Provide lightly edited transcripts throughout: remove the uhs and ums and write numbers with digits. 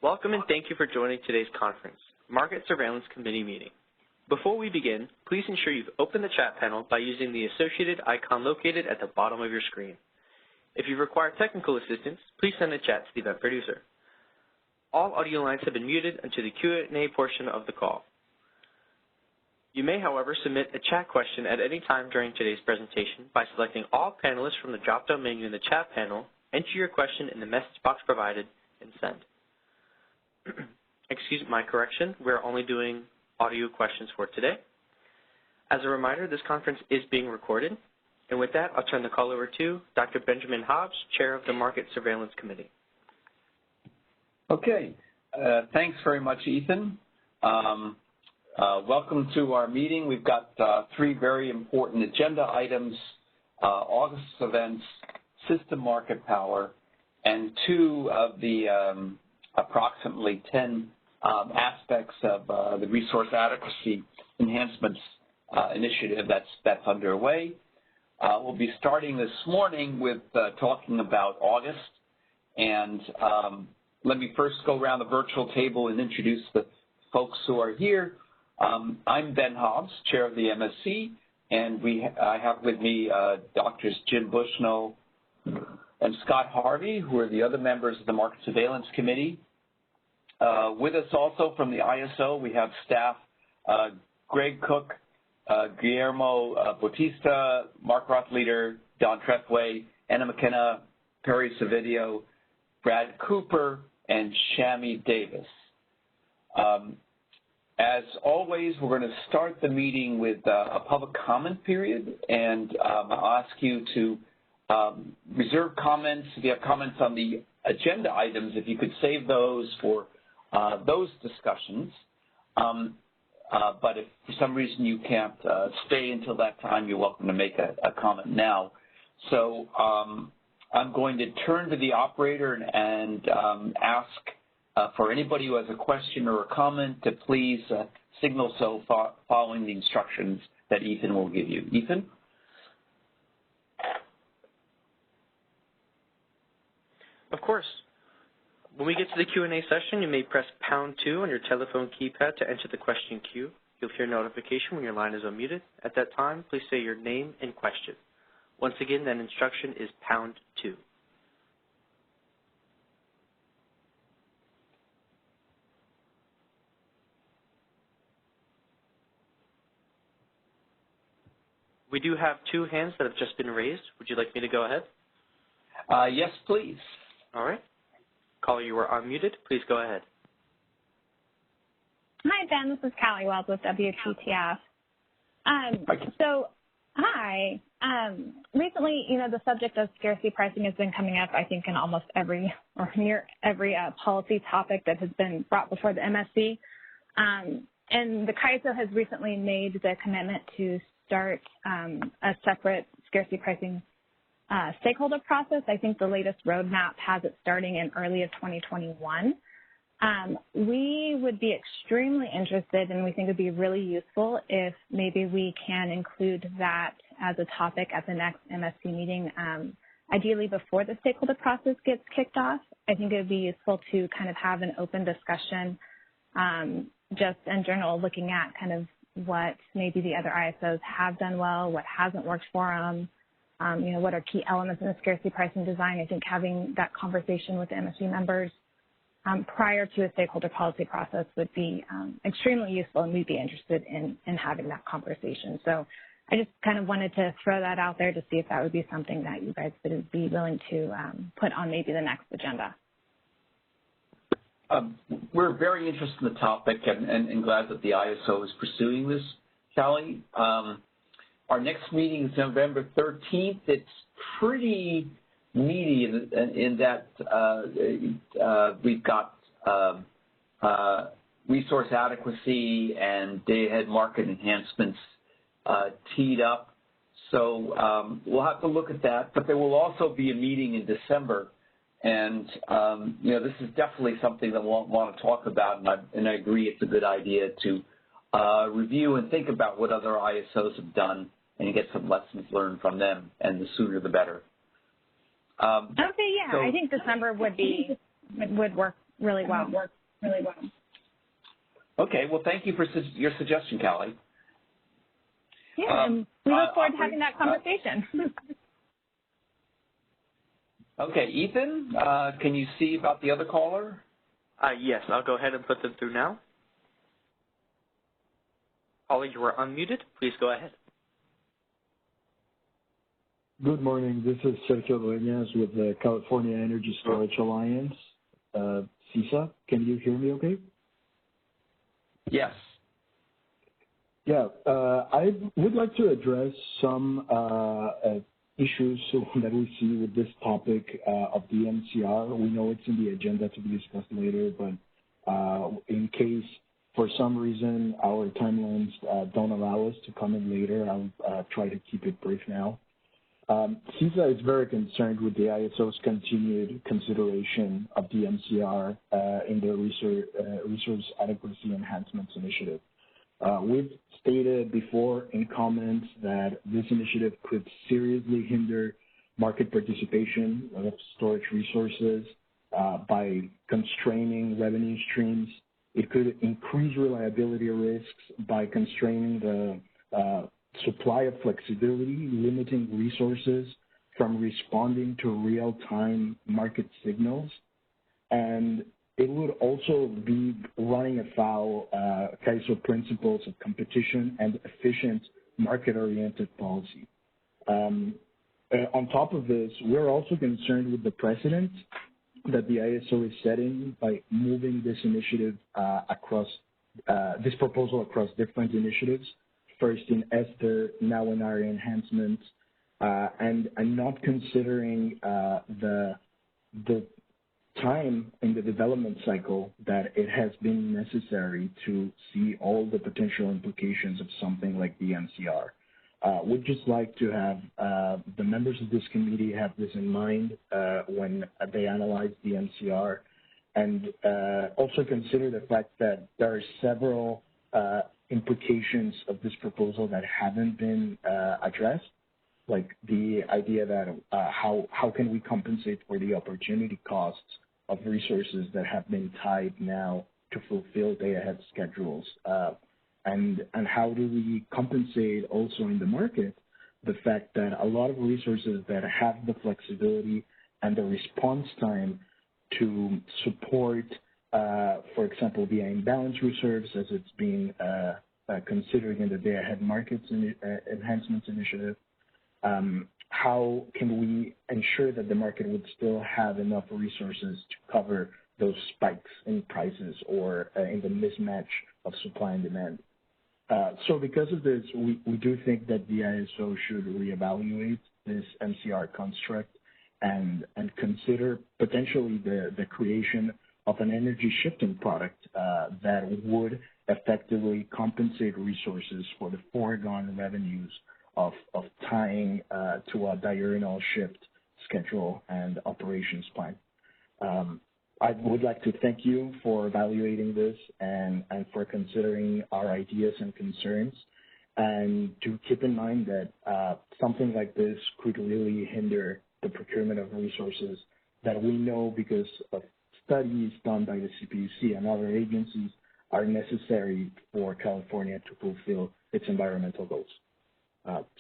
Welcome and thank you for joining today's conference, Market Surveillance Committee meeting. Before we begin, please ensure you've opened the chat panel by using the associated icon located at the bottom of your screen. If you require technical assistance, please send a chat to the event producer. All audio lines have been muted until the Q&A portion of the call. You may, however, submit a chat question at any time during today's presentation by selecting all panelists from the drop-down menu in the chat panel, enter your question in the message box provided, and send. Excuse my correction, we're only doing audio questions for today. As a reminder, this conference is being recorded. And with that, I'll turn the call over to Dr. Benjamin Hobbs, Chair of the Market Surveillance Committee. Okay, thanks very much, Ethan. Welcome to our meeting. We've got three very important agenda items, August events, system market power, and two of the approximately 10 aspects of the resource adequacy enhancements initiative that's underway. We'll be starting this morning with talking about August, and let me first go around the virtual table and introduce the folks who are here. I'm Ben Hobbs, Chair of the MSC, and I have with me Drs. Jim Bushnell and Scott Harvey, who are the other members of the Market Surveillance Committee. With us also from the ISO, we have staff Greg Cook, Guillermo Bautista, Mark Rothleader, Don Trethway, Anna McKenna, Perry Savidio, Brad Cooper, and Shami Davis. As always, we're going to start the meeting with a public comment period, and I'll ask you to reserve comments. If you have comments on the agenda items, if you could save those for those discussions. But if for some reason you can't stay until that time, you're welcome to make a comment now. So I'm going to turn to the operator and ask for anybody who has a question or a comment to please signal so following the instructions that Ethan will give you. Ethan? Of course. When we get to the Q&A session, you may press #2 on your telephone keypad to enter the question queue. You'll hear a notification when your line is unmuted. At that time, please say your name and question. Once again, that instruction is #2. We do have two hands that have just been raised. Would you like me to go ahead? Yes, please. All right. Caller, you are unmuted. Please go ahead. Hi, Ben. This is Callie Wells with WTTF. Hi. Recently, the subject of scarcity pricing has been coming up, I think, in almost every or near every policy topic that has been brought before the MSC. And the CAISO has recently made the commitment to start a separate scarcity pricing stakeholder process. I think the latest roadmap has it starting in early of 2021. We would be extremely interested, and we think it would be really useful if maybe we can include that as a topic at the next MSC meeting, ideally before the stakeholder process gets kicked off. I think it would be useful to kind of have an open discussion just in general, looking at kind of what maybe the other ISOs have done well, what hasn't worked for them, what are key elements in the scarcity pricing design. I think having that conversation with the MSC members prior to a stakeholder policy process would be extremely useful, and we'd be interested in having that conversation. So I just kind of wanted to throw that out there to see if that would be something that you guys would be willing to put on maybe the next agenda. We're very interested in the topic and glad that the ISO is pursuing this, Callie. Our next meeting is November 13th. It's pretty meaty in that we've got resource adequacy and day-ahead market enhancements teed up. So we'll have to look at that. But there will also be a meeting in December. And, this is definitely something that we'll want to talk about. And I agree it's a good idea to review and think about what other ISOs have done and get some lessons learned from them, and the sooner the better. Okay, yeah, so I think December would work really well. Okay, well, thank you for your suggestion, Callie. Yeah, and we look forward to having that conversation. Okay, Ethan, can you see about the other caller? Yes, I'll go ahead and put them through now. Caller, you are unmuted. Please go ahead. Good morning. This is Sergio Dueñas with the California Energy Storage Alliance, CISA. Can you hear me okay? Yes. Yeah, I would like to address some issues that we see with this topic of the MCR. We know it's in the agenda to be discussed later, but in case for some reason our timelines don't allow us to come in later, I'll try to keep it brief now. CISA is very concerned with the ISO's continued consideration of the MCR in their resource adequacy enhancements initiative. We've stated before in comments that this initiative could seriously hinder market participation of storage resources by constraining revenue streams. It could increase reliability risks by constraining the supply of flexibility, limiting resources from responding to real-time market signals. And it would also be running afoul CAISO principles of competition and efficient market-oriented policy. On top of this, we're also concerned with the precedent that the ISO is setting by moving this initiative this proposal across different initiatives, first in ESTER, now in our enhancements, and not considering the time in the development cycle that it has been necessary to see all the potential implications of something like the MCR. We'd just like to have the members of this committee have this in mind when they analyze the MCR, and also consider the fact that there are several implications of this proposal that haven't been addressed, like the idea that how can we compensate for the opportunity costs of resources that have been tied now to fulfill day-ahead schedules, and how do we compensate also in the market the fact that a lot of resources that have the flexibility and the response time to support, for example, the imbalance reserves as it's being considered in the day-ahead markets enhancements initiative. How can we ensure that the market would still have enough resources to cover those spikes in prices or in the mismatch of supply and demand? So because of this, we do think that the ISO should reevaluate this MCR construct and consider potentially the creation of an energy shifting product that would effectively compensate resources for the foregone revenues of tying to a diurnal shift schedule and operations plan. I would like to thank you for evaluating this and for considering our ideas and concerns, and to keep in mind that something like this could really hinder the procurement of resources that we know, because of studies done by the CPUC and other agencies, are necessary for California to fulfill its environmental goals.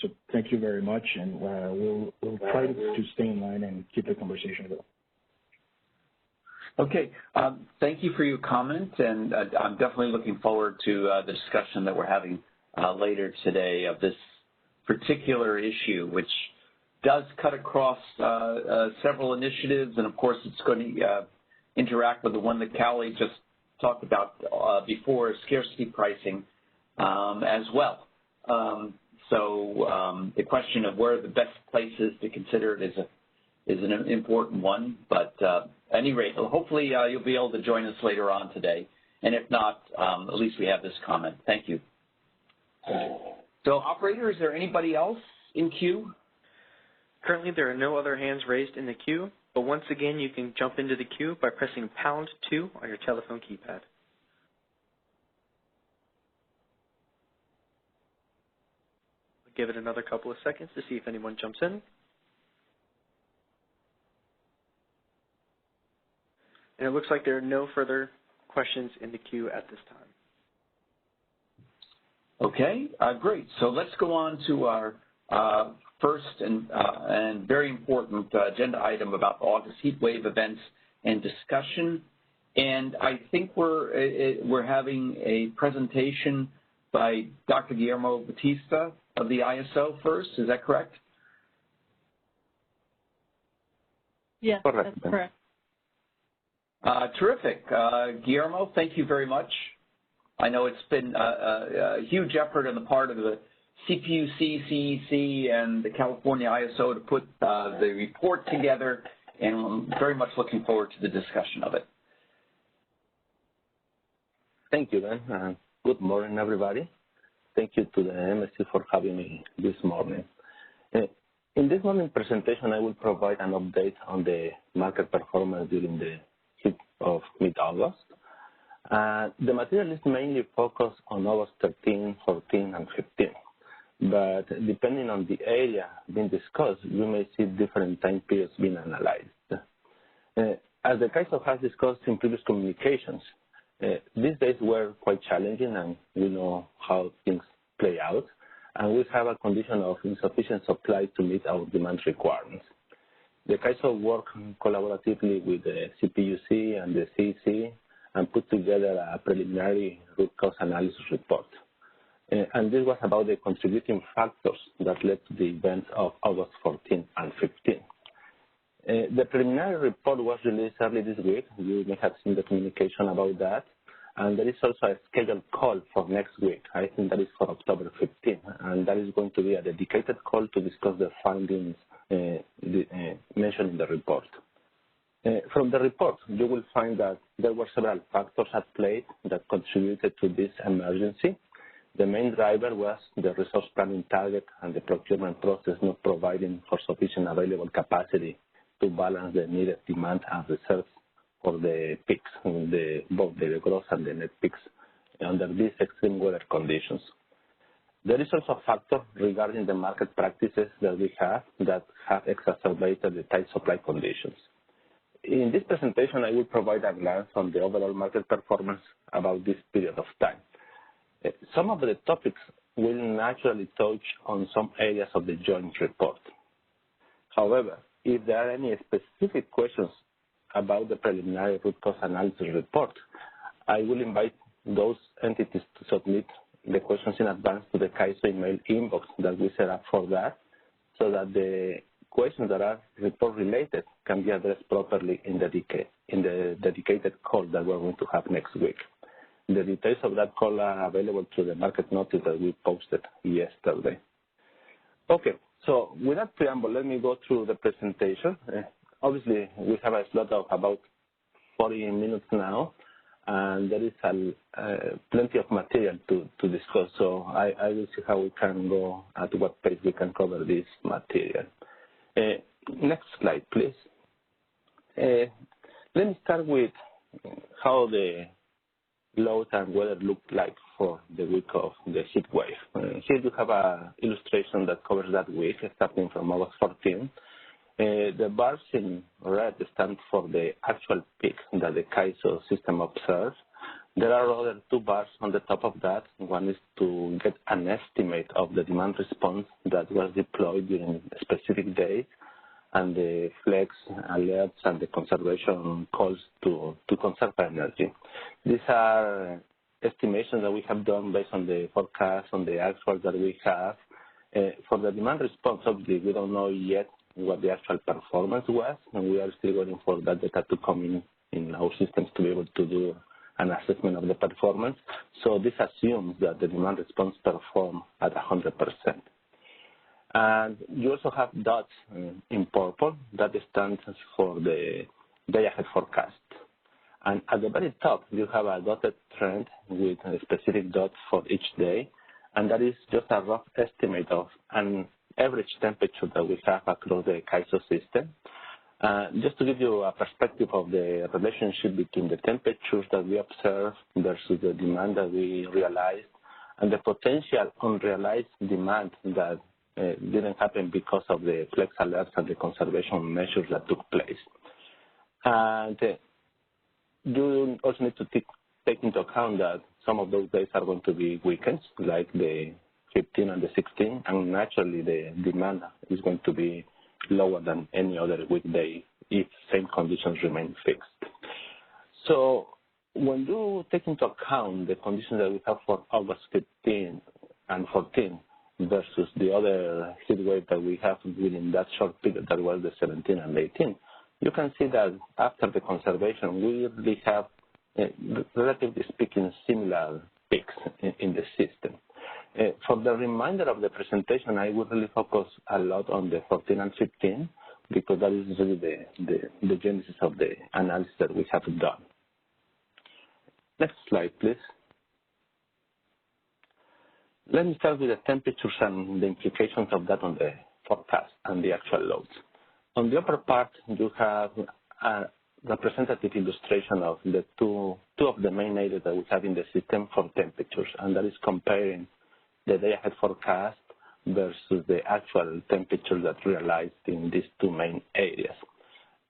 So thank you very much, and we'll try to stay in line and keep the conversation going. Okay, thank you for your comment, and I'm definitely looking forward to the discussion that we're having later today of this particular issue, which does cut across several initiatives, and of course it's going to interact with the one that Callie just talked about before, scarcity pricing as well. So the question of where the best place is to consider it is an important one. But at any rate, hopefully you'll be able to join us later on today. And if not, at least we have this comment. Thank you. So, operator, is there anybody else in queue? Currently, there are no other hands raised in the queue. But once again, you can jump into the queue by pressing #2 on your telephone keypad. Give it another couple of seconds to see if anyone jumps in. And it looks like there are no further questions in the queue at this time. Okay, great. So let's go on to our first and very important agenda item about the August heat wave events and discussion. And I think we're having a presentation by Dr. Guillermo Batista of the ISO first. Is that correct? Yes, that's correct. Terrific. Guillermo, thank you very much. I know it's been a huge effort on the part of the CPUC, CEC, and the California ISO to put the report together, and I'm very much looking forward to the discussion of it. Thank you, Ben. Good morning, everybody. Thank you to the MSC for having me this morning. In this morning presentation, I will provide an update on the market performance during the heat of mid-August. The material is mainly focused on August 13, 14, and 15. But depending on the area being discussed, you may see different time periods being analyzed. As the CAISO has discussed in previous communications, these days were quite challenging, and we know how things play out. And we have a condition of insufficient supply to meet our demand requirements. The CAISO worked collaboratively with the CPUC and the CEC and put together a preliminary root cause analysis report. And this was about the contributing factors that led to the events of August 14 and 15. The preliminary report was released early this week. You may have seen the communication about that. And there is also a scheduled call for next week. I think that is for October 15. And that is going to be a dedicated call to discuss the findings mentioned in the report. From the report, you will find that there were several factors at play that contributed to this emergency. The main driver was the resource planning target and the procurement process not providing for sufficient available capacity to balance the needed demand and reserves for the peaks, both the gross and the net peaks under these extreme weather conditions. There is also a factor regarding the market practices that we have that have exacerbated the tight supply conditions. In this presentation, I will provide a glance on the overall market performance about this period of time. Some of the topics will naturally touch on some areas of the joint report. However, if there are any specific questions about the preliminary root cause analysis report, I will invite those entities to submit the questions in advance to the CAISO email inbox that we set up for that, so that the questions that are report-related can be addressed properly in the dedicated call that we're going to have next week. The details of that call are available through the market notice that we posted yesterday. Okay, so with that preamble, let me go through the presentation. Obviously, we have a slot of about 40 minutes now, and there is plenty of material to discuss, so I will see how we can go, at what pace we can cover this material. Next slide, please. Let me start with how the load and weather looked like for the week of the heat wave. Here you have an illustration that covers that week, starting from August 14. The bars in red stand for the actual peak that the CAISO system observes. There are other two bars on the top of that. One is to get an estimate of the demand response that was deployed during specific days, and the flex alerts and the conservation calls to conserve energy. These are estimations that we have done based on the forecast, on the actuals that we have. For the demand response, obviously, we don't know yet what the actual performance was, and we are still waiting for that data to come in our systems to be able to do an assessment of the performance. So this assumes that the demand response performed at 100%. And you also have dots in purple. That stands for the day-ahead forecast. And at the very top, you have a dotted trend with specific dots for each day, and that is just a rough estimate of an average temperature that we have across the CAISO system. Just to give you a perspective of the relationship between the temperatures that we observe versus the demand that we realized, and the potential unrealized demand that didn't happen because of the flex alerts and the conservation measures that took place. And you also need to take into account that some of those days are going to be weekends, like the 15 and the 16, and naturally the demand is going to be lower than any other weekday if same conditions remain fixed. So when you take into account the conditions that we have for August 15 and 14 versus the other heat wave that we have within that short period that was the 17 and 18, you can see that after the conservation, we really have, relatively speaking, similar peaks in the system. For the remainder of the presentation, I will really focus a lot on the 14 and 15 because that is really the genesis of the analysis that we have done. Next slide, please. Let me start with the temperatures and the implications of that on the forecast and the actual loads. On the upper part, you have a representative illustration of the two of the main areas that we have in the system for temperatures, and that is comparing the day-ahead forecast versus the actual temperature that's realized in these two main areas.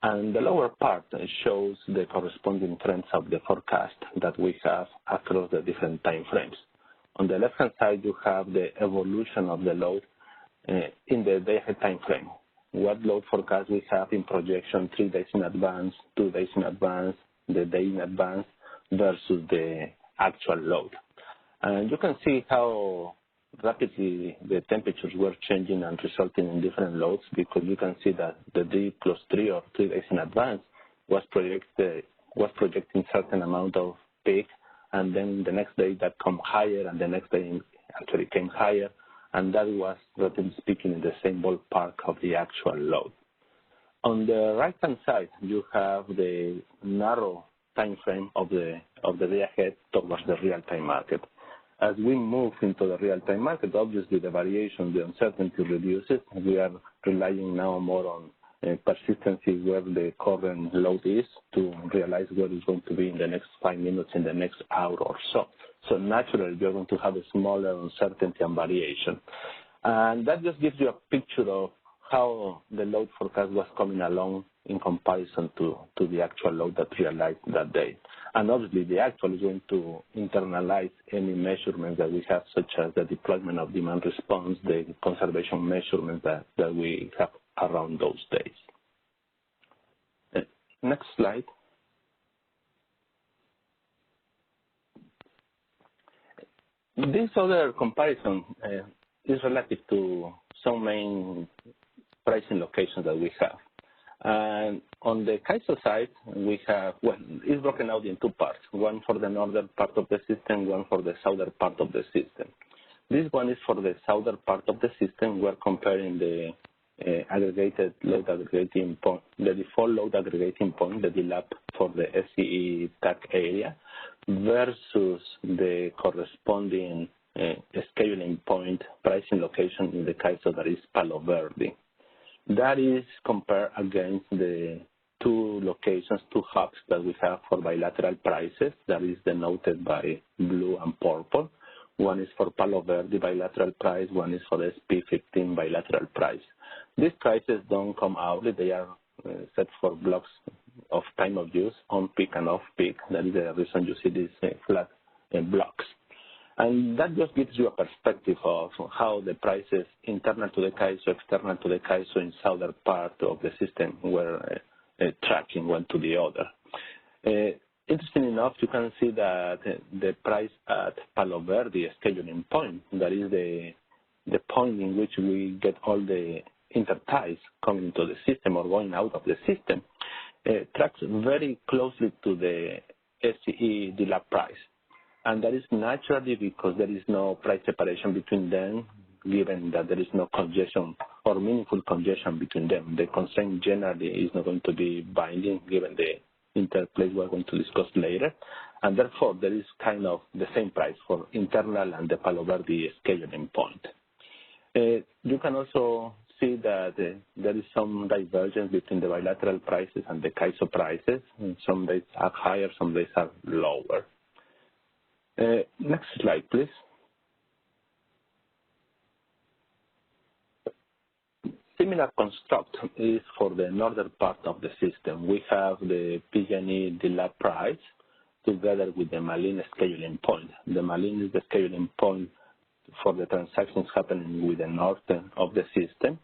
And the lower part shows the corresponding trends of the forecast that we have across the different time frames. On the left-hand side, you have the evolution of the load in the day-ahead time frame. What load forecast we have in projection 3 days in advance, 2 days in advance, the day in advance versus the actual load. And you can see how rapidly the temperatures were changing and resulting in different loads because you can see that the D+3 or 3 days in advance was projecting certain amount of peak, and then the next day that come higher, and the next day actually came higher, and that was, relatively speaking, in the same ballpark of the actual load. On the right-hand side, you have the narrow time frame of the day ahead towards the real-time market. As we move into the real-time market, obviously the variation, the uncertainty reduces. We are relying now more on persistency where the current load is to realize what is going to be in the next 5 minutes, in the next hour or so. So naturally, you're going to have a smaller uncertainty and variation. And that just gives you a picture of how the load forecast was coming along in comparison to the actual load that realized that day. And obviously, the actual is going to internalize any measurements that we have, such as the deployment of demand response, the conservation measurements that we have around those days. Next slide. This other comparison is relative to some main pricing locations that we have. And on the CAISO side, we have, well, it's broken out in two parts, one for the northern part of the system, one for the southern part of the system. This one is for the southern part of the system. We're comparing the aggregated load aggregating point, the default load aggregating point, the DLAP for the SCE TAC area, versus the corresponding scheduling point pricing location in the CAISO, that is Palo Verde. That is compared against the two locations, two hubs that we have for bilateral prices, that is denoted by blue and purple. One is for Palo Verde bilateral price, one is for the SP15 bilateral price. These prices don't come hourly, they are set for blocks of time of use, on peak and off peak. That is the reason you see these flat blocks. And that just gives you a perspective of how the prices internal to the CAISO, external to the CAISO in southern part of the system were tracking one to the other. Interesting enough, you can see that the price at Palo Verde scheduling point, that is the point in which we get all the interties coming into the system or going out of the system, tracks very closely to the SCE DLAP price. And that is naturally because there is no price separation between them, given that there is no congestion or meaningful congestion between them. The constraint generally is not going to be binding, given the interplay we're going to discuss later. And therefore, there is kind of the same price for internal and the Palo Verde scheduling point. You can also see that there is some divergence between the bilateral prices and the CAISO prices. Some days are higher, some days are lower. Next slide, please. Similar construct is for the northern part of the system. We have the PG&E delap price together with the Malin scheduling point. The Malin is the scheduling point for the transactions happening with the north of the system.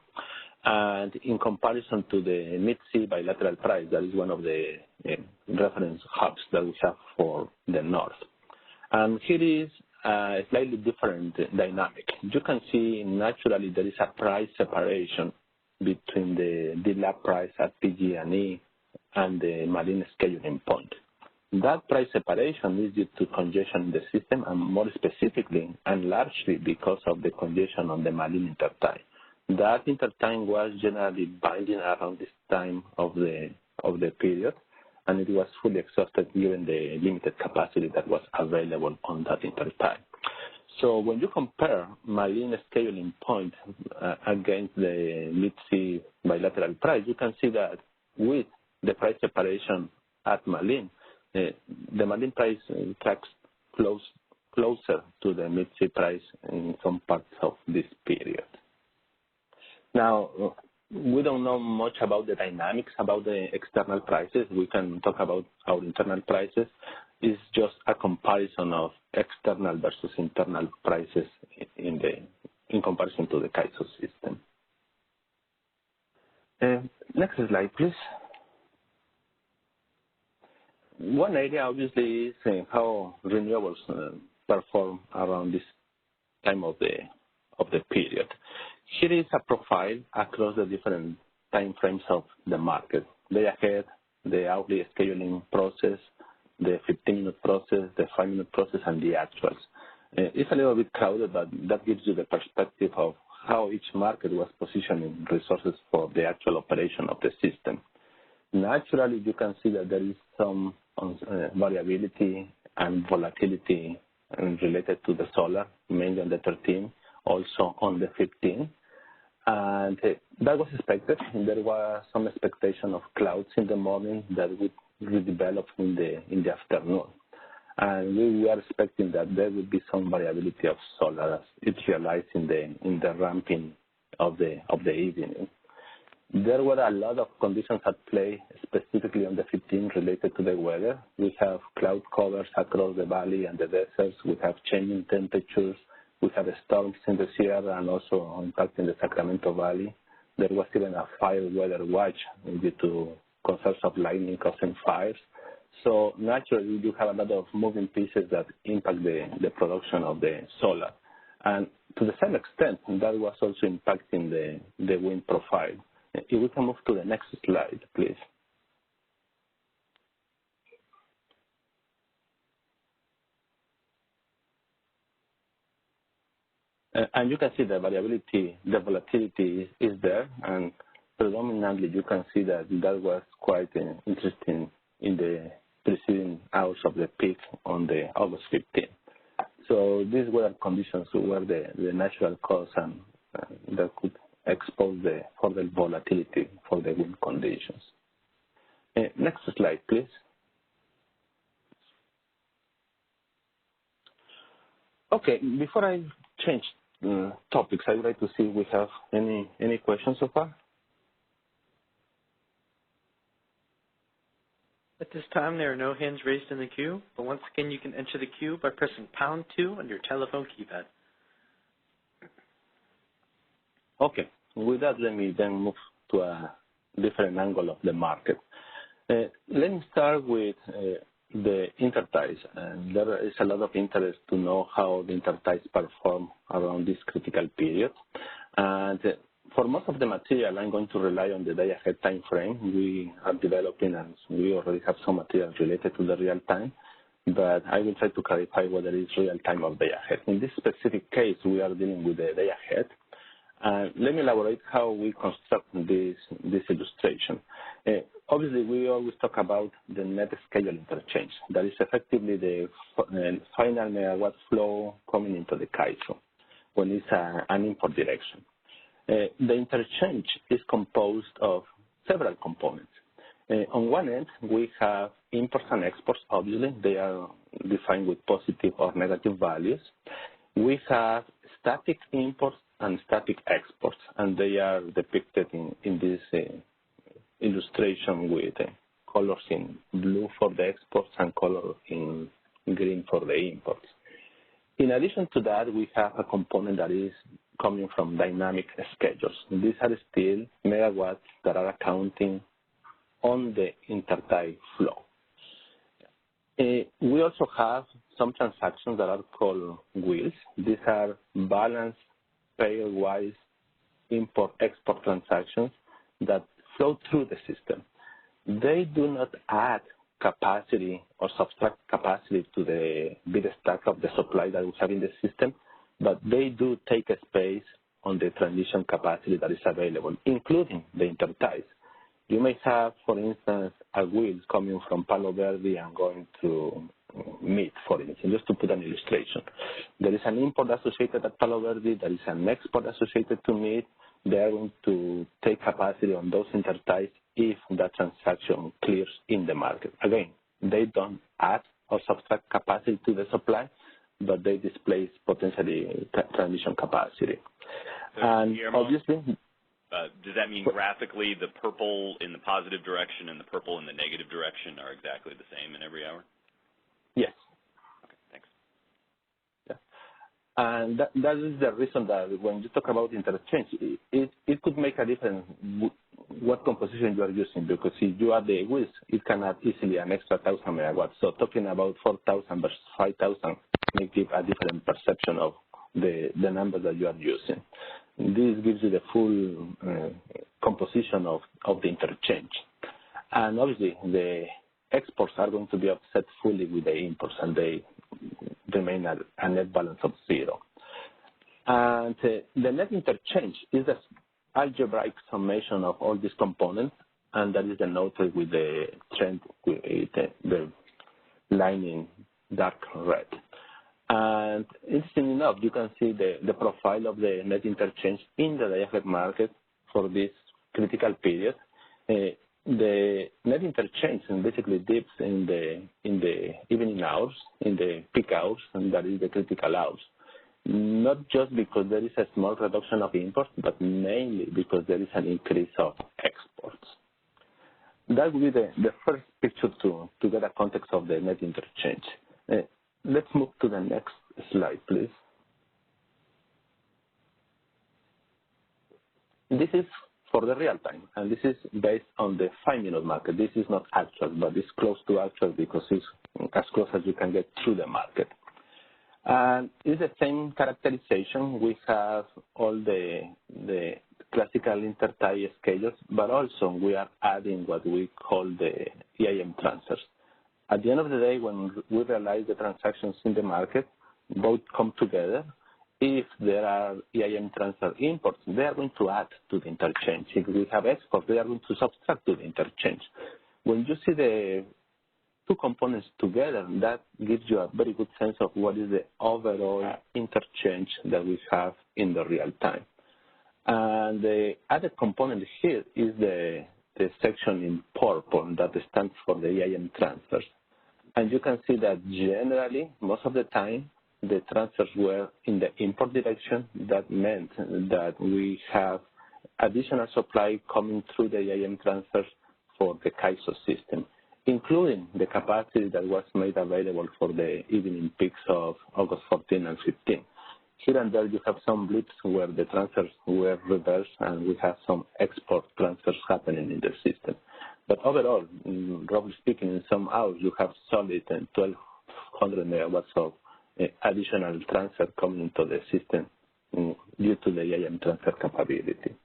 And in comparison to the mid-sea bilateral price, that is one of the reference hubs that we have for the north. And here is a slightly different dynamic. You can see naturally there is a price separation between the delap price at PG&E and the Malin scheduling point. That price separation is due to congestion in the system, and more specifically and largely because of the congestion on the Malin intertie. That intertie was generally binding around this time of the period, and it was fully exhausted given the limited capacity that was available on that intertie. So when you compare Malin scheduling point against the mid-sea bilateral price, you can see that with the price separation at Malin, the Malin price tracks closer to the mid-sea price in some parts of this period. Now, we don't know much about the dynamics about the external prices. We can talk about our internal prices. It's just a comparison of external versus internal prices in comparison to the CAISO system. Next slide, please. One area, obviously, is how renewables perform around this time of the period. Here is a profile across the different time frames of the market: day ahead, the hourly scheduling process, the 15-minute process, the 5-minute process, and the actuals. It's a little bit crowded, but that gives you the perspective of how each market was positioning resources for the actual operation of the system. Naturally, you can see that there is some variability and volatility related to the solar, mainly on the 13, also on the 15. And that was expected. There was some expectation of clouds in the morning that would redevelop in the afternoon. And we were expecting that there would be some variability of solar as it realized in the ramping of the evening. There were a lot of conditions at play, specifically on the 15 related to the weather. We have cloud covers across the valley and the deserts. We have changing temperatures. We have storms in the Sierra and also impacting the Sacramento Valley. There was even a fire weather watch due to concerns of lightning causing fires. So naturally, you have a lot of moving pieces that impact the production of the solar. And to the same extent, that was also impacting the wind profile. If we can move to the next slide, please. And you can see the variability, the volatility is there, and predominantly you can see that was quite interesting in the preceding hours of the peak on the August 15. So these were conditions were the natural cause and that could expose the further volatility for the wind conditions. Next slide, please. Okay, before I change topics, I would like to see if we have any questions so far. At this time, there are no hands raised in the queue, but once again, you can enter the queue by pressing #2 on your telephone keypad. Okay, with that, let me then move to a different angle of the market. Let me start with the interties. And there is a lot of interest to know how the interties perform around this critical period. And for most of the material, I'm going to rely on the day-ahead time frame. We are developing, and we already have some material related to the real time, but I will try to clarify whether it's real time or day ahead. In this specific case, we are dealing with the day ahead. Let me elaborate how we construct this illustration. Obviously, we always talk about the net schedule interchange. That is effectively the final megawatt flow coming into the CAISO when it's an import direction. The interchange is composed of several components. On one end, we have imports and exports. Obviously, they are defined with positive or negative values. We have static imports and static exports, and they are depicted in this illustration with colors in blue for the exports and color in green for the imports. In addition to that, we have a component that is coming from dynamic schedules. These are still megawatts that are accounting on the intertie flow. We also have some transactions that are called wheels. These are balanced pairwise import-export transactions that flow through the system. They do not add capacity or subtract capacity to the bid stack of the supply that we have in the system, but they do take a space on the transition capacity that is available, including the interties. You may have, for instance, a wheel coming from Palo Verde and going to meat, for instance, just to put an illustration. There is an import associated at Palo Verde, there is an export associated to meat. They are going to take capacity on those interties if that transaction clears in the market. Again, they don't add or subtract capacity to the supply, but they displace potentially transition capacity. So, and Guillermo, obviously, does that mean graphically the purple in the positive direction and the purple in the negative direction are exactly the same in every hour? yes. Okay, thanks. Yeah. And that is the reason that when you talk about interchange, it could make a difference what composition you are using, because if you add the wheels, it can add easily an extra 1,000 megawatts. So talking about 4,000 versus 5,000 may give a different perception of the number that you are using. This gives you the full composition of the interchange. And obviously, the exports are going to be offset fully with the imports, and they remain at a net balance of 0. And the net interchange is the algebraic summation of all these components, and that is denoted with the trend, with the line in dark red. And interesting enough, you can see the profile of the net interchange in the day-ahead market for this critical period. The net interchange basically dips in the evening hours, in the peak hours, and that is the critical hours. Not just because there is a small reduction of imports, but mainly because there is an increase of exports. That will be the first picture to get a context of the net interchange. Let's move to the next slide, please. This is for the real time, and this is based on the 5-minute market. This is not actual, but it's close to actual because it's as close as you can get through the market. And it's the same characterization. We have all the classical intertie schedules, but also we are adding what we call the EIM transfers. At the end of the day, when we realize the transactions in the market, both come together. If there are EIM transfer imports, they are going to add to the interchange. If we have exports, they are going to subtract to the interchange. When you see the two components together, that gives you a very good sense of what is the overall interchange that we have in the real time. And the other component here is the section in purple that stands for the EIM transfers. And you can see that generally, most of the time, the transfers were in the import direction. That meant that we have additional supply coming through the EIM transfers for the CAISO system, including the capacity that was made available for the evening peaks of August 14 and 15. Here and there, you have some blips where the transfers were reversed, and we have some export transfers happening in the system. But overall, roughly speaking, in some hours, you have solid 1,200 megawatts of additional transfer coming into the system due to the EIM transfer capability.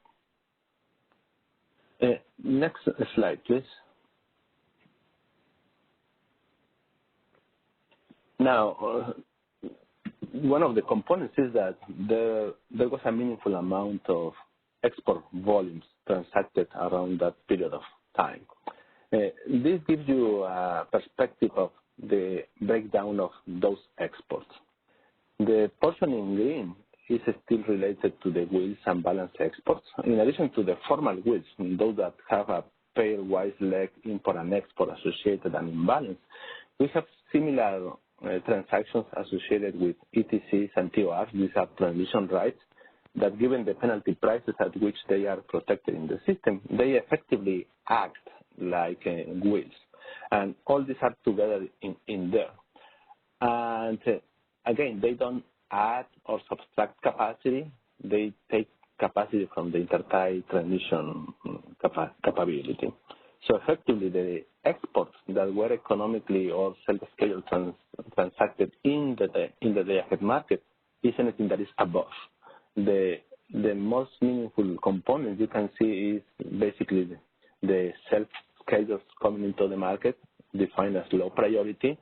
Next slide, please. Now, one of the components is that there was a meaningful amount of export volumes transacted around that period of time. This gives you a perspective of the breakdown of those exports. The portion in green is still related to the wheels and balance exports. In addition to the formal wheels, those that have a pairwise leg import and export associated and imbalance, we have similar transactions associated with ETCs and TORs. These are transition rights that given the penalty prices at which they are protected in the system, they effectively act like wheels. And all these are together in there. And again, they don't add or subtract capacity. They take capacity from the intertie transmission capability. So effectively, the exports that were economically or self-scheduled transacted in the day-ahead market is anything that is above. The most meaningful component you can see is basically the self-schedules coming into the market, defined as low priority.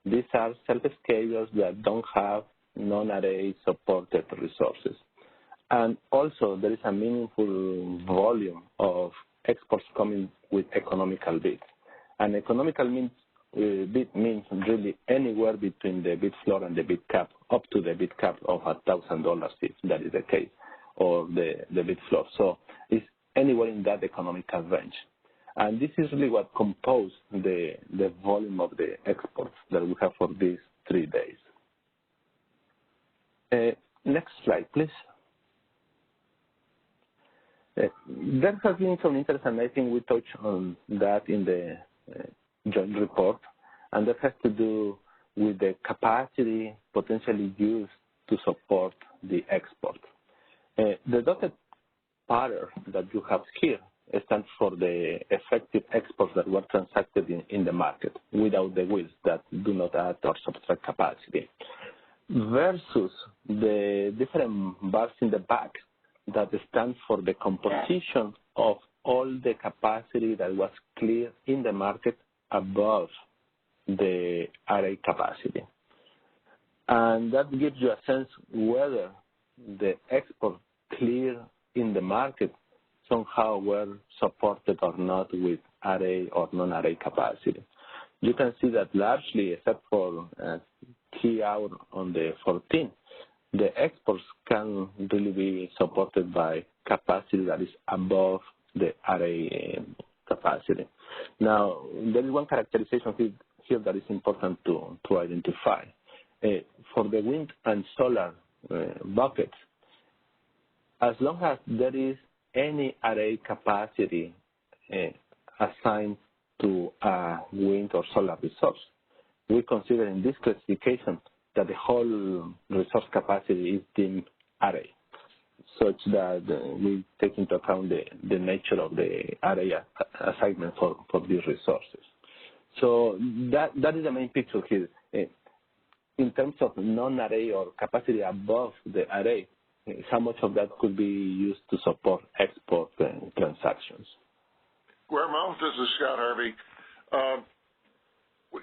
These are self-schedules that don't have non-array supported resources. And also, there is a meaningful volume of exports coming with economical bids. And economical bid means really anywhere between the bid floor and the bid cap, up to the bid cap of $1,000 if that is the case, or the bid floor. So it's anywhere in that economical range. And this is really what composed the volume of the exports that we have for these 3 days. Next slide, please. There has been some interest, and I think we touched on that in the joint report, and that has to do with the capacity potentially used to support the export. The dotted pattern that you have here stands for the effective exports that were transacted in the market without the wheels that do not add or subtract capacity, versus the different bars in the back that stands for the composition of all the capacity that was cleared in the market above the array capacity. And that gives you a sense whether the export cleared in the market somehow were supported or not with array or non-array capacity. You can see that largely, except for key hour on the 14th, the exports can really be supported by capacity that is above the array capacity. Now, there is one characterization here that is important to identify. For the wind and solar buckets, as long as there is any array capacity assigned to a wind or solar resource, we consider in this classification that the whole resource capacity is deemed array, such that we take into account the nature of the array assignment for these resources. So that is the main picture here. In terms of non-array or capacity above the array, how much of that could be used to support export transactions? Well, this is Scott Harvey.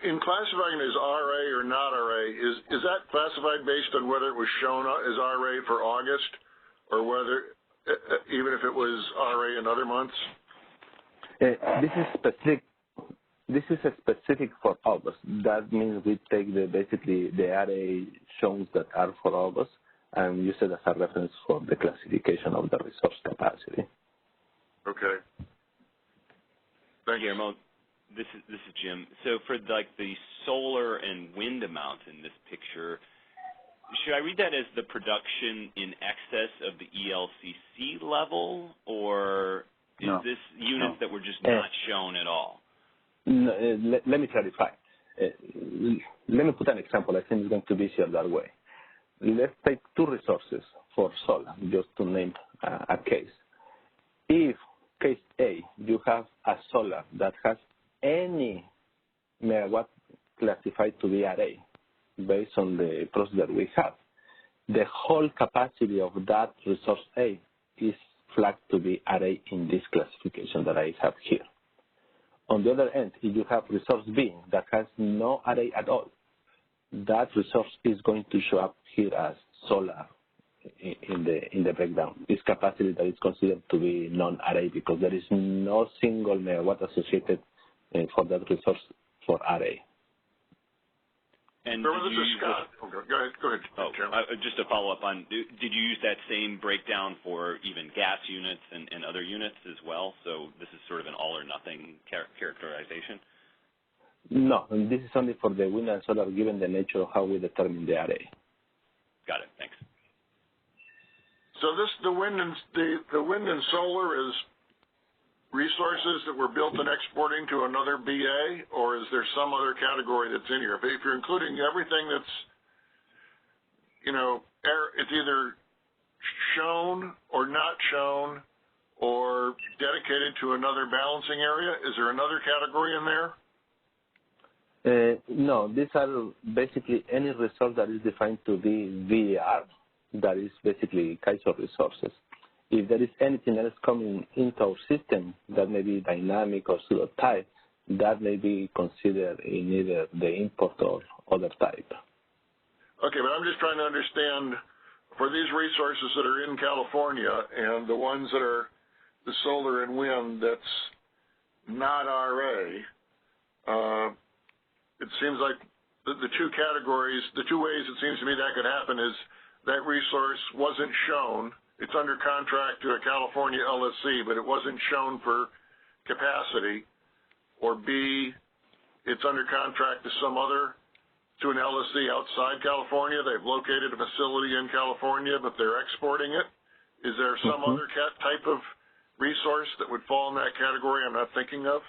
In classifying it as RA or not RA, is that classified based on whether it was shown as RA for August, or whether even if it was RA in other months? This is specific for August. That means we take basically the array shows that are for August and use it as a reference for the classification of the resource capacity. Okay. Thank you. Guillermo, this is Jim. So for like the solar and wind amount in this picture, should I read that as the production in excess of the ELCC level, or is this units that were just not shown at all? No, let me clarify. Let me put an example. I think it's going to be easier that way. Let's take two resources for solar, just to name a case. If case A, you have a solar that has any megawatt classified to be array based on the process that we have, the whole capacity of that resource A is flagged to be array in this classification that I have here. On the other end, if you have resource B that has no array at all, that resource is going to show up here as solar in the breakdown. This capacity that is considered to be non-array because there is no single megawatt associated for that resource for array. And Go ahead. Just to follow up on, did you use that same breakdown for even gas units and other units as well? So this is sort of an all or nothing characterization? No, and this is only for the wind and solar given the nature of how we determine the array. Got it. Thanks. So the wind and solar is resources that were built and exporting to another BA, or is there some other category that's in here? If you're including everything that's, it's either shown or not shown or dedicated to another balancing area, is there another category in there? No, these are basically any resource that is defined to be VAR, that is basically CAISO resources. If there is anything else coming into our system that may be dynamic or pseudo-type, that may be considered in either the import or other type. Okay, but I'm just trying to understand, for these resources that are in California and the ones that are the solar and wind that's not RA, it seems like the two categories, the two ways it seems to me that could happen is that resource wasn't shown. It's under contract to a California LSC, but it wasn't shown for capacity. Or B, it's under contract to an LSC outside California. They've located a facility in California, but they're exporting it. Is there some other type of resource that would fall in that category I'm not thinking of?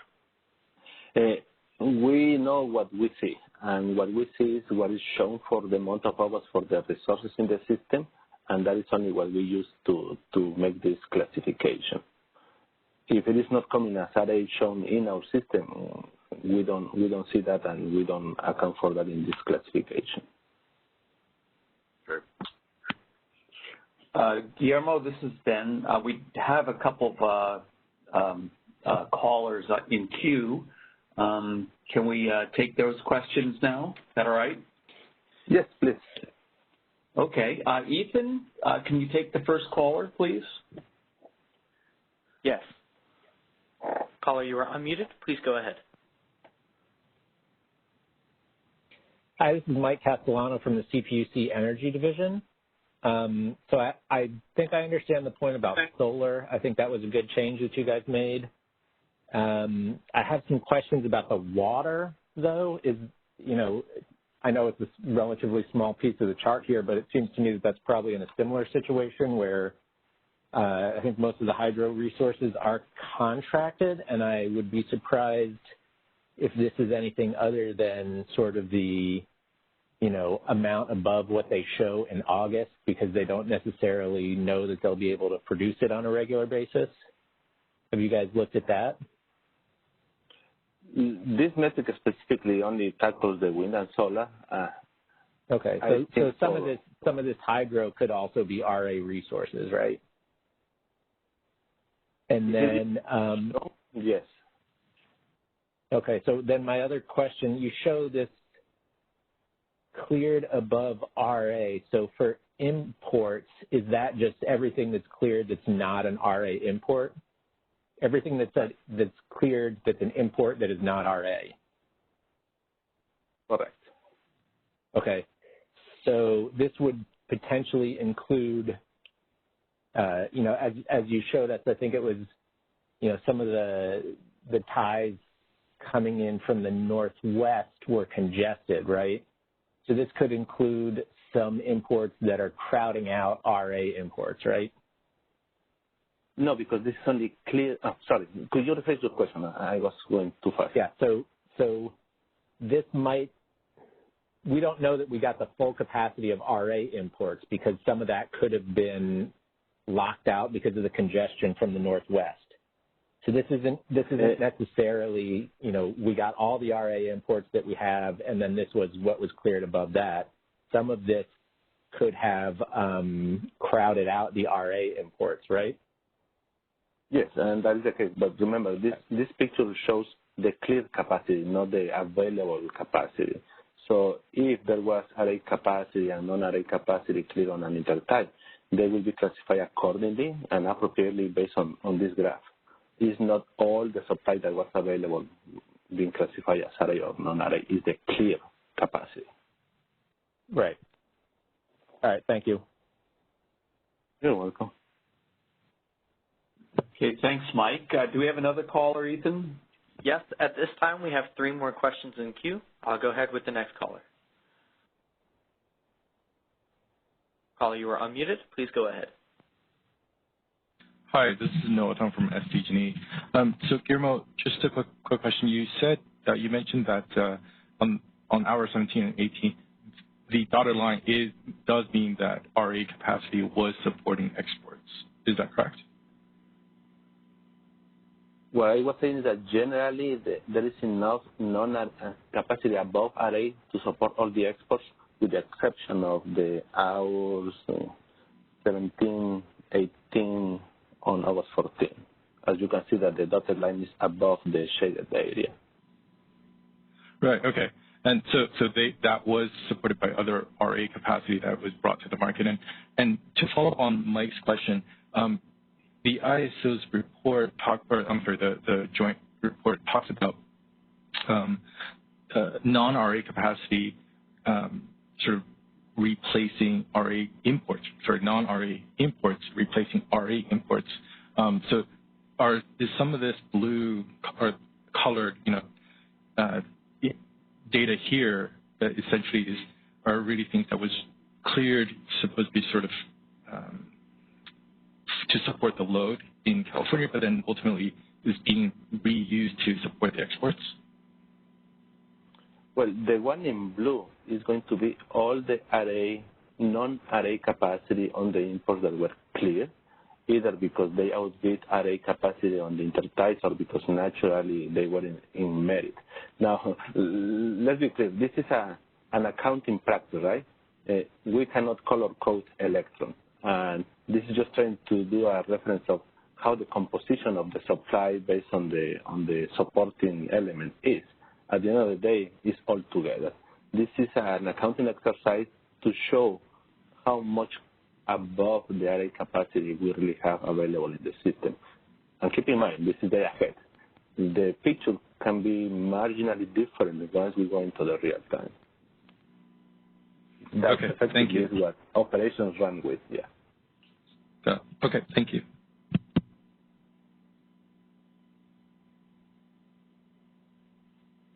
We know what we see, and what we see is what is shown for the month of August for the resources in the system, and that is only what we use to make this classification. If it is not coming as RA shown in our system, we don't see that, and we don't account for that in this classification. Okay. Guillermo, this is Ben. We have a couple of callers in queue. Can we take those questions now? Is that all right? Yes, please. Okay. Ethan, can you take the first caller, please? Yes. Caller, you are unmuted. Please go ahead. Hi, this is Mike Castellano from the CPUC Energy Division. So I think I understand the point about solar. I think that was a good change that you guys made. I have some questions about the water, though. I know it's a relatively small piece of the chart here, but it seems to me that that's probably in a similar situation where I think most of the hydro resources are contracted, and I would be surprised if this is anything other than sort of the, amount above what they show in August, because they don't necessarily know that they'll be able to produce it on a regular basis. Have you guys looked at that? This metric specifically only tackles the wind and solar. Okay, so some of this hydro could also be RA resources, right? And then yes. Okay, so then my other question, you show this cleared above RA. So for imports, is that just everything that's cleared that's not an RA import? Everything that's cleared that's an import that is not RA? Correct. Okay. So this would potentially include, as you showed us, I think it was, some of the ties coming in from the northwest were congested, right? So this could include some imports that are crowding out RA imports, right? No, because this is only clear. Oh, sorry. Could you rephrase your question? I was going too fast. Yeah. So this might. We don't know that we got the full capacity of RA imports because some of that could have been locked out because of the congestion from the northwest. So this isn't necessarily, we got all the RA imports that we have, and then this was what was cleared above that. Some of this could have crowded out the RA imports, right? Yes, and that is the case. But remember, this picture shows the cleared capacity, not the available capacity. So if there was RA capacity and non-RA capacity cleared on an intertie, they will be classified accordingly and appropriately based on this graph. It's not all the supply that was available being classified as RA or non-RA. It's the clear capacity. Right. All right. Thank you. You're welcome. Okay. Thanks, Mike. Do we have another caller, Ethan? Yes. At this time, we have 3 more questions in queue. I'll go ahead with the next caller. Caller, you are unmuted. Please go ahead. Hi, this is Noah Tom from SDG&E. So Guillermo, just a quick question. You said you mentioned that on hour 17 and 18, the dotted line does mean that RA capacity was supporting exports. Is that correct? What I was saying is that generally there is enough capacity above RA to support all the exports, with the exception of the hours 17, 18 on August 14. As you can see that the dotted line is above the shaded area. Right, okay. And so that was supported by other RA capacity that was brought to the market. And to follow up on Mike's question, the ISO's report the joint report talks about non-RA capacity sort of replacing RA imports, non-RA imports replacing RA imports. So is some of this blue or colored, data here that essentially are really things that was cleared, supposed to be sort of to support the load in California, but then ultimately is being reused to support the exports? Well, the one in blue is going to be all the non-RA capacity on the imports that were cleared, either because they outbid RA capacity on the interties or because naturally they were in merit. Now, let's be clear. This is an accounting practice, right? We cannot color code electrons. And this is just trying to do a reference of how the composition of the supply based on the supporting element is. At the end of the day, it's all together. This is an accounting exercise to show how much above the RA capacity we really have available in the system. And keep in mind, this is day ahead. The picture can be marginally different once we go into the real time. That's okay, thank you. What operations run with, yeah. Okay, thank you.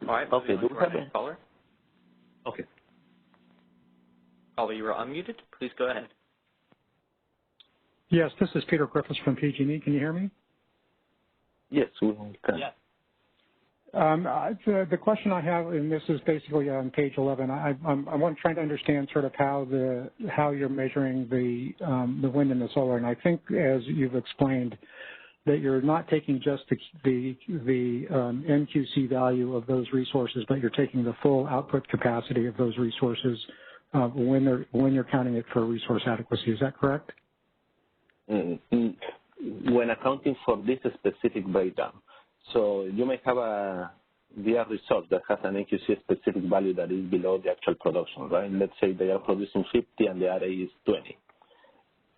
All right. Okay, do we have a caller? Okay. Caller, you are unmuted. Please go ahead. Yes, this is Peter Griffiths from PG&E. Can you hear me? Yes, we can. Yeah. The question I have, and this is basically on page 11. I'm trying to understand sort of how you're measuring the wind and the solar, and I think as you've explained that you're not taking just the NQC value of those resources, but you're taking the full output capacity of those resources when you're counting it for resource adequacy. Is that correct? When accounting for this specific breakdown. So you may have a VR resource that has an NQC specific value that is below the actual production, right? Let's say they are producing 50 and the RA is 20.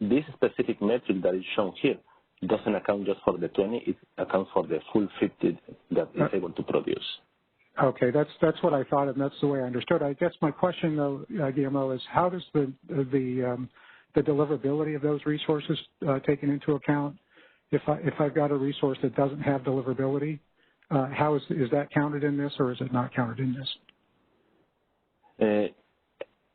This specific metric that is shown here doesn't account just for the 20, it accounts for the full 50 that is able to produce. Okay, that's what I thought, and that's the way I understood. I guess my question, though, Guillermo, is how does the deliverability of those resources taken into account? If I've got a resource that doesn't have deliverability, how is that counted in this, or is it not counted in this?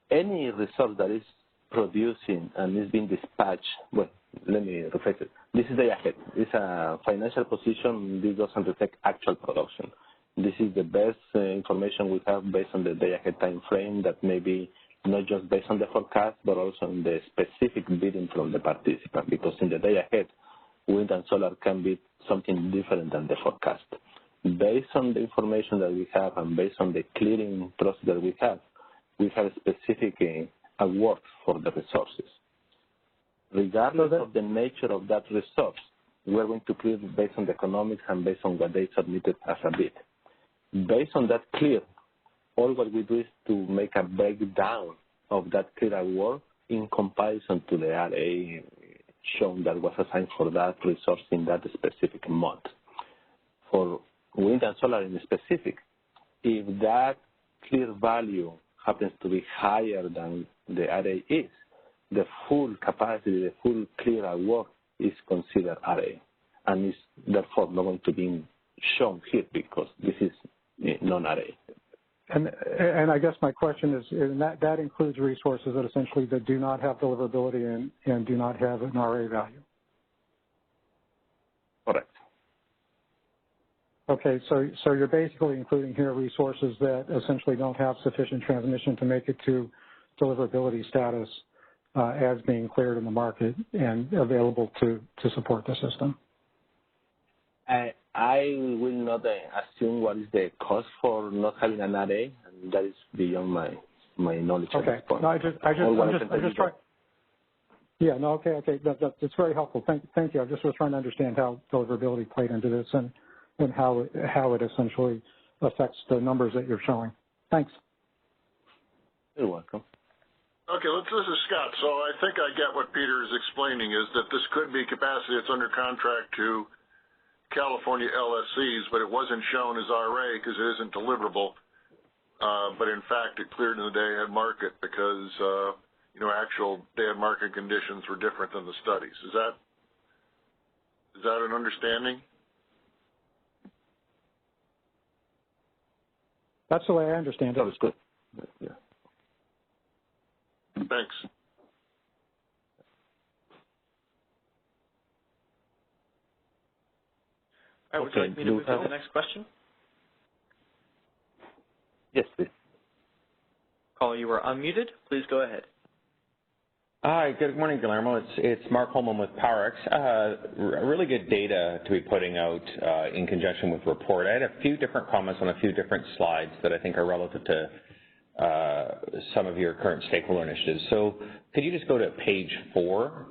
Any resource that is producing and is being dispatched, well, let me rephrase it. This is day ahead. It's a financial position. This doesn't reflect actual production. This is the best information we have based on the day ahead time frame that may be not just based on the forecast, but also on the specific bidding from the participant, because in the day ahead, wind and solar can be something different than the forecast. Based on the information that we have and based on the clearing process that we have a specific award for the resources. Regardless of the nature of that resource, we're going to clear based on the economics and based on what they submitted as a bid. Based on that clear, all what we do is to make a breakdown of that clear award in comparison to the RA shown that was assigned for that resource in that specific month. For wind and solar in specific, if that clear value happens to be higher than the RA is, the full capacity, the full clear award is considered RA, and is therefore not going to be shown here because this is non-RA. And I guess my question is, and that includes resources that essentially that do not have deliverability and do not have an RA value. Okay, so you're basically including here resources that essentially don't have sufficient transmission to make it to deliverability status as being cleared in the market and available to support the system. I will not assume what is the cost for not having an array, and that is beyond my knowledge at this point. No, I'm just trying. Yeah, no, okay. That's very helpful. Thank you. I just was trying to understand how deliverability played into this and how it essentially affects the numbers that you're showing. Thanks. You're welcome. Okay, this is Scott. So I think I get what Peter is explaining is that this could be capacity that's under contract to California LSCs, but it wasn't shown as RA because it isn't deliverable. But in fact, it cleared in the day-ahead market because, actual day-ahead market conditions were different than the studies. Is that an understanding? That's the way I understand it. That was good. Yeah. Thanks. All right, would you like me to move to the next question? Yes, please. Caller, you are unmuted. Please go ahead. Hi, good morning, Guillermo. It's Mark Holman with PowerX. Really good data to be putting out in conjunction with report. I had a few different comments on a few different slides that I think are relative to some of your current stakeholder initiatives. So could you just go to page 4?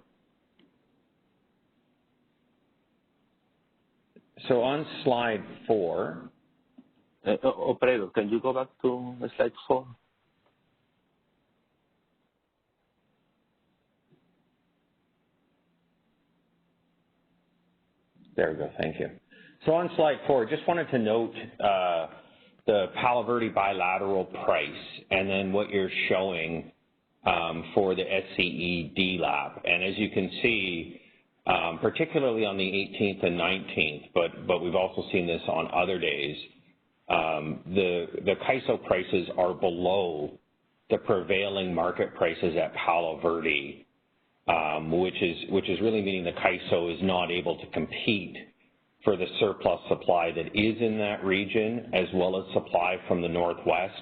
So on slide 4. Operator, can you go back to slide 4? There we go. Thank you. So on slide 4, just wanted to note the Palo Verde bilateral price and then what you're showing for the SCE DLAP. And as you can see, particularly on the 18th and 19th, but we've also seen this on other days, the CAISO prices are below the prevailing market prices at Palo Verde, which is really meaning the CAISO is not able to compete for the surplus supply that is in that region, as well as supply from the Northwest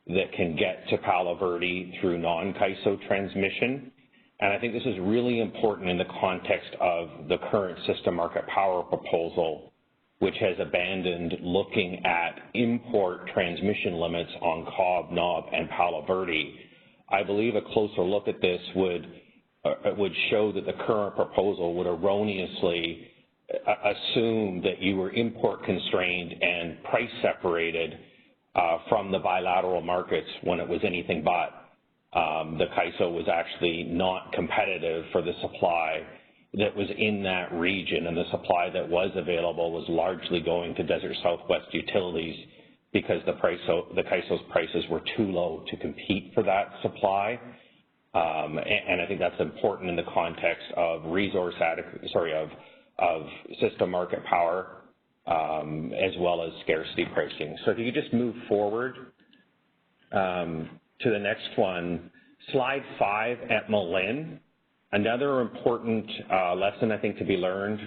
that can get to Palo Verde through non-CAISO transmission. And I think this is really important in the context of the current system market power proposal, which has abandoned looking at import transmission limits on Cobb, Knob, and Palo Verde. I believe a closer look at this would show that the current proposal would erroneously assume that you were import constrained and price separated from the bilateral markets when it was anything but. The CAISO was actually not competitive for the supply that was in that region, and the supply that was available was largely going to Desert Southwest utilities because the CAISO's prices were too low to compete for that supply. And I think that's important in the context of of system market power, as well as scarcity pricing. So if you could just move forward to the next one, slide 5 at Malin. Another important lesson, I think, to be learned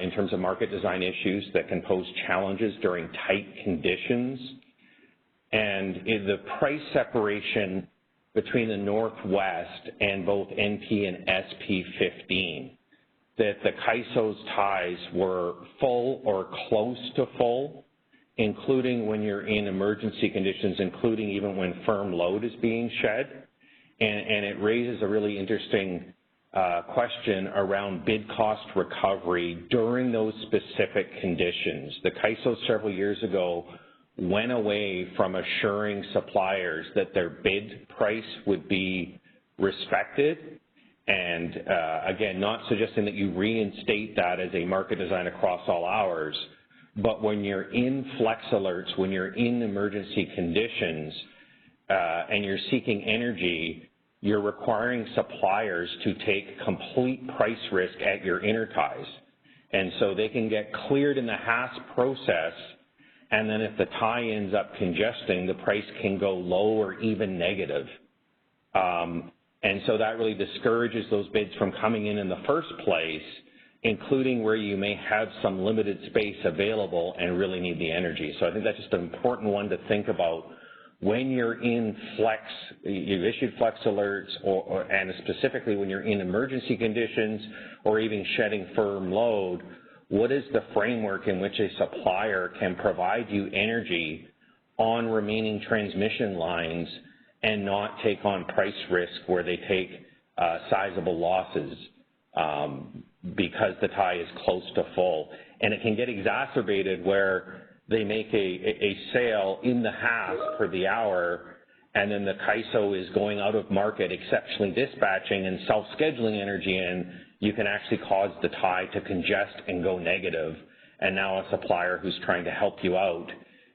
in terms of market design issues that can pose challenges during tight conditions. And the price separation between the Northwest and both NP and SP15, that the CAISO's ties were full or close to full, including when you're in emergency conditions, including even when firm load is being shed. And it raises a really interesting question around bid cost recovery during those specific conditions. The CAISO several years ago went away from assuring suppliers that their bid price would be respected. And again, not suggesting that you reinstate that as a market design across all hours, but when you're in flex alerts, when you're in emergency conditions, and you're seeking energy, you're requiring suppliers to take complete price risk at your interties. And so they can get cleared in the Haas process, and then if the tie ends up congesting, the price can go low or even negative. And so that really discourages those bids from coming in the first place, including where you may have some limited space available and really need the energy. So I think that's just an important one to think about when you're in flex, you've issued flex alerts, and specifically when you're in emergency conditions or even shedding firm load, what is the framework in which a supplier can provide you energy on remaining transmission lines and not take on price risk where they take sizable losses because the tie is close to full. And it can get exacerbated where they make a sale in the half for the hour, and then the CAISO is going out of market, exceptionally dispatching and self-scheduling energy in. You can actually cause the tie to congest and go negative. And now a supplier who's trying to help you out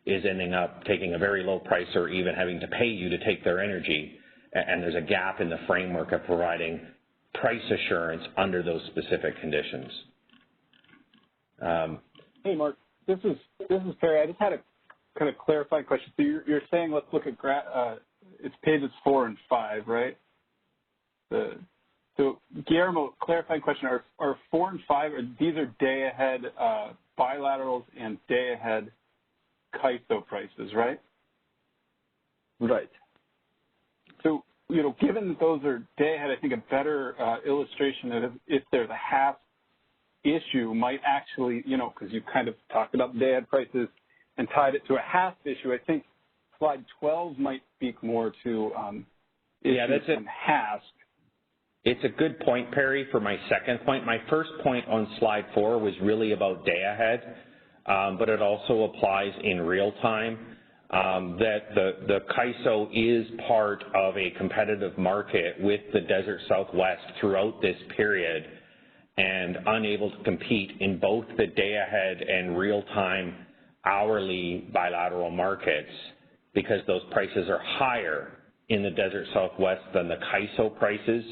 is ending up taking a very low price or even having to pay you to take their energy. And there's a gap in the framework of providing price assurance under those specific conditions. Hey, Mark. This is Perry. I just had a kind of clarifying question. So you're saying let's look at it's pages 4 and 5, right? So Guillermo, clarifying question: Are 4 and 5 these are day ahead bilaterals and day ahead CAISO prices, right? Right. So given that those are day ahead, I think a better illustration of if there's a half issue might actually, because you kind of talked about day ahead prices and tied it to a half issue. I think slide 12 might speak more to issues from half. It's a good point, Perry, for my second point. My first point on slide 4 was really about day ahead, but it also applies in real time. That the CAISO is part of a competitive market with the Desert Southwest throughout this period, and unable to compete in both the day-ahead and real-time hourly bilateral markets because those prices are higher in the Desert Southwest than the CAISO prices.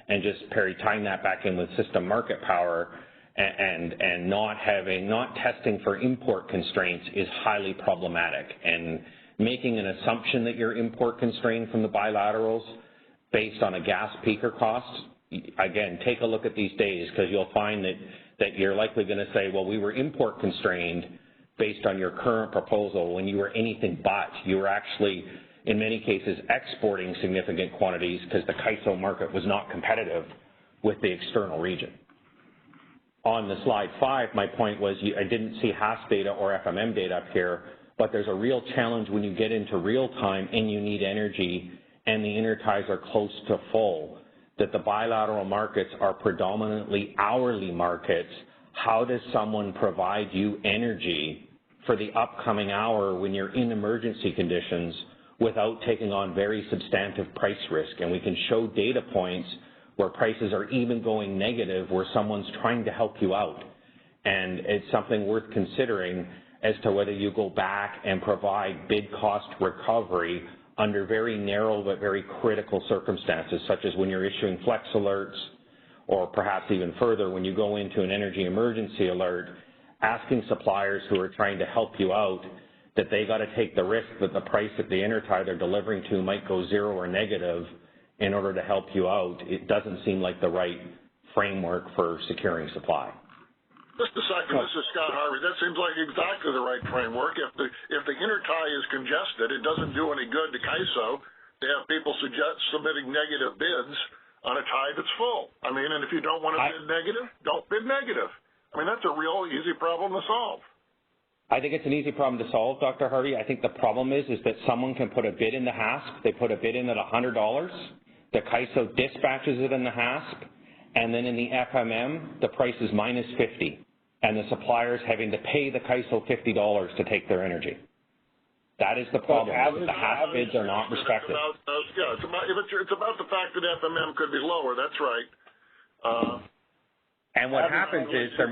And just, Perry, tying that back in with system market power and not testing for import constraints is highly problematic. And making an assumption that you're import constrained from the bilaterals based on a gas peaker cost, again, take a look at these days, because you'll find that you're likely going to say, well, we were import constrained based on your current proposal when you were anything but. You were actually, in many cases, exporting significant quantities because the CAISO market was not competitive with the external region. On the slide 5, my point was I didn't see HAS data or FMM data up here, but there's a real challenge when you get into real time and you need energy and the interties are close to full, that the bilateral markets are predominantly hourly markets. How does someone provide you energy for the upcoming hour when you're in emergency conditions without taking on very substantive price risk? And we can show data points where prices are even going negative where someone's trying to help you out. And it's something worth considering as to whether you go back and provide bid cost recovery under very narrow but very critical circumstances, such as when you're issuing flex alerts, or perhaps even further, when you go into an energy emergency alert, asking suppliers who are trying to help you out that they got to take the risk that the price that the intertie they're delivering to might go zero or negative in order to help you out. It doesn't seem like the right framework for securing supply. Just a second, this is Scott Harvey. That seems like exactly the right framework. If the intertie is congested, it doesn't do any good to CAISO to have people submitting negative bids on a tie that's full. I mean, and if you don't want to bid negative, don't bid negative. I mean, that's a real easy problem to solve. I think it's an easy problem to solve, Dr. Harvey. I think the problem is that someone can put a bid in the HASP. They put a bid in at $100. The CAISO dispatches it in the HASP, and then in the FMM, the price is minus 50. And the supplier's having to pay the CAISO $50 to take their energy. That is the problem. The HASP bids are not respected. It's about the fact that FMM could be lower. That's right. And what happens is there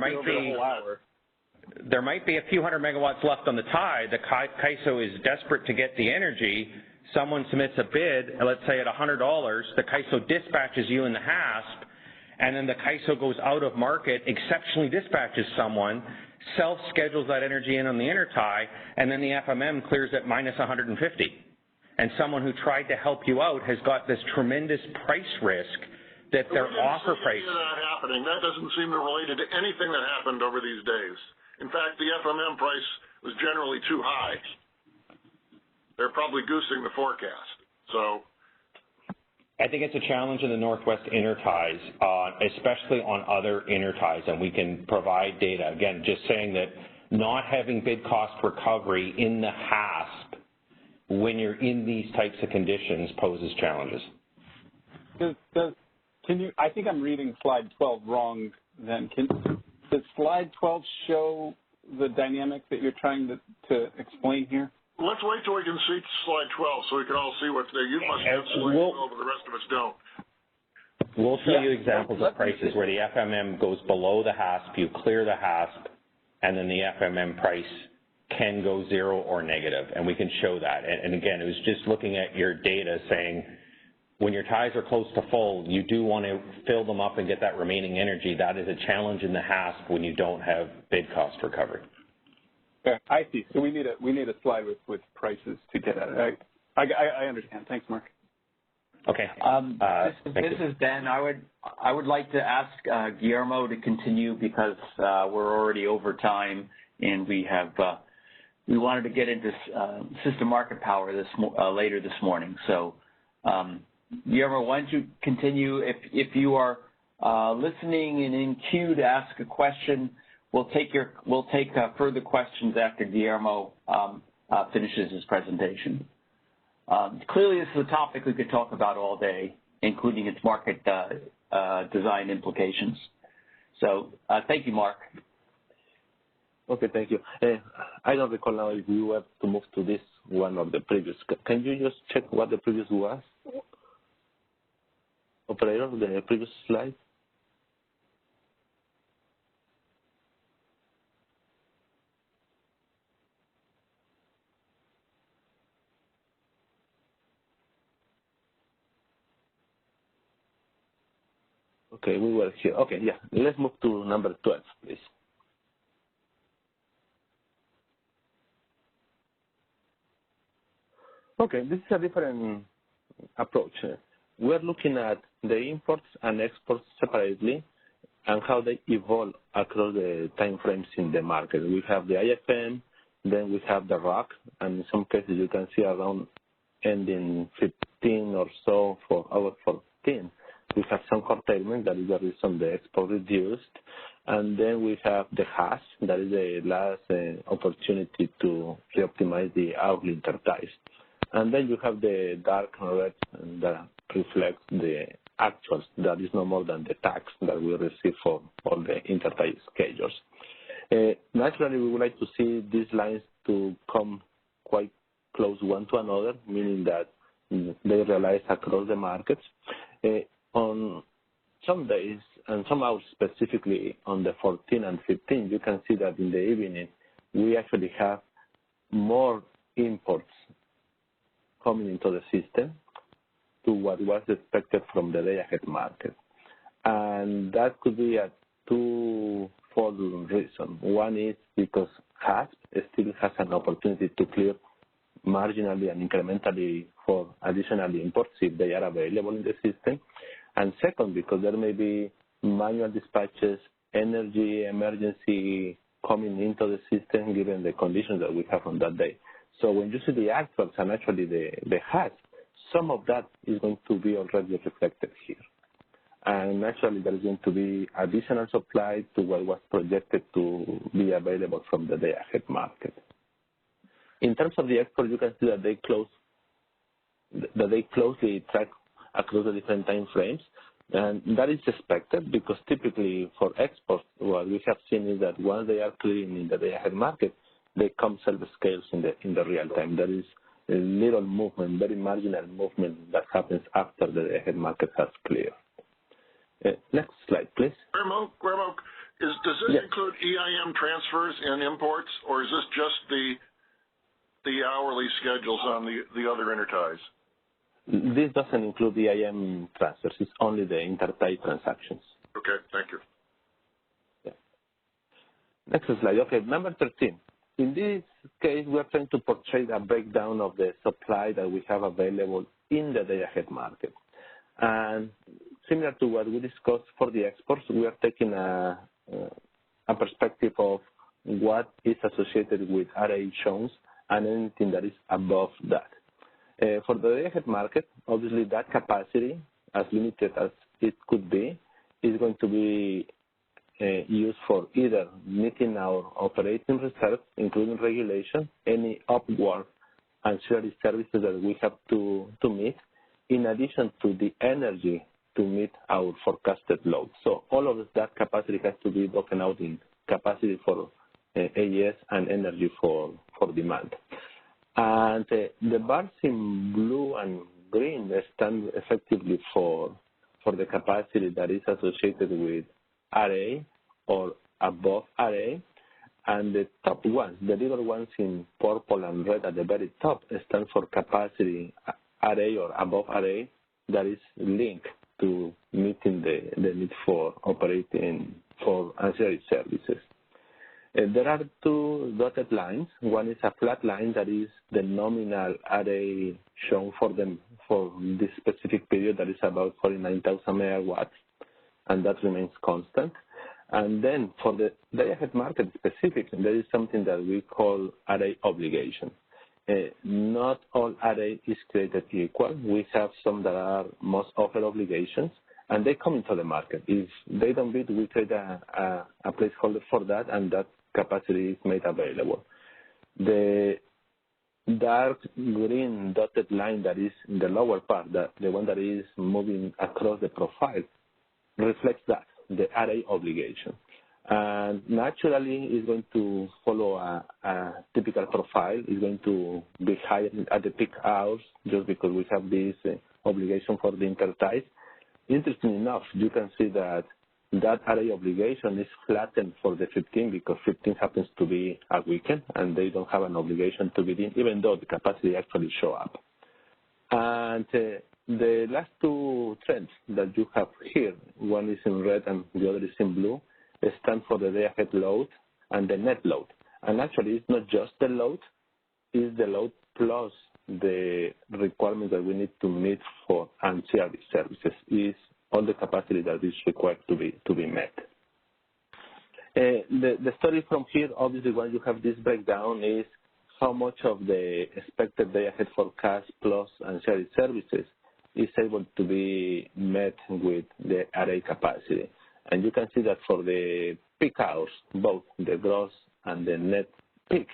might be a few hundred megawatts left on the tie. The CAISO is desperate to get the energy. Someone submits a bid, let's say at $100. The CAISO dispatches you in the HASP, and then the CAISO goes out of market, exceptionally dispatches someone, self-schedules that energy in on the intertie, and then the FMM clears at minus 150. And someone who tried to help you out has got this tremendous price risk that their offer price. That happening. That doesn't seem to relate to anything that happened over these days. In fact, the FMM price was generally too high. They're probably goosing the forecast. So I think it's a challenge in the Northwest interties, especially on other interties, and we can provide data. Again, just saying that not having bid cost recovery in the HASP when you're in these types of conditions poses challenges. I think I'm reading slide 12 wrong then. Does slide 12 show the dynamic that you're trying to explain here? Let's wait till we can see slide 12 so we can all see what's there. You must have slide 12, but the rest of us don't. We'll show you examples of prices where the FMM goes below the HASP, you clear the HASP, and then the FMM price can go zero or negative, and we can show that. And again, it was just looking at your data saying when your ties are close to full, you do want to fill them up and get that remaining energy. That is a challenge in the HASP when you don't have bid cost recovery. Okay, I see. So we need a slide with prices to get at it. I understand. Thanks, Mark. Okay. This is Ben. I would like to ask Guillermo to continue because we're already over time, and we wanted to get into system market power later this morning. So, Guillermo, why don't you continue? If you are listening and in queue to ask a question, we'll take further questions after Guillermo finishes his presentation. Clearly, this is a topic we could talk about all day, including its market design implications. So, thank you, Mark. Okay, thank you. I don't recall now if we were to move to this one or the previous. Can you just check what the previous was? Operator, the previous slide? Okay, we were here. Okay, yeah. Let's move to number 12, please. Okay, this is a different approach. We're looking at the imports and exports separately and how they evolve across the time frames in the market. We have the IFM, then we have the ROC, and in some cases you can see around ending 15 or so for hour 14. We have some curtailment, that is the reason the export reduced. And then we have the HAS, that is the last opportunity to reoptimize the hourly interties. And then you have the dark red that reflects the actuals, that is no more than the tax that we receive for all the intertie schedules. Naturally, we would like to see these lines to come quite close one to another, meaning that they realize across the markets. On some days, and some hours specifically on the 14 and 15, you can see that in the evening, we actually have more imports coming into the system to what was expected from the day-ahead market. And that could be a twofold reason. One is because HASP still has an opportunity to clear marginally and incrementally for additional imports if they are available in the system. And second, because there may be manual dispatches, energy emergency coming into the system given the conditions that we have on that day. So when you see the actuals and actually the HAS, some of that is going to be already reflected here. And actually there is going to be additional supply to what was projected to be available from the day-ahead market. In terms of the export, you can see that they closely track across the different time frames. And that is expected because typically for exports, what we have seen is that once they are clearing in the day-ahead market, they come self-scales in the real time. There is a little movement, very marginal movement that happens after the day-ahead market has cleared. Next slide, please. Guillermo, does this include EIM transfers and imports, or is this just the hourly schedules on the other interties? This doesn't include the EIM transfers. It's only the intertie transactions. Okay, thank you. Yeah. Next slide. Okay, number 13. In this case, we're trying to portray a breakdown of the supply that we have available in the day-ahead market. And similar to what we discussed for the exports, we are taking a perspective of what is associated with RA zones and anything that is above that. For the day-ahead market, obviously that capacity, as limited as it could be, is going to be used for either meeting our operating reserves, including regulation, any upward ancillary services that we have to meet, in addition to the energy to meet our forecasted load. So all of that capacity has to be broken out in capacity for AES and energy for demand. And the bars in blue and green stand effectively for the capacity that is associated with RA or above RA, and the top ones, the little ones in purple and red at the very top, stand for capacity RA or above RA that is linked to meeting the need for operating for ancillary services. There are two dotted lines. One is a flat line that is the nominal RA shown for this specific period, that is about 49,000 megawatts, and that remains constant. And then for the day-ahead market specific, there is something that we call RA obligation. Not all RA is created equal. We have some that are most offer obligations, and they come into the market. If they don't bid, we create a placeholder for that, and that capacity is made available. The dark green dotted line that is in the lower part, the one that is moving across the profile, reflects that, the RA obligation. And naturally, it's going to follow a typical profile. It's going to be higher at the peak hours just because we have this obligation for the interties. Interesting enough, you can see that RA obligation is flattened for the 15 because 15 happens to be a weekend and they don't have an obligation to bid in, even though the capacity actually show up. And the last two trends that you have here, one is in red and the other is in blue, stand for the day-ahead load and the net load. And actually, it's not just the load, it's the load plus the requirements that we need to meet for ancillary services, is all the capacity that is required to be met. The story from here, obviously, when you have this breakdown, is how much of the expected day-ahead forecast plus ancillary services is able to be met with the RA capacity. And you can see that for the peak hours, both the gross and the net peak,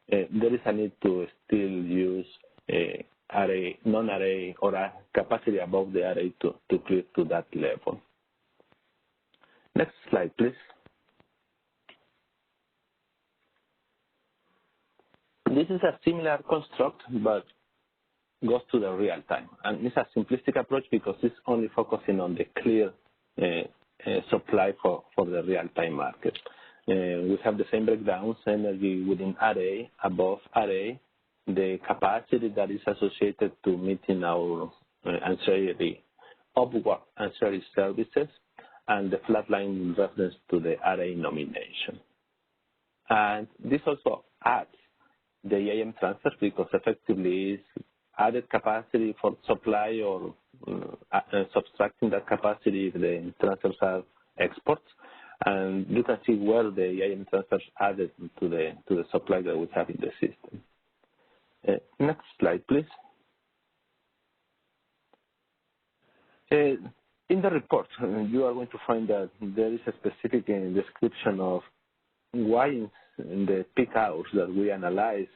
there is a need to still use RA, non-RA, or a capacity above the RA to clear to that level. Next slide, please. This is a similar construct, but goes to the real time. And it's a simplistic approach because it's only focusing on the clear supply for the real-time market. We have the same breakdowns, energy within RA, above RA, the capacity that is associated to meeting our ancillary, upward ancillary services, and the flat line reference to the RA nomination. And this also adds the EAM transfer because effectively is added capacity for supply or subtracting that capacity if the transfers are exports. And you can see where the EAM transfers added to the supply that we have in the system. Next slide, please. In the report, you are going to find that there is a specific description of why in the peak hours that we analyze,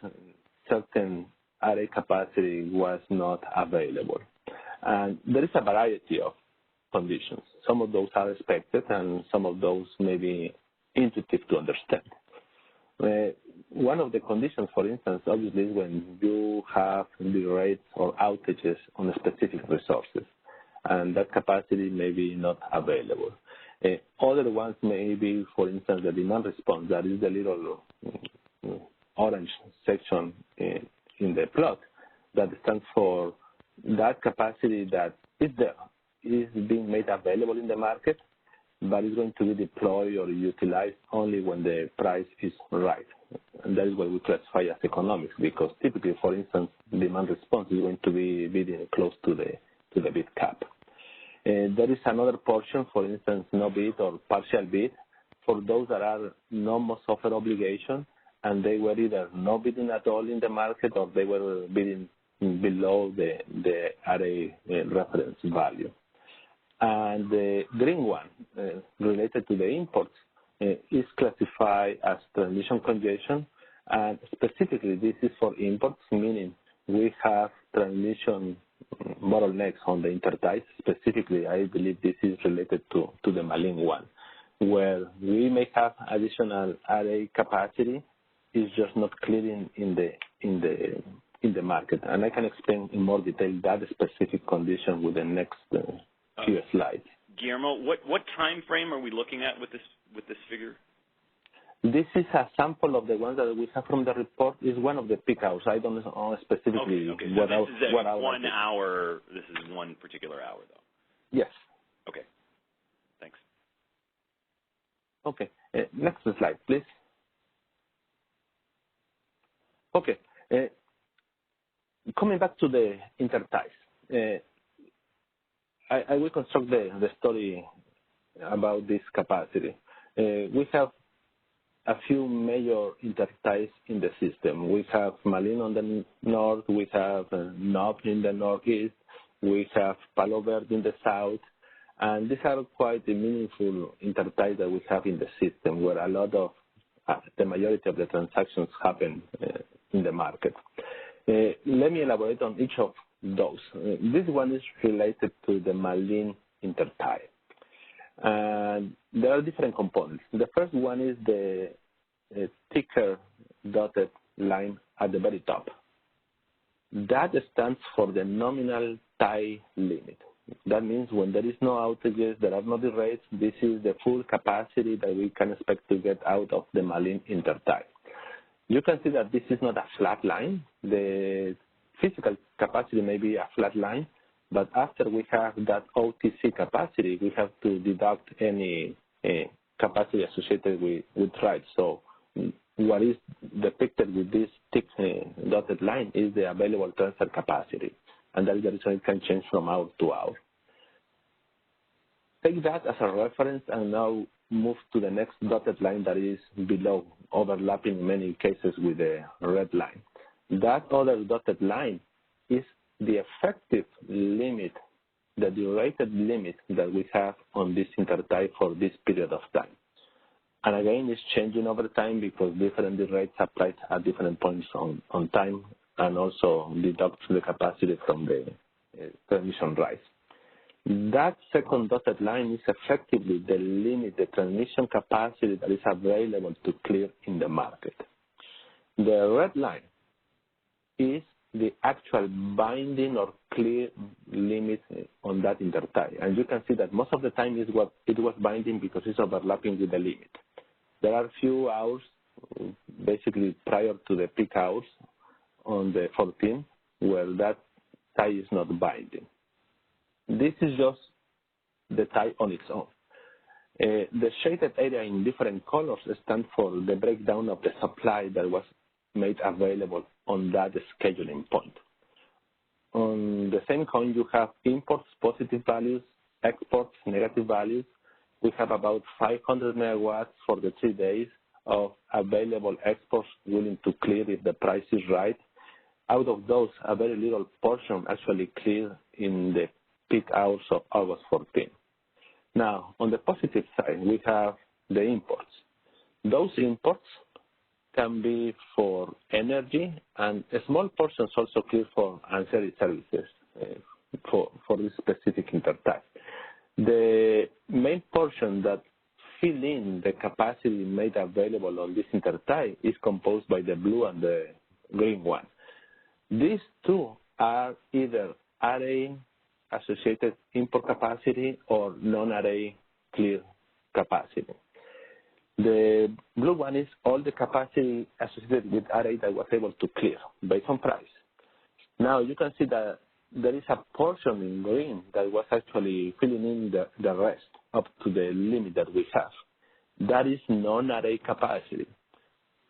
certain RA capacity was not available. And there is a variety of conditions. Some of those are expected and some of those may be intuitive to understand. One of the conditions, for instance, obviously is when you have derates or outages on specific resources, and that capacity may be not available. Other ones may be, for instance, the demand response, that is the little orange section in the plot that stands for that capacity that is there, is being made available in the market, but is going to be deployed or utilized only when the price is right. And that is what we classify as economics, because typically, for instance, demand response is going to be bidding close to the bid cap. There is another portion, for instance, no bid or partial bid, for those that are no most offer obligation, and they were either no bidding at all in the market or they were bidding below the RA reference value. And the green one, related to the imports, is classified as transmission congestion, and specifically this is for imports, meaning we have transmission bottlenecks on the interties. Specifically, I believe this is related to the Malin one, where we may have additional RA capacity, is just not clearing in the market. And I can explain in more detail that specific condition with the next few slides. Guillermo, what time frame are we looking at with this figure? This is a sample of the ones that we have from the report. Is one of the peak hours. I don't know specifically okay. So what this is what hour. 1 hour. This is one particular hour, though. Yes. Okay. Thanks. Okay. Next slide, please. Okay. Coming back to the interties, I will construct the story about this capacity. We have a few major interties in the system. We have Malin on the north, we have Knob in the northeast, we have Palo Verde in the south, and these are quite the meaningful interties that we have in the system, where a lot of the majority of the transactions happen in the market. Let me elaborate on each of those. This one is related to the Malin intertie. And there are different components. The first one is the thicker dotted line at the very top. That stands for the nominal tie limit. That means when there is no outages, there are no derates, this is the full capacity that we can expect to get out of the Malin intertie. You can see that this is not a flat line. The physical capacity may be a flat line, but after we have that OTC capacity, we have to deduct any capacity associated with rights. So what is depicted with this thick dotted line is the available transfer capacity, and that is the reason it can change from hour to hour. Take that as a reference and now move to the next dotted line that is below, overlapping in many cases with the red line. That other dotted line is the effective limit, the derated limit that we have on this intertie for this period of time. And again, it's changing over time because different rates apply at different points on time, and also deduct the capacity from the transmission rights. That second dotted line is effectively the limit, the transmission capacity that is available to clear in the market. The red line is the actual binding or clear limit on that intertie. And you can see that most of the time it was binding because it's overlapping with the limit. There are a few hours, basically prior to the peak hours on the 14th, where that tie is not binding. This is just the tie on its own. The shaded area in different colors stand for the breakdown of the supply that was made available on that scheduling point. On the same coin, you have imports, positive values, exports, negative values. We have about 500 megawatts for the 3 days of available exports willing to clear if the price is right. Out of those, a very little portion actually cleared in the peak hours of August 14. Now, on the positive side, we have the imports. Those imports can be for energy, and a small portion is also clear for ancillary services for this specific intertie. The main portion that fill in the capacity made available on this intertie is composed by the blue and the green one. These two are either RA associated import capacity or non-RA clear capacity. The blue one is all the capacity associated with RA that was able to clear based on price. Now you can see that there is a portion in green that was actually filling in the rest up to the limit that we have. That is non-RA capacity.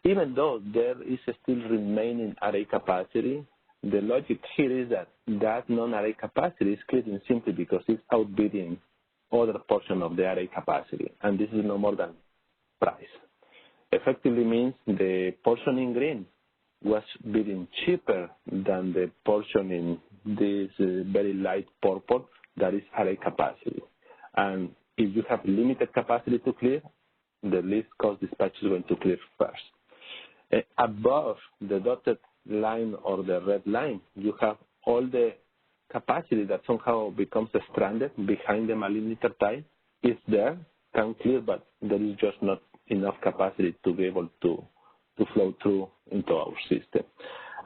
Even though there is still remaining RA capacity, the logic here is that non-array capacity is clearing simply because it's outbidding other portion of the array capacity, and this is no more than price. Effectively means the portion in green was bidding cheaper than the portion in this very light purple that is array capacity. And if you have limited capacity to clear, the least cost dispatch is going to clear first. Above the dotted line or the red line, you have all the capacity that somehow becomes stranded behind the Malin intertie. It's there, can clear, but there is just not enough capacity to be able to flow through into our system.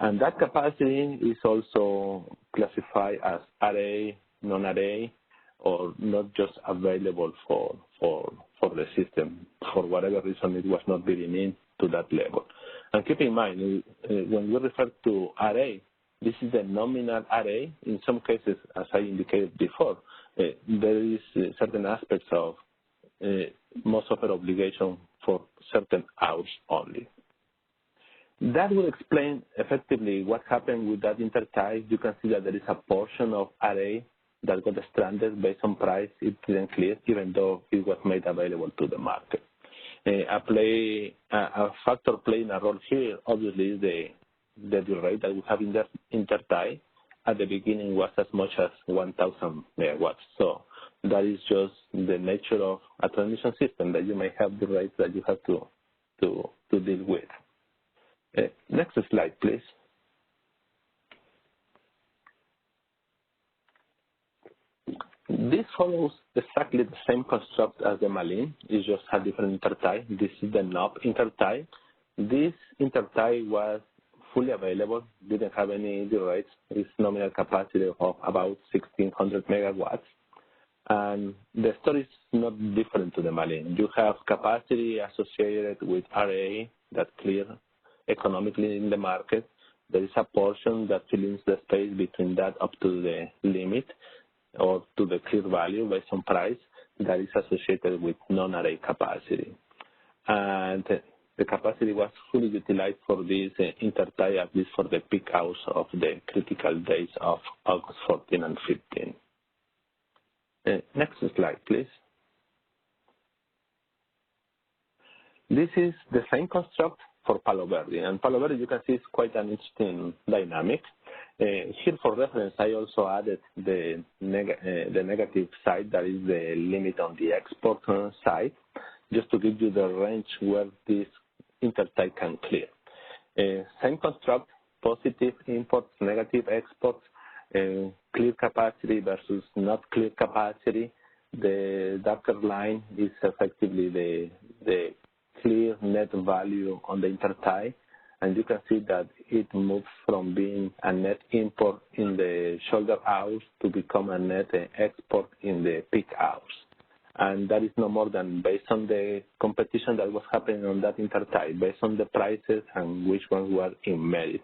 And that capacity is also classified as array, non-array, or not just available for the system. For whatever reason, it was not bidding in to that level. And keep in mind, when we refer to array, this is the nominal array. In some cases, as I indicated before, there is certain aspects of most offer obligation for certain hours only. That will explain effectively what happened with that intertie. You can see that there is a portion of array that got stranded based on price. It didn't clear, even though it was made available to the market. A factor playing a role here, obviously, is the due rate that we have in the intertie. At the beginning was as much as 1,000 megawatts. So that is just the nature of a transmission system, that you may have the rates that you have to deal with. Next slide, please. This follows exactly the same construct as the Malin. It's just a different intertie. This is the knob intertie. This intertie was fully available, didn't have any derates. Its nominal capacity of about 1,600 megawatts. And the story is not different to the Malin. You have capacity associated with RA that clear economically in the market. There is a portion that fills the space between that up to the limit or to the clear value based on price that is associated with non-array capacity. And the capacity was fully utilized for this intertie, at least for the peak hours of the critical days of August 14 and 15. Next slide, please. This is the same construct for Palo Verde. And Palo Verde, you can see, is quite an interesting dynamic. Here for reference, I also added the negative side, that is the limit on the export side, just to give you the range where this intertie can clear. Same construct, positive imports, negative exports, clear capacity versus not clear capacity. The darker line is effectively the clear net value on the intertie, and you can see that it moves from being a net import in the shoulder hours to become a net export in the peak hours. And that is no more than based on the competition that was happening on that intertie, based on the prices and which ones were in merit.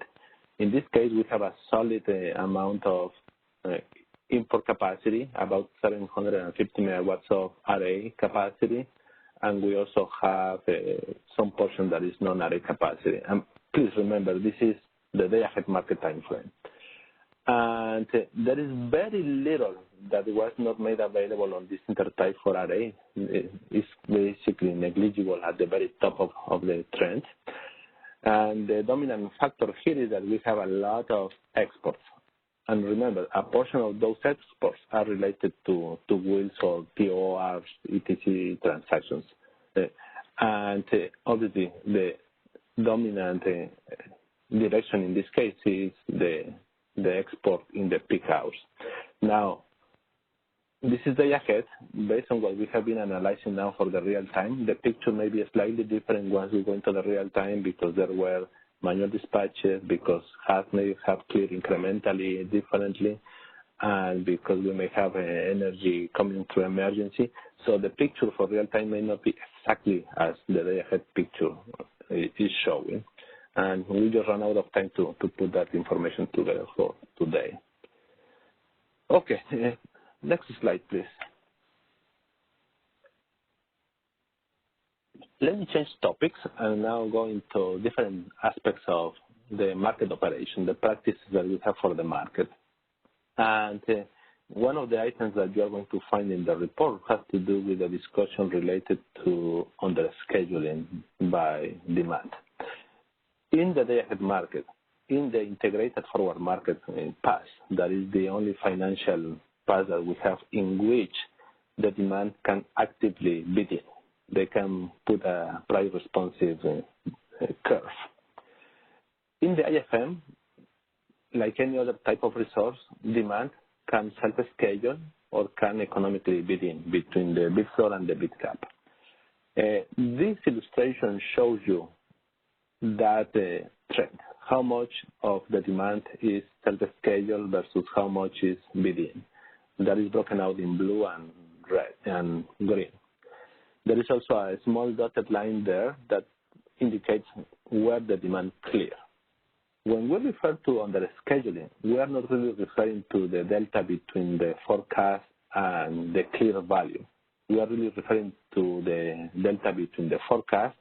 In this case, we have a solid amount of import capacity, about 750 megawatts of array capacity, and we also have some portion that is non-array capacity. And please remember, this is the day-ahead market time frame. And there is very little that was not made available on this intertie for array. It's basically negligible at the very top of the trend. And the dominant factor here is that we have a lot of exports. And remember, a portion of those exports are related to wheels or PORs, ETC transactions. And obviously, the dominant direction in this case is the export in the peak hours. Now, this is day ahead. Based on what we have been analyzing now for the real time, the picture may be slightly different once we go into the real time, because there were manual dispatches, because hubs may have cleared incrementally differently, and because we may have energy coming through emergency. So the picture for real time may not be exactly as the day ahead picture is showing. And we just ran out of time to put that information together for today. Okay, next slide, please. Let me change topics and now go into different aspects of the market operation, the practices that we have for the market. And one of the items that you are going to find in the report has to do with the discussion related to under-scheduling by demand. In the day-ahead market, in the integrated forward market pass, that is the only financial pass that we have in which the demand can actively bid in. They can put a price-responsive curve. In the IFM, like any other type of resource, demand can self-schedule or can economically bid in between the bid floor and the bid cap. This illustration shows you that trend, how much of the demand is self-scheduled versus how much is bid in. That is broken out in blue and red and green. There is also a small dotted line there that indicates where the demand clear. When we refer to under-scheduling, we are not really referring to the delta between the forecast and the clear value. We are really referring to the delta between the forecast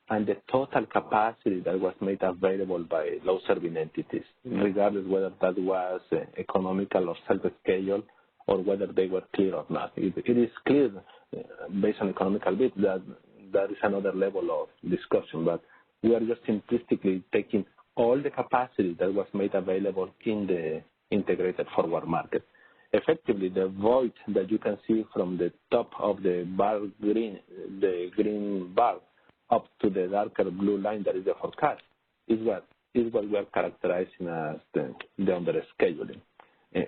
and the total capacity that was made available by load-serving entities, regardless whether that was economical or self-scheduled or whether they were clear or not. It is clear based on economical bid that there is another level of discussion, but we are just simplistically taking all the capacity that was made available in the integrated forward market. Effectively, the void that you can see from the top of the bar green, the green bar, up to the darker blue line that is the forecast, is what we are characterizing as the under-scheduling.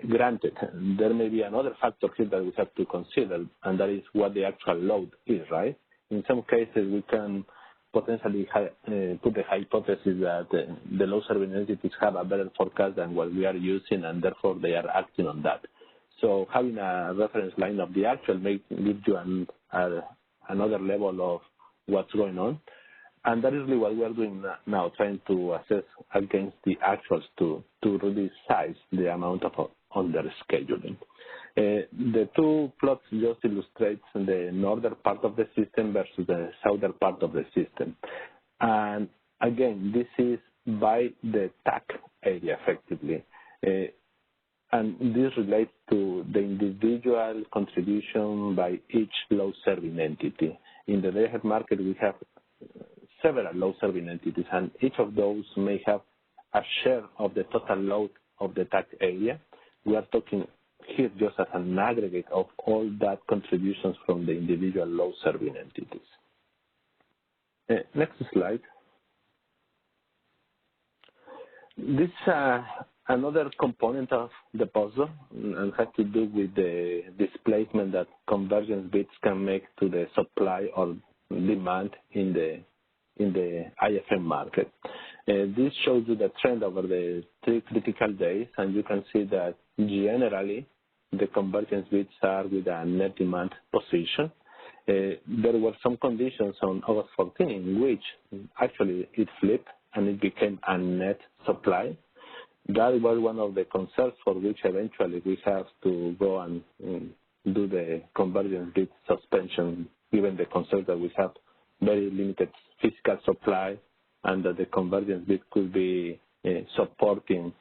Granted, there may be another factor here that we have to consider, and that is what the actual load is, right? In some cases, we can potentially put the hypothesis that the load-serving entities have a better forecast than what we are using, and therefore they are acting on that. So having a reference line of the actual may give you another level of what's going on. And that is really what we are doing now, trying to assess against the actuals to really size the amount of under-scheduling. The two plots just illustrate the northern part of the system versus the southern part of the system. And again, this is by the TAC area, effectively. And this relates to the individual contribution by each load-serving entity. In the day-ahead market, we have several load-serving entities, and each of those may have a share of the total load of the TAC area. We are talking here just as an aggregate of all that contributions from the individual load-serving entities. Next slide. This another component of the puzzle and has to do with the displacement that convergence bids can make to the supply or demand in the IFM market. This shows you the trend over the 3 critical days, and you can see that generally the convergence bids are with a net demand position. There were some conditions on August 14 in which actually it flipped and it became a net supply. That was one of the concerns for which eventually we have to go and do the convergence bid suspension, given the concern that we have very limited physical supply and that the convergence bid could be supporting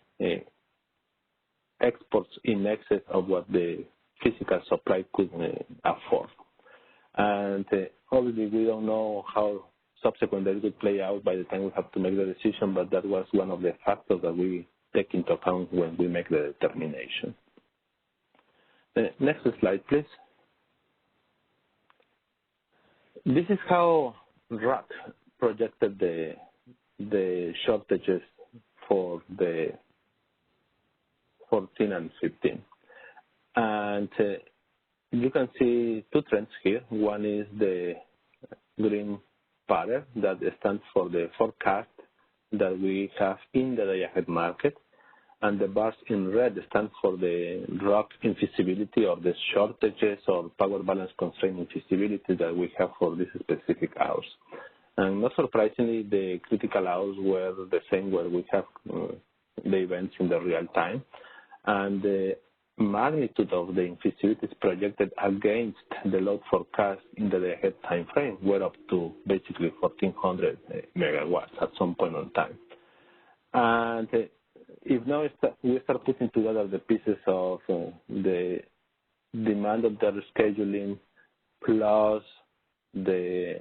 exports in excess of what the physical supply could afford. And obviously we don't know how subsequently it would play out by the time we have to make the decision, but that was one of the factors that we take into account when we make the determination. Next slide, please. This is how RAC projected the shortages for the 14 and 15. And you can see two trends here. One is the green bar that stands for the forecast that we have in the day-ahead market, and the bars in red stand for the ROC infeasibility or the shortages or power balance constraint infeasibility that we have for these specific hours. And not surprisingly, the critical hours were the same where we have the events in the real time. And the magnitude of the infeasibilities projected against the load forecast in the day-ahead time frame were up to basically 1,400 megawatts at some point in time. And if now we start putting together the pieces of the demand of the rescheduling plus the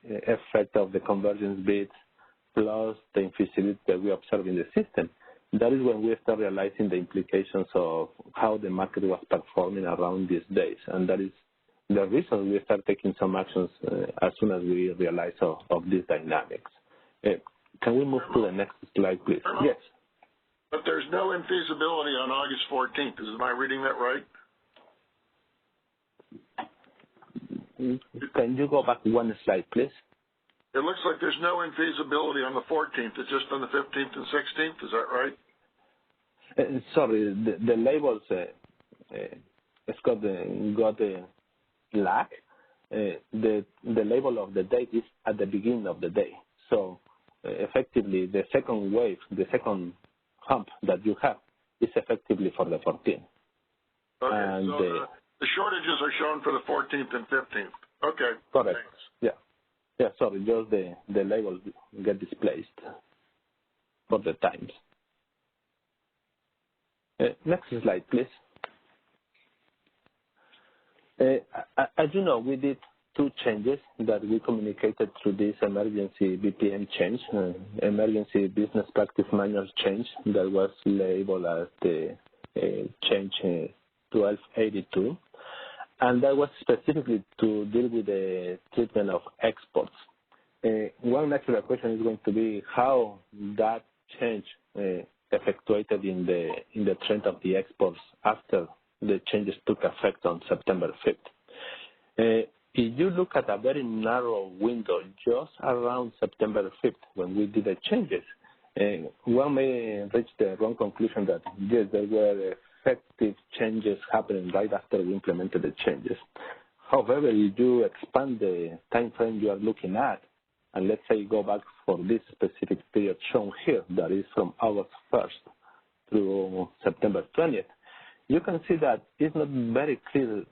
effect of the convergence bids plus the infeasibility that we observe in the system, that is when we start realizing the implications of how the market was performing around these days. And that is the reason we start taking some actions as soon as we realize of these dynamics. Can we move to the next slide, please? Yes. But there's no infeasibility on August 14th. Am I reading that right? Can you go back one slide, please? It looks like there's no infeasibility on the 14th. It's just on the 15th and 16th. Is that right? Sorry, the labels, it's got the lag. The label of the date is at the beginning of the day. So effectively, the second wave, the second hump that you have is effectively for the 14th. Okay, and so the shortages are shown for the 14th and 15th. Okay, correct. Thanks. Yeah, sorry, just the labels get displaced for the times. Next slide, please. As you know, we did two changes that we communicated through this emergency BPM change, emergency business practice manual change that was labeled as the change 1282. And that was specifically to deal with the treatment of exports. One natural question is going to be how that change effectuated in the trend of the exports after the changes took effect on September 5th. If you look at a very narrow window just around September 5th when we did the changes, one may reach the wrong conclusion that, yes, there were effective changes happening right after we implemented the changes. However, if you expand the time frame you are looking at, and let's say go back for this specific period shown here, that is from August 1st through September 20th, you can see that it's not very clear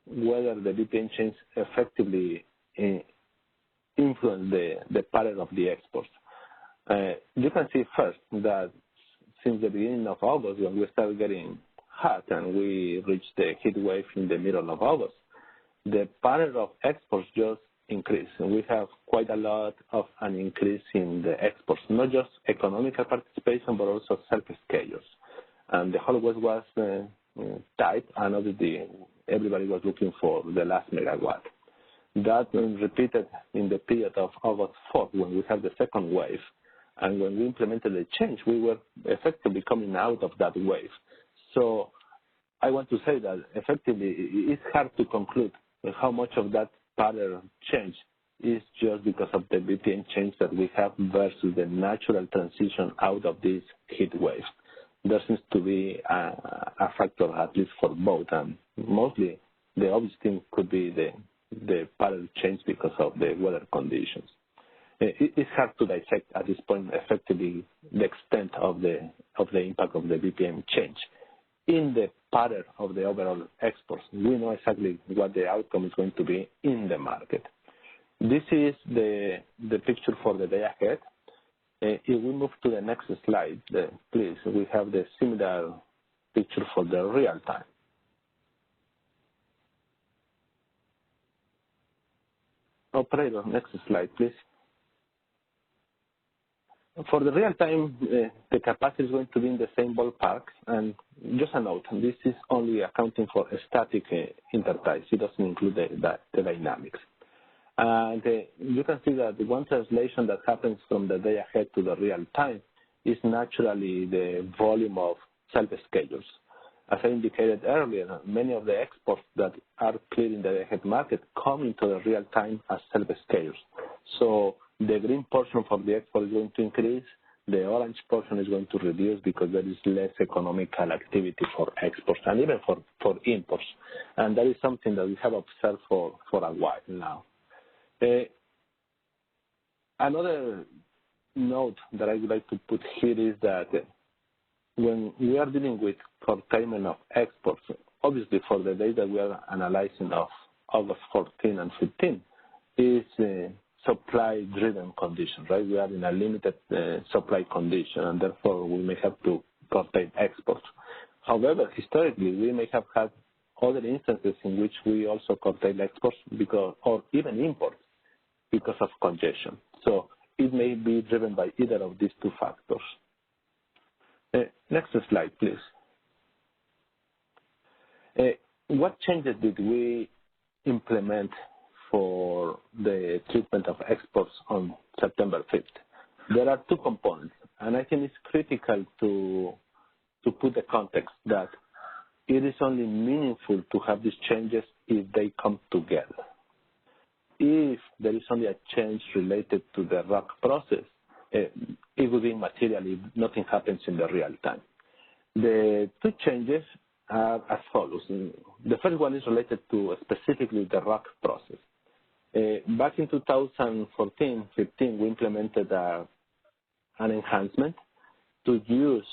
whether the BPM change effectively influenced the pattern of the exports. You can see first that since the beginning of August, when we started getting hot and we reached the heat wave in the middle of August, the pattern of exports just increased. And we have quite a lot of an increase in the exports, not just economical participation, but also self-schedules. And the whole West was tight, and obviously everybody was looking for the last megawatt. That repeated in the period of August 4th when we had the second wave. And when we implemented the change, we were effectively coming out of that wave. So I want to say that effectively it's hard to conclude how much of that pattern change is just because of the BPM change that we have versus the natural transition out of this heat wave. There seems to be a factor at least for both, and mostly the obvious thing could be the pattern change because of the weather conditions. It's hard to dissect at this point effectively the extent of the impact of the BPM change. In the pattern of the overall exports, we know exactly what the outcome is going to be in the market. This is the picture for the day ahead. If we move to the next slide, please, we have the similar picture for the real time. Operator, next slide, please. For the real time, the capacity is going to be in the same ballpark. And just a note, this is only accounting for static interties. It doesn't include the dynamics. And you can see that the one translation that happens from the day ahead to the real time is naturally the volume of self-schedules. As I indicated earlier, many of the exports that are cleared in the day ahead market come into the real time as self-schedules. So the green portion for the export is going to increase. The orange portion is going to reduce because there is less economical activity for exports and even for imports. And that is something that we have observed for a while now. Another note that I would like to put here is that when we are dealing with curtailment of exports, obviously for the days that we are analyzing of August 14 and 15, is supply-driven condition, right? We are in a limited supply condition, and therefore we may have to curtail exports. However, historically, we may have had other instances in which we also curtail exports or even imports because of congestion. So it may be driven by either of these two factors. Next slide, please. What changes did we implement for the treatment of exports on September 5th? There are two components, and I think it's critical to put the context that it is only meaningful to have these changes if they come together. If there is only a change related to the ROC process, it will be material if nothing happens in the real time. The two changes are as follows. The first one is related to specifically the ROC process. Back in 2014-15, we implemented an enhancement to use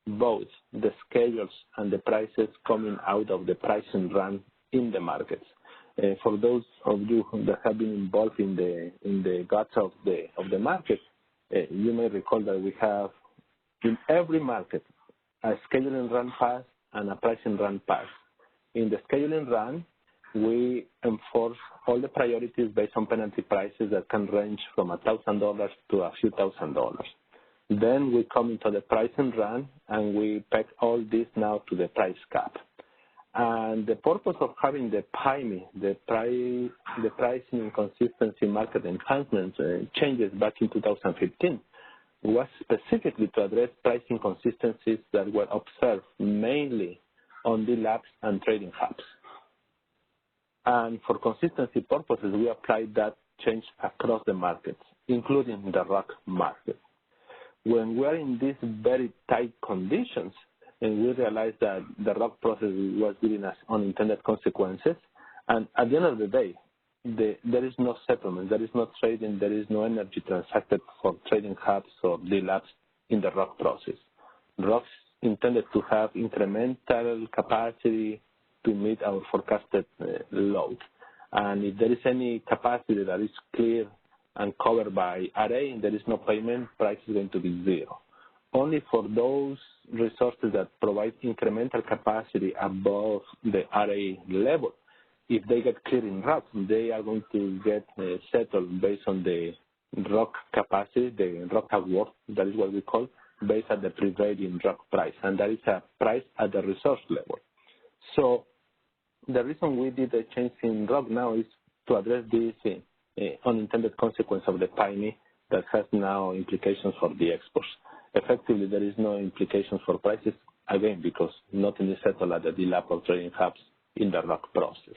both the schedules and the prices coming out of the pricing run in the markets. For those of you that have been involved in the guts of the market, you may recall that we have in every market a scheduling run pass and a pricing run pass. In the scheduling run, we enforce all the priorities based on penalty prices that can range from $1,000 to a few $1,000s. Then we come into the pricing run and we peg all this now to the price cap. And the purpose of having the PIME, the pricing inconsistency market enhancements changes back in 2015 was specifically to address price inconsistencies that were observed mainly on the labs and trading hubs. And for consistency purposes, we applied that change across the markets, including the ROC market. When we are in these very tight conditions, and we realized that the ROC process was giving us unintended consequences, and at the end of the day, there is no settlement, there is no trading, there is no energy transacted for trading hubs or D-labs in the ROC process. ROC's intended to have incremental capacity to meet our forecasted load. And if there is any capacity that is clear and covered by RA, there is no payment, price is going to be zero. Only for those resources that provide incremental capacity above the RA level, if they get clear in ROC, they are going to get settled based on the ROC capacity, the ROC award, that is what we call, based on the prevailing ROC price, and that is a price at the resource level. So the reason we did a change in ROC now is to address this unintended consequence of the PIME that has now implications for the exports. Effectively, there is no implications for prices, again, because nothing is settled at the D-lab or trading hubs in the ROC process.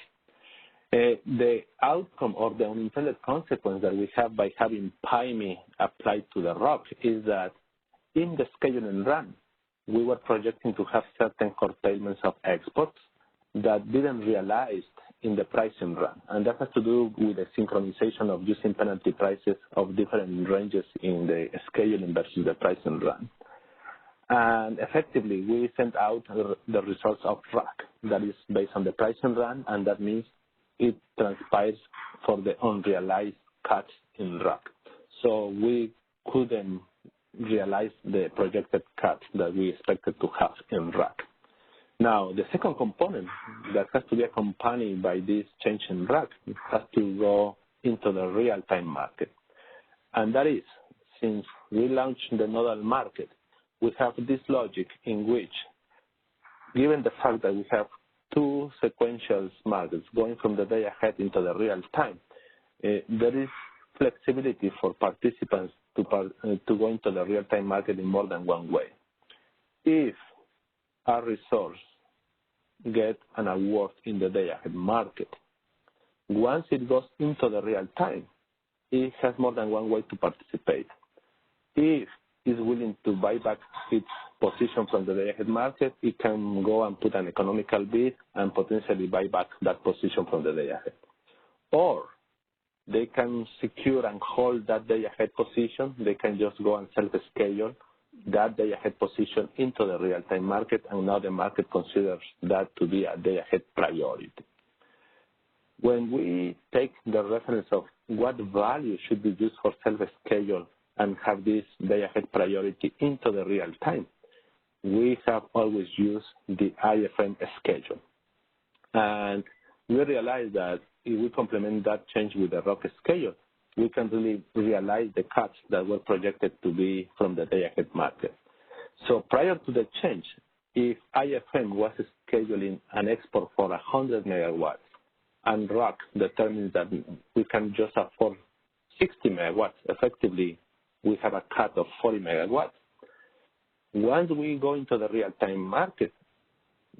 The outcome or the unintended consequence that we have by having PIME applied to the ROC is that in the scheduling run, we were projecting to have certain curtailments of exports that didn't realize in the pricing run. And that has to do with the synchronization of using penalty prices of different ranges in the scheduling versus the pricing run. And effectively, we sent out the results of ROC that is based on the pricing run, and that means it transpires for the unrealized cuts in ROC. So we couldn't realize the projected cuts that we expected to have in ROC. Now, the second component that has to be accompanied by this change in ROC has to go into the real-time market. And that is, since we launched the nodal market, we have this logic in which, given the fact that we have two sequential markets going from the day ahead into the real time, there is flexibility for participants to go into the real-time market in more than one way. If a resource gets an award in the day-ahead market, once it goes into the real time, it has more than one way to participate. If it's willing to buy back its position from the day-ahead market, it can go and put an economical bid and potentially buy back that position from the day-ahead. Or they can secure and hold that day-ahead position. They can just go and self-schedule that day-ahead position into the real-time market, and now the market considers that to be a day-ahead priority. when we take the reference of what value should be used for self-schedule and have this day-ahead priority into the real time, we have always used the IFM schedule. And we realized that if we complement that change with the ROC schedule, we can really realize the cuts that were projected to be from the day-ahead market. So prior to the change, if IFM was scheduling an export for 100 megawatts and ROC determines that we can just afford 60 megawatts, effectively we have a cut of 40 megawatts. Once we go into the real-time market,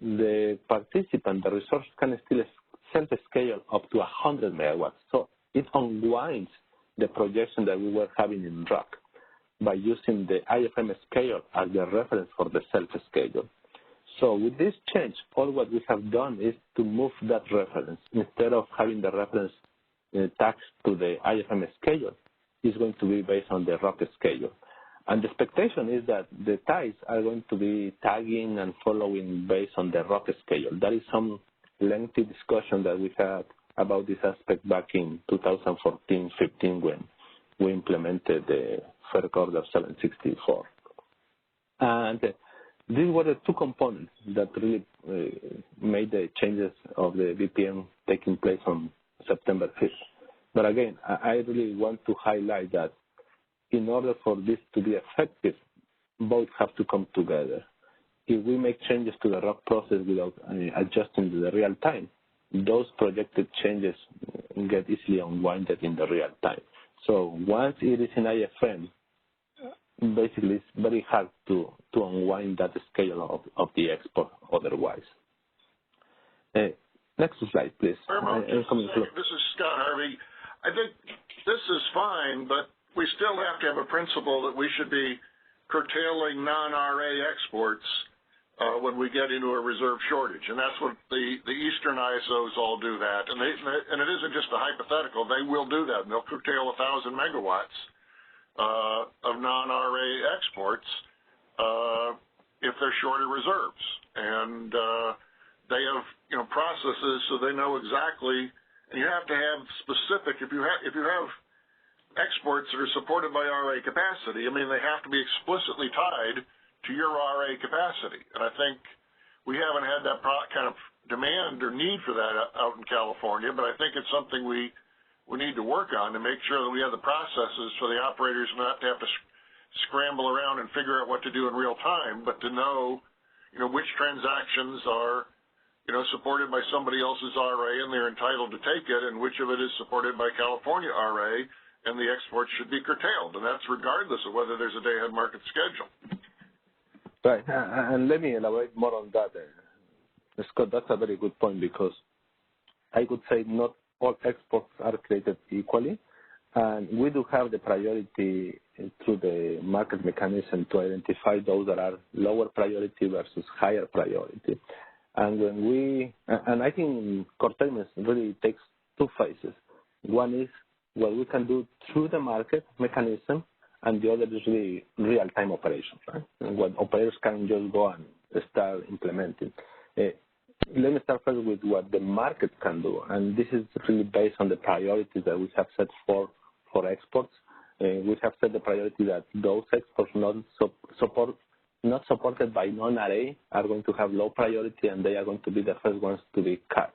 the participant, the resource, can still self-scale up to 100 megawatts. So it unwinds the projection that we were having in ROC by using the IFM scale as the reference for the self-schedule. So with this change, all what we have done is to move that reference. Instead of having the reference tagged to the IFM schedule, it's going to be based on the ROC schedule. And the expectation is that the ties are going to be tagging and following based on the ROC schedule. That is some lengthy discussion that we had about this aspect back in 2014-15 when we implemented the FERC Order 764. And these were the two components that really made the changes of the VPN taking place on September 5th. But again, I really want to highlight that in order for this to be effective, both have to come together. If we make changes to the ROC process without adjusting to the real time, those projected changes get easily unwinded in the real time. So once it is in IFM, basically it's very hard to unwind that scale of the export otherwise. Next slide, please. This is Scott Harvey. I think this is fine, but we still have to have a principle that we should be curtailing non-RA exports when we get into a reserve shortage. And that's what the Eastern ISOs all do that. And it isn't just a hypothetical. They will do that. And they'll curtail 1,000 megawatts of non-RA exports if they're shorter reserves. And they have processes so they know exactly. And you have to have specific. If you have exports that are supported by RA capacity, I mean, they have to be explicitly tied to your RA capacity. And I think we haven't had that kind of demand or need for that out in California, but I think it's something we need to work on to make sure that we have the processes for the operators not to have to scramble around and figure out what to do in real time, but to know, which transactions are, supported by somebody else's RA and they're entitled to take it, and which of it is supported by California RA, and the exports should be curtailed, and that's regardless of whether there's a day-ahead market schedule. Right, and let me elaborate more on that. Scott, that's a very good point, because I would say not all exports are created equally, and we do have the priority through the market mechanism to identify those that are lower priority versus higher priority. And I think curtailment really takes two phases. One is what we can do through the market mechanism, and the other is really real-time operations, right? And what operators can just go and start implementing. Let me start first with what the market can do, and this is really based on the priorities that we have set for exports. We have set the priority that those exports not supported by non-RA are going to have low priority, and they are going to be the first ones to be cut.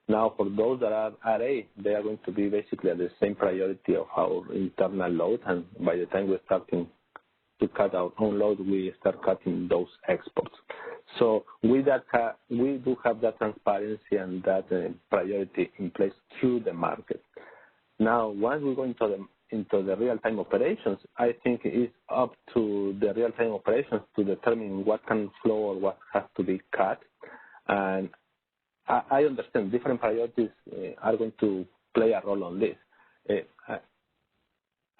Now, for those that are RA, they are going to be basically at the same priority of our internal load, and by the time we're starting to cut our own load, we start cutting those exports. So we do have that transparency and that priority in place through the market. Now, once we go into the real-time operations, I think it's up to the real-time operations to determine what can flow or what has to be cut. And I understand different priorities are going to play a role on this.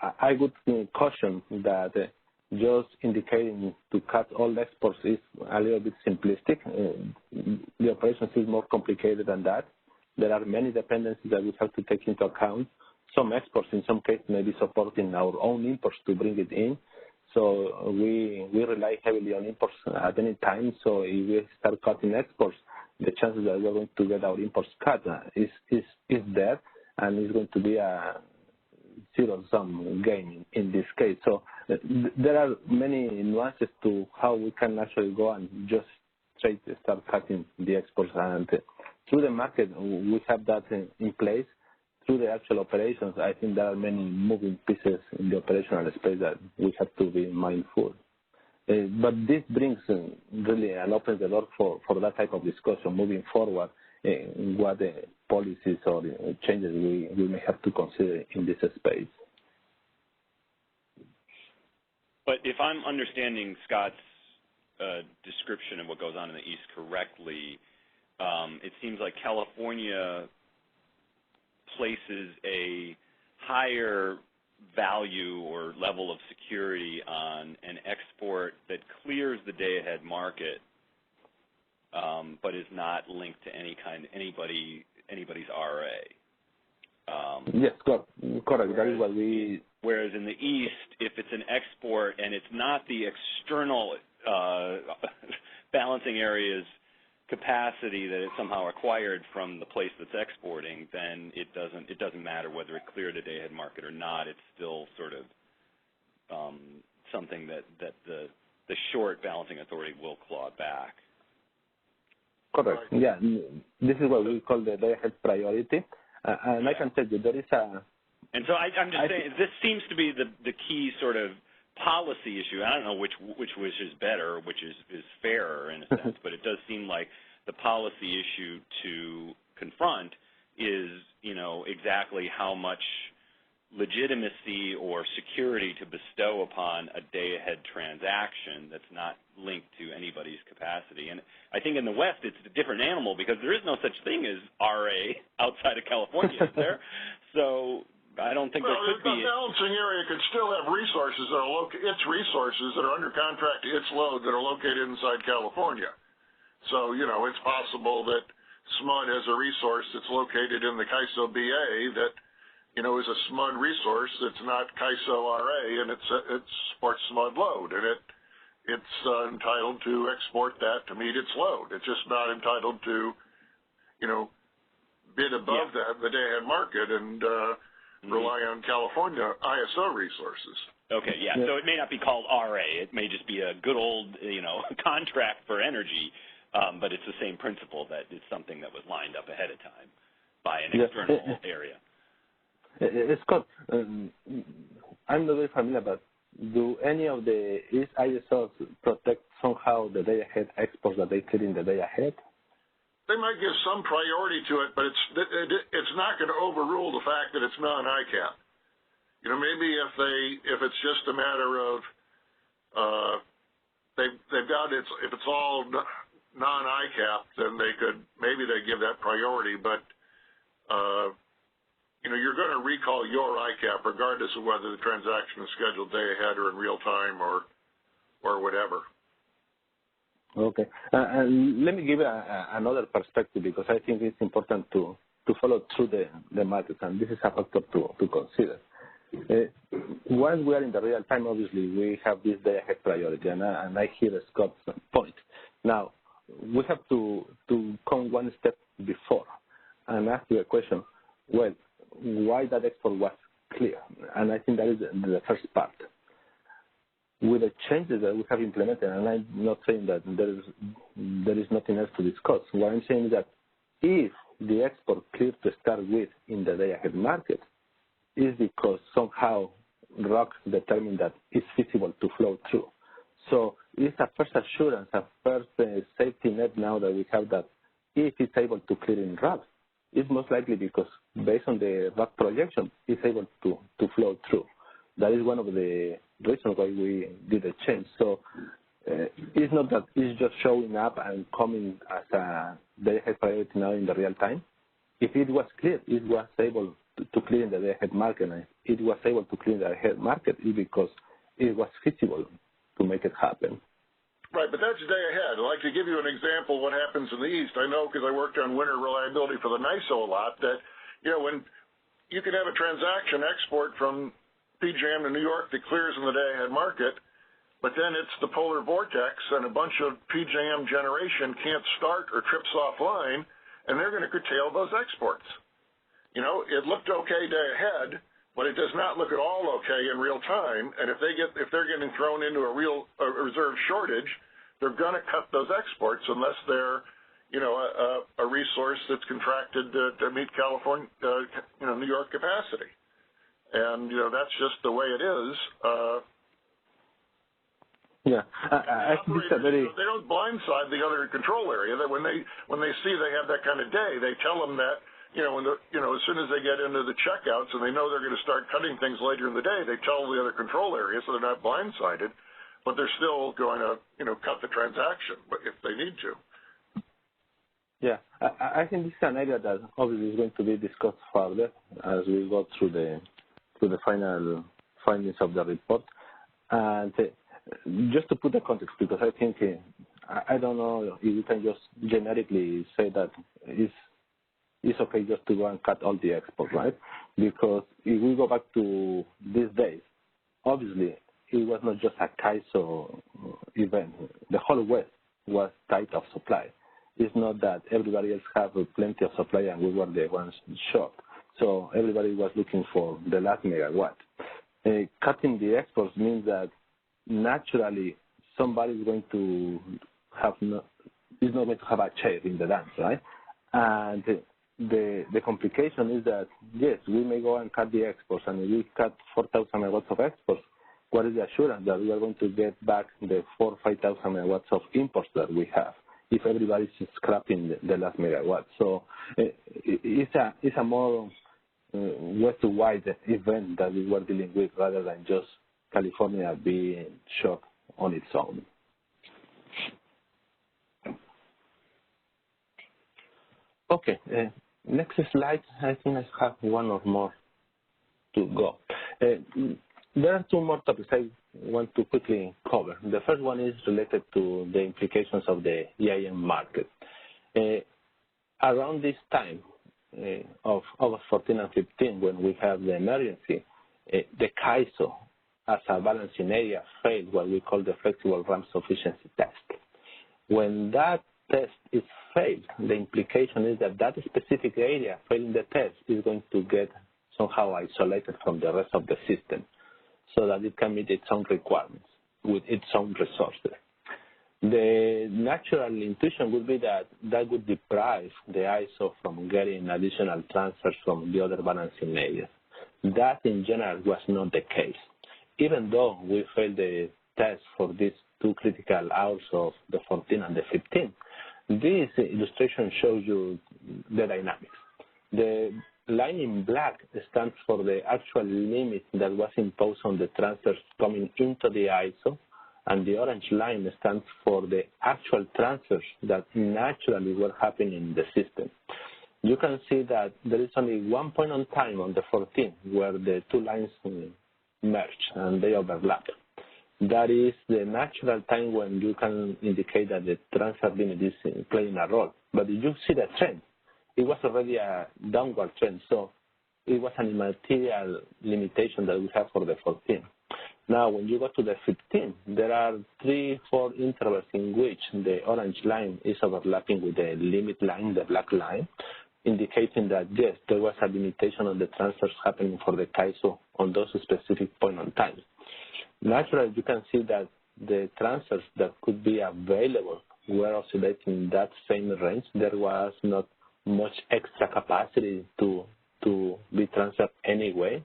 I would caution that just indicating to cut all exports is a little bit simplistic. The operations is more complicated than that. There are many dependencies that we have to take into account. Some exports, in some cases, may be supporting our own imports to bring it in. So we rely heavily on imports at any time. So if we start cutting exports, the chances that we're going to get our imports cut is there, and it's going to be a zero-sum game in this case. So there are many nuances to how we can actually go and just straight start cutting the exports. And through the market, we have that in place. Through the actual operations, I think there are many moving pieces in the operational space that we have to be mindful. But this brings really and opens the door for that type of discussion moving forward, what policies or changes we may have to consider in this space. But if I'm understanding Scott's description of what goes on in the East correctly, it seems like California places a higher value or level of security on an export that clears the day-ahead market, but is not linked to anybody's RA. Yes, correct. That is what we. Whereas in the East, if it's an export and it's not the external balancing area's capacity that is somehow acquired from the place that's exporting, then it doesn't matter whether it cleared a day-ahead market or not. It's still sort of something that the short balancing authority will claw back. Correct. Yeah, this is what we call the day-ahead priority, and I can tell you there is a. And so I'm just saying this seems to be the key sort of policy issue. I don't know which is better, which is fairer in a sense, but it does seem like the policy issue to confront is, exactly how much legitimacy or security to bestow upon a day-ahead transaction that's not linked to anybody's capacity. And I think in the West it's a different animal because there is no such thing as RA outside of California, is there? So I don't think there could be. The balancing area could still have resources that are its resources that are under contract to its load that are located inside California. So, it's possible that SMUD has a resource that's located in the CAISO BA that, is a SMUD resource that's not CAISO RA, and it supports SMUD load, and it's entitled to export that to meet its load. It's just not entitled to, bid above that, the day-ahead market, and rely on California ISO resources. Okay, yeah. So it may not be called RA. It may just be a good old, contract for energy, but it's the same principle that it's something that was lined up ahead of time by an external area. Scott, I'm not very familiar, but do any of the ISOs protect somehow the day-ahead exports that they clear in the day ahead? They might give some priority to it, but it's not going to overrule the fact that it's non-ICAP. Maybe if it's just a matter of they've got if it's all non-ICAP, then maybe they give that priority. But you're going to recall your ICAP regardless of whether the transaction is scheduled day ahead or in real time or whatever. Okay. And let me give another perspective because I think it's important to follow through the market, and this is a factor to consider. Once we are in the real time, obviously, we have this day-ahead priority, and I hear Scott's point. Now, we have to come one step before and ask the question, well, why that export was clear? And I think that is the first part. With the changes that we have implemented, and I'm not saying that there is nothing else to discuss. What I'm saying is that if the export cleared to start with in the day-ahead market, is because somehow ROC determined that it's feasible to flow through. So it's a first assurance, a first safety net now that we have that if it's able to clear in ROC, it's most likely because based on the ROC projection, it's able to flow through. That is one of the reasons why we did a change. So it's not that it's just showing up and coming as a day-ahead priority now in the real time. If it was clear, it was able to clear in the day-ahead market, and it was able to clear in the day-ahead market because it was feasible to make it happen. Right, but that's day ahead. I'd like to give you an example of what happens in the East. I know because I worked on winter reliability for the NISO a lot that, when you could have a transaction export from PJM to New York that clears in the day-ahead market, but then it's the polar vortex and a bunch of PJM generation can't start or trips offline, and they're going to curtail those exports. You know, it looked okay day ahead, but it does not look at all okay in real time. And if they're getting thrown into a real reserve shortage, they're going to cut those exports unless they're, you know, a resource that's contracted to meet California, New York capacity. And you know, that's just the way it is. Yeah, I think it's a very. They don't blindside the other control area. That when they see they have that kind of day, they tell them that. You know, as soon as they get into the checkouts and they know they're going to start cutting things later in the day, they tell the other control areas so they're not blindsided, but they're still going to, you know, cut the transaction if they need to. Yeah, I think this is an area that obviously is going to be discussed further as we go through the final findings of the report. And just to put the context, because I think I don't know if you can just generically say that it's okay just to go and cut all the exports, right? Because if we go back to these days, obviously it was not just a CAISO event. The whole West was tight of supply. It's not that everybody else have plenty of supply and we were the ones short. So everybody was looking for the last megawatt. Cutting the exports means that naturally somebody is going to is not going to have a chair in the dance, right? And the complication is that, yes, we may go and cut the exports, and if we cut 4,000 megawatts of exports, what is the assurance that we are going to get back the 4,000 or 5,000 megawatts of imports that we have if everybody is scrapping the last megawatt? So it's a more west-to-wide event that we were dealing with rather than just California being shocked on its own. Okay, next slide. I think I have one or more to go. There are two more topics I want to quickly cover. The first one is related to the implications of the EIM market. Around this time of August 14 and 15, when we have the emergency, the CAISO as a balancing area failed what we call the flexible RAM sufficiency test. When that test is failed, the implication is that that specific area failing the test is going to get somehow isolated from the rest of the system so that it can meet its own requirements with its own resources. The natural intuition would be that that would deprive the ISO from getting additional transfers from the other balancing areas. That in general was not the case. Even though we failed the test for these two critical hours of the 14 and the 15, this illustration shows you the dynamics. The line in black stands for the actual limit that was imposed on the transfers coming into the ISO, and the orange line stands for the actual transfers that naturally were happening in the system. You can see that there is only one point on time on the 14 where the two lines merge and they overlap. That is the natural time when you can indicate that the transfer limit is playing a role. But if you see the trend, it was already a downward trend, so it was an immaterial limitation that we have for the 14. Now, when you go to the 15, there are 3-4 intervals in which the orange line is overlapping with the limit line, the black line, indicating that, yes, there was a limitation on the transfers happening for the CAISO on those specific point on time. Naturally, you can see that the transfers that could be available were oscillating in that same range. There was not much extra capacity to be transferred anyway.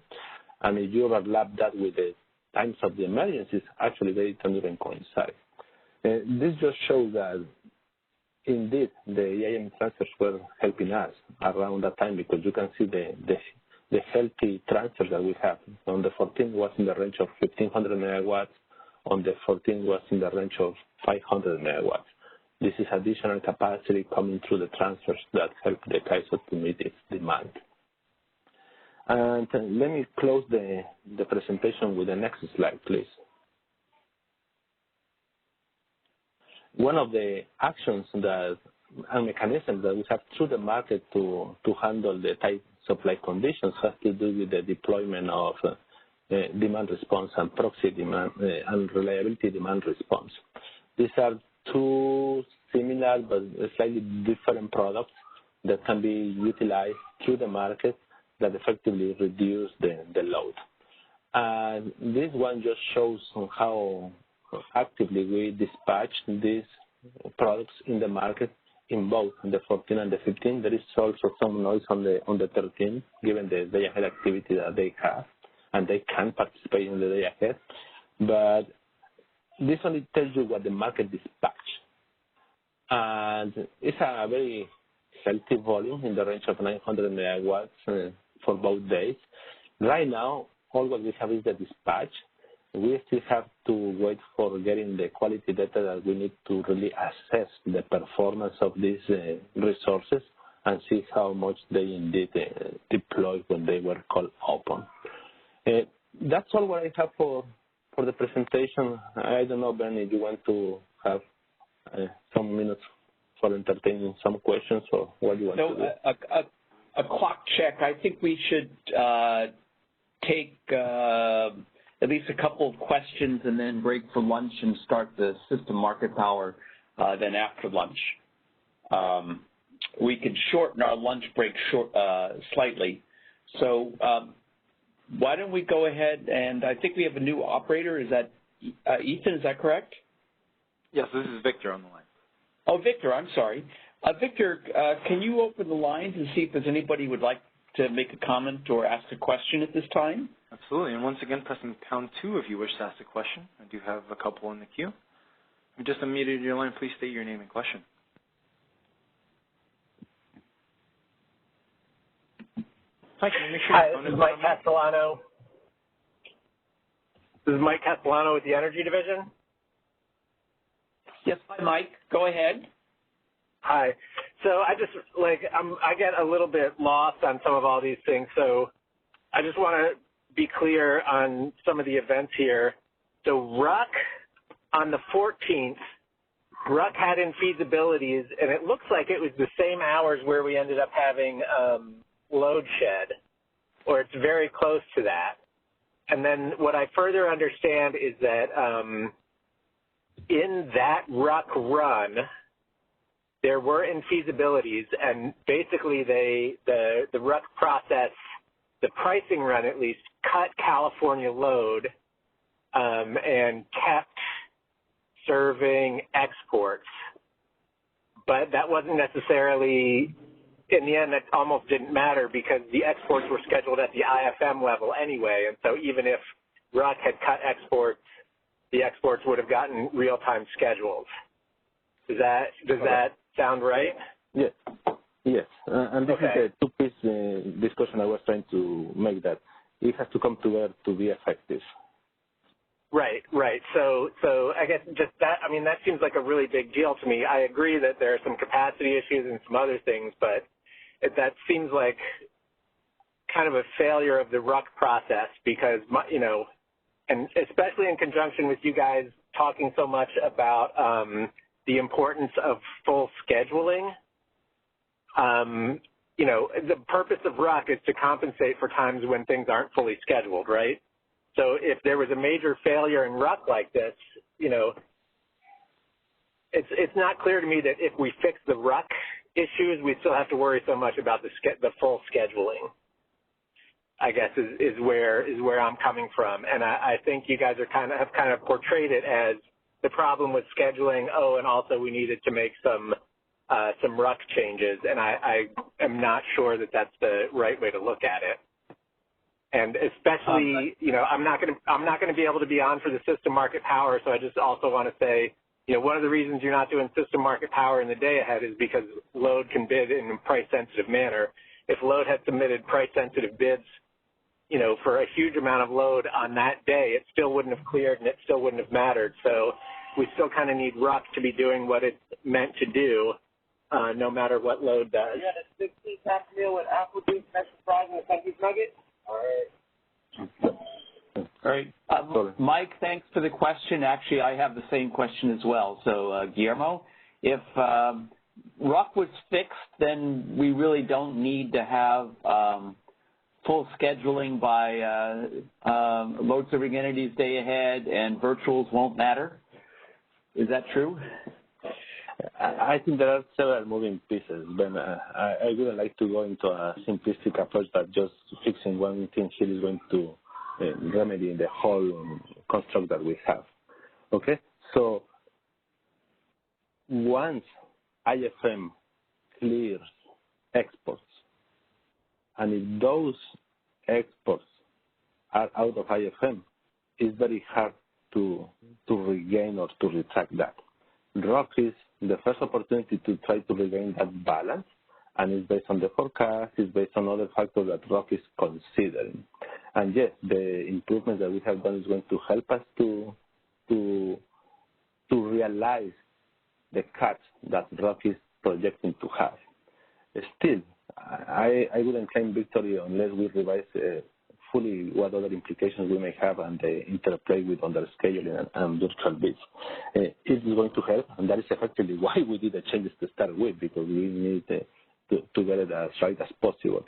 And if you overlap that with the times of the emergencies, actually they don't even coincide. This just shows that indeed the EIM transfers were helping us around that time, because you can see the healthy transfers that we have. On the 14 was in the range of 1,500 megawatts. On the 14 was in the range of 500 megawatts. This is additional capacity coming through the transfers that help the CAISO to meet its demand. And let me close the presentation with the next slide, please. One of the actions and mechanisms that we have through the market to handle the tight supply conditions has to do with the deployment of demand response and proxy demand and reliability demand response. These are two similar but slightly different products that can be utilized through the market that effectively reduce the load. And this one just shows on how actively we dispatch these products in the market in both the 14 and the 15. There is also some noise on the 13, given the day-ahead activity that they have, and they can participate in the day-ahead. But this only tells you what the market dispatch. And it's a very healthy volume in the range of 900 megawatts for both days. Right now, all what we have is the dispatch. We still have to wait for getting the quality data that we need to really assess the performance of these resources and see how much they indeed deployed when they were called upon. That's all what I have for the presentation. I don't know, Bernie, do you want to have some minutes for entertaining some questions, or what do you want to do? A clock check. I think we should take at least a couple of questions and then break for lunch and start the system market power then after lunch. We could shorten our lunch break slightly. So why don't we go ahead, and I think we have a new operator. Is that Ethan, is that correct? Yes, this is Victor on the line. Oh, Victor, I'm sorry. Victor, can you open the lines and see if there's anybody who would like to make a comment or ask a question at this time? Absolutely, and once again, pressing pound 2 if you wish to ask a question. I do have a couple in the queue. You just unmuted your line. Please state your name and question. Hi, this is Mike Castellano. This is Mike Castellano with the Energy Division. Yes, hi, Mike. Go ahead. Hi. So I just, I get a little bit lost on some of all these things, so I just want to be clear on some of the events here. So RUC, on the 14th, RUC had infeasibilities, and it looks like it was the same hours where we ended up having load shed, or it's very close to that. And then what I further understand is that in that RUC run, there were infeasibilities, and basically the RUC process, the pricing run at least, cut California load and kept serving exports. But that wasn't necessarily, in the end, that almost didn't matter because the exports were scheduled at the IFM level anyway, and so even if RUC had cut exports, the exports would have gotten real-time schedules. Does that sound right? Yes. Yes. And this is a two-piece discussion I was trying to make, that it has to come together to be effective. Right, right. So I guess just that, I mean, that seems like a really big deal to me. I agree that there are some capacity issues and some other things, but that seems like kind of a failure of the RUC process because, you know, and especially in conjunction with you guys talking so much about the importance of full scheduling. You know, the purpose of RUC is to compensate for times when things aren't fully scheduled, right? So if there was a major failure in RUC like this, you know, it's not clear to me that if we fix the RUC issues, we still have to worry so much about the full scheduling, I guess, is where I'm coming from. And I think you guys have kind of portrayed it as the problem with scheduling, and also we needed to make some RUC changes, and I am not sure that that's the right way to look at it. And especially, you know, I'm not going to be able to be on for the system market power, so I just also want to say, you know, one of the reasons you're not doing system market power in the day ahead is because load can bid in a price-sensitive manner. If load had submitted price-sensitive bids, you know, for a huge amount of load on that day, it still wouldn't have cleared and it still wouldn't have mattered. So we still kind of need RUC to be doing what it's meant to do, no matter what load does. You had a 16-pack meal with apple juice, extra fries, and a Kentucky nugget? All right. Mike, thanks for the question. Actually, I have the same question as well. So, Guillermo, if RUC was fixed, then we really don't need to have full scheduling by load serving entities day ahead and virtuals won't matter. Is that true? I think there are several moving pieces, but I wouldn't like to go into a simplistic approach that just fixing one thing here is going to remedy the whole construct that we have. Okay? So once IFM clears exports, and if those exports are out of IFM, it's very hard to regain or to retract that. ROC is the first opportunity to try to regain that balance, and it's based on the forecast, it's based on other factors that ROC is considering. And yes, the improvements that we have done is going to help us to realize the cuts that ROC is projecting to have. Still, I wouldn't claim victory unless we revise fully what other implications we may have and the interplay with underscheduling and virtual bids. It is going to help, and that is effectively why we did the changes to start with, because we need to get it as right as possible.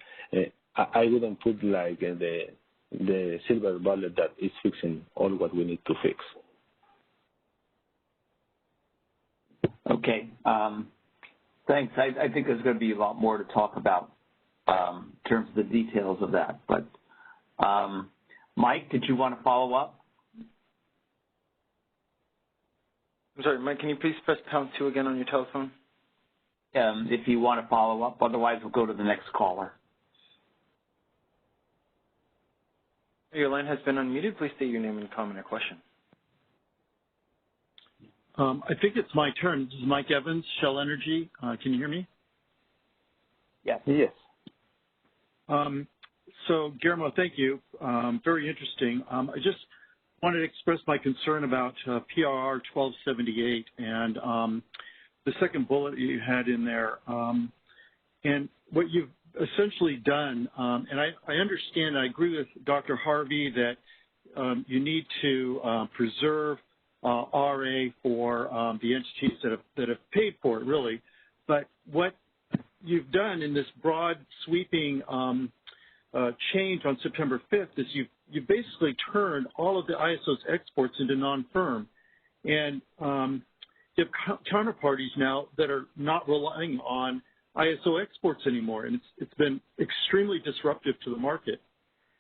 I wouldn't put like the silver bullet that is fixing all what we need to fix. Okay. Thanks. I think there's going to be a lot more to talk about in terms of the details of that. But Mike, did you want to follow up? I'm sorry, Mike, can you please press #2 again on your telephone? If you want to follow up. Otherwise, we'll go to the next caller. Your line has been unmuted. Please state your name and comment or question. I think it's my turn. This is Mike Evans, Shell Energy. Can you hear me? Yes. Yes. So, Guillermo, thank you. Very interesting. I just wanted to express my concern about PRR 1278 and the second bullet you had in there. And what you've essentially done, and I understand, I agree with Dr. Harvey that you need to preserve RA for the entities that have paid for it, really. But what you've done in this broad, sweeping change on September 5th is you've basically turned all of the ISO's exports into non-firm. And you have counterparties now that are not relying on ISO exports anymore, and it's been extremely disruptive to the market.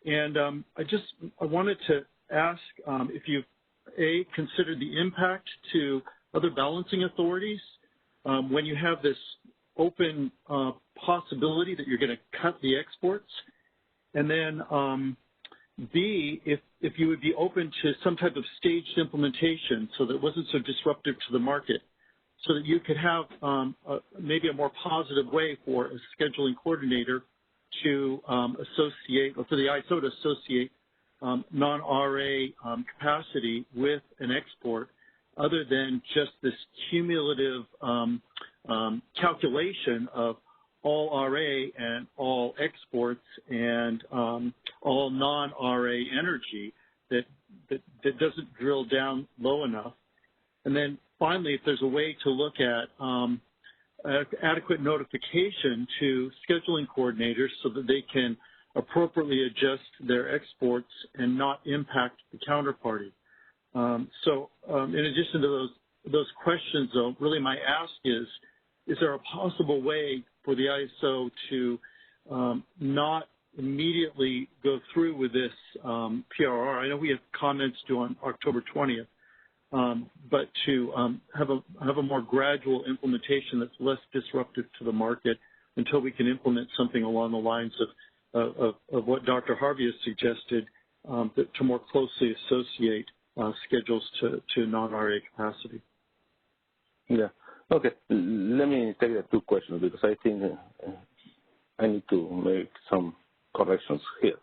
And I wanted to ask if you've considered the impact to other balancing authorities when you have this open possibility that you're going to cut the exports, and then B, if you would be open to some type of staged implementation so that it wasn't so disruptive to the market, so that you could have maybe a more positive way for a scheduling coordinator to associate, or for the ISO to associate non-RA capacity with an export, other than just this cumulative calculation of all RA and all exports and all non-RA energy that doesn't drill down low enough. And then finally, if there's a way to look at adequate notification to scheduling coordinators so that they can appropriately adjust their exports and not impact the counterparty. So in addition to those questions, though, really my ask is there a possible way for the ISO to not immediately go through with this PRR? I know we have comments due on October 20th, but to have a more gradual implementation that's less disruptive to the market until we can implement something along the lines of what Dr. Harvey has suggested, to more closely associate schedules to non-RA capacity. Yeah. Okay. Let me take the two questions because I think I need to make some corrections here.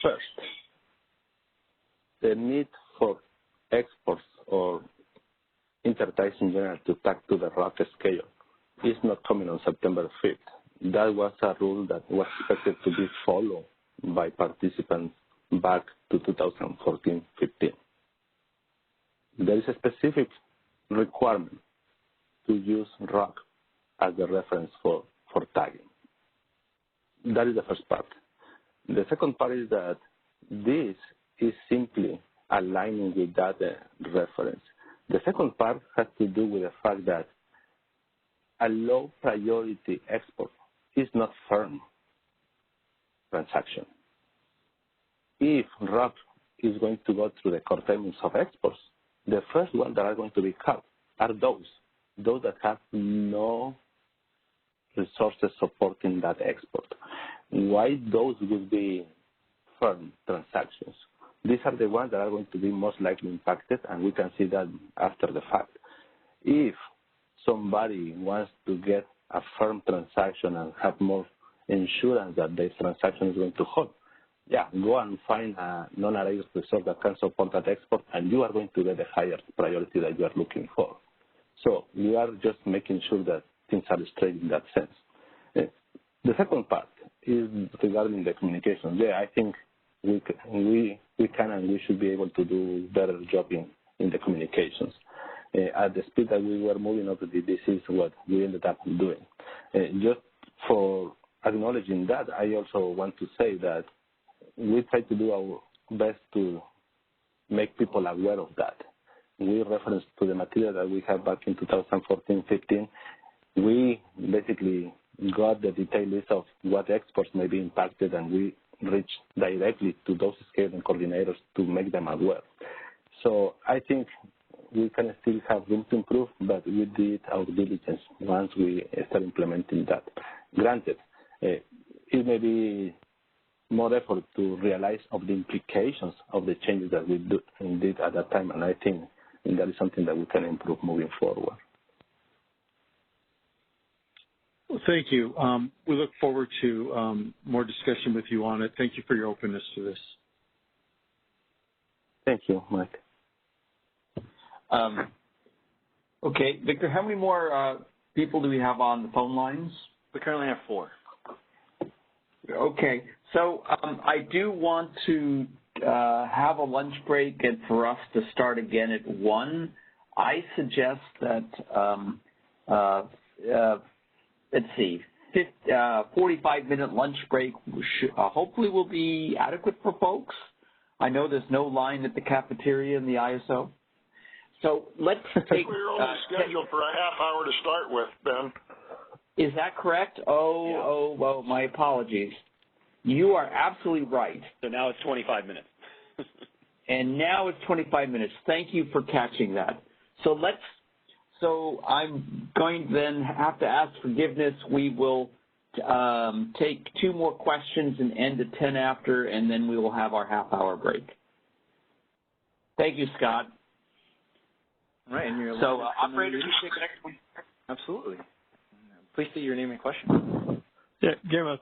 First, the need for exports or interties in general to tack to the ROC schedule is not coming on September 5th. That was a rule that was expected to be followed by participants back to 2014-15. There is a specific requirement to use ROC as the reference for tagging. That is the first part. The second part is that this is simply aligning with that reference. The second part has to do with the fact that a low priority export is not firm transaction. If RUP is going to go through the curtailments of exports, the first ones that are going to be cut are those that have no resources supporting that export. Why those would be firm transactions? These are the ones that are going to be most likely impacted, and we can see that after the fact. If somebody wants to get a firm transaction and have more insurance that the transaction is going to hold, yeah, go and find a non-array resource that can support that export, and you are going to get the higher priority that you are looking for. So we are just making sure that things are straight in that sense. The second part is regarding the communication. Yeah, I think we can and we should be able to do better job in the communications. At the speed that we were moving up, this is what we ended up doing. Just for acknowledging that, I also want to say that we try to do our best to make people aware of that. We reference to the material that we have back in 2014-15. We basically got the detailed list of what exports may be impacted, and we reached directly to those scaling coordinators to make them aware. So I think we can still have room to improve, but we did our diligence once we start implementing that. Granted, it may be more effort to realize of the implications of the changes that we did at that time, and I think that is something that we can improve moving forward. Well, thank you. We look forward to more discussion with you on it. Thank you for your openness to this. Thank you, Mike. Okay, Victor, how many more people do we have on the phone lines? We currently have 4. Okay, so I do want to have a lunch break and for us to start again at 1. I suggest that, let's see, 45-minute lunch break hopefully will be adequate for folks. I know there's no line at the cafeteria in the ISO. So let's take... We're only scheduled for a half hour to start with, Ben. Is that correct? Oh, my apologies. You are absolutely right. So now it's 25 minutes. And now it's 25 minutes. Thank you for catching that. So I'm going to then have to ask forgiveness. We will take 2 more questions and end at 10 after, and then we will have our half-hour break. Thank you, Scott. All right, and your so, operator, you take the next one. Absolutely. Please state your name and question. Yeah, Guillermo,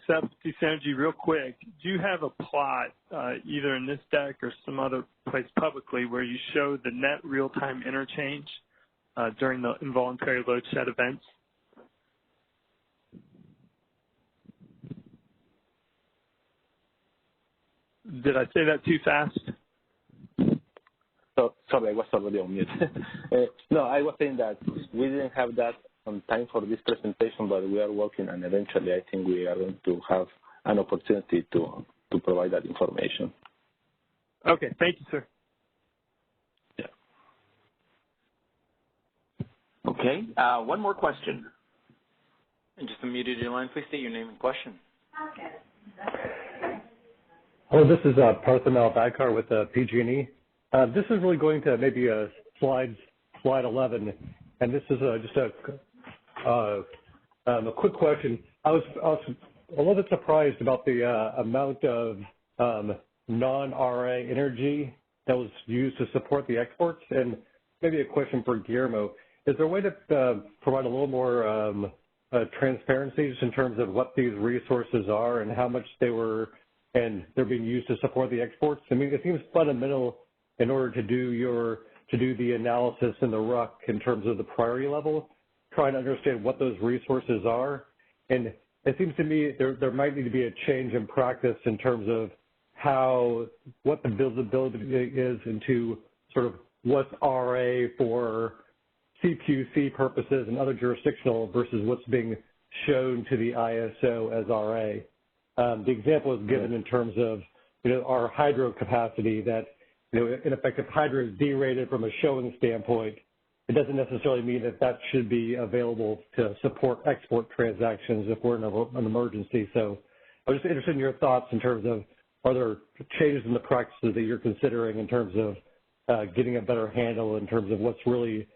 Energy, real quick. Do you have a plot, either in this deck or some other place publicly, where you show the net real-time interchange during the involuntary load shed events? Did I say that too fast? So, sorry, I was already on mute. No, I was saying that we didn't have that on time for this presentation, but we are working, and eventually I think we are going to have an opportunity to provide that information. Okay, thank you, sir. Yeah. Okay, one more question. And just unmuted your line. Please state your name and question. Hello, this is Parthomel Badkar with PG&E. This is really going to maybe slide 11, and this is just a quick question. I was a little bit surprised about the amount of non-RA energy that was used to support the exports, and maybe a question for Guillermo. Is there a way to provide a little more transparency just in terms of what these resources are and how much they're being used to support the exports? I mean, it seems fundamental in order to do the analysis in the RUC in terms of the priority level, trying to understand what those resources are. And it seems to me there might need to be a change in practice in terms of what the visibility is into sort of what's RA for CPUC purposes and other jurisdictional versus what's being shown to the ISO as RA. The example is given in terms of, our hydro capacity that, in effect, if hydro is derated from a showing standpoint, it doesn't necessarily mean that that should be available to support export transactions if we're in an emergency. So I was just interested in your thoughts in terms of, are there changes in the practices that you're considering in terms of getting a better handle in terms of what's really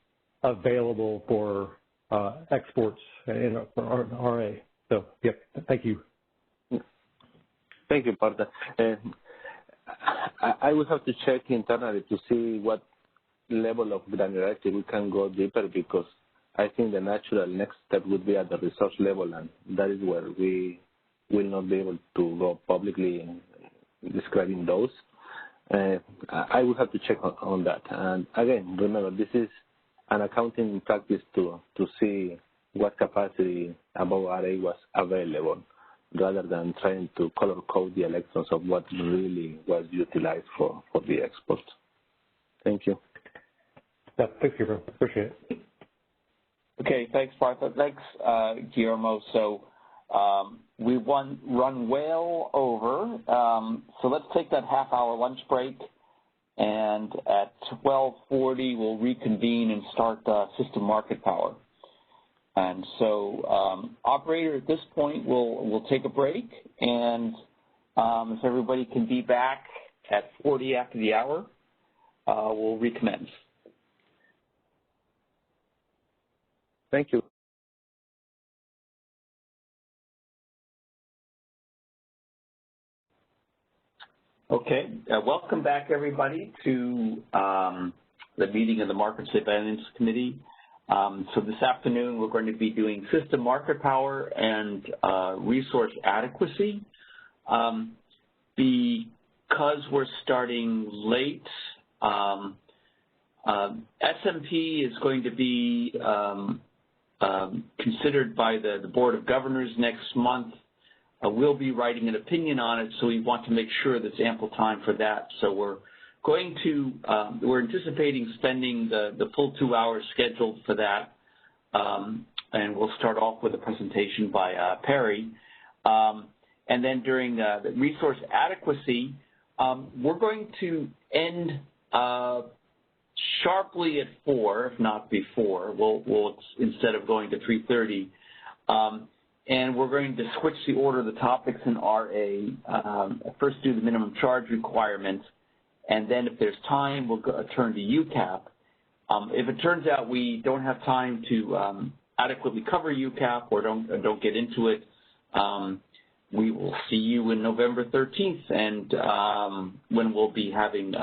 available for exports in RA? So, yep, thank you. Thank you, Parta. I will have to check internally to see what level of granularity we can go deeper, because I think the natural next step would be at the resource level, and that is where we will not be able to go publicly describing those. I will have to check on that. And again, remember, this is an accounting practice to see what capacity above RA was available, rather than trying to color code the electrons of what really was utilized for the export. Thank you. Yeah, thanks, Guillermo. Appreciate it. Okay, thanks, Martha. Thanks, Guillermo. So we've run well over. So let's take that half-hour lunch break, and at 12:40 we'll reconvene and start system market power. And so, operator, at this point, we'll take a break, and if everybody can be back at 40 after the hour, we'll recommence. Thank you. Okay, welcome back, everybody, to the meeting of the Market Surveillance Committee. So this afternoon, we're going to be doing system market power and resource adequacy. Because we're starting late, SMP is going to be considered by the Board of Governors next month. We'll be writing an opinion on it, so we want to make sure there's ample time for that. So we're anticipating spending the full 2 hours scheduled for that, and we'll start off with a presentation by Perry. And then during the resource adequacy, we're going to end sharply at 4, if not before. We'll instead of going to 3:30. And we're going to switch the order of the topics in RA. First do the minimum charge requirements, and then if there's time, we'll turn to UCAP. If it turns out we don't have time to adequately cover UCAP or don't get into it, we will see you in November 13th, and when we'll be having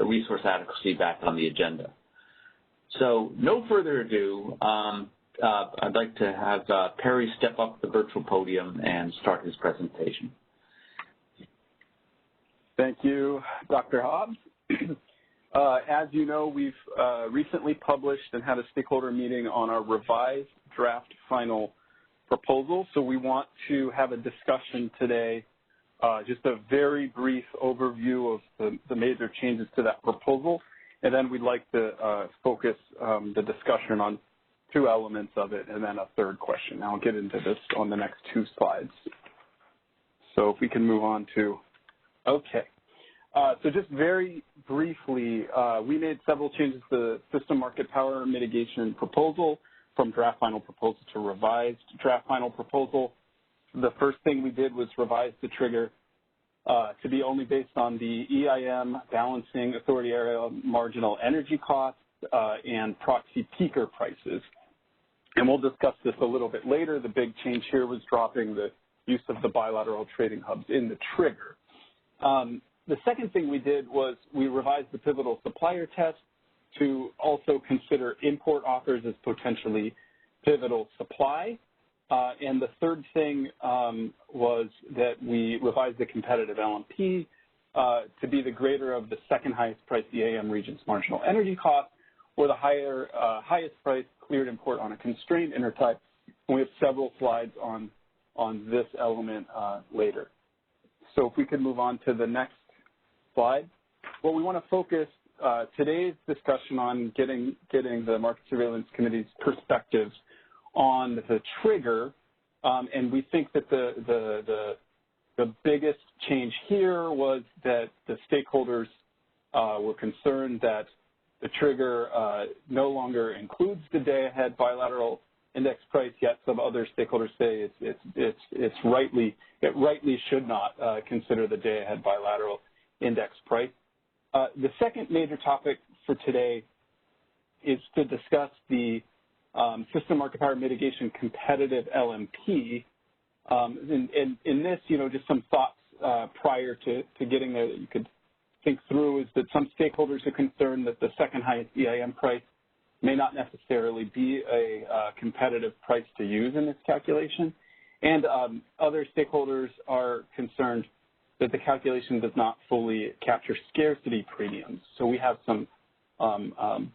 resource adequacy back on the agenda. So no further ado, I'd like to have Perry step up to the virtual podium and start his presentation. Thank you, Dr. Hobbs. As you know, we've recently published and had a stakeholder meeting on our revised draft final proposal. So we want to have a discussion today, just a very brief overview of the major changes to that proposal. And then we'd like to focus the discussion on 2 elements of it and then a third question. Now I'll get into this on the next 2 slides. So if we can move on to, okay. So just very briefly, we made several changes to the system market power mitigation proposal from draft final proposal to revised draft final proposal. The first thing we did was revise the trigger to be only based on the EIM balancing authority area marginal energy costs and proxy peaker prices. And we'll discuss this a little bit later. The big change here was dropping the use of the bilateral trading hubs in the trigger. The second thing we did was we revised the pivotal supplier test to also consider import offers as potentially pivotal supply. And the third thing was that we revised the competitive LMP to be the greater of the second highest price EAM region's marginal energy cost, or the highest price cleared import on a constrained intertie. And we have several slides on this element later. So if we could move on to the next slide. Well, we want to focus today's discussion on getting the Market Surveillance Committee's perspectives on the trigger, and we think that the The biggest change here was that the stakeholders were concerned that the trigger no longer includes the day-ahead bilateral index price, yet some other stakeholders say it rightly should not consider the day-ahead bilateral index price. The second major topic for today is to discuss the system market power mitigation competitive LMP. In this, just some thoughts prior to getting there that you could think through is that some stakeholders are concerned that the second highest EIM price may not necessarily be a competitive price to use in this calculation. And other stakeholders are concerned that the calculation does not fully capture scarcity premiums. So we have some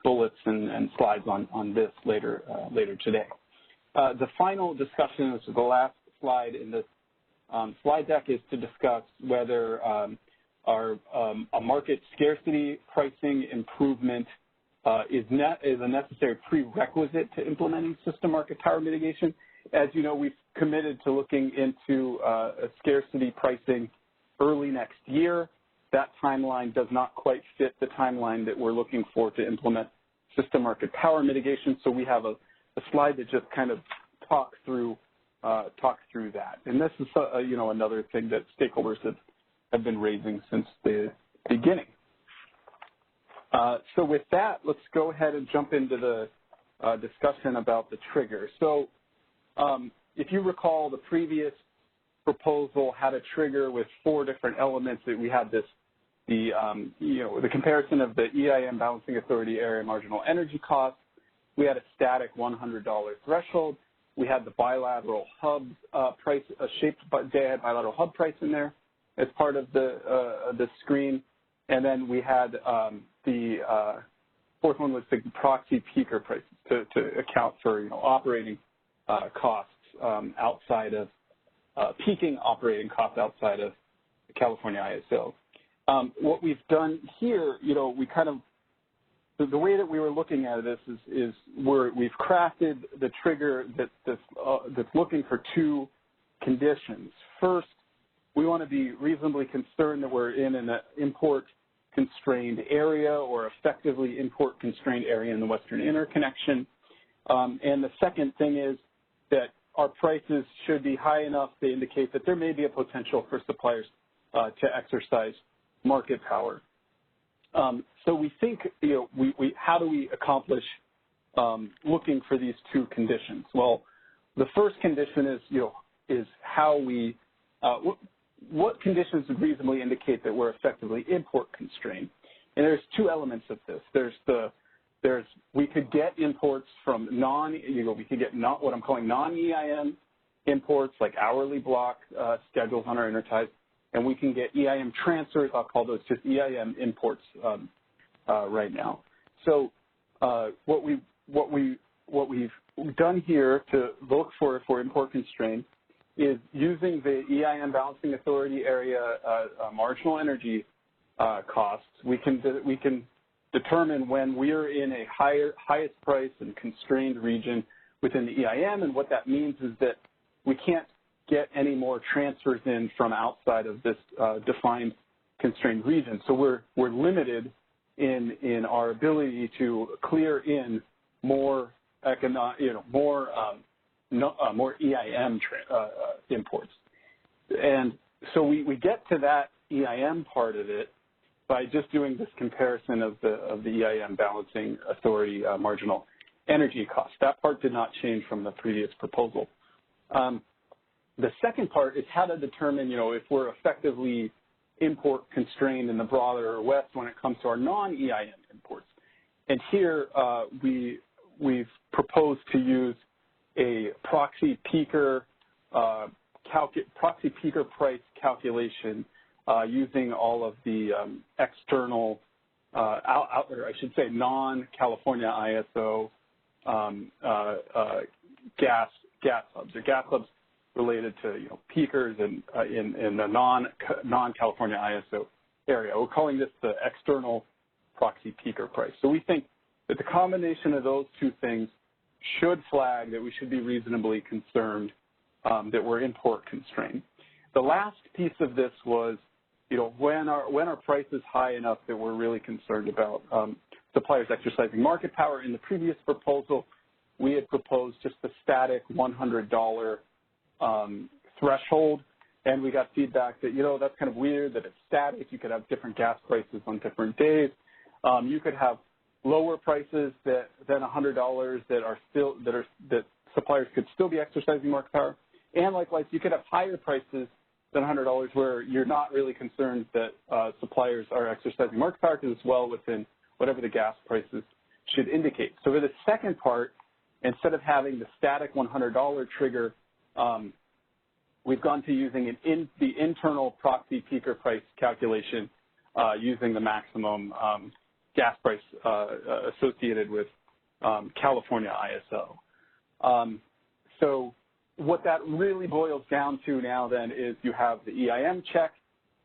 bullets and slides on this later today. The final discussion, which is the last slide in this slide deck, is to discuss whether a market scarcity pricing improvement is a necessary prerequisite to implementing system market power mitigation. As you know, we've committed to looking into a scarcity pricing early next year. That timeline does not quite fit the timeline that we're looking for to implement system market power mitigation. So we have a slide that just kind of talks through that. And this is another thing that stakeholders have been raising since the beginning. So with that, let's go ahead and jump into the discussion about the trigger. So if you recall, the previous proposal had a trigger with 4 different elements. That we had the comparison of the EIM Balancing Authority area marginal energy cost. We had a static $100 threshold. We had the bilateral hub price, a shaped day-ahead bilateral hub price in there as part of the screen. And then we had the fourth one was the proxy peaker prices to account for operating costs outside of peaking operating costs outside of the California ISO. What we've done here, we kind of the way that we were looking at this is we've crafted the trigger that's looking for 2 conditions. First, we want to be reasonably concerned that we're in an import-constrained area or effectively import-constrained area in the Western Interconnection. And the second thing is that our prices should be high enough to indicate that there may be a potential for suppliers to exercise market power. So we think, how do we accomplish looking for these 2 conditions? Well, the first condition is how we what conditions would reasonably indicate that we're effectively import constrained? And there's 2 elements of this. We could get imports from we could get what I'm calling non-EIM imports, like hourly block schedules on our interties, and we can get EIM transfers. I'll call those just EIM imports right now. So what we've done here to look for if we're import constrained is using the EIM Balancing Authority area marginal energy costs. We can determine when we're in a highest price and constrained region within the EIM, and what that means is that we can't get any more transfers in from outside of this defined constrained region. So we're limited in our ability to clear in more more EIM imports. And so we get to that EIM part of it by just doing this comparison of the EIM Balancing Authority marginal energy cost. That part did not change from the previous proposal. The second part is how to determine, if we're effectively import constrained in the broader West when it comes to our non-EIM imports. And here we've proposed to use a proxy peaker price calculation using all of the external, non-California ISO gas hubs, or gas hubs related to peakers in the non-California ISO area. We're calling this the external proxy peaker price. So we think that the combination of those 2 things should flag that we should be reasonably concerned that we're import constrained. The last piece of this was, when our price is high enough that we're really concerned about suppliers exercising market power. In the previous proposal, we had proposed just a static $100 threshold, and we got feedback that, that's kind of weird that it's static. You could have different gas prices on different days. You could have lower prices than $100 that suppliers could still be exercising market power. And likewise, you could have higher prices than $100 where you're not really concerned that suppliers are exercising market power because it's well within whatever the gas prices should indicate. So for the second part, instead of having the static $100 trigger, we've gone to using the internal proxy peaker price calculation using the maximum gas price associated with California ISO. So what that really boils down to now then is you have the EIM check,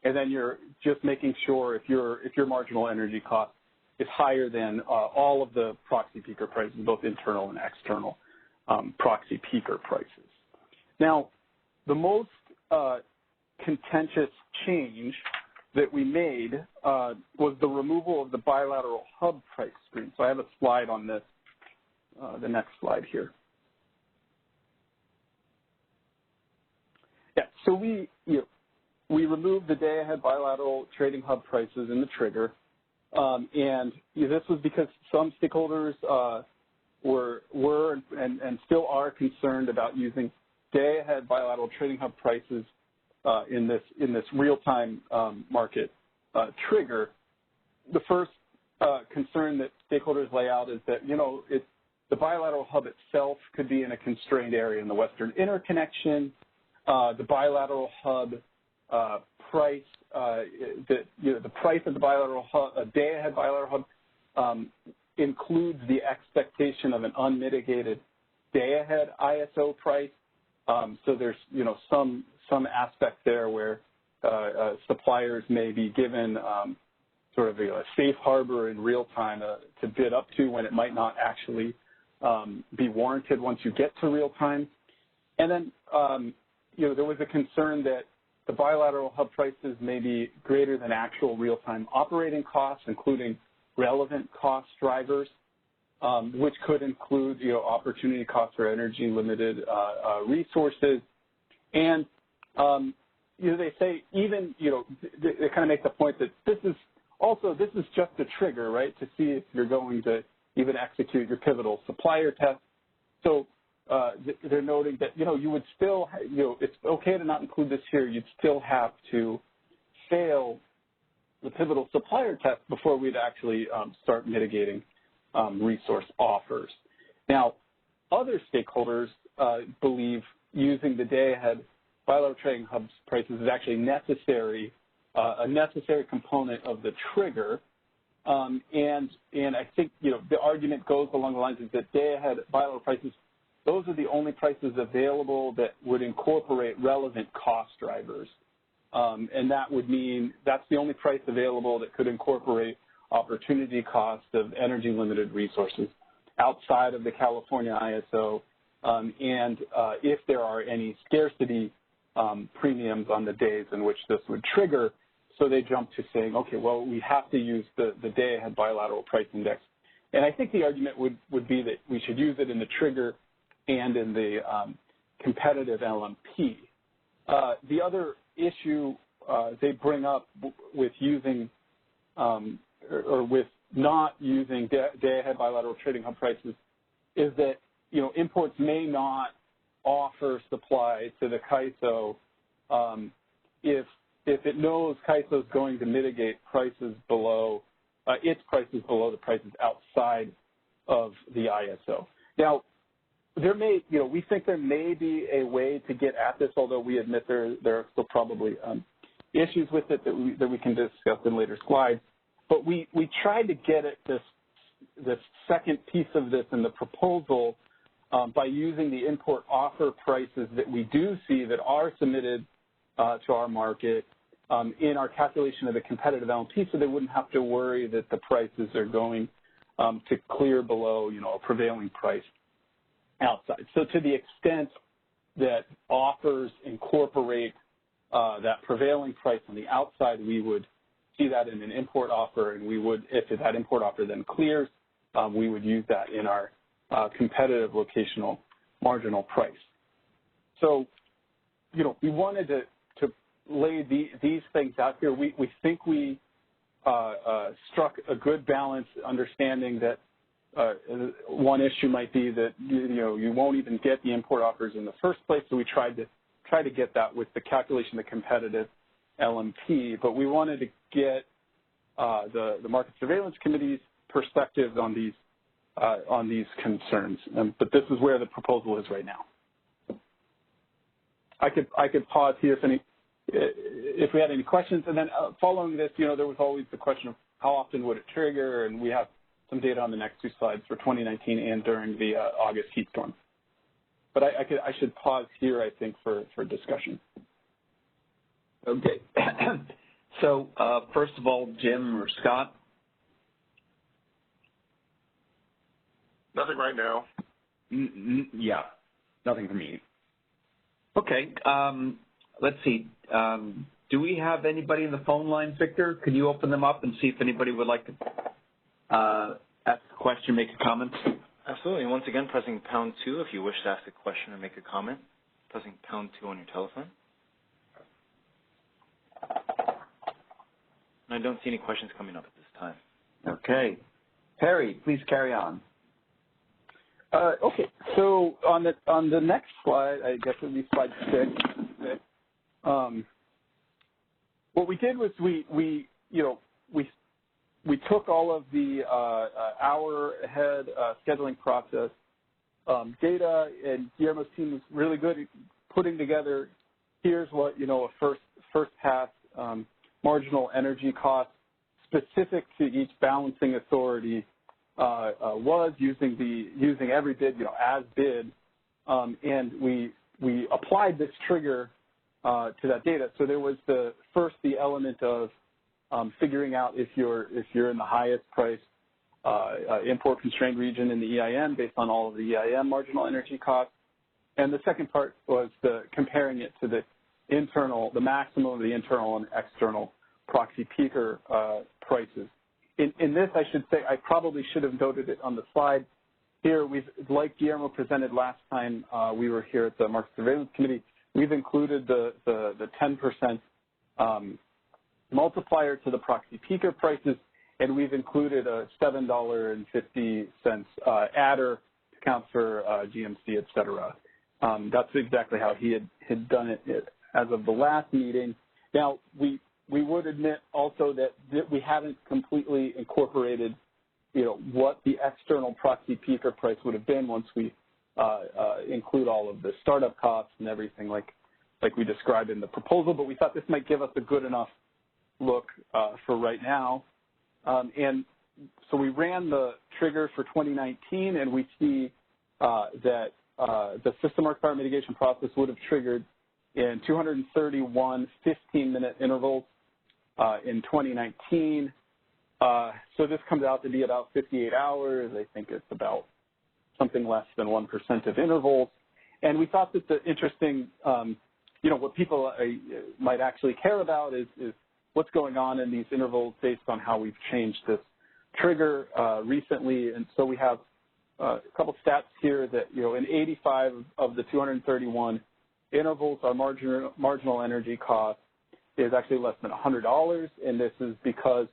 and then you're just making sure if your marginal energy cost is higher than all of the proxy peaker prices, both internal and external proxy peaker prices. Now, the most contentious change that we made was the removal of the bilateral hub price screen. So I have a slide on this, the next slide here. Yeah, so we removed the day-ahead bilateral trading hub prices in the trigger, and this was because some stakeholders were and still are concerned about using day-ahead bilateral trading hub prices in this real-time market trigger. The first concern that stakeholders lay out is that the bilateral hub itself could be in a constrained area in the Western interconnection. The bilateral hub price, the price of the bilateral hub, day-ahead bilateral hub, includes the expectation of an unmitigated day-ahead ISO price. So there's some aspect there where suppliers may be given sort of a safe harbor in real time to bid up to when it might not actually be warranted once you get to real time. And then there was a concern that the bilateral hub prices may be greater than actual real-time operating costs, including relevant cost drivers, which could include opportunity costs for energy limited resources. And they say even they kind of make the point that this is just a trigger, right, to see if you're going to even execute your pivotal supplier test. So they're noting that you would still it's okay to not include this here. You'd still have to fail the pivotal supplier test before we'd actually start mitigating resource offers. Now, other stakeholders believe using the day-ahead bilateral trading hubs prices is actually necessary, a necessary component of the trigger. And I think the argument goes along the lines of that day-ahead bilateral prices, those are the only prices available that would incorporate relevant cost drivers. And that would mean that's the only price available that could incorporate opportunity cost of energy limited resources outside of the California ISO, and if there are any scarcity premiums on the days in which this would trigger. So they jump to saying, okay, well, we have to use the day-ahead bilateral price index. And I think the argument would be that we should use it in the trigger and in the competitive LMP. The other issue they bring up with using or with not using day-ahead bilateral trading hub prices is that imports may not offer supply to the CAISO if it knows CAISO is going to mitigate prices below its prices below the prices outside of the ISO. Now, there may, we think there may be a way to get at this, although we admit there are still probably issues with it that we can discuss in later slides. But we tried to get at this second piece of this in the proposal by using the import offer prices that we do see that are submitted to our market in our calculation of the competitive LMP, so they wouldn't have to worry that the prices are going to clear below, a prevailing price outside. So to the extent that offers incorporate that prevailing price on the outside, we would see that in an import offer, and we would, if that import offer then clears, we would use that in our competitive locational marginal price. So, we wanted to lay these things out here. We think we struck a good balance, understanding that one issue might be that you won't even get the import offers in the first place. So we tried to get that with the calculation of the competitive LMP, but we wanted to get the Market Surveillance Committee's perspective on these concerns. But this is where the proposal is right now. I could pause here if we had any questions, and then following this, there was always the question of how often would it trigger, and we have some data on the next two slides for 2019 and during the August heat storm. But I should pause here, I think, for discussion. Okay. So first of all, Jim or Scott? Nothing right now. Yeah, nothing for me. Okay. Let's see. Do we have anybody in the phone lines, Victor? Could you open them up and see if anybody would like to ask a question, make a comment? Absolutely. Once again, pressing #2 if you wish to ask a question or make a comment. Pressing #2 on your telephone. And I don't see any questions coming up at this time. Okay. Perry, please carry on. Okay, so on the next slide, I guess it would be slide 6. What we did was we took all of the hour ahead scheduling process data, and Guillermo's team was really good at putting together. Here's what a first pass marginal energy cost specific to each balancing authority was using every bid, as bid, and we applied this trigger to that data. So there was the element of figuring out if you're in the highest price import constrained region in the EIM based on all of the EIM marginal energy costs, and the second part was comparing it to the maximum of the internal and external proxy peaker prices. In this, I should say, I probably should have noted it on the slide. Here, like Guillermo presented last time we were here at the Market Surveillance Committee, we've included the 10% multiplier to the proxy peaker prices, and we've included a $7.50 adder to account for GMC, et cetera. That's exactly how he had done it as of the last meeting. Now, we would admit also that we haven't completely incorporated, what the external proxy peaker price would have been once we include all of the startup costs and everything like we described in the proposal. But we thought this might give us a good enough look for right now. And so we ran the trigger for 2019, and we see that the system arc fire mitigation process would have triggered in 231 15-minute intervals in 2019. So this comes out to be about 58 hours. I think it's about something less than 1% of intervals. And we thought that the interesting, what people might actually care about is what's going on in these intervals based on how we've changed this trigger recently. And so we have a couple stats here that, in 85 of the 231 intervals, our marginal energy cost is actually less than $100, and this is because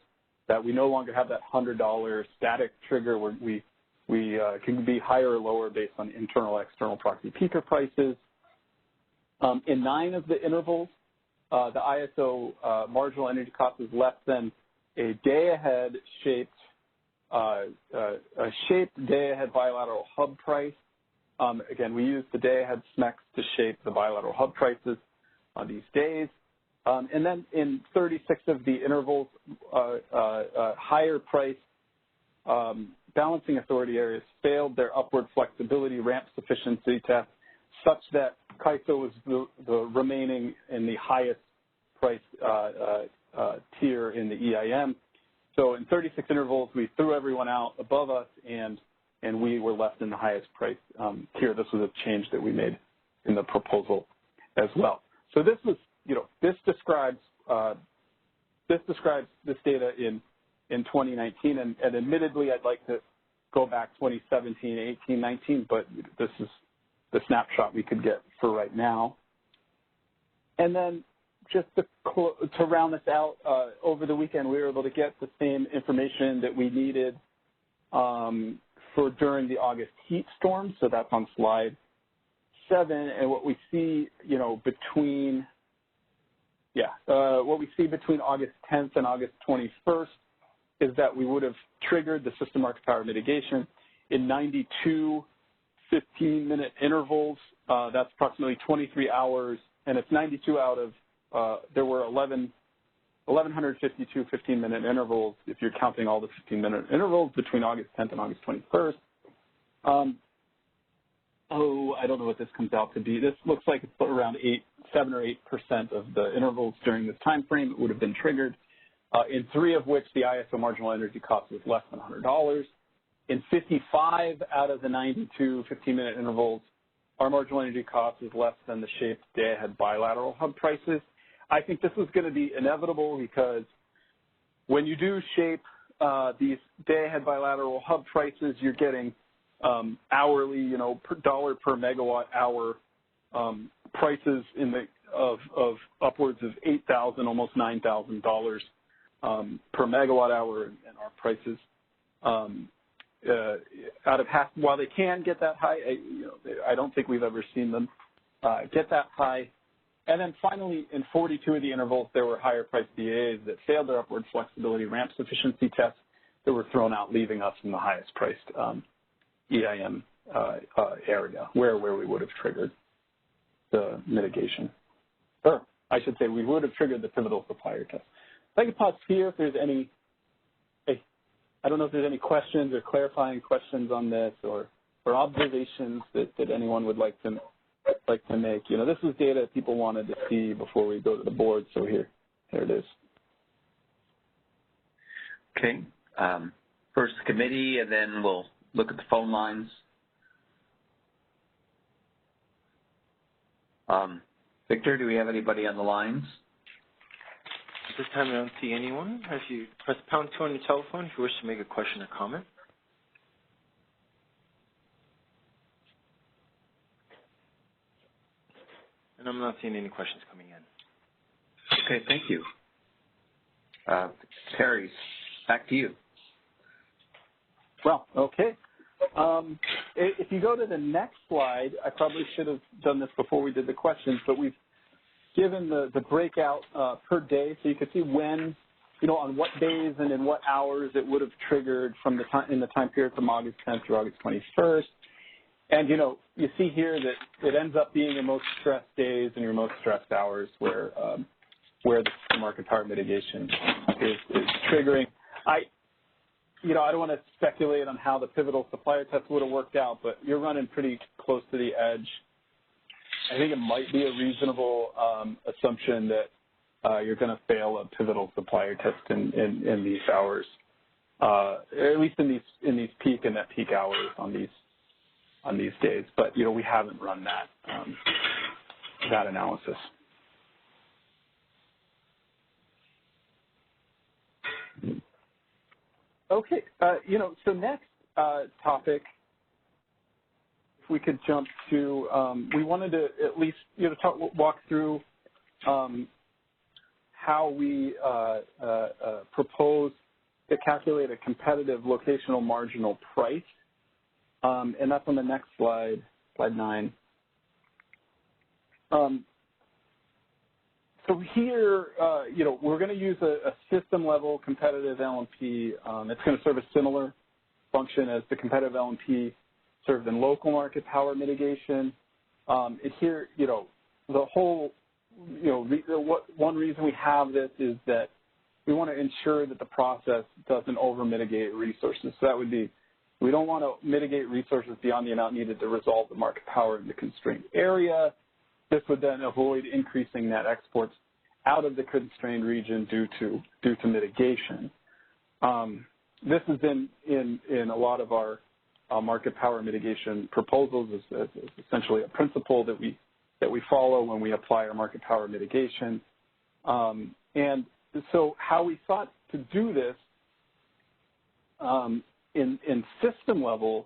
that we no longer have that $100 static trigger where we can be higher or lower based on internal, external proxy peaker prices. In 9 of the intervals, the ISO marginal energy cost is less than a day-ahead shaped day-ahead bilateral hub price. Again, we use the day-ahead SMEX to shape the bilateral hub prices on these days. And then in 36 of the intervals, higher price balancing authority areas failed their upward flexibility ramp sufficiency test such that CAISO was the remaining in the highest price tier in the EIM. So in 36 intervals, we threw everyone out above us, and we were left in the highest price tier. This was a change that we made in the proposal as well. So this was this describes this data in 2019, and admittedly, I'd like to go back 2017, 18, 19, but this is the snapshot we could get for right now. And then just to round this out, over the weekend, we were able to get the same information that we needed for during the August heat storm. So that's on slide 7. And what we see, between August 10th and August 21st is that we would have triggered the system market power mitigation in 92 15-minute intervals. That's approximately 23 hours, and it's 92 out of, there were 1,152 15-minute intervals if you're counting all the 15-minute intervals between August 10th and August 21st. I don't know what this comes out to be. This looks like it's around 7 or 8% of the intervals during this time frame it would have been triggered, in 3 of which the ISO marginal energy cost was less than $100. In 55 out of the 92 15-minute intervals, our marginal energy cost is less than the shaped day-ahead bilateral hub prices. I think this is going to be inevitable because when you do shape these day-ahead bilateral hub prices, you're getting hourly, dollar per megawatt hour prices of upwards of $8,000, almost $9,000 per megawatt hour, and our prices out of half. While they can get that high, I don't think we've ever seen them get that high. And then finally, in 42 of the intervals, there were higher price DAs that failed their upward flexibility ramp sufficiency tests that were thrown out, leaving us in the highest priced EIM area where we would have triggered the mitigation. Or I should say we would have triggered the pivotal supplier test. I could pause here if there's any, I don't know if there's any questions or clarifying questions on this or observations that anyone would like to make. This is data people wanted to see before we go to the board, so here it is. Okay. First the committee, and then we'll look at the phone lines. Victor, do we have anybody on the lines? At this time, I don't see anyone. If you press #2 on your telephone if you wish to make a question or comment. And I'm not seeing any questions coming in. Okay, thank you. Terry, back to you. Well, okay. If you go to the next slide, I probably should have done this before we did the questions, but we've given the breakout per day, so you can see when, on what days and in what hours it would have triggered from the time in the time period from August 10th through August 21st. And you see here that it ends up being your most stressed days and your most stressed hours where the market power mitigation is triggering. I don't want to speculate on how the pivotal supplier test would have worked out, but you're running pretty close to the edge. I think it might be a reasonable assumption that you're going to fail a pivotal supplier test in these hours, at least in these peak and net peak hours on these days. But we haven't run that analysis. Okay, so next topic, if we could jump to, we wanted to at least, walk through how we propose to calculate a competitive locational marginal price, and that's on the next slide, slide 9. So here, we're going to use a system-level competitive LMP. It's going to serve a similar function as the competitive LMP served in local market power mitigation. Here, the whole, one reason we have this is that we want to ensure that the process doesn't over-mitigate resources. So that would be, we don't want to mitigate resources beyond the amount needed to resolve the market power in the constrained area. This would then avoid increasing net exports out of the constrained region due to mitigation. This has been in a lot of our market power mitigation proposals is essentially a principle that that we follow when we apply our market power mitigation. And so how we thought to do this in system level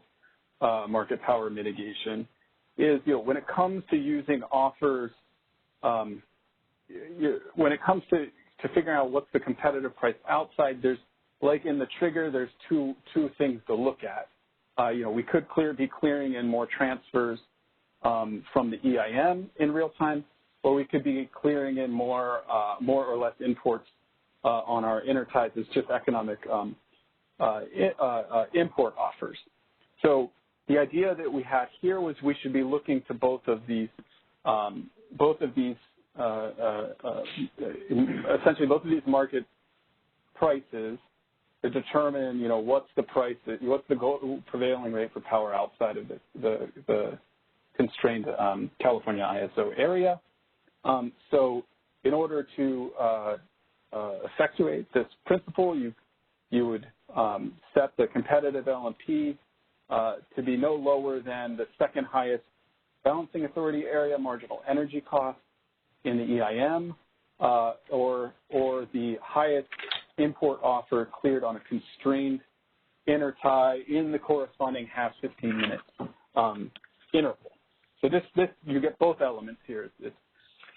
market power mitigation is, when it comes to using offers, when it comes to figuring out what's the competitive price outside, there's, like in the trigger, there's two things to look at. We could be clearing in more transfers from the EIM in real time, or we could be clearing in more or less imports on our interties as just economic import offers. So the idea that we had here was we should be looking to both of these essentially both of these market prices to determine, what's the price, what's the prevailing rate for power outside of the constrained California ISO area. So in order to effectuate this principle, you would set the competitive LMP to be no lower than the second highest balancing authority area marginal energy cost in the EIM, or the highest import offer cleared on a constrained intertie in the corresponding half 15-minute interval. So this you get both elements here.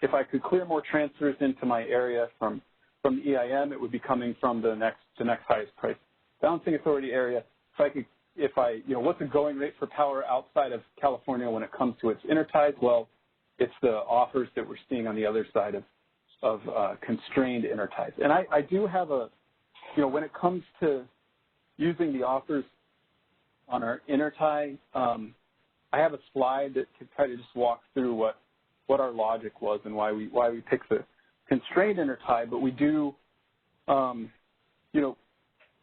If I could clear more transfers into my area from the EIM, it would be coming from the next highest price balancing authority area. What's the going rate for power outside of California when it comes to its interties? Well, it's the offers that we're seeing on the other side of constrained interties. And I do have when it comes to using the offers on our intertie, I have a slide that can kind of just walk through what our logic was and why we picked the constrained intertie. But we do,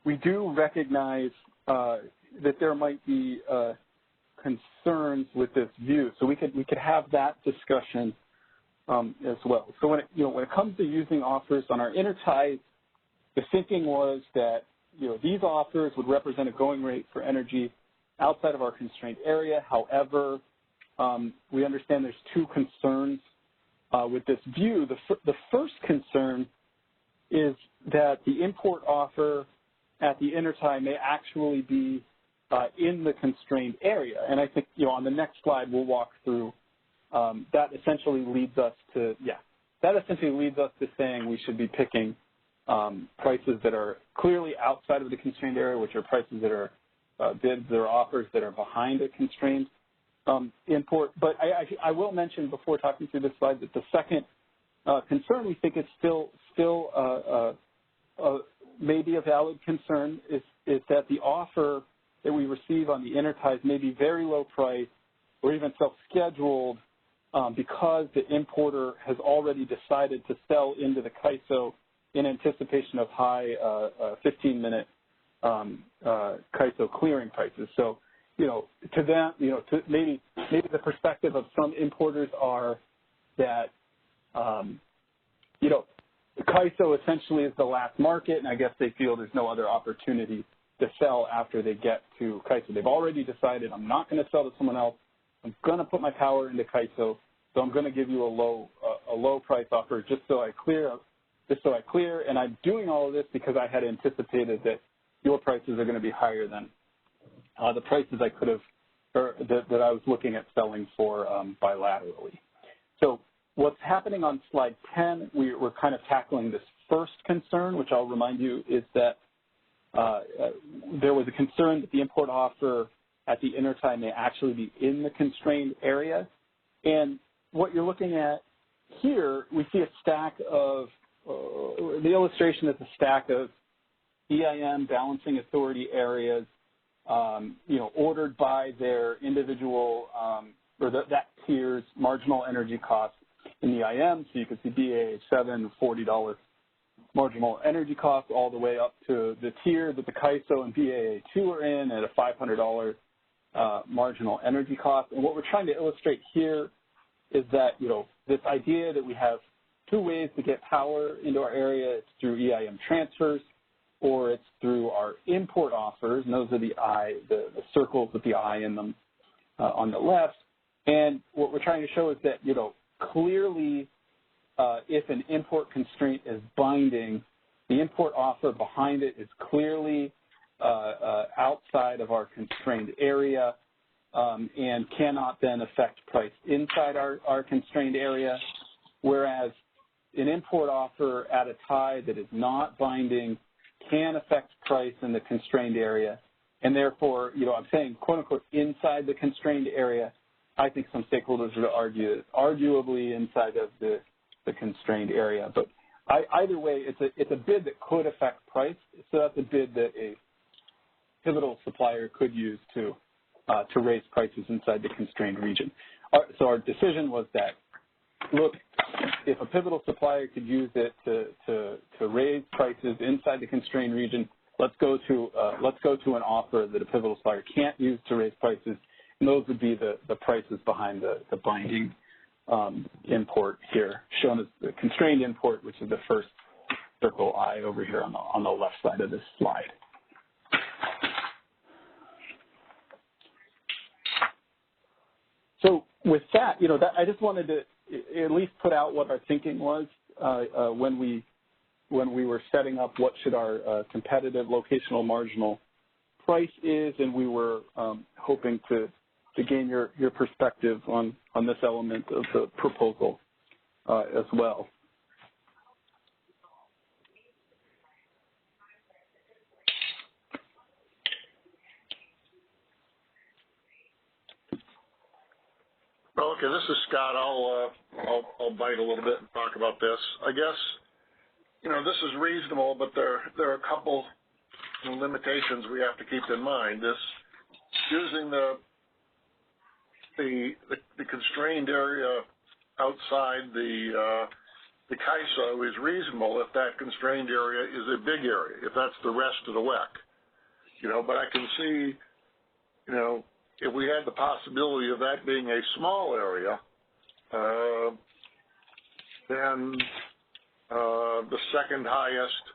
we do recognize that there might be concerns with this view. So we could have that discussion as well. So when it comes to using offers on our interties, the thinking was that these offers would represent a going rate for energy outside of our constrained area. However, we understand there's two concerns with this view. The first concern is that the import offer at the intertie may actually be in the constrained area. And I think, on the next slide, we'll walk through that essentially leads us to, saying we should be picking prices that are clearly outside of the constrained area, which are prices that are bids or offers that are behind a constrained import. But I will mention before talking through this slide that the second concern we think is still maybe a valid concern is that the offer that we receive on the interties may be very low price or even self-scheduled because the importer has already decided to sell into the CAISO in anticipation of high 15-minute CAISO clearing prices. So, to them, maybe the perspective of some importers are that, CAISO essentially is the last market, and I guess they feel there's no other opportunity to sell after they get to CAISO. They've already decided I'm not going to sell to someone else. I'm going to put my power into CAISO, so I'm going to give you a low price offer just so I clear, and I'm doing all of this because I had anticipated that your prices are going to be higher than the prices I could have, or that I was looking at selling for bilaterally. So what's happening on slide 10, we're kind of tackling this first concern, which I'll remind you is that there was a concern that the import offer at the intertie may actually be in the constrained area. And what you're looking at here, we see a stack of, the illustration is a stack of EIM balancing authority areas, ordered by their individual, or that tier's marginal energy cost in the EIM. So you can see BAA7, $40 marginal energy cost all the way up to the tier that the CAISO and BAA2 are in at a $500 marginal energy cost. And what we're trying to illustrate here is that, this idea that we have two ways to get power into our area. It's through EIM transfers, or it's through our import offers, and those are the circles with the I in them on the left. And what we're trying to show is that, clearly, if an import constraint is binding, the import offer behind it is clearly outside of our constrained area and cannot then affect price inside our constrained area, whereas an import offer at a tie that is not binding can affect price in the constrained area, and therefore, I'm saying, quote unquote, inside the constrained area. I think some stakeholders would argue it's arguably inside of the constrained area. But either way, it's a bid that could affect price, so that's a bid that a pivotal supplier could use to raise prices inside the constrained region. So our decision was that, look, if a pivotal supplier could use it to raise prices inside the constrained region, let's go to an offer that a pivotal supplier can't use to raise prices, and those would be the prices behind the binding import here, shown as the constrained import, which is the first circle I over here on the left side of this slide. So with that, I just wanted to at least put out what our thinking was when we were setting up what should our competitive locational marginal price is, and we were hoping to gain your perspective on this element of the proposal as well. Well, okay, this is Scott. I'll bite a little bit and talk about this. I guess, this is reasonable, but there are a couple limitations we have to keep in mind. This using the constrained area outside the CAISO is reasonable if that constrained area is a big area, if that's the rest of the WEC. But I can see, if we had the possibility of that being a small area, then the second highest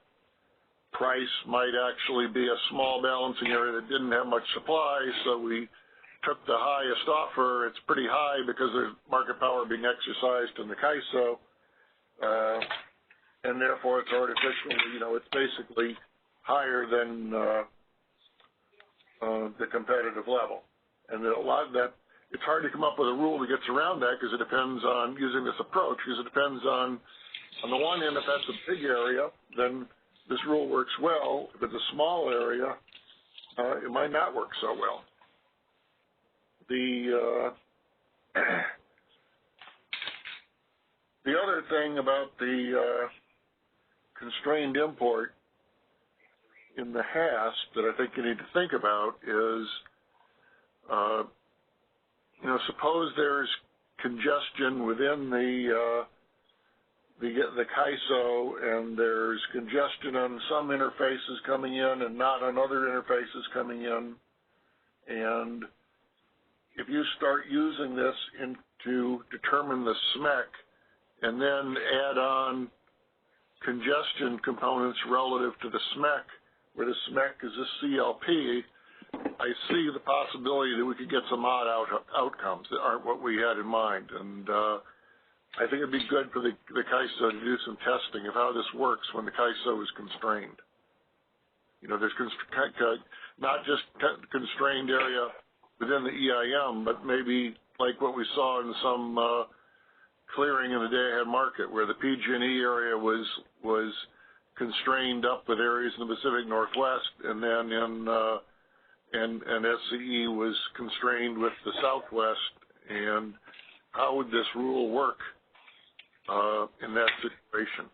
price might actually be a small balancing area that didn't have much supply, so we took the highest offer. It's pretty high because there's market power being exercised in the CAISO, and therefore it's artificial. It's basically higher than the competitive level. And a lot of that, it's hard to come up with a rule that gets around that because it depends on using this approach, because it depends on the one hand, if that's a big area, then this rule works well. If it's a small area, it might not work so well. The other thing about the constrained import in the HASP that I think you need to think about is, suppose there's congestion within the CAISO, and there's congestion on some interfaces coming in and not on other interfaces coming in. And if you start using this to determine the SMEC and then add on congestion components relative to the SMEC, where the SMEC is a CLP, I see the possibility that we could get some odd outcomes that aren't what we had in mind. And I think it'd be good for the CAISO to do some testing of how this works when the CAISO is constrained. There's not just constrained area within the EIM, but maybe like what we saw in some clearing in the day-ahead market, where the PG&E area was constrained up with areas in the Pacific Northwest, and then and SCE was constrained with the Southwest. And how would this rule work in that situation?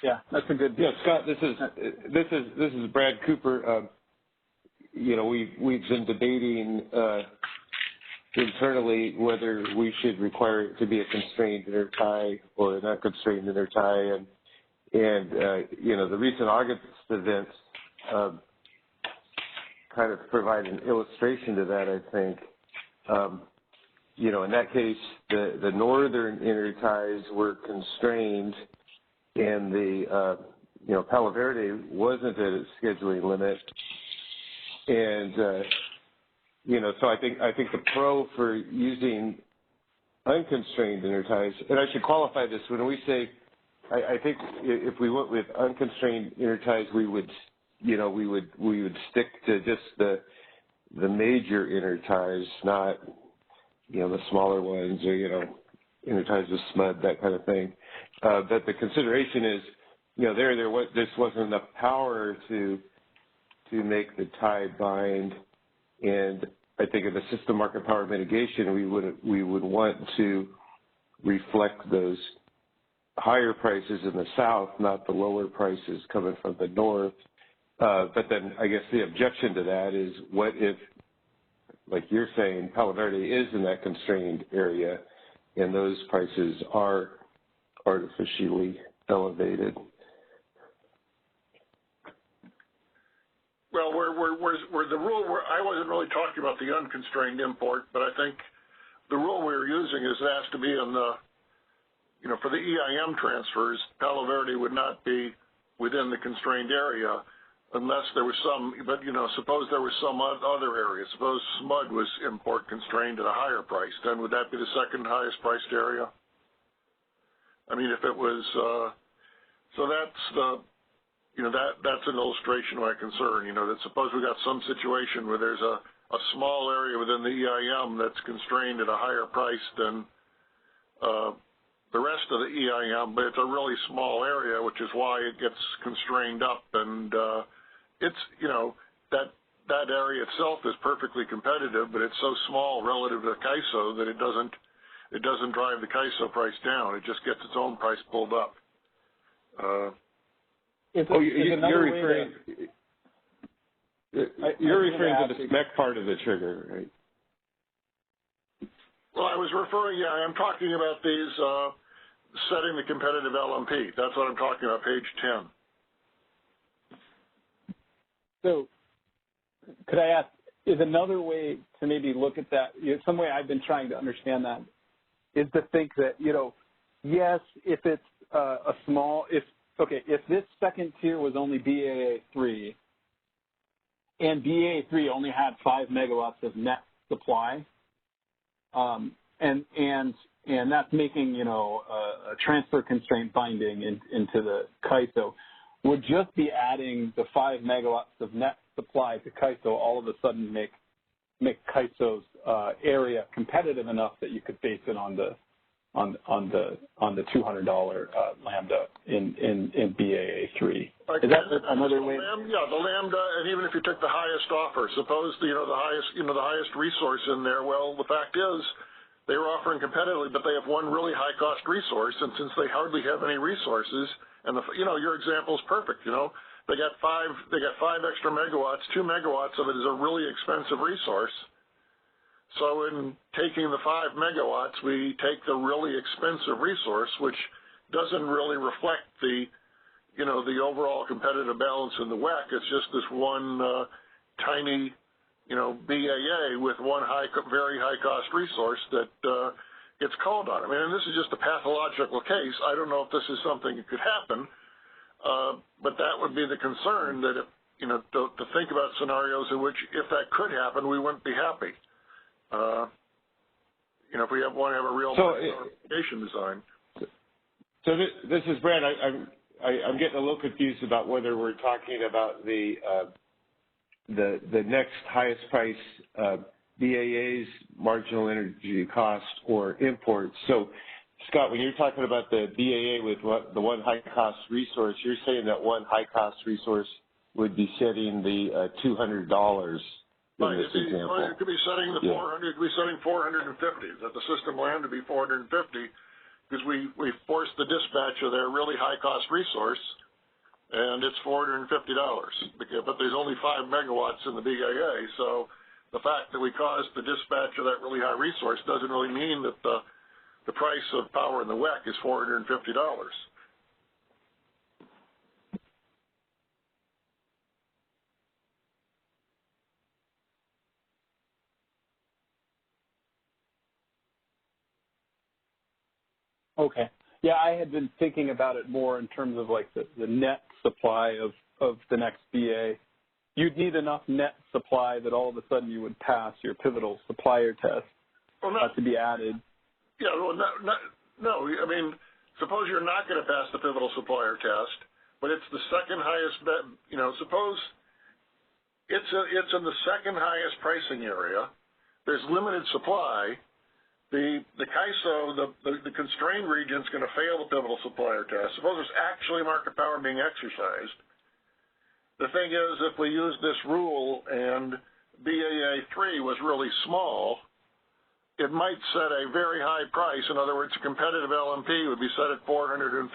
Yeah, that's a good. Yeah, Scott, this is Brad Cooper. We've been debating internally whether we should require it to be a constrained intertie or a not constrained intertie, and the recent August events kind of provide an illustration to that, I think. In that case, the northern interties were constrained, and the Palo Verde wasn't at its scheduling limit, and so I think the pro for using unconstrained interties, and I should qualify this when we say, I think if we went with unconstrained interties, we would stick to just the major interties, not the smaller ones or interties with SMUD, that kind of thing. But the consideration is, this wasn't enough power to make the tie bind, and I think in the system market power mitigation, we would want to reflect those higher prices in the south, not the lower prices coming from the north. But then I guess the objection to that is, what if, like you're saying, Palo Verde is in that constrained area and those prices are artificially elevated? Well, where the rule, I wasn't really talking about the unconstrained import, but I think the rule we were using is it has to be in the, for the EIM transfers, Palo Verde would not be within the constrained area unless there was some, but, suppose there was some other area. Suppose SMUD was import constrained at a higher price, then would that be the second highest priced area? I mean, if it was, so that's the, that's an illustration of my concern, that suppose we got some situation where there's a small area within the EIM that's constrained at a higher price than the rest of the EIM, but it's a really small area, which is why it gets constrained up. And it's, that area itself is perfectly competitive, but it's so small relative to CAISO that it doesn't drive the CAISO price down. It just gets its own price pulled up. You're referring to the spec part of the trigger, right? Well, I was referring, I'm talking about these setting the competitive LMP. That's what I'm talking about, page 10. So could I ask, is another way to maybe look at that, some way I've been trying to understand that, is to think that, yes, if it's if this second tier was only BAA3 and BAA3 only had 5 megawatts of net supply, and that's making, a transfer constraint binding into the CAISO, would just be adding the 5 megawatts of net supply to CAISO all of a sudden make CAISO's area competitive enough that you could base it on the $200 lambda in BAA3. Is that another way? Yeah, the lambda, and even if you took the highest offer, suppose the highest resource in there. Well, the fact is, they were offering competitively, but they have one really high cost resource, and since they hardly have any resources, and your example is perfect. They got five extra megawatts. 2 megawatts of it is a really expensive resource. So in taking the 5 megawatts, we take the really expensive resource, which doesn't really reflect the overall competitive balance in the WEC. It's just this one tiny, BAA with one very high cost resource that gets called on. I mean, and this is just a pathological case. I don't know if this is something that could happen, but that would be the concern, that if, to think about scenarios in which if that could happen, we wouldn't be happy. If we want to have a real application design. So this is Brad. I'm getting a little confused about whether we're talking about the next highest price BAA's marginal energy cost or imports. So, Scott, when you're talking about the BAA with the one high cost resource, you're saying that one high cost resource would be setting the $200 in this example. It could be setting the 400. It could be setting 450. That the system land to be 450, because we forced the dispatch of their really high cost resource, and it's $450. But there's only 5 megawatts in the BAA, so the fact that we caused the dispatch of that really high resource doesn't really mean that the price of power in the WEC is $450. Okay. Yeah, I had been thinking about it more in terms of like the net supply of the next BA, you'd need enough net supply that all of a sudden you would pass your pivotal supplier test to be added. Yeah, well, no. I mean, suppose you're not going to pass the pivotal supplier test, but it's the second highest bet. You know, suppose it's in the second highest pricing area. There's limited supply. The CAISO, the constrained region, is going to fail the pivotal supplier test. Suppose there's actually market power being exercised. The thing is, if we use this rule and BAA3 was really small, it might set a very high price. In other words, a competitive LMP would be set at 450,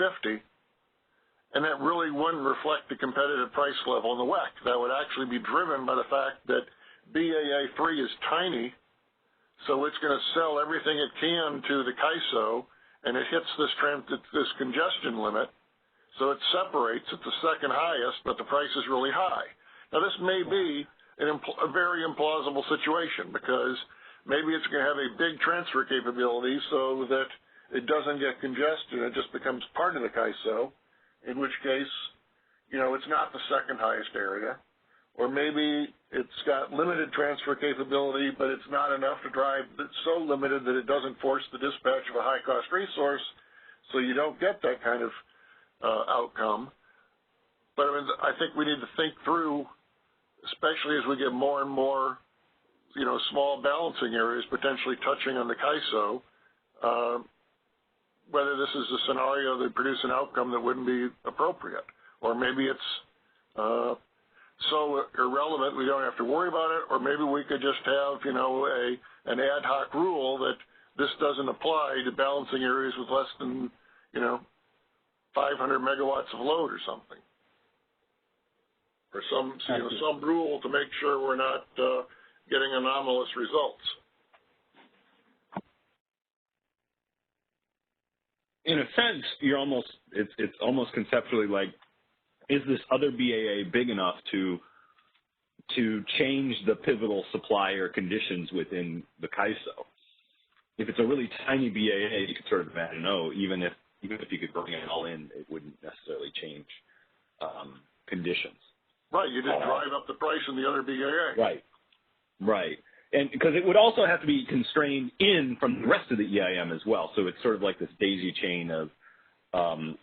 and that really wouldn't reflect the competitive price level in the WEC. That would actually be driven by the fact that BAA3 is tiny, so it's going to sell everything it can to the CAISO, and it hits this congestion limit, so it separates. It's the second highest, but the price is really high. Now, this may be a very implausible situation because maybe it's going to have a big transfer capability so that it doesn't get congested. It just becomes part of the CAISO, in which case, you know, it's not the second highest area. Or maybe it's got limited transfer capability, but it's not enough to drive. It's so limited that it doesn't force the dispatch of a high-cost resource, so you don't get that kind of outcome. But I mean, I think we need to think through, especially as we get more and more, you know, small balancing areas potentially touching on the CAISO, whether this is a scenario that produce an outcome that wouldn't be appropriate, or maybe it's so irrelevant we don't have to worry about it, or maybe we could just have, you know, an ad hoc rule that this doesn't apply to balancing areas with less than, you know, 500 megawatts of load or something, or some rule to make sure we're not getting anomalous results. In a sense, it's almost conceptually like, is this other BAA big enough to change the pivotal supplier conditions within the CAISO? If it's a really tiny BAA, you could sort of imagine, even if you could bring it all in, it wouldn't necessarily change conditions. Right, you just drive up the price in the other BAA. Right. And because it would also have to be constrained in from the rest of the EIM as well. So it's sort of like this daisy chain of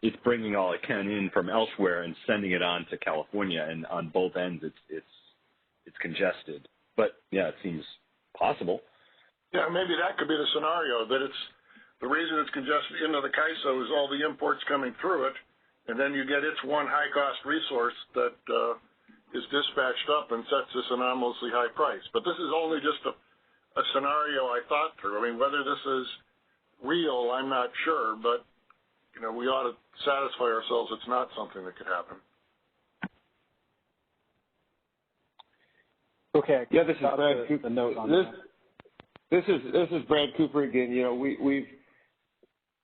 it's bringing all it can in from elsewhere and sending it on to California, and on both ends it's congested. But yeah, it seems possible. Yeah, maybe that could be the scenario, that it's the reason it's congested into the CAISO is all the imports coming through it, and then you get its one high-cost resource that is dispatched up and sets this anomalously high price. But this is only just a scenario I thought through. I mean, whether this is real, I'm not sure, but you know, we ought to satisfy ourselves it's not something that could happen. Okay. Yeah, this is Brad Cooper. This is Brad Cooper again. You know,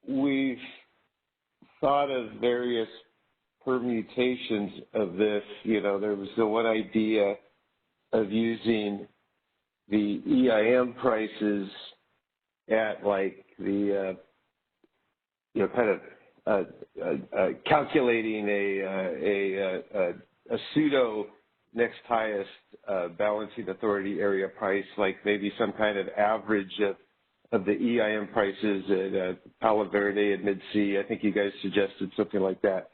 we've thought of various permutations of this. You know, there was the one idea of using the EIM prices at like the you know, kind of calculating a pseudo next highest balancing authority area price, like maybe some kind of average of the EIM prices at Palo Verde and Mid-C. I think you guys suggested something like that.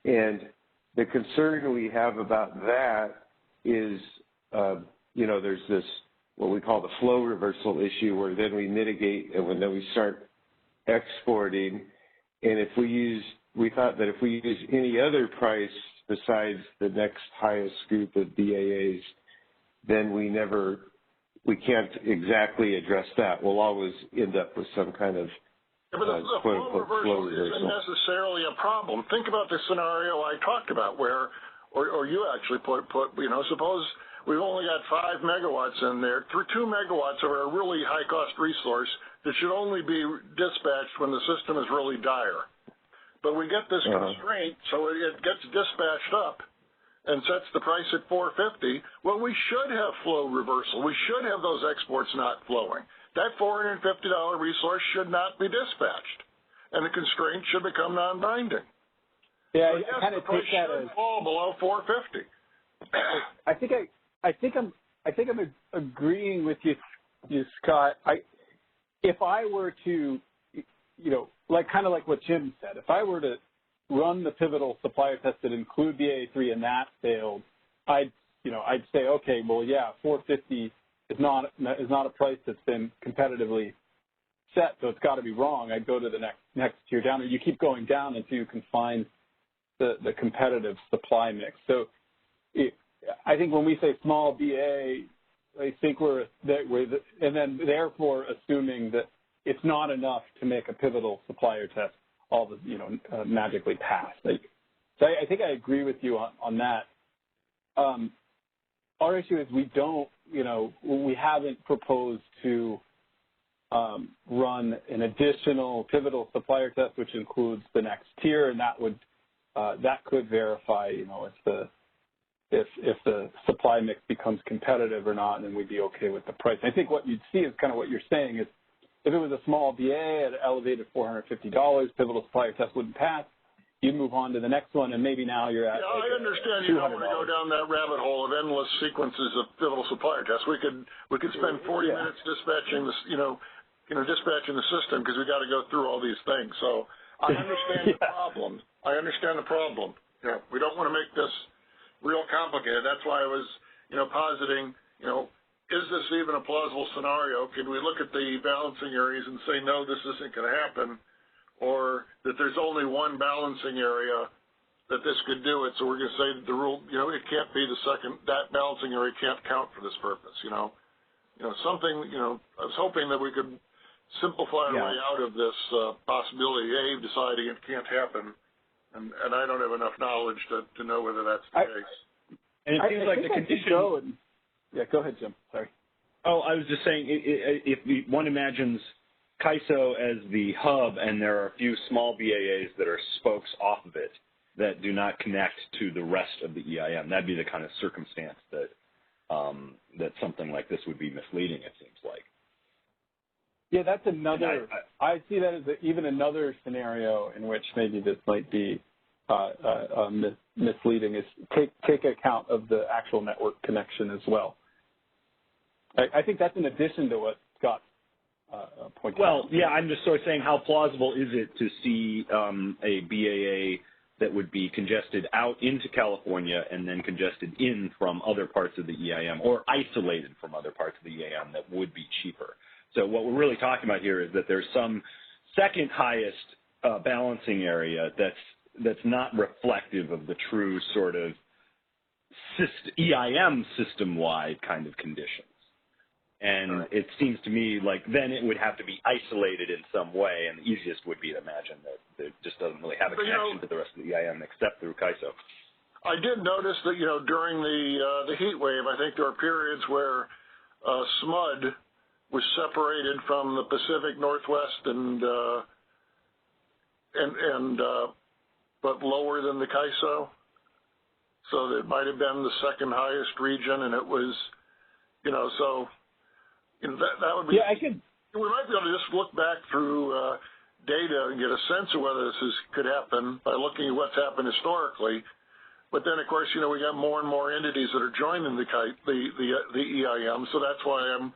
And the concern we have about that is, you know, there's this, what we call the flow reversal issue, where then we mitigate and then we start exporting. And if we thought that if we use any other price besides the next highest group of BAAs, then we can't exactly address that. We'll always end up with some kind of quote-unquote flow reversal. Isn't necessarily a problem. Think about the scenario I talked about where, or you actually put, you know, suppose we've only got 5 megawatts in there. 2 megawatts are a really high-cost resource that should only be dispatched when the system is really dire. But we get this constraint, so it gets dispatched up and sets the price at 450. Well, we should have flow reversal. We should have those exports not flowing. That $450 resource should not be dispatched, and the constraint should become non-binding. Yeah, so yes, I kind of the price take that should as fall below 450. I think I'm agreeing with you, Scott. If I were to, kind of like what Jim said, if I were to run the pivotal supplier test that include BAA3 and that failed, I'd say, okay, well, yeah, 450 is not a price that's been competitively set, so it's got to be wrong. I'd go to the next tier down, or you keep going down until you can find the competitive supply mix. So I think when we say small BA, I think and then therefore assuming that it's not enough to make a pivotal supplier test all the magically pass. So I think I agree with you on that. Our issue is we haven't proposed to run an additional pivotal supplier test, which includes the next tier, and that could verify, if the supply mix becomes competitive or not, then we'd be okay with the price. I think what you'd see is kind of what you're saying is, if it was a small BA at an elevated $450, pivotal supplier test wouldn't pass. You'd move on to the next one, and maybe now you're at. Yeah, I understand you don't want to go down that rabbit hole of endless sequences of pivotal supplier tests. We could spend 40 minutes dispatching this, dispatching the system because we got to go through all these things. So I understand the problem. Yeah, we don't want to make this real complicated. That's why I was, positing, is this even a plausible scenario? Can we look at the balancing areas and say, no, this isn't going to happen, or that there's only one balancing area that this could do it, so we're going to say the rule, it can't be that balancing area can't count for this purpose, something, I was hoping that we could simplify our way out of this possibility, deciding it can't happen, and I don't have enough knowledge to know whether that's the case. And it seems like the condition. Yeah, go ahead, Jim. Sorry. Oh, I was just saying, if one imagines CAISO as the hub and there are a few small BAAs that are spokes off of it that do not connect to the rest of the EIM, that'd be the kind of circumstance that that something like this would be misleading, it seems like. Yeah, that's another. I see that as even another scenario in which maybe this might be misleading, is take account of the actual network connection as well. I think that's in addition to what Scott pointed out. Well, yeah, I'm just sort of saying, how plausible is it to see a BAA that would be congested out into California and then congested in from other parts of the EIM, or isolated from other parts of the EIM that would be cheaper? So what we're really talking about here is that there's some second highest balancing area that's not reflective of the true sort of EIM system-wide kind of conditions. And it seems to me like then it would have to be isolated in some way, and the easiest would be to imagine that it just doesn't really have a connection to the rest of the EIM except through CAISO. I did notice that, during the heat wave, I think there were periods where SMUD was separated from the Pacific Northwest but lower than the CAISO. So it might have been the second highest region, and it was, so that would be. Yeah, we might be able to just look back through data and get a sense of whether this could happen by looking at what's happened historically. But then, of course, we got more and more entities that are joining the EIM, so that's why I'm,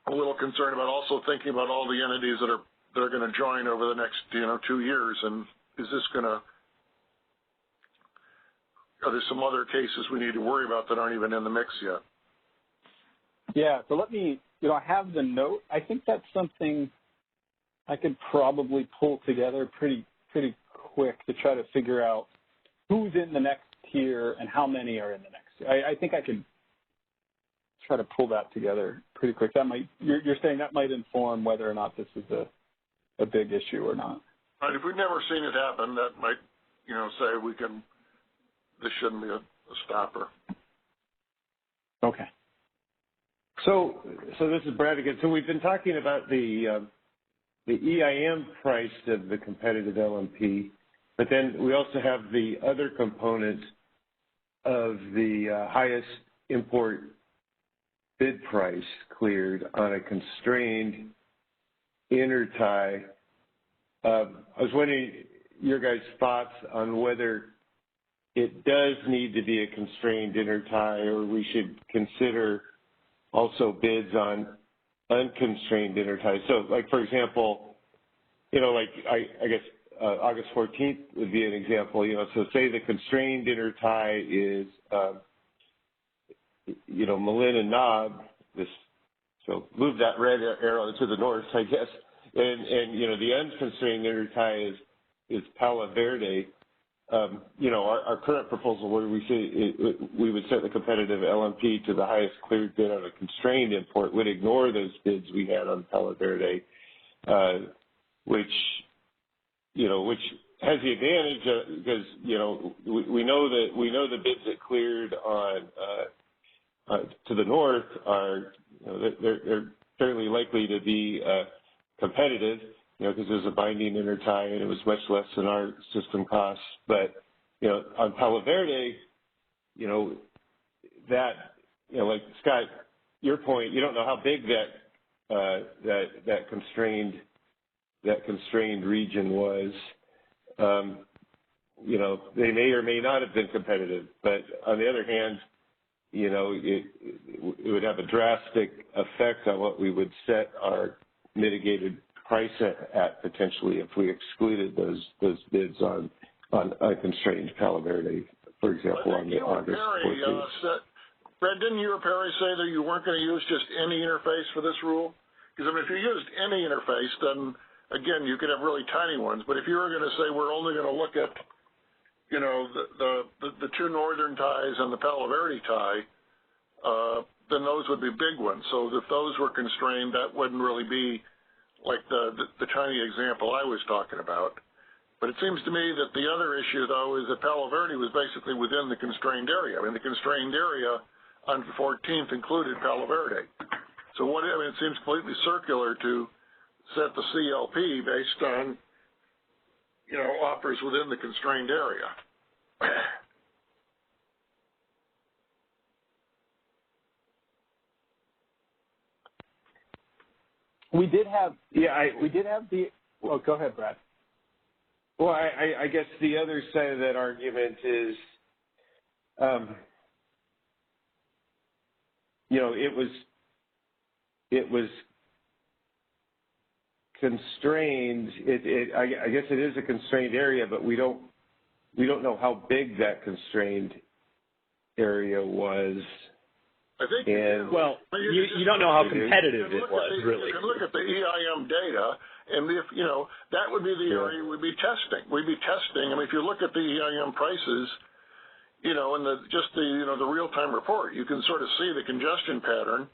a little concerned about also thinking about all the entities that are going to join over the next, 2 years, and is this going to? Are there some other cases we need to worry about that aren't even in the mix yet? Yeah, so let me, I have the note. I think that's something I could probably pull together pretty quick to try to figure out who's in the next tier and how many are in the next tier. I think I could try to pull that together pretty quick. That might, you're saying that might inform whether or not this is a big issue or not. Right, if we've never seen it happen, that might, say this shouldn't be a stopper. Okay. So this is Brad again. So we've been talking about the EIM price of the competitive LMP, but then we also have the other component of the highest import bid price cleared on a constrained intertie. I was wondering your guys' thoughts on whether it does need to be a constrained intertie, or we should consider also bids on unconstrained interties. So, like, for example, like I guess August 14th would be an example. So say the constrained intertie is, Malin and Knob. So move that red arrow to the north, I guess. And the unconstrained intertie is Palo Verde. Our current proposal, where we say we would set the competitive LMP to the highest cleared bid on a constrained import, would ignore those bids we had on Palo Verde, which has the advantage because we know the bids that cleared on to the north are they're fairly likely to be competitive. Because it was a binding intertie and it was much less than our system costs. But, on Palo Verde, that, like Scott, your point, you don't know how big that constrained region was. They may or may not have been competitive. But on the other hand, it would have a drastic effect on what we would set our mitigated price at potentially if we excluded those bids on unconstrained Palo Verde, for example, on the August 14th. Brad, didn't you or Perry say that you weren't going to use just any interface for this rule? Because if you used any interface, then again you could have really tiny ones. But if you were going to say we're only going to look at, the two northern ties and the Palo Verde tie, then those would be big ones. So if those were constrained, that wouldn't really be like the tiny example I was talking about. But it seems to me that the other issue, though, is that Palo Verde was basically within the constrained area. I mean, the constrained area on the 14th included Palo Verde. So it seems completely circular to set the CLP based on, offers within the constrained area. We did have the. Well, go ahead, Brad. Well, I guess the other side of that argument is, it was constrained. I guess it is a constrained area, but we don't know how big that constrained area was. I think you don't know how competitive it was, really. You can look at the EIM data, and if that would be the area we'd be testing. We'd be testing. I mean, if you look at the EIM prices, in the real-time report, you can sort of see the congestion pattern.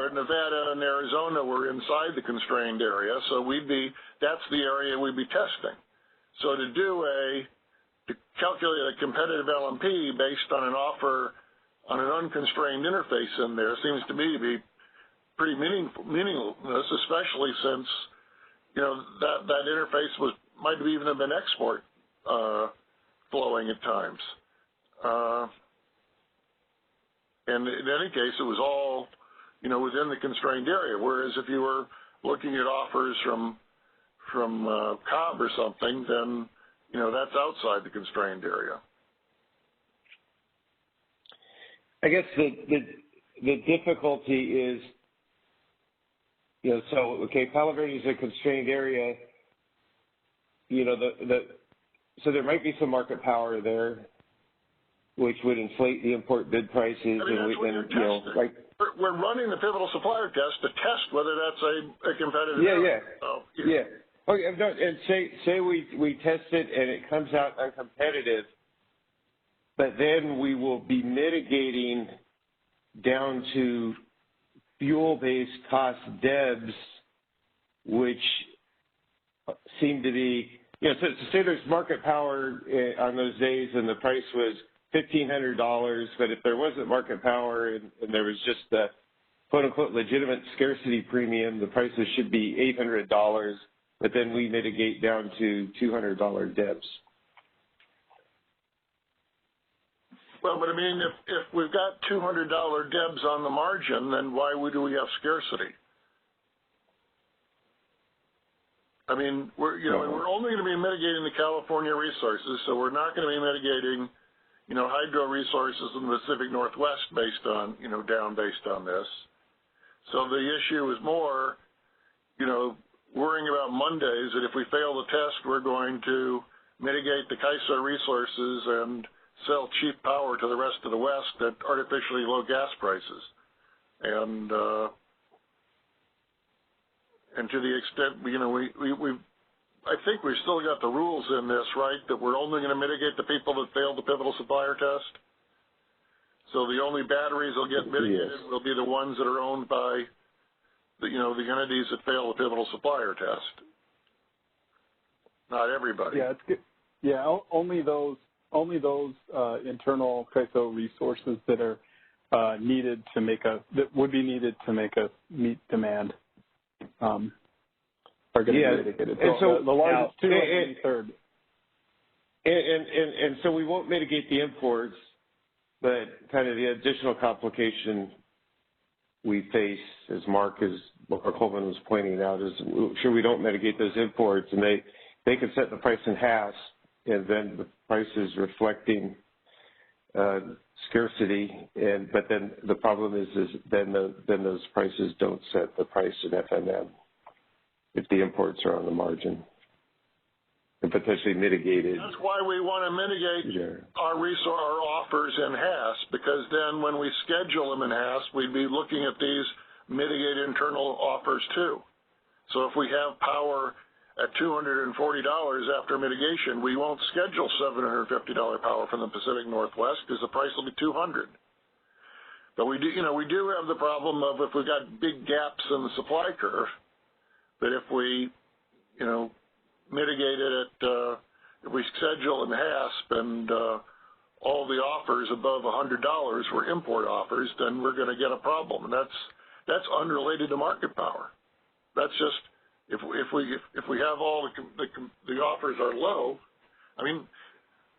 Nevada and Arizona were inside the constrained area, so that's the area we'd be testing. So to calculate a competitive LMP based on an offer on an unconstrained interface in there seems to me to be pretty meaningless, especially since that interface might have even been export flowing at times. And in any case, it was all within the constrained area. Whereas if you were looking at offers from Cobb or something, then that's outside the constrained area. I guess the difficulty is, Palo Verde is a constrained area. So there might be some market power there, which would inflate the import bid prices. We're running the pivotal supplier test to test whether that's a competitive. Yeah. Okay, and say we test it and it comes out uncompetitive. But then we will be mitigating down to fuel-based cost DEBs, which seem to be, so say there's market power on those days and the price was $1,500, but if there wasn't market power and there was just the quote-unquote legitimate scarcity premium, the prices should be $800, but then we mitigate down to $200 DEBs. Well, but I mean, if we've got $200 DEBs on the margin, then why do we have scarcity? I mean, we're only going to be mitigating the California resources, so we're not going to be mitigating, hydro resources in the Pacific Northwest based on, down based on this. So the issue is more, worrying about Mondays, that if we fail the test, we're going to mitigate the CAISO resources and sell cheap power to the rest of the West at artificially low gas prices. And to the extent, I think we've still got the rules in this, right, that we're only going to mitigate the people that failed the pivotal supplier test. So the only batteries that will get mitigated will be the ones that are owned by the entities that fail the pivotal supplier test. Not everybody. Yeah, it's good. Yeah, only those internal CAISO resources that are needed to make that would be needed to make us meet demand are going to be mitigated. So the largest two and the third. And so we won't mitigate the imports, but kind of the additional complication we face, as Mark Colvin was pointing out, is sure we don't mitigate those imports, and they can set the price in half, and then the price is reflecting scarcity, but then the problem is then those prices don't set the price in FMM if the imports are on the margin and potentially mitigated. That's why we want to mitigate our offers in HAS, because then when we schedule them in HAS, we'd be looking at these mitigated internal offers too. So if we have power at $240 after mitigation, we won't schedule $750 power from the Pacific Northwest because the price will be $200. But we do have the problem of if we've got big gaps in the supply curve, that if we, mitigate it if we schedule in HASP and all the offers above $100 were import offers, then we're going to get a problem, and that's unrelated to market power. That's just if we have all the offers are low. I mean,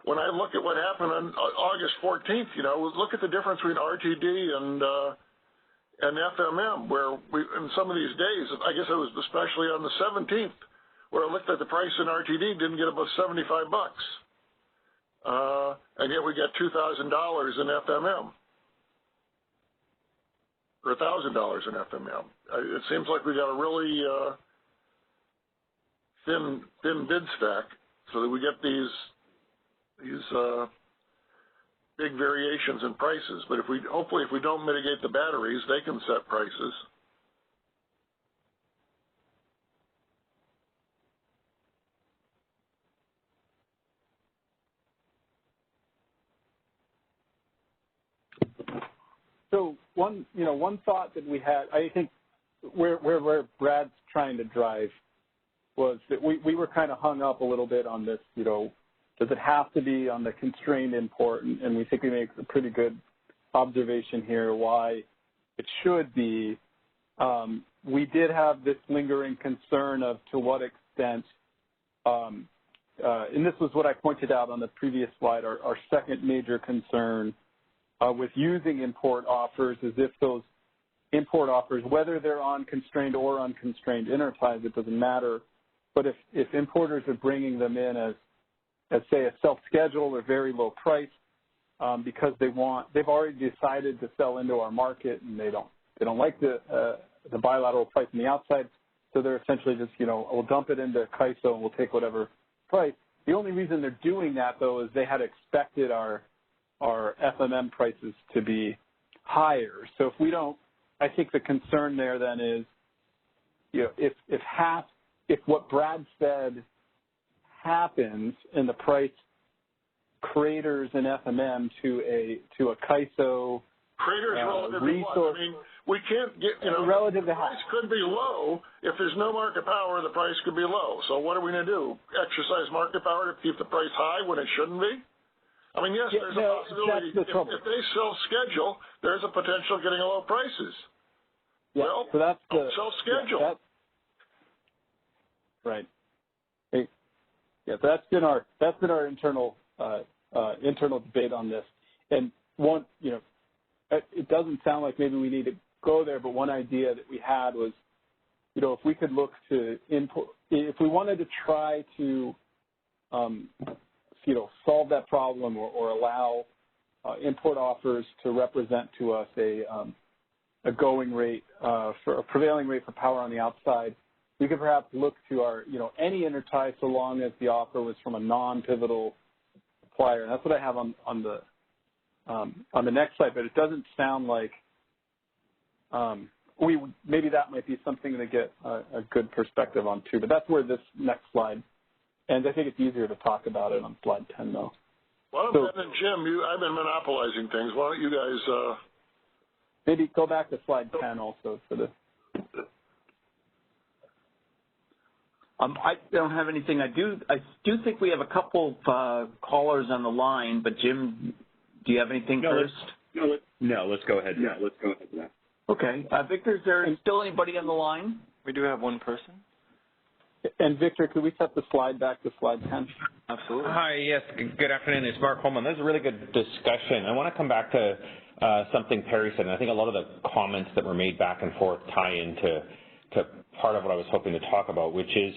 when I look at what happened on August 14th, look at the difference between RTD and FMM, where in some of these days, I guess it was especially on the 17th, where I looked at the price in RTD, didn't get above $75, and yet we got $2,000 in FMM, or $1,000 in FMM. It seems like we got a really thin bid stack, so that we get these big variations in prices. But hopefully if we don't mitigate the batteries, they can set prices. So one thought that we had, I think where Brad's trying to drive was that we were kind of hung up a little bit on this, does it have to be on the constrained import? And we think we make a pretty good observation here why it should be. We did have this lingering concern of to what extent, and this was what I pointed out on the previous slide, our second major concern with using import offers is if those import offers, whether they're on constrained or unconstrained interties, it doesn't matter. But if importers are bringing them in as say a self-schedule or very low price because they've already decided to sell into our market and they don't like the bilateral price on the outside, so they're essentially just we'll dump it into CAISO and we'll take whatever price. The only reason they're doing that though is they had expected our FMM prices to be higher. So if we don't, I think the concern there then is, if what Brad said happens and the price craters in FMM to a CAISO resource. I mean, we can't get, relative the price could be low. If there's no market power, the price could be low. So what are we going to do? Exercise market power to keep the price high when it shouldn't be? I mean, yes, there's a possibility. If they self-schedule, there's a potential of getting low prices. Yeah, well, so that's self-schedule. Right. Yeah, that's been our internal debate on this. And one, it doesn't sound like maybe we need to go there, but one idea that we had was, if we could look to if we wanted to try to, solve that problem or allow import offers to represent to us a going rate for a prevailing rate for power on the outside, we could perhaps look to our, any intertie so long as the offer was from a non-pivotal supplier. And that's what I have on the next slide, but it doesn't sound like maybe that might be something to get a good perspective on too. But that's where this next slide, and I think it's easier to talk about it on slide 10 though. Well, Ben and Jim, I've been monopolizing things. Why don't you guys maybe go back to slide 10 also for this. I don't have anything. I do think we have a couple of callers on the line, but Jim, do you have anything first? No, let's go ahead. Yeah, let's go ahead with that. Okay. Victor, is there still anybody on the line? We do have one person. And Victor, could we set the slide back to slide 10? Absolutely. Hi, yes, good afternoon. It's Mark Holman. This is a really good discussion. I want to come back to something Perry said, and I think a lot of the comments that were made back and forth tie into part of what I was hoping to talk about, which is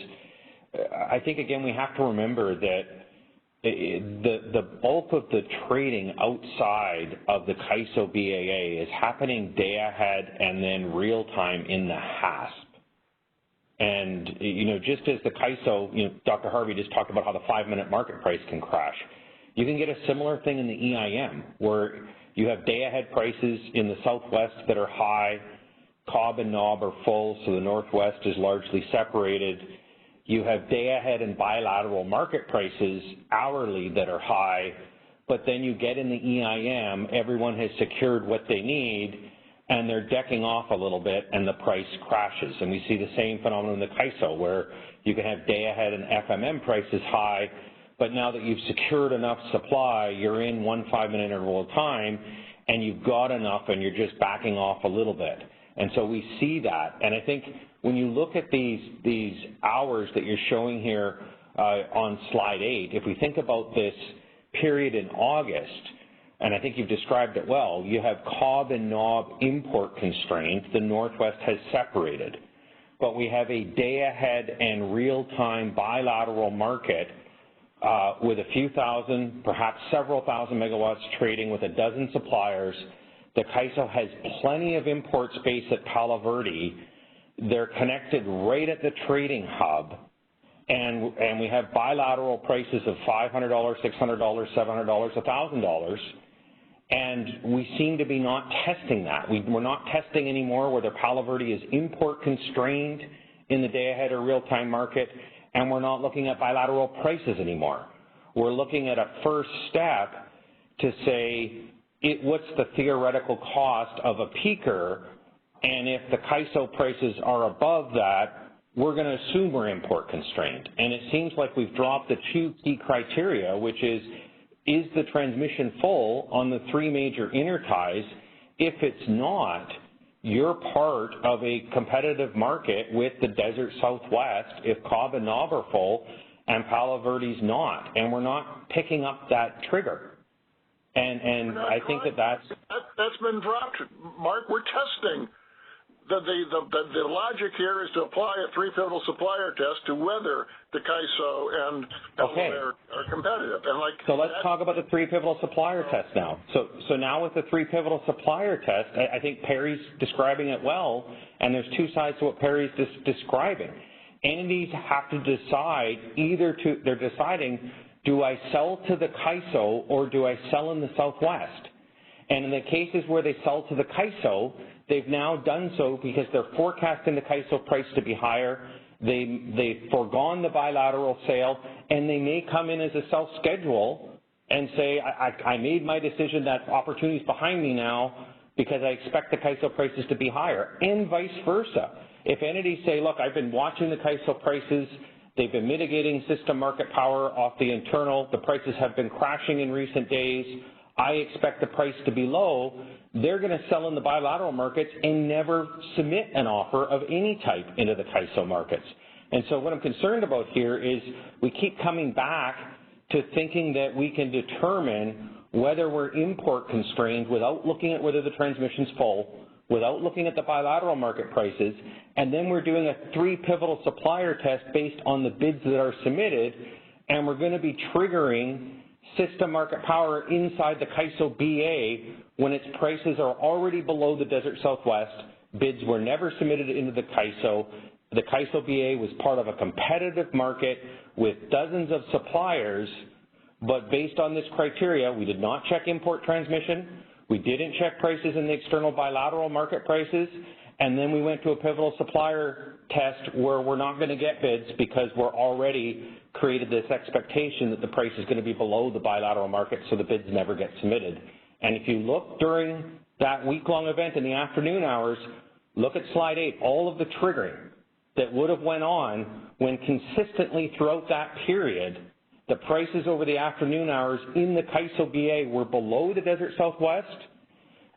I think, again, we have to remember that the bulk of the trading outside of the CAISO BAA is happening day ahead and then real time in the HASP. And, just as the CAISO, Dr. Harvey just talked about how the 5-minute market price can crash. You can get a similar thing in the EIM where you have day-ahead prices in the Southwest that are high, Cobb and Knob are full, so the Northwest is largely separated. You have day-ahead and bilateral market prices hourly that are high, but then you get in the EIM, everyone has secured what they need, and they're decking off a little bit, and the price crashes. And we see the same phenomenon in the CAISO, where you can have day-ahead and FMM prices high, but now that you've secured enough supply, you're in 1 5-minute interval of time, and you've got enough, and you're just backing off a little bit. And so we see that. And I think when you look at these hours that you're showing here on slide 8, if we think about this period in August, and I think you've described it well, you have Cobb and Knob import constraints. The Northwest has separated. But we have a day-ahead and real-time bilateral market with a few thousand, perhaps several thousand megawatts trading with a dozen suppliers. The CAISO has plenty of import space at Palo Verde. They're connected right at the trading hub. And we have bilateral prices of $500, $600, $700, $1,000. And we seem to be not testing that. We're not testing anymore whether Palo Verde is import constrained in the day-ahead or real-time market, and we're not looking at bilateral prices anymore. We're looking at a first step to say, what's the theoretical cost of a peaker, and if the CAISO prices are above that, we're going to assume we're import constrained. And it seems like we've dropped the 2 key criteria, which is the transmission full on the 3 major interties? If it's not, you're part of a competitive market with the desert Southwest if Cobb and Knob are full and Palo Verde's not, and we're not picking up that trigger. And I think that's been dropped, Mark. We're testing. The logic here is to apply a 3 pivotal supplier test to whether the CAISO and Delaware are competitive. And so let's talk about the 3 pivotal supplier test now. So now with the 3 pivotal supplier test, I think Perry's describing it well, and there's 2 sides to what Perry's describing. Entities have to decide they're deciding, do I sell to the CAISO or do I sell in the Southwest? And in the cases where they sell to the CAISO, they've now done so because they're forecasting the CAISO price to be higher. They've foregone the bilateral sale, and they may come in as a self-schedule and say, I made my decision, that opportunity's behind me now because I expect the CAISO prices to be higher, and vice versa. If entities say, look, I've been watching the CAISO prices, they've been mitigating system market power off the internal, the prices have been crashing in recent days, I expect the price to be low, they're going to sell in the bilateral markets and never submit an offer of any type into the CAISO markets. And so what I'm concerned about here is we keep coming back to thinking that we can determine whether we're import constrained without looking at whether the transmission's full, without looking at the bilateral market prices, and then we're doing a 3 pivotal supplier test based on the bids that are submitted, and we're going to be triggering system market power inside the CAISO BA when its prices are already below the Desert Southwest. Bids were never submitted into the CAISO. The CAISO BA was part of a competitive market with dozens of suppliers, but based on this criteria, we did not check import transmission, we didn't check prices in the external bilateral market prices, and then we went to a pivotal supplier test where we're not going to get bids because we're already created this expectation that the price is going to be below the bilateral market, so the bids never get submitted. And if you look during that week-long event in the afternoon hours, look at slide 8, all of the triggering that would have went on when consistently throughout that period, the prices over the afternoon hours in the CAISO BA were below the Desert Southwest,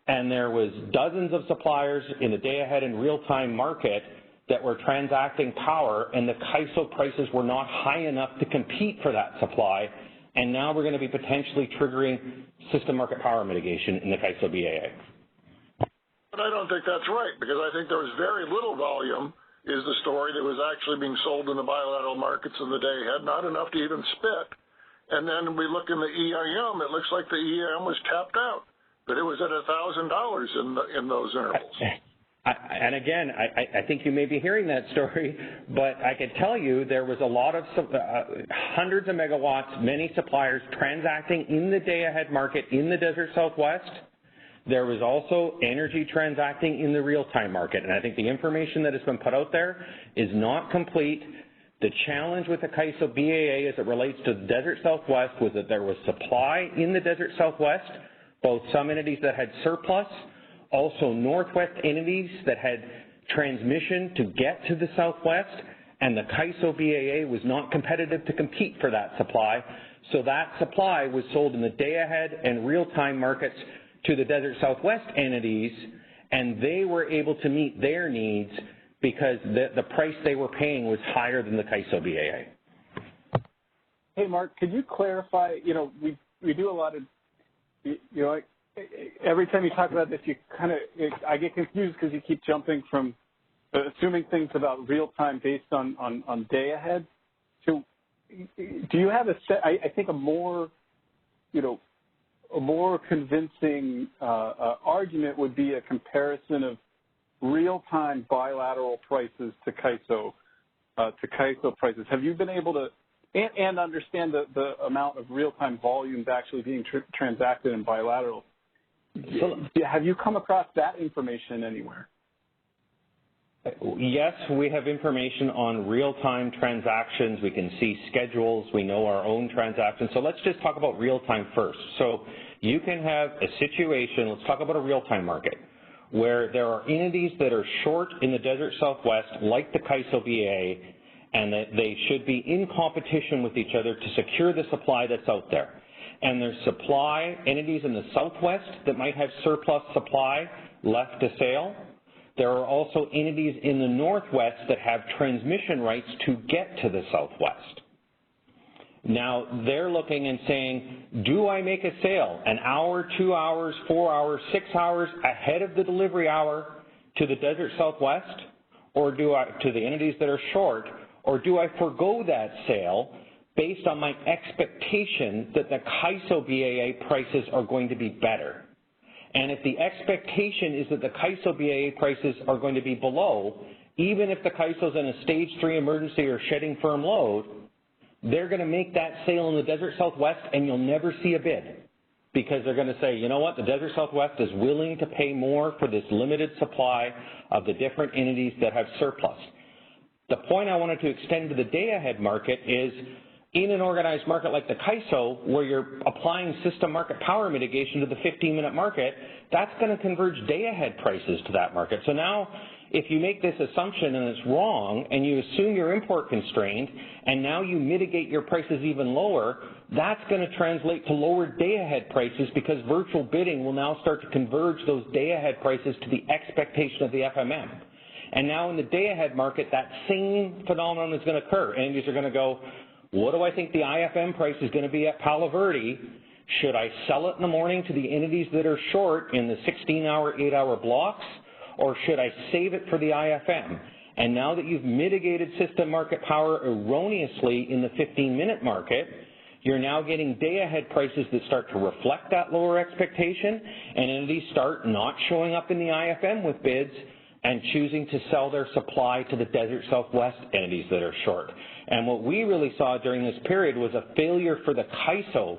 and there was dozens of suppliers in the day-ahead and real-time market that were transacting power, and the CAISO prices were not high enough to compete for that supply, and now we're going to be potentially triggering system market power mitigation in the CAISO BAA. But I don't think that's right, because I think there was very little volume is the story that was actually being sold in the bilateral markets in the day ahead, not enough to even spit. And then we look in the EIM, it looks like the EIM was tapped out, but it was at $1,000 in those intervals. And again, I think you may be hearing that story, but I can tell you there was a lot of hundreds of megawatts, many suppliers transacting in the day-ahead market in the Desert Southwest. There was also energy transacting in the real-time market, and I think the information that has been put out there is not complete. The challenge with the CAISO BAA as it relates to the Desert Southwest was that there was supply in the Desert Southwest, both some entities that had surplus, also Northwest entities that had transmission to get to the Southwest, and the CAISO BAA was not competitive to compete for that supply. So that supply was sold in the day-ahead and real-time markets to the Desert Southwest entities, and they were able to meet their needs because the price they were paying was higher than the CAISO BAA. Hey, Mark, could you clarify, we do a lot of, every time you talk about this, I get confused because you keep jumping from assuming things about real time based on day ahead. So do you have I think a more convincing argument would be a comparison of real-time bilateral prices to CAISO prices. Have you been able to and understand the amount of real-time volumes actually being transacted in bilateral? So, have you come across that information anywhere? Yes, we have information on real-time transactions. We can see schedules. We know our own transactions. So let's just talk about real-time first. So you can have a situation, let's talk about a real-time market, where there are entities that are short in the Desert Southwest, like the CAISO BA, and that they should be in competition with each other to secure the supply that's out there. And there's supply entities in the Southwest that might have surplus supply left to sale. There are also entities in the Northwest that have transmission rights to get to the Southwest. Now, they're looking and saying, do I make a sale an hour, 2 hours, 4 hours, 6 hours ahead of the delivery hour to the Desert Southwest, or do I, to the entities that are short, or do I forego that sale based on my expectation that the CAISO BAA prices are going to be better? And if the expectation is that the CAISO BAA prices are going to be below, even if the CAISO is in a stage 3 emergency or shedding firm load, they're going to make that sale in the Desert Southwest and you'll never see a bid, because they're going to say, you know what, the Desert Southwest is willing to pay more for this limited supply of the different entities that have surplus. The point I wanted to extend to the day-ahead market is, in an organized market like the CAISO, where you're applying system market power mitigation to the 15-minute market, that's going to converge day-ahead prices to that market. So now, if you make this assumption and it's wrong, and you assume you're import constrained, and now you mitigate your prices even lower, that's going to translate to lower day-ahead prices, because virtual bidding will now start to converge those day-ahead prices to the expectation of the FMM. And now in the day-ahead market, that same phenomenon is going to occur. Entities are going to go, what do I think the IFM price is going to be at Palo Verde? Should I sell it in the morning to the entities that are short in the 16-hour, 8-hour blocks? or should I save it for the IFM? And now that you've mitigated system market power erroneously in the 15-minute market, you're now getting day-ahead prices that start to reflect that lower expectation, and entities start not showing up in the IFM with bids and choosing to sell their supply to the Desert Southwest entities that are short. And what we really saw during this period was a failure for the CAISO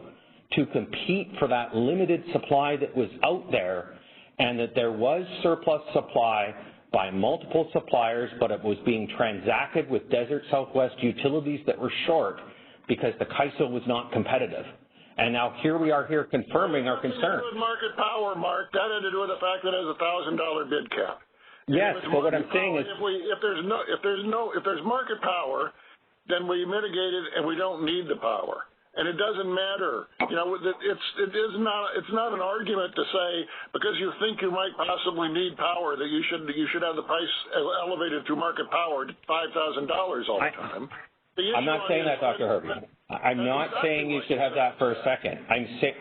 to compete for that limited supply that was out there, and that there was surplus supply by multiple suppliers, but it was being transacted with Desert Southwest utilities that were short because the CAISO was not competitive. And now here we are here confirming our concern. With market power, Mark, that had to do with the fact that it has a $1,000 bid cap. Yes, but what I'm saying is, if there's market power, then we mitigate it and we don't need the power. And it doesn't matter. You know, it's not an argument to say because you think you might possibly need power that you should have the price elevated through market power to $5,000 all the time. I'm not saying that, Dr. Herman. I'm not saying you should have that for a second.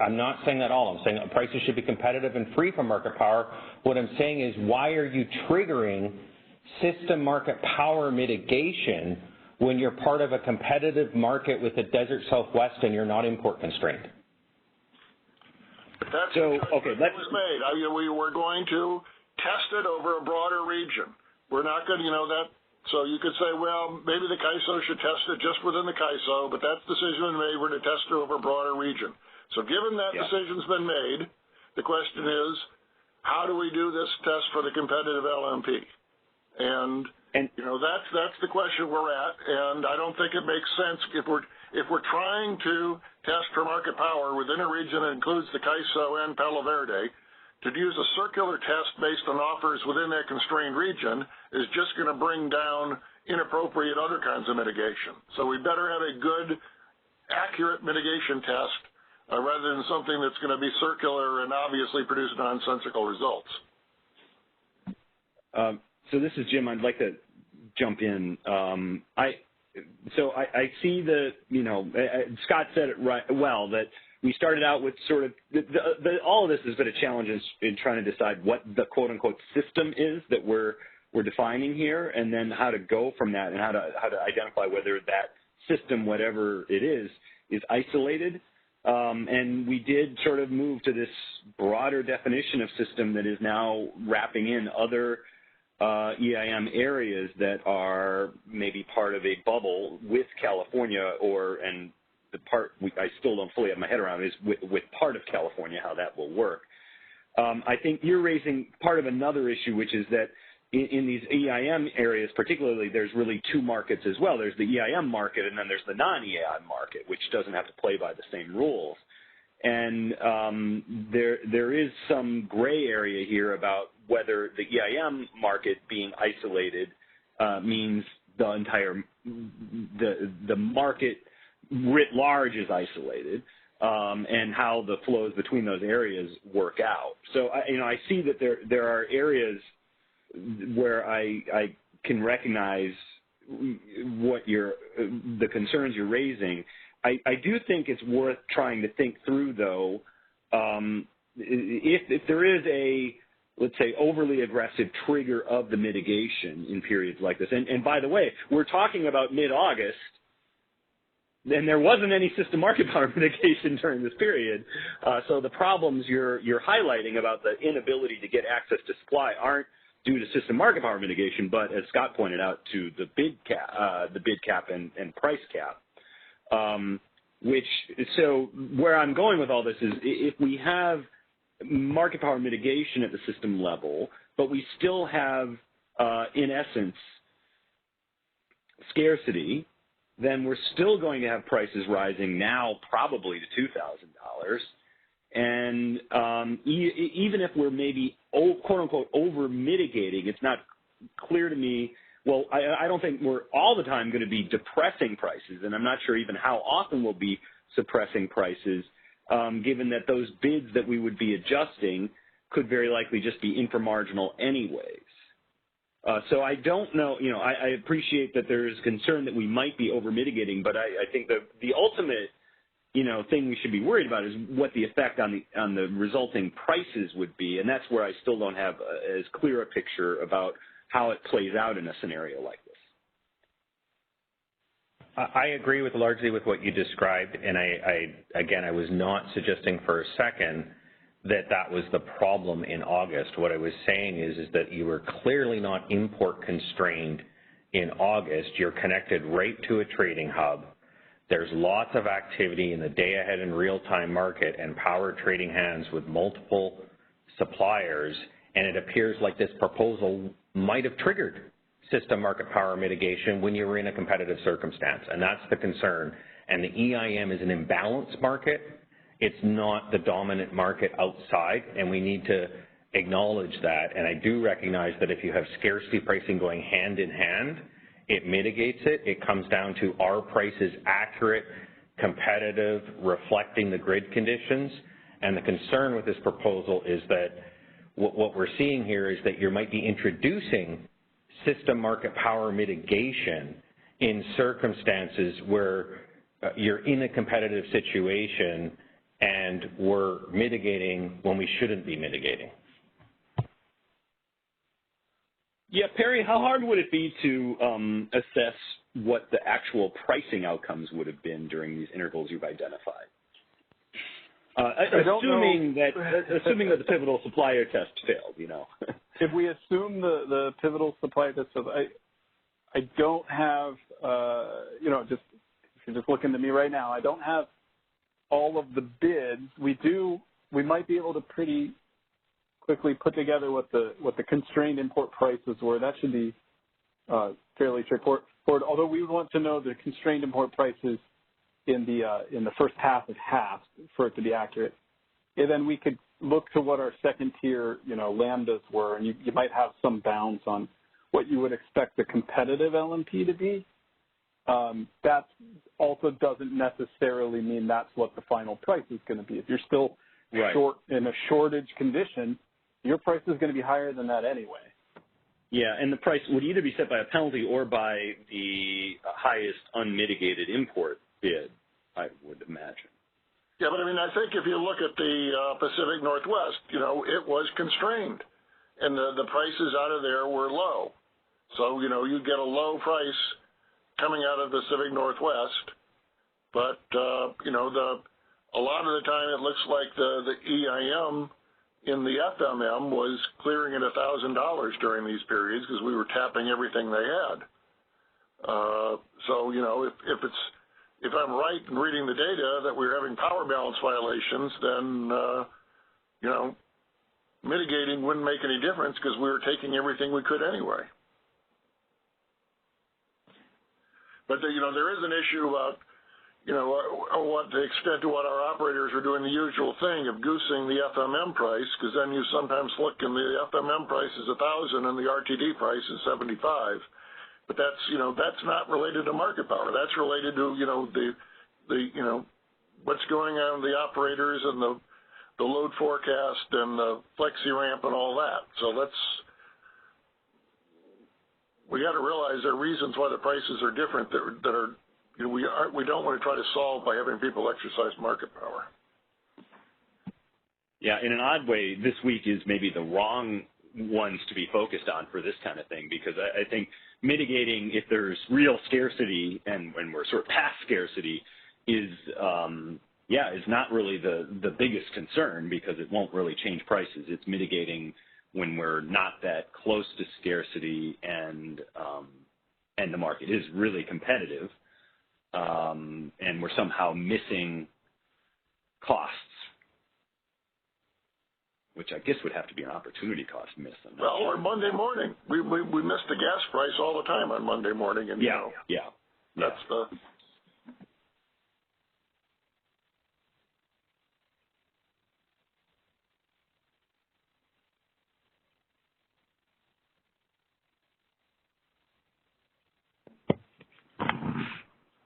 I'm not saying that at all. I'm saying that prices should be competitive and free from market power. What I'm saying is, why are you triggering system market power mitigation when you're part of a competitive market with the Desert Southwest and you're not import constrained? That's okay. That was made. We were going to test it over a broader region. We're not going to, that. So you could say, well, maybe the CAISO should test it just within the CAISO, but that decision been made. We're going to test it over a broader region. So given that decision's been made, the question is, how do we do this test for the competitive LMP? And that's the question we're at, and I don't think it makes sense if we're trying to test for market power within a region that includes the CAISO and Palo Verde, to use a circular test based on offers within that constrained region is just going to bring down inappropriate other kinds of mitigation. So we better have a good, accurate mitigation test rather than something that's going to be circular and obviously produce nonsensical results. So this is Jim. I'd like to jump in. I see Scott said it right well, that we started out with sort of all of this has been a challenge in trying to decide what the quote unquote system is that we're defining here, and then how to go from that and how to identify whether that system, whatever it is isolated. And we did sort of move to this broader definition of system that is now wrapping in other EIM areas that are maybe part of a bubble with California, and the part I still don't fully have my head around is with part of California, how that will work. I think you're raising part of another issue, which is that in these EIM areas particularly, there's really two markets as well. There's the EIM market, and then there's the non-EIM market, which doesn't have to play by the same rules. And there is some gray area here about whether the EIM market being isolated means the entire the market writ large is isolated, and how the flows between those areas work out. So I see that there are areas where I can recognize what the concerns you're raising. I do think it's worth trying to think through, though, if there is a, let's say, overly aggressive trigger of the mitigation in periods like this. And by the way, we're talking about mid-August, and there wasn't any system market power mitigation during this period. So the problems you're highlighting about the inability to get access to supply aren't due to system market power mitigation, but as Scott pointed out, to the bid cap and price cap. So where I'm going with all this is, if we have market power mitigation at the system level, but we still have, in essence, scarcity, then we're still going to have prices rising now probably to $2,000. And even if we're maybe, quote unquote, over mitigating, it's not clear to me. Well, I don't think we're all the time going to be depressing prices, and I'm not sure even how often we'll be suppressing prices, given that those bids that we would be adjusting could very likely just be inframarginal anyways. So I don't know, I appreciate that there is concern that we might be over mitigating, but I think the ultimate thing we should be worried about is what the effect on the resulting prices would be, and that's where I still don't have as clear a picture about how it plays out in a scenario like this. I agree largely with what you described, and I was not suggesting for a second that was the problem in August. What I was saying is that you were clearly not import constrained in August. You're connected right to a trading hub. There's lots of activity in the day-ahead and real-time market and power trading hands with multiple suppliers, and it appears like this proposal might have triggered system market power mitigation when you were in a competitive circumstance, and that's the concern. And the EIM is an imbalanced market. It's not the dominant market outside, and we need to acknowledge that. And I do recognize that if you have scarcity pricing going hand in hand, it mitigates it. It comes down to are prices accurate, competitive, reflecting the grid conditions. And the concern with this proposal is that what we're seeing here is that you might be introducing system market power mitigation in circumstances where you're in a competitive situation and we're mitigating when we shouldn't be mitigating. Yeah, Perry, how hard would it be to assess what the actual pricing outcomes would have been during these intervals you've identified? Assuming that the pivotal supplier test failed, If we assume the pivotal supplier test failed, I don't have, if you're just looking at me right now, I don't have all of the bids. We might be able to pretty quickly put together what the constrained import prices were. That should be fairly straightforward. Although we would want to know the constrained import prices in the first half of half for it to be accurate. And then we could look to what our second tier, lambdas were, and you might have some bounds on what you would expect the competitive LMP to be. That also doesn't necessarily mean that's what the final price is going to be. If you're still short in a shortage condition, your price is going to be higher than that anyway. Yeah, and the price would either be set by a penalty or by the highest unmitigated import bid, I would imagine. Yeah, but I think if you look at the Pacific Northwest, it was constrained, and the prices out of there were low. So, you get a low price coming out of the Pacific Northwest, but, a lot of the time it looks like the EIM in the FMM was clearing at $1,000 during these periods because we were tapping everything they had. So, if I'm right in reading the data that we're having power balance violations, then, mitigating wouldn't make any difference because we were taking everything we could anyway. But, there is an issue about, what the extent to what our operators are doing the usual thing of goosing the FMM price, because then you sometimes look and the FMM price is $1,000 and the RTD price is $75. But that's not related to market power. That's related to, what's going on with the operators and the load forecast and the flexi ramp and all that. So we got to realize there are reasons why the prices are different that are we don't want to try to solve by having people exercise market power. Yeah, in an odd way, this week is maybe the wrong ones to be focused on for this kind of thing, because I think mitigating if there's real scarcity and when we're sort of past scarcity is not really the biggest concern, because it won't really change prices. It's mitigating when we're not that close to scarcity and the market is really competitive. And we're somehow missing costs, which I guess would have to be an opportunity cost miss. Well, or Monday morning. We miss the gas price all the time on Monday morning. And, that's the...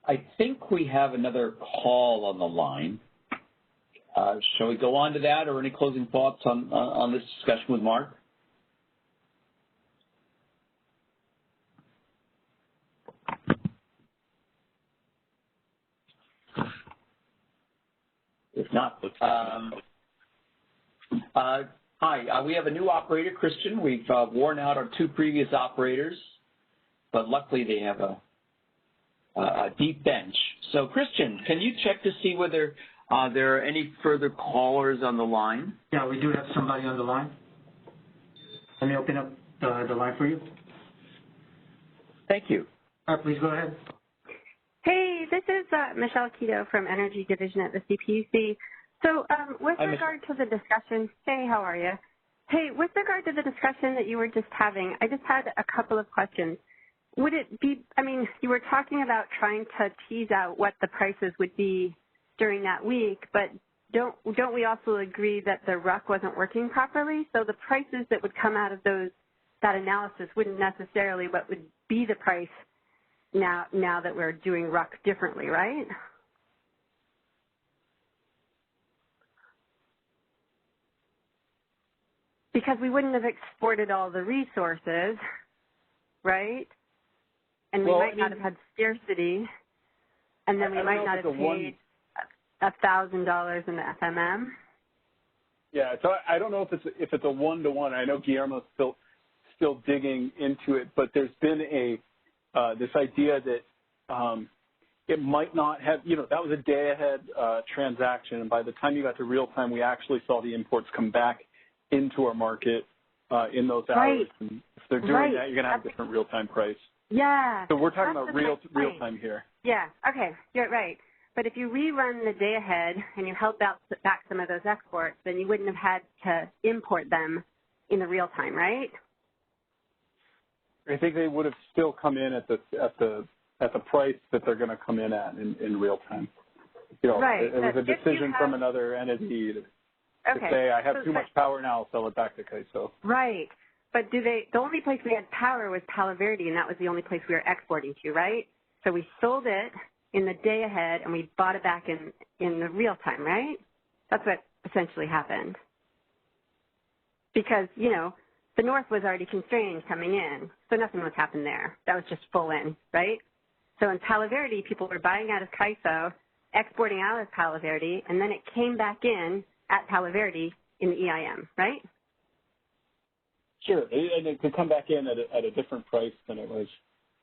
I think we have another call on the line. Shall we go on to that, or any closing thoughts on this discussion with Mark? If not, hi, we have a new operator, Christian. We've worn out our 2 previous operators, but luckily they have a deep bench. So, Christian, can you check to see whether there are any further callers on the line? Yeah, we do have somebody on the line. Let me open up the line for you. Thank you. All right, please go ahead. Hey, this is Michelle Keto from Energy Division at the CPUC. So with regard to the discussion, hey, how are you? Hey, with regard to the discussion that you were just having, I just had a couple of questions. Would it be, I mean, you were talking about trying to tease out what the prices would be during that week, but don't we also agree that the RUC wasn't working properly? So the prices that would come out of that analysis wouldn't necessarily what would be the price now that we're doing RUC differently, right? Because we wouldn't have exported all the resources, right? And we might not have had scarcity, and then we might not have paid $1,000 in the FMM. Yeah, so I don't know if it's a one-to-one. I know Guillermo's still digging into it, but there's been this idea that it might not have, that was a day-ahead transaction, and by the time you got to real time, we actually saw the imports come back into our market in those hours. Right. And if they're doing that, you're going to have a different real-time price. Yeah. So we're talking about real time here. Yeah, okay, you're right. But if you rerun the day ahead and you held back some of those exports, then you wouldn't have had to import them in the real time, right? I think they would have still come in at the price that they're going to come in at in real time. Right. It was a decision from another entity to say, I have too much power now, I'll sell it back to CAISO. Right. But the only place we had power was Palo Verde, and that was the only place we were exporting to, right? So we sold it in the day ahead, and we bought it back in the real time, right? That's what essentially happened. Because, the North was already constrained coming in, so nothing was happening there. That was just full in, right? So in Palo Verde, people were buying out of CAISO, exporting out of Palo Verde, and then it came back in at Palo Verde in the EIM, right? Sure, and it could come back in at a different price than it was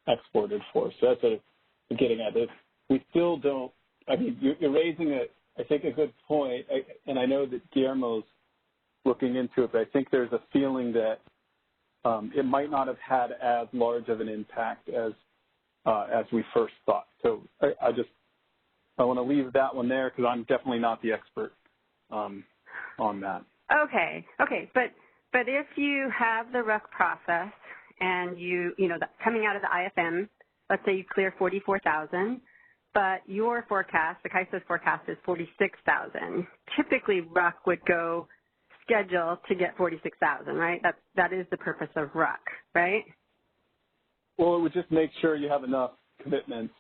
exported for. So that's what I'm getting at. We still don't, you're raising, I think, a good point, and I know that Guillermo's looking into it, but I think there's a feeling that it might not have had as large of an impact as we first thought. So I want to leave that one there because I'm definitely not the expert on that. Okay, but if you have the RUC process and coming out of the IFM, let's say you clear 44,000, but your forecast, the CAISO's forecast is 46,000. Typically, RUC would go schedule to get 46,000, right? That is the purpose of RUC, right? Well, it would just make sure you have enough commitments,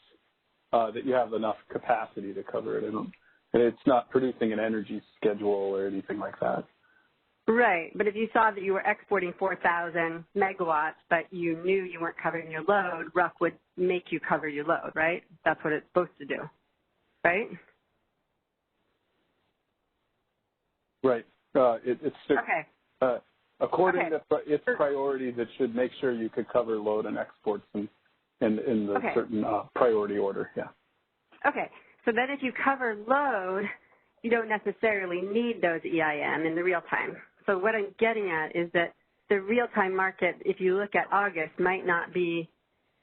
that you have enough capacity to cover it. And it's not producing an energy schedule or anything like that. Right, but if you saw that you were exporting 4,000 megawatts, but you knew you weren't covering your load, RUC would make you cover your load, right? That's what it's supposed to do, right? Right. According to its priorities, it should make sure you could cover load and exports in the certain priority order, yeah. Okay, so then if you cover load, you don't necessarily need those EIM in the real time. So what I'm getting at is that the real-time market, if you look at August, might not be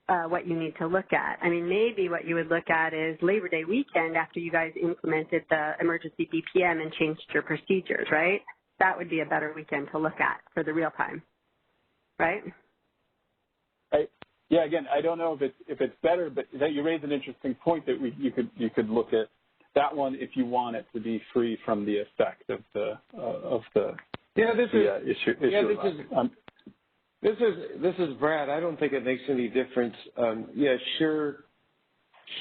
what you need to look at. I mean, maybe what you would look at is Labor Day weekend after you guys implemented the emergency BPM and changed your procedures, right? That would be a better weekend to look at for the real time, right? Yeah, again, I don't know if it's better, but that you raise an interesting point that you could look at that one if you want it to be free from the effect of the issue. This is Brad. I don't think it makes any difference. Sure,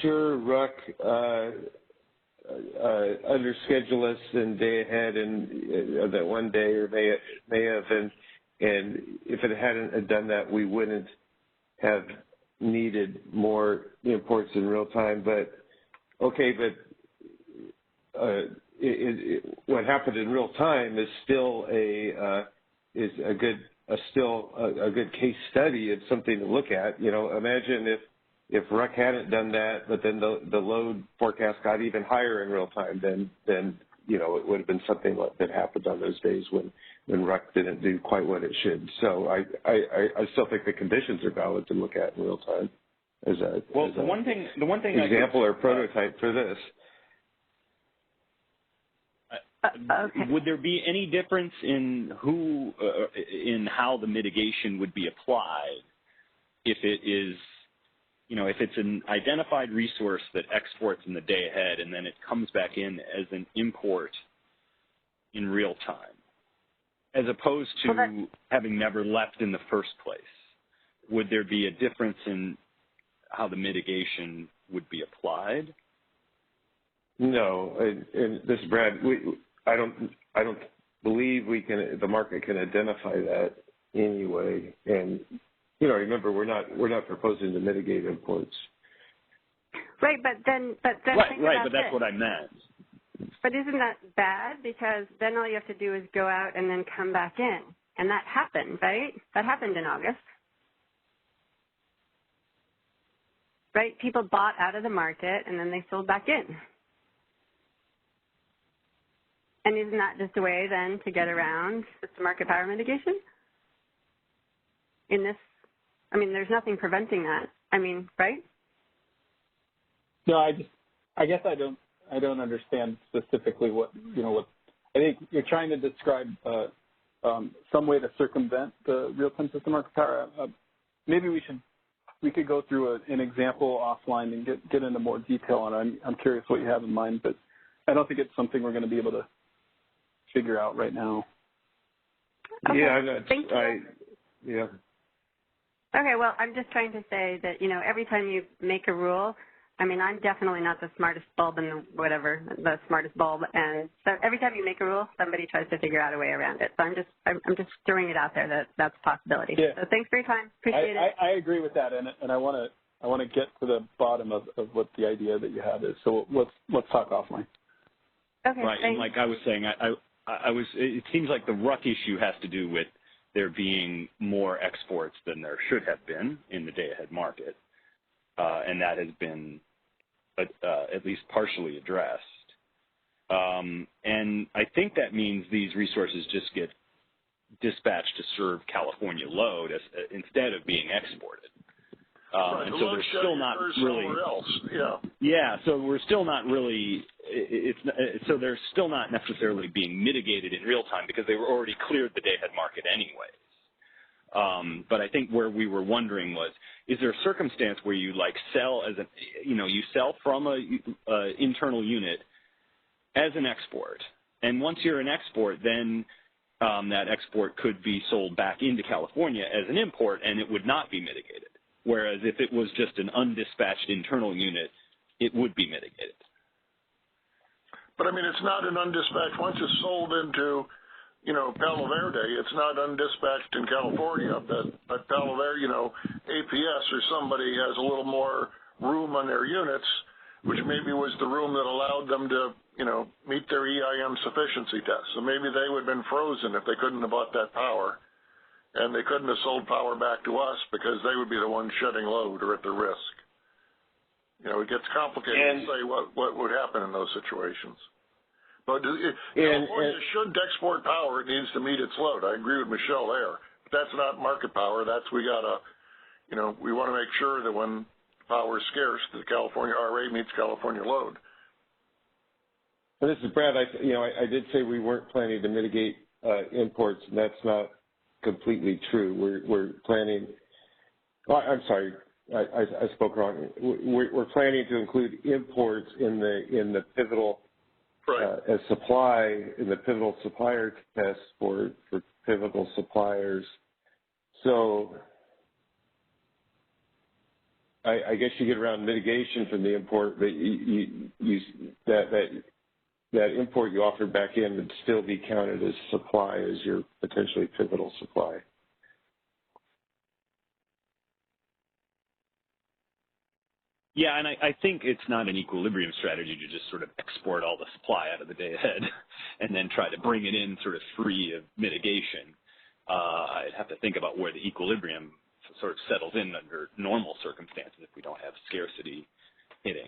RUC under schedule us and day ahead and that one day or may have, and if it hadn't done that, we wouldn't have needed more imports in real time. But what happened in real time is still a good case study and something to look at. You know, imagine if RUC hadn't done that, but then the load forecast got even higher in real time, then you know, it would have been something that happened on those days when RUC didn't do quite what it should. So I still think the conditions are valid to look at in real time as a the one thing example or prototype for this. Okay. Would there be any difference in in how the mitigation would be applied if it is, you know, if it's an identified resource that exports in the day ahead and then it comes back in as an import in real time, as opposed to having never left in the first place? Would there be a difference in how the mitigation would be applied? No, and this is Brad. I don't believe the market can identify that anyway. And you know, remember, we're not proposing to mitigate imports. Right, but then right, but that's what I meant. But isn't that bad? Because then all you have to do is go out and then come back in, and that happened, right? That happened in August, right? People bought out of the market and then they sold back in. And isn't that just a way then to get around system market power mitigation? In this, I mean, there's nothing preventing that. I mean, right? No, I guess I don't understand specifically what I think you're trying to describe some way to circumvent the real-time system market power. Maybe we could go through an example offline and get into more detail on it. I'm curious what you have in mind, but I don't think it's something we're going to be able to figure out right now. Okay. Yeah, Thank you. Yeah. Okay, well, I'm just trying to say that, you know, every time you make a rule, I mean, I'm definitely not the smartest bulb in the smartest bulb, and so every time you make a rule, somebody tries to figure out a way around it. So I'm just throwing it out there that that's a possibility. Yeah. So thanks for your time. Appreciate it. I agree with that, and I want to get to the bottom of what the idea that you have is. So let's talk offline. Okay. Right, thanks. and like I was saying, it seems like the RUC issue has to do with there being more exports than there should have been in the day-ahead market, and that has been at least partially addressed. And I think that means these resources just get dispatched to serve California load instead of being exported. Right, and so they're still not really. Else. Yeah. Yeah, so we're still not really. So they're still not necessarily being mitigated in real time because they were already cleared the day-ahead market anyways. But I think where we were wondering was, is there a circumstance where you like sell you sell from a internal unit as an export, and once you're an export, then that export could be sold back into California as an import, and it would not be mitigated. Whereas if it was just an undispatched internal unit, it would be mitigated. But I mean, it's not an undispatched. Once it's sold into, Palo Verde, it's not undispatched in California. But Palo Verde, APS or somebody has a little more room on their units, which maybe was the room that allowed them to, meet their EIM sufficiency test. So maybe they would have been frozen if they couldn't have bought that power. And they couldn't have sold power back to us because they would be the ones shedding load or at the risk. It gets complicated to say what would happen in those situations. But California shouldn't export power. It needs to meet its load. I agree with Michelle there. But that's not market power. We want to make sure that when power is scarce, the California RA meets California load. Well, this is Brad. I did say we weren't planning to mitigate imports, and that's not completely true. We're planning. Oh, I'm sorry, I spoke wrong. We're planning to include imports in the pivotal as supply in the pivotal supplier test for pivotal suppliers. So I guess you get around mitigation from the import, but that import you offered back in would still be counted as supply as your potentially pivotal supply. Yeah, and I think it's not an equilibrium strategy to just sort of export all the supply out of the day ahead and then try to bring it in sort of free of mitigation. I'd have to think about where the equilibrium sort of settles in under normal circumstances if we don't have scarcity hitting.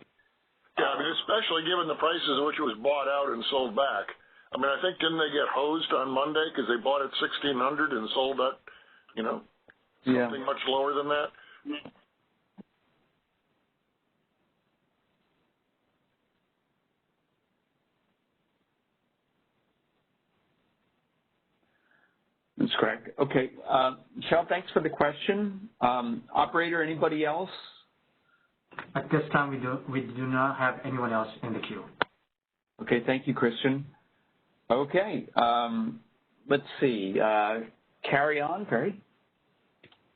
Yeah, I mean, especially given the prices at which it was bought out and sold back. I mean, I think didn't they get hosed on Monday because they bought it $1,600 and sold at, something much lower than that? That's correct. Okay, Michelle, thanks for the question. Operator, anybody else? At this time, we do not have anyone else in the queue. Okay, thank you, Christian. Okay, let's see. Carry on, Perry.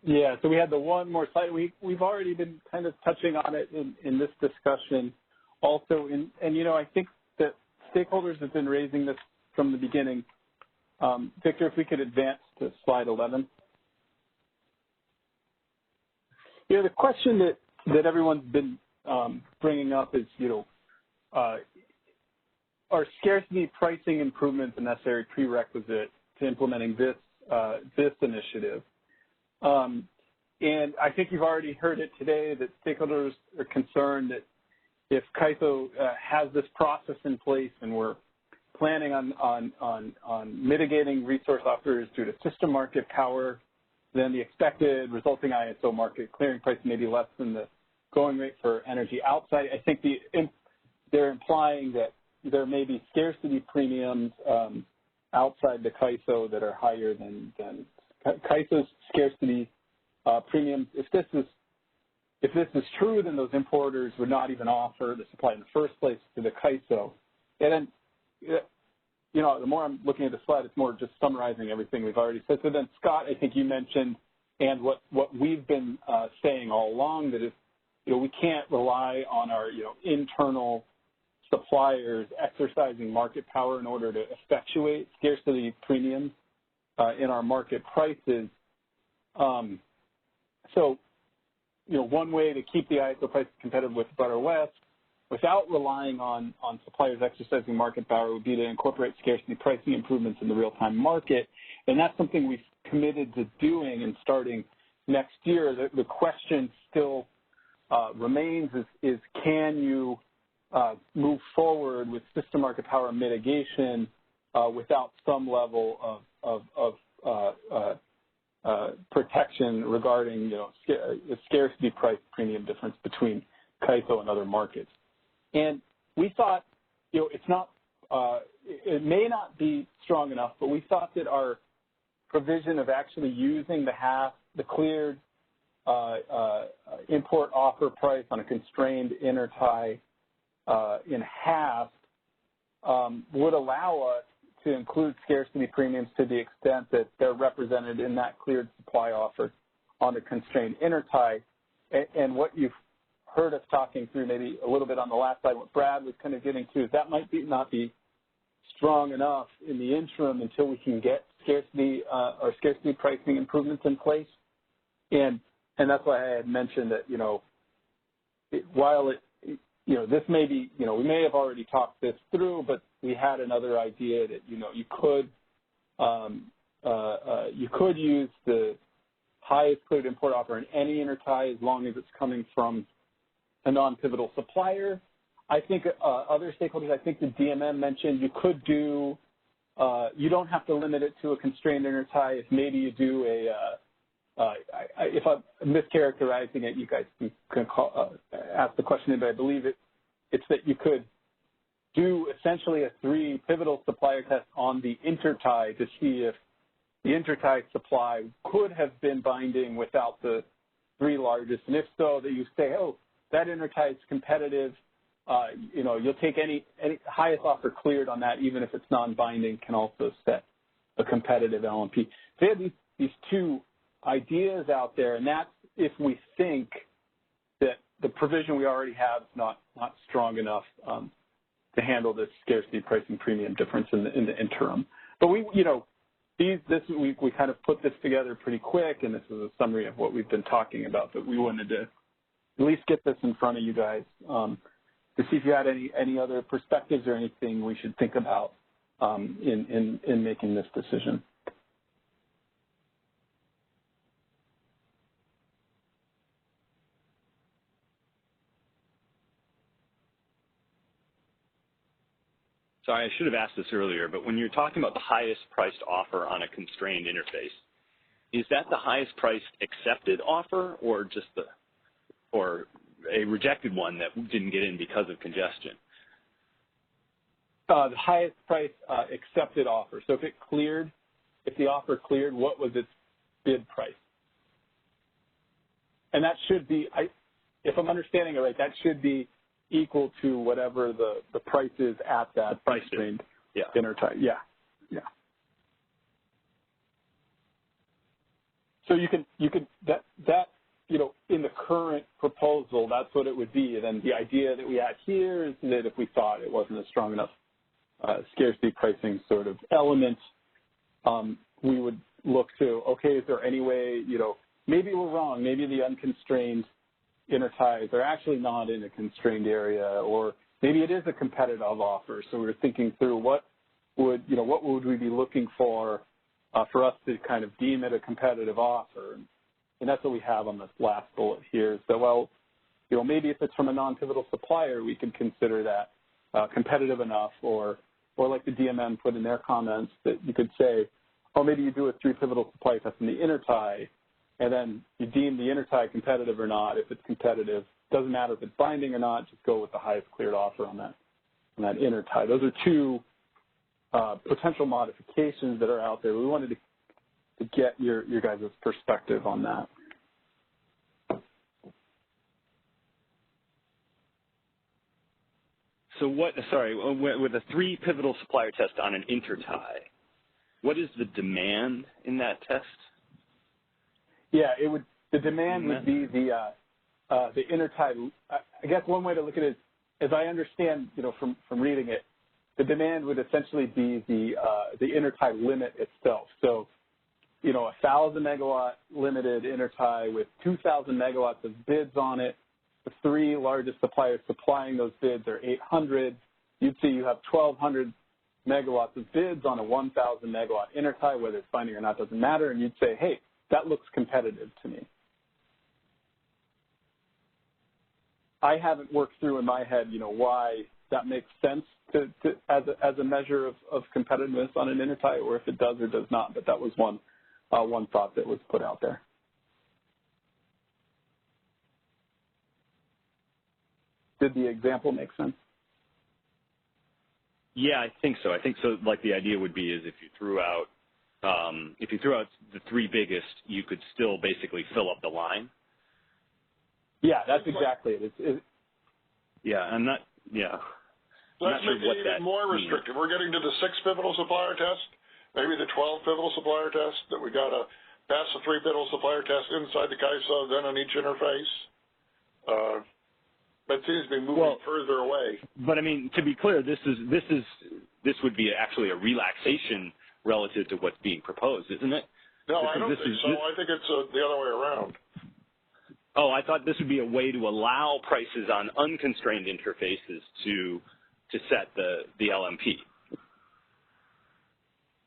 Yeah, so we had the one more slide. We've already been kind of touching on it in this discussion also. And I think that stakeholders have been raising this from the beginning. Victor, if we could advance to slide 11. The question that everyone's been bringing up is, are scarcity pricing improvements a necessary prerequisite to implementing this initiative? And I think you've already heard it today that stakeholders are concerned that if CAISO has this process in place and we're planning on mitigating resource offers due to system market power, then the expected resulting ISO market clearing price may be less than the going rate for energy outside. I think they're implying that there may be scarcity premiums outside the CAISO that are higher than CAISO's scarcity premiums. If this is true, then those importers would not even offer the supply in the first place to the CAISO. And then, the more I'm looking at the slide, it's more just summarizing everything we've already said. So then, Scott, I think you mentioned, and what we've been saying all along, that if we can't rely on our internal suppliers exercising market power in order to effectuate scarcity premiums in our market prices. So, one way to keep the ISO price competitive with the broader West without relying on suppliers exercising market power would be to incorporate scarcity pricing improvements in the real-time market. And that's something we've committed to doing and starting next year. The question still remains is can you move forward with system market power mitigation without some level of protection regarding a scarcity price premium difference between CAISO and other markets. And we thought, it's not, it may not be strong enough, but we thought that our provision of actually using the cleared import offer price on a constrained intertie in half would allow us to include scarcity premiums to the extent that they're represented in that cleared supply offer on the constrained intertie. And what you've heard us talking through maybe a little bit on the last slide, what Brad was kind of getting to, is that might not be strong enough in the interim until we can get scarcity or scarcity pricing improvements in place. And that's why I had mentioned that, while this may be, we may have already talked this through, but we had another idea that, you could use the highest cleared import offer in any intertie as long as it's coming from a non-pivotal supplier. I think other stakeholders, I think the DMM mentioned you could do, you don't have to limit it to a constrained intertie. If maybe you do if I'm mischaracterizing it, you guys can ask the question, but I believe it's that you could do essentially a 3 pivotal supplier test on the intertie to see if the intertie supply could have been binding without the 3 largest, and if so, that you say, oh, that intertie is competitive. You'll take any highest offer cleared on that, even if it's non-binding, can also set a competitive LMP. They have these 2 ideas out there, and that's if we think that the provision we already have is not strong enough to handle this scarcity pricing premium difference in the interim. But we kind of put this together pretty quick, and this is a summary of what we've been talking about. But we wanted to at least get this in front of you guys to see if you had any other perspectives or anything we should think about in making this decision. Sorry, I should have asked this earlier, but when you're talking about the highest priced offer on a constrained interface, is that the highest priced accepted offer or just or a rejected one that didn't get in because of congestion? The highest price accepted offer. So if the offer cleared, what was its bid price? And that should be, if I'm understanding it right, that should be equal to whatever the price is at that constrained intertie. Yeah. So you can that in the current proposal, that's what it would be. And then the idea that we had here is that if we thought it wasn't a strong enough scarcity pricing sort of element, we would look to, okay, is there any way, maybe we're wrong, maybe the unconstrained interties are actually not in a constrained area, or maybe it is a competitive offer. So we're thinking through what would we be looking for us to kind of deem it a competitive offer. And that's what we have on this last bullet here. So, well, maybe if it's from a non-pivotal supplier, we can consider that competitive enough, or like the DMN put in their comments, that you could say, oh, maybe you do a 3-pivotal supply test in the intertie, and then you deem the intertie competitive or not. If it's competitive, doesn't matter if it's binding or not, just go with the highest cleared offer on that intertie. Those are two potential modifications that are out there. We wanted to get your guys' perspective on that. So with a 3-pivotal supplier test on an intertie, what is the demand in that test? Yeah, the demand would be the intertie. I guess one way to look at it is, as I understand, from reading it, the demand would essentially be the intertie limit itself. So, 1,000 megawatt limited intertie with 2,000 megawatts of bids on it. The 3 largest suppliers supplying those bids are 800. You'd see you have 1,200 megawatts of bids on a 1,000 megawatt intertie, whether it's binding or not doesn't matter, and you'd say, hey, that looks competitive to me. I haven't worked through in my head, why that makes sense as a measure of competitiveness on an intertie, or if it does or does not. But that was one thought that was put out there. Did the example make sense? Yeah, I think so. Like the idea would be is if you threw out the 3 biggest, you could still basically fill up the line. Yeah, that's exactly it. Yeah, I'm not. Yeah. Let's make it even more restrictive. We're getting to the 6-pivotal supplier test, maybe the 12-pivotal supplier test, that we got to pass the 3-pivotal supplier test inside the CAISO, then on each interface. That seems to be moving further away. But I mean, to be clear, this would be actually a relaxation relative to what's being proposed, isn't it? No, I don't think so. I think it's the other way around. Oh, I thought this would be a way to allow prices on unconstrained interfaces to set the LMP.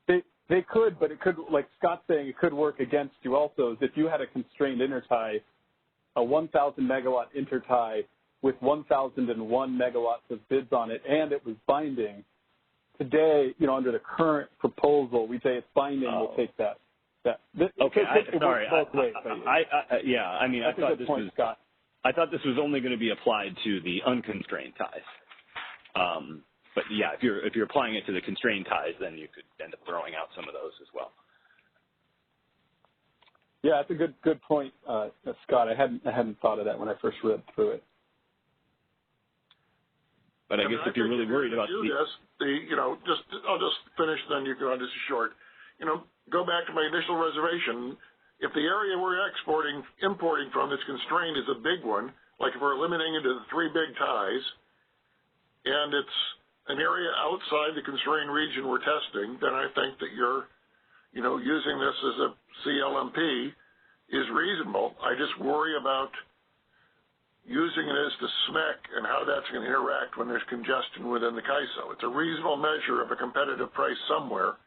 They could, but it could, like Scott's saying, it could work against you also. If you had a constrained intertie, a 1,000 megawatt intertie with 1,001 megawatts of bids on it, and it was binding, today, under the current proposal, we say it's binding. We'll take that. Okay, sorry. Yeah, I mean, I thought this was only going to be applied to the unconstrained ties. But yeah, if you're applying it to the constrained ties, then you could end up throwing out some of those as well. Yeah, that's a good point, Scott. I hadn't thought of that when I first read through it. But I guess if you're really worried about I'll just finish, then you can on this short. Go back to my initial reservation. If the area we're importing from that's constrained is a big one, like if we're limiting it to the 3 big ties, and it's an area outside the constrained region we're testing, then I think that you're, using this as a CLMP is reasonable. I just worry about using it as the SMEC and how that's going to interact when there's congestion within the CAISO. It's a reasonable measure of a competitive price somewhere,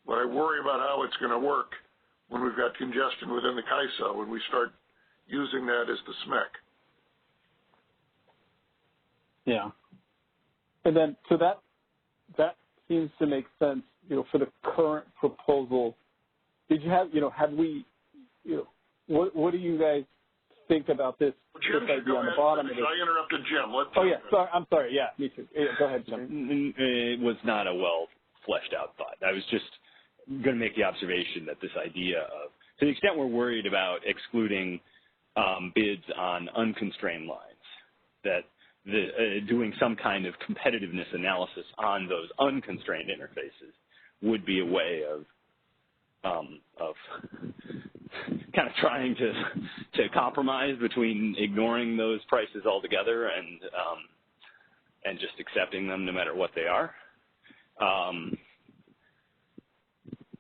but I worry about how it's going to work when we've got congestion within the CAISO when we start using that as the SMEC. Yeah. And then, so that seems to make sense, for the current proposal. Did you have, have we, what do you guys think about this? Jim, idea on the bottom? I interrupted Jim. I'm sorry. Yeah, me too. Go ahead, Jim. It was not a well fleshed out thought. I was just going to make the observation that this idea of, to the extent we're worried about excluding bids on unconstrained lines, that doing some kind of competitiveness analysis on those unconstrained interfaces would be a way of kind of trying to compromise between ignoring those prices altogether and just accepting them no matter what they are.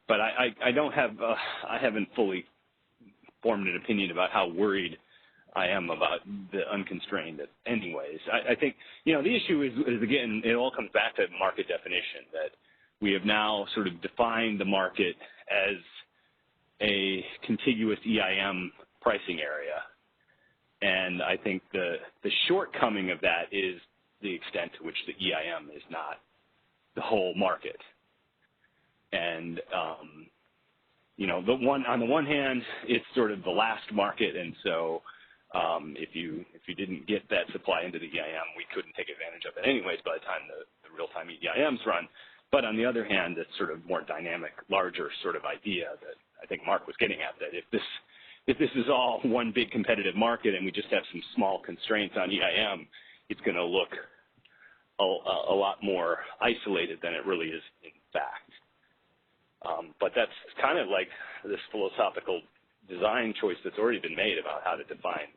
But I don't have I haven't fully formed an opinion about how worried I am about the unconstrained anyways. I think, the issue is again, it all comes back to market definition, that we have now sort of defined the market as a contiguous EIM pricing area. And I think the shortcoming of that is the extent to which the EIM is not the whole market. And, on the one hand, it's sort of the last market, and so if you didn't get that supply into the EIM, we couldn't take advantage of it anyways by the time the real-time EIMs run. But on the other hand, it's sort of more dynamic, larger sort of idea that I think Mark was getting at, that if this is all one big competitive market and we just have some small constraints on EIM, it's going to look a lot more isolated than it really is in fact. But that's kind of like this philosophical design choice that's already been made about how to define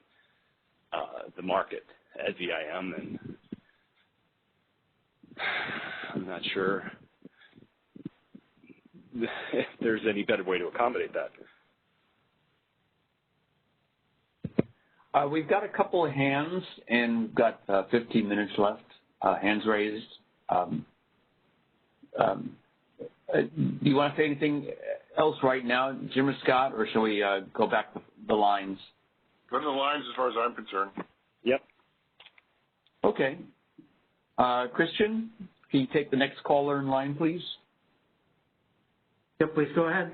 the market as EIM, and I'm not sure if there's any better way to accommodate that. We've got a couple of hands, and we've got 15 minutes left. Hands raised. Do you want to say anything else right now, Jim or Scott, or shall we go back to the lines? Go to the lines as far as I'm concerned. Yep. Okay. Christian, can you take the next caller in line, please? Yep, please go ahead.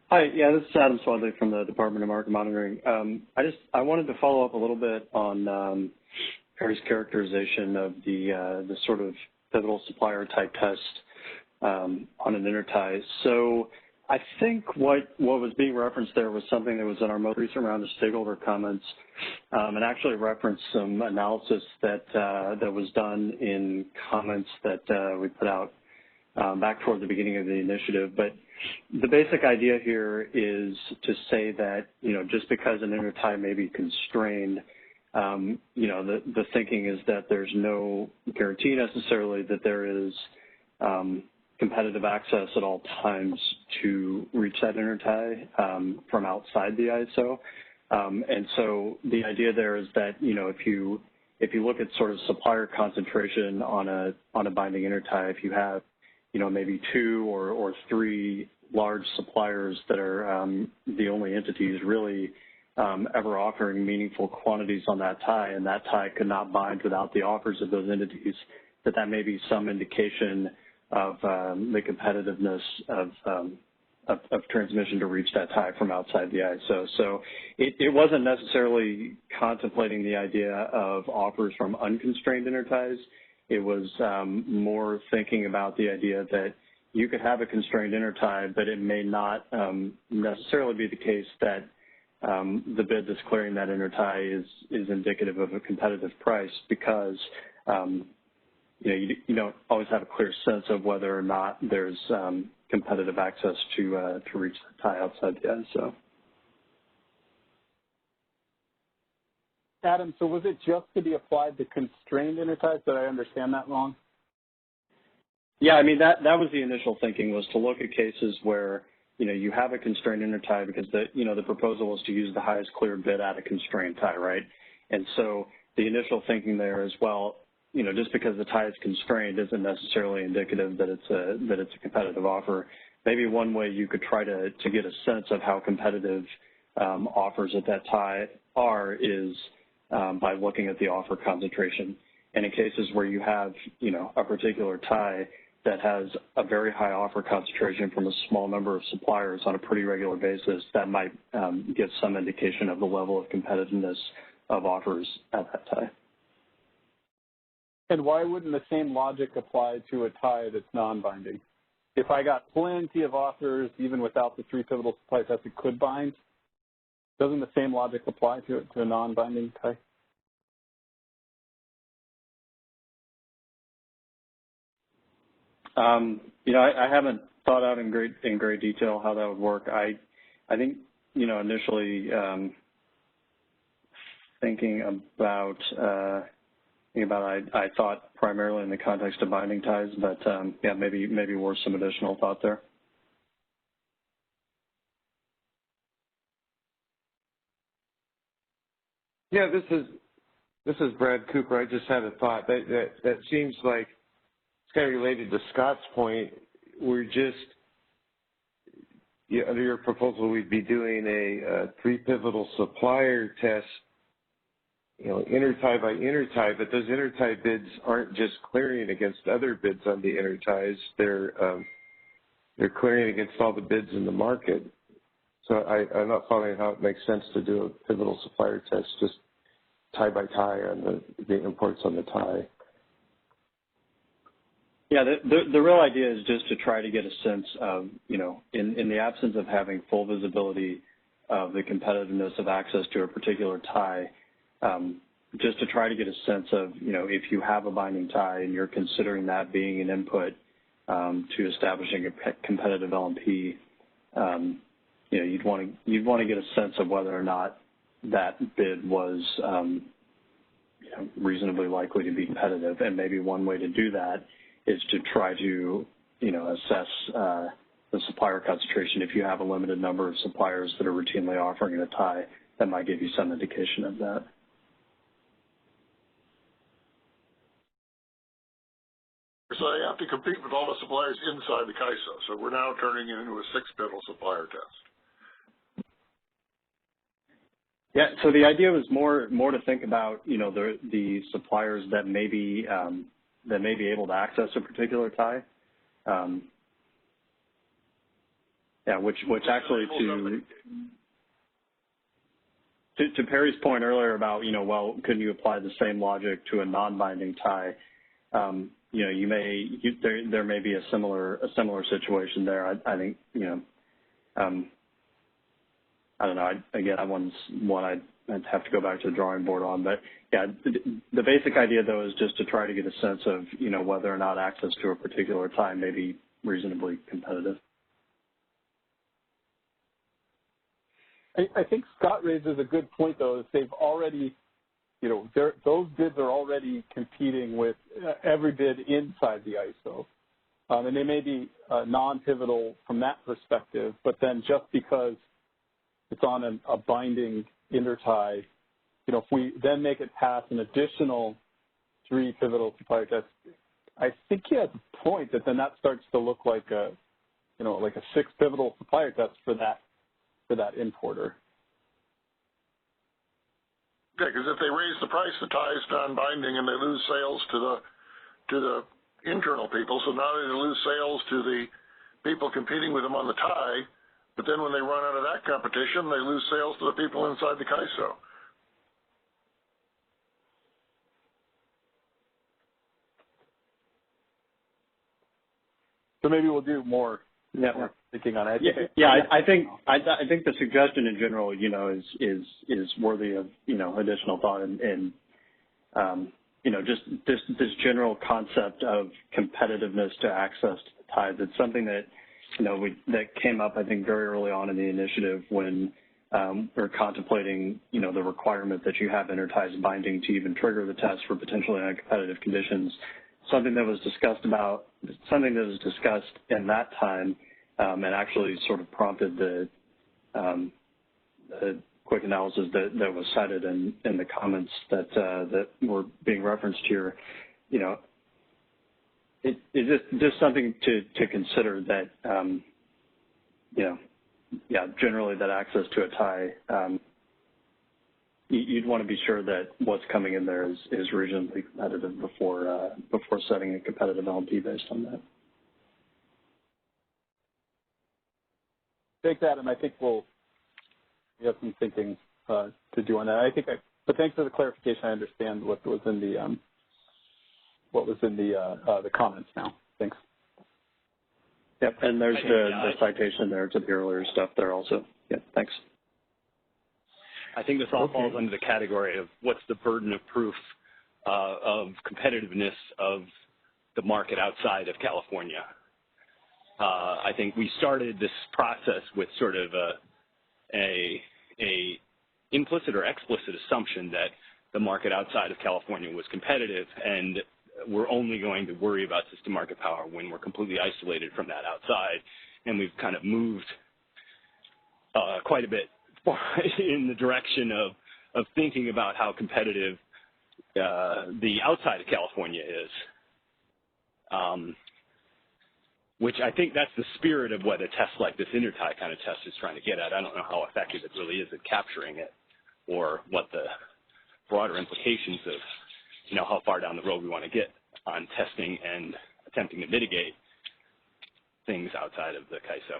Hi, yeah, this is Adam Swadley from the Department of Market Monitoring. I wanted to follow up a little bit on Perry's characterization of the sort of pivotal supplier type test on an intertie. So I think what was being referenced there was something that was in our most recent round of stakeholder comments, and actually referenced some analysis that was done in comments that we put out back toward the beginning of the initiative. But the basic idea here is to say that, just because an intertie may be constrained, the thinking is that there's no guarantee necessarily that there is competitive access at all times to reach that intertie from outside the ISO. And so the idea there is that, if you look at sort of supplier concentration on a binding intertie, if you have, maybe 2 or 3 large suppliers that are the only entities really ever offering meaningful quantities on that tie, and that tie could not bind without the offers of those entities, that may be some indication of the competitiveness of transmission to reach that tie from outside the ISO. So it wasn't necessarily contemplating the idea of offers from unconstrained interties. It was more thinking about the idea that you could have a constrained intertie, but it may not necessarily be the case that the bid that's clearing that intertie is indicative of a competitive price, because you don't always have a clear sense of whether or not there's competitive access to reach the tie outside the ISO. Adam, so was it just to be applied to constrained interties? Did I understand that wrong? Yeah, I mean, that was the initial thinking, was to look at cases where you have a constrained intertie because the proposal was to use the highest cleared bid at a constrained tie, right? And so the initial thinking there is, well, just because the tie is constrained isn't necessarily indicative that it's a competitive offer. Maybe one way you could try to get a sense of how competitive offers at that tie are is by looking at the offer concentration. And in cases where you have, a particular tie that has a very high offer concentration from a small number of suppliers on a pretty regular basis, that might give some indication of the level of competitiveness of offers at that tie. And why wouldn't the same logic apply to a tie that's non-binding? If I got plenty of offers, even without the 3 pivotal supply tests, it could bind. Doesn't the same logic apply to a non-binding tie? I haven't thought out in great detail how that would work. I think, initially thinking about I thought primarily in the context of binding ties, but yeah, maybe worth some additional thought there. Yeah, this is Brad Cooper. I just had a thought that seems like it's kind of related to Scott's point. We're just under your proposal, we'd be doing a 3 pivotal supplier test, intertie by intertie, but those intertie bids aren't just clearing against other bids on the interties. They're clearing against all the bids in the market. So I'm not following how it makes sense to do a pivotal supplier test just tie by tie on the imports on the tie. Yeah, the real idea is just to try to get a sense of, in the absence of having full visibility of the competitiveness of access to a particular tie, just to try to get a sense of, if you have a binding tie and you're considering that being an input to establishing a competitive LMP, you'd want to get a sense of whether or not that bid was reasonably likely to be competitive. And maybe one way to do that is to try to, assess the supplier concentration. If you have a limited number of suppliers that are routinely offering a tie, that might give you some indication of that. So they have to compete with all the suppliers inside the CAISO. So we're now turning it into a 6 pivotal supplier test. Yeah, so the idea was more to think about, the suppliers that may be able to access a particular tie. Which actually to Perry's point earlier about, well, couldn't you apply the same logic to a non-binding tie? There may be a similar situation there. I think, I don't know. That one's one I'd have to go back to the drawing board on. But yeah, the basic idea though is just to try to get a sense of, whether or not access to a particular tie may be reasonably competitive. I think Scott raises a good point though, is they've already, those bids are already competing with every bid inside the ISO. And they may be non-pivotal from that perspective, but then just because it's on a binding intertie, if we then make it pass an additional 3 pivotal supplier tests, I think he has a point that then that starts to look like a 6 pivotal supplier test for that importer. Yeah, because if they raise the price, the tie is non-binding, and they lose sales to the internal people. So now they lose sales to the people competing with them on the tie. But then when they run out of that competition, they lose sales to the people inside the CAISO. So maybe we'll do more thinking on it. I think the suggestion in general, is worthy of, additional thought and just this general concept of competitiveness to access to the ties. It's something that, that came up, I think, very early on in the initiative when we're contemplating, the requirement that you have interties binding to even trigger the test for potentially uncompetitive conditions. Something that was discussed in that time and actually sort of prompted the quick analysis that was cited in the comments that were being referenced here. You know, it's just something to consider that, you know, yeah, generally that access to a tie, you'd want to be sure that what's coming in there is reasonably competitive before setting a competitive LMP based on that. Take that, and I think we have some thinking to do on that. But thanks for the clarification. I understand what was in the comments now. Thanks. Yep, and there's the citation there to the earlier stuff there also. Yeah, thanks. I think this all falls under the category of what's the burden of proof of competitiveness of the market outside of California. I think we started this process with sort of a implicit or explicit assumption that the market outside of California was competitive, and we're only going to worry about system market power when we're completely isolated from that outside. And we've kind of moved quite a bit in the direction of thinking about how competitive the outside of California is, which I think that's the spirit of what a test like this intertie kind of test is trying to get at. I don't know how effective it really is at capturing it, or what the broader implications of, you know, how far down the road we want to get on testing and attempting to mitigate things outside of the CAISO.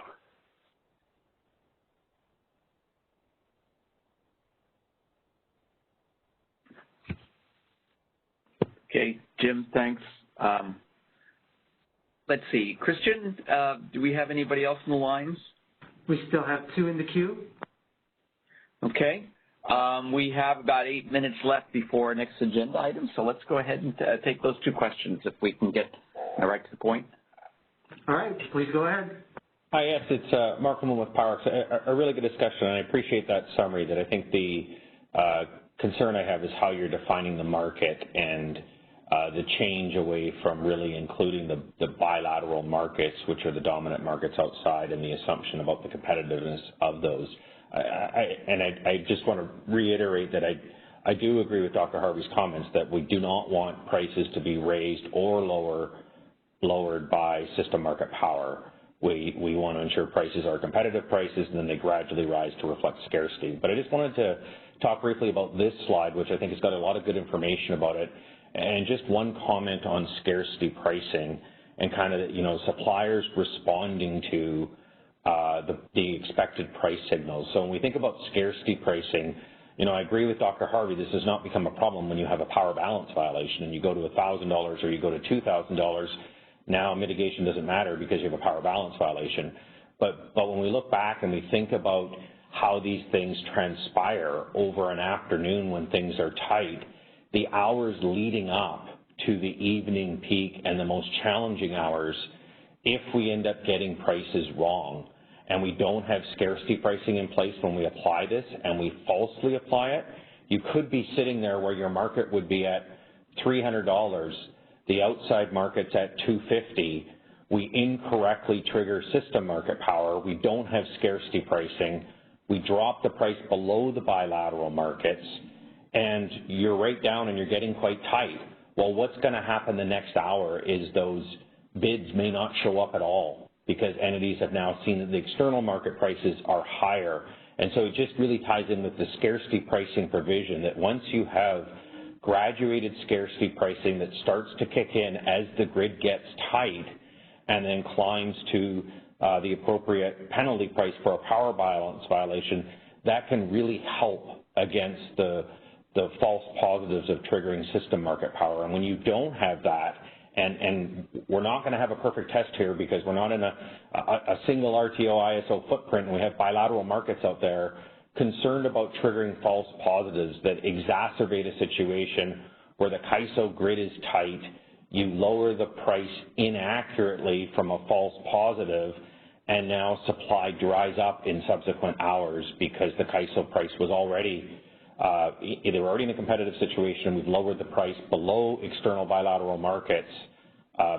Okay, Jim, thanks. Let's see, Christian, do we have anybody else in the lines? We still have 2 in the queue. Okay. We have about 8 minutes left before our next agenda item, so let's go ahead and take those 2 questions if we can get right to the point. All right, please go ahead. Hi, yes, it's Mark Moon with PowerX. A really good discussion, and I appreciate that summary. That I think the concern I have is how you're defining the market and the change away from really including the bilateral markets, which are the dominant markets outside, and the assumption about the competitiveness of those. I just want to reiterate that I do agree with Dr. Harvey's comments that we do not want prices to be raised or lowered by system market power. We want to ensure prices are competitive prices, and then they gradually rise to reflect scarcity. But I just wanted to talk briefly about this slide, which I think has got a lot of good information about it, and just one comment on scarcity pricing and kind of, you know, suppliers responding to the expected price signals. So when we think about scarcity pricing, you know, I agree with Dr. Harvey, this has not become a problem when you have a power balance violation and you go to $1,000 or you go to $2,000. Now mitigation doesn't matter because you have a power balance violation. But when we look back and we think about how these things transpire over an afternoon when things are tight, the hours leading up to the evening peak and the most challenging hours, if we end up getting prices wrong and we don't have scarcity pricing in place when we apply this and we falsely apply it, you could be sitting there where your market would be at $300, the outside market's at $250, we incorrectly trigger system market power, we don't have scarcity pricing, we drop the price below the bilateral markets, and you're right down and you're getting quite tight. Well, what's going to happen the next hour is those bids may not show up at all because entities have now seen that the external market prices are higher. And so it just really ties in with the scarcity pricing provision that once you have graduated scarcity pricing that starts to kick in as the grid gets tight and then climbs to the appropriate penalty price for a power balance violation, that can really help against the false positives of triggering system market power. And when you don't have that, and we're not going to have a perfect test here because we're not in a single RTO ISO footprint and we have bilateral markets out there, concerned about triggering false positives that exacerbate a situation where the CAISO grid is tight, you lower the price inaccurately from a false positive, and now supply dries up in subsequent hours because the CAISO price was already either already in a competitive situation, we've lowered the price below external bilateral markets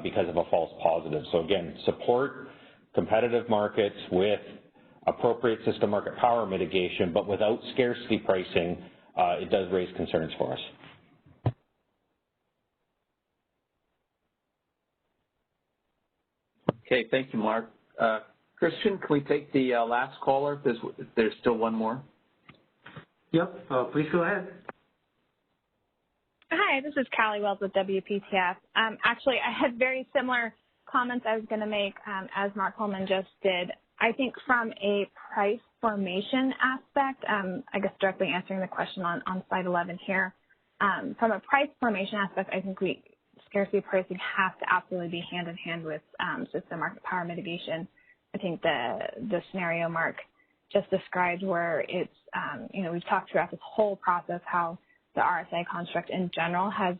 because of a false positive. So again, support competitive markets with appropriate system market power mitigation, but without scarcity pricing, it does raise concerns for us. Okay, thank you, Mark. Christian, can we take the last caller if there's still one more? Yep, please go ahead. Hi, this is Callie Wells with WPTF. Actually, I had very similar comments I was going to make as Mark Holman just did. I think from a price formation aspect, I guess directly answering the question on slide 11 here, from a price formation aspect, I think scarcity pricing has to absolutely be hand in hand with system market power mitigation. I think the scenario Mark just described where it's, we've talked throughout this whole process how the RSA construct in general has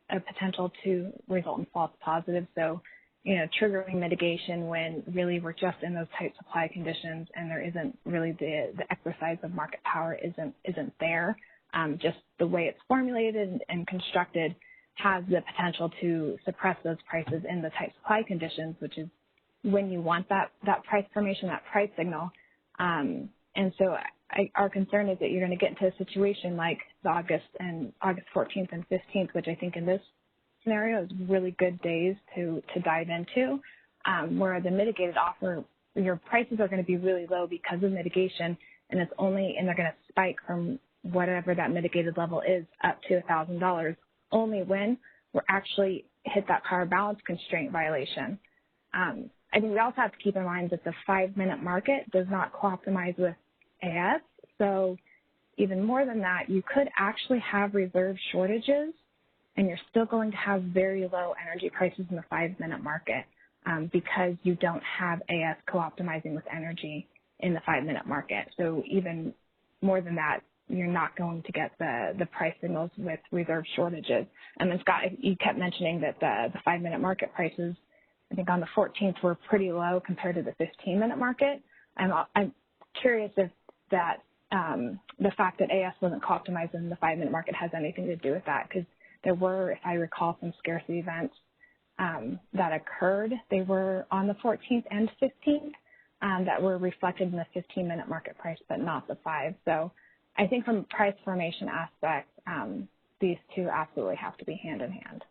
a potential to result in false positives. So, triggering mitigation when really we're just in those tight supply conditions and there isn't really the exercise of market power isn't there. Just the way it's formulated and constructed has the potential to suppress those prices in the tight supply conditions, which is when you want that price formation, that price signal. And so our concern is that you're going to get into a situation like the August 14th and 15th, which I think in this scenario is really good days to dive into, where the mitigated offer, your prices are going to be really low because of mitigation, and they're going to spike from whatever that mitigated level is up to $1,000 only when we're actually hit that power balance constraint violation. I think we also have to keep in mind that the 5-minute market does not co-optimize with AS. So even more than that, you could actually have reserve shortages and you're still going to have very low energy prices in the 5-minute market because you don't have AS co-optimizing with energy in the 5-minute market. So even more than that, you're not going to get the price signals with reserve shortages. And then Scott, you kept mentioning that the 5-minute market prices, I think on the 14th, were pretty low compared to the 15-minute market. I'm curious if that the fact that AS wasn't co-optimized in the 5-minute market has anything to do with that, because there were, if I recall, some scarcity events that occurred. They were on the 14th and 15th that were reflected in the 15-minute market price, but not the 5. So I think from a price formation aspect, these two absolutely have to be hand in hand.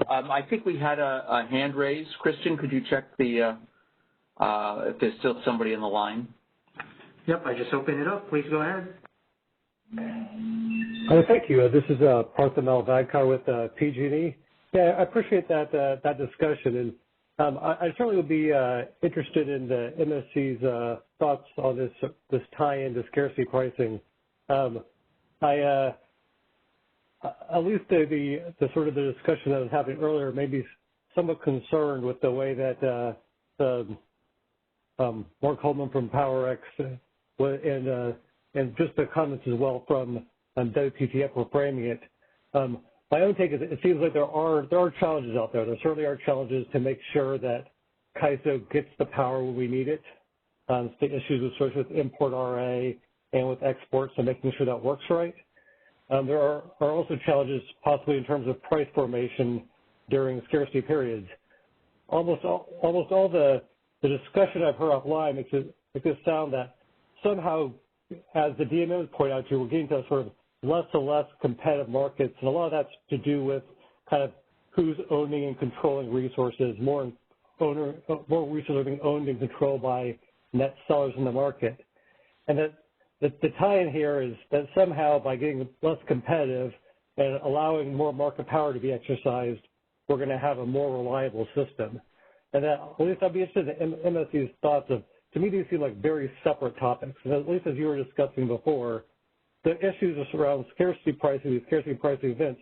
I think we had a hand raised. Christian, could you check if there's still somebody in the line? Yep, I just opened it up. Please go ahead. Thank you. This is Parthomel Vadkar with PG&E. Yeah, I appreciate that discussion, and I certainly would be interested in the MSC's thoughts on this tie-in to scarcity pricing. At least the sort of the discussion that was happening earlier made me somewhat concerned with the way that Mark Holman from PowerX and just the comments as well from WPTF were framing it. My own take is it seems like there are challenges out there. There certainly are challenges to make sure that CAISO gets the power when we need it. The issues associated with import RA and with exports and making sure that works right. There are also challenges possibly in terms of price formation during scarcity periods. Almost all the discussion I've heard offline makes it sound that somehow, as the DMOs point out to, we're getting to sort of less and less competitive markets, and a lot of that's to do with kind of who's owning and controlling resources, more resources are being owned and controlled by net sellers in the market. And that the tie-in here is that somehow by getting less competitive and allowing more market power to be exercised, we're going to have a more reliable system. And that, at least I'd be interested in MSC's thoughts of, to me these seem like very separate topics. And at least as you were discussing before, the issues around scarcity pricing, these scarcity pricing events,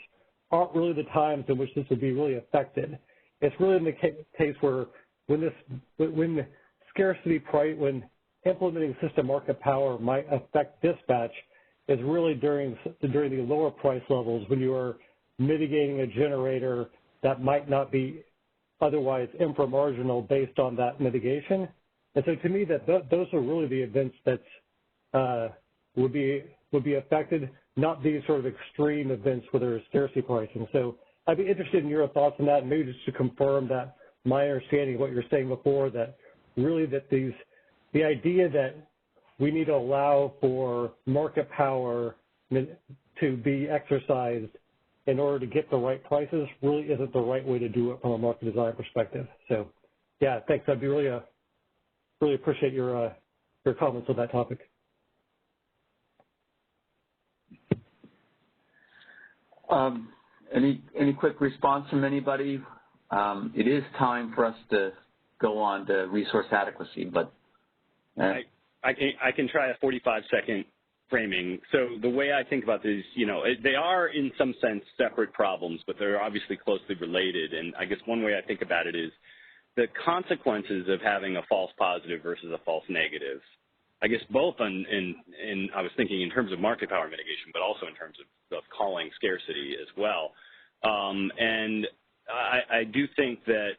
aren't really the times in which this would be really affected. It's really in the case where when scarcity price, when implementing system market power might affect dispatch, is really during the lower price levels when you are mitigating a generator that might not be otherwise inframarginal based on that mitigation. And so to me, those are really the events that would be affected, not these sort of extreme events where there is scarcity pricing. So I'd be interested in your thoughts on that, and maybe just to confirm that my understanding of what you were saying before, that really that the idea that we need to allow for market power to be exercised in order to get the right prices really isn't the right way to do it from a market design perspective. So, yeah, thanks. I'd be really appreciate your comments on that topic. Any quick response from anybody? It is time for us to go on to resource adequacy, but I can try a 45-second framing. So the way I think about this, they are in some sense separate problems, but they're obviously closely related. And I guess one way I think about it is the consequences of having a false positive versus a false negative. I guess both I was thinking in terms of market power mitigation, but also in terms of calling scarcity as well. And I do think that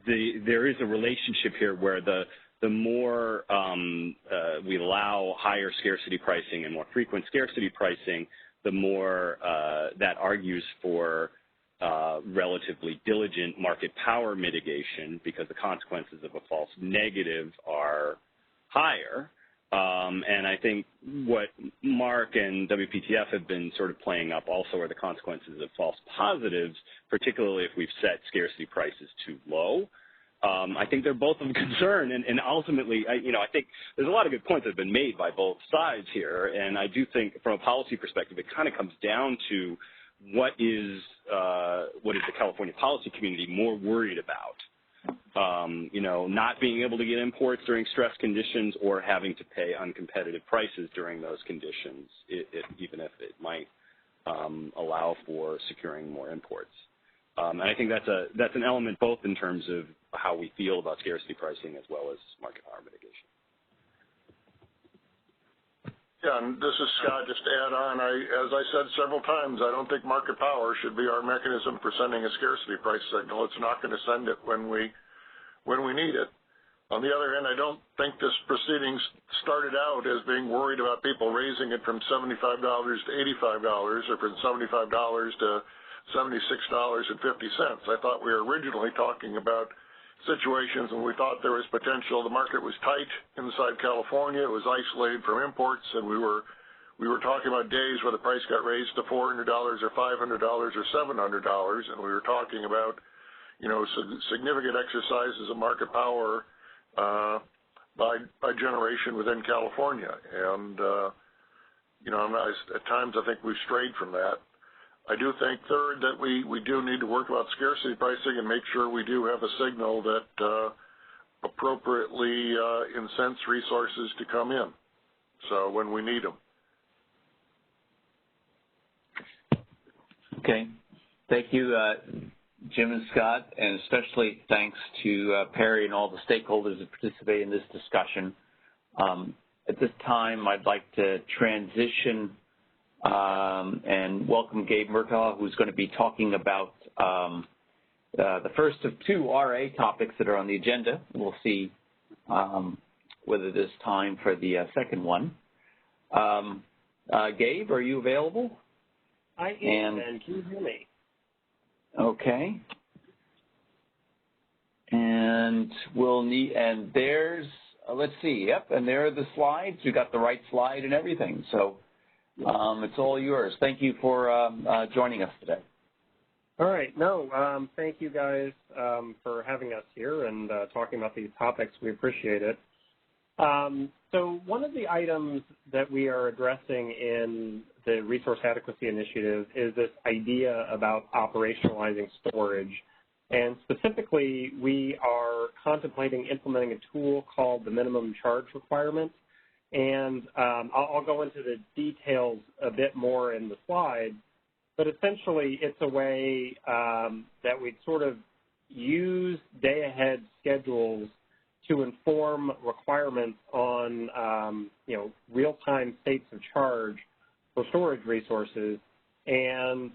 there is a relationship here where the more we allow higher scarcity pricing and more frequent scarcity pricing, the more that argues for relatively diligent market power mitigation, because the consequences of a false negative are higher. And I think what Mark and WPTF have been sort of playing up also are the consequences of false positives, particularly if we've set scarcity prices too low. I think they're both of concern, and ultimately, I think there's a lot of good points that have been made by both sides here, and I do think from a policy perspective, it kind of comes down to what is the California policy community more worried about? Not being able to get imports during stress conditions or having to pay uncompetitive prices during those conditions, even if it might allow for securing more imports. And I think that's an element both in terms of how we feel about scarcity pricing as well as market power mitigation. Yeah, and this is Scott. Just to add on, as I said several times, I don't think market power should be our mechanism for sending a scarcity price signal. It's not going to send it when we need it. On the other hand, I don't think this proceeding started out as being worried about people raising it from $75 to $85 or from $75 to $76.50. I thought we were originally talking about situations when we thought there was potential. The market was tight inside California. It was isolated from imports, and we were talking about days where the price got raised to $400 or $500 or $700, and we were talking about significant exercises of market power by generation within California. And at times I think we've strayed from that. I do think, third, that we do need to work about scarcity pricing and make sure we do have a signal that appropriately incents resources to come in, so when we need them. Okay. Thank you, Jim and Scott, and especially thanks to Perry and all the stakeholders that participate in this discussion. At this time, I'd like to transition and welcome Gabe Murtaugh, who's going to be talking about the first of two RA topics that are on the agenda. We'll see whether there's time for the second one. Gabe, are you available? I am, and can you hear me? Okay. And we'll need, and there's, let's see, yep, and there are the slides. We got the right slide and everything. So it's all yours. Thank you for joining us today. All right. No, thank you guys for having us here and talking about these topics. We appreciate it. So one of the items that we are addressing in the Resource Adequacy Initiative is this idea about operationalizing storage. And specifically, we are contemplating implementing a tool called the minimum charge requirement. And I'll go into the details a bit more in the slides, but essentially it's a way that we'd sort of use day-ahead schedules to inform requirements on, real-time states of charge for storage resources. And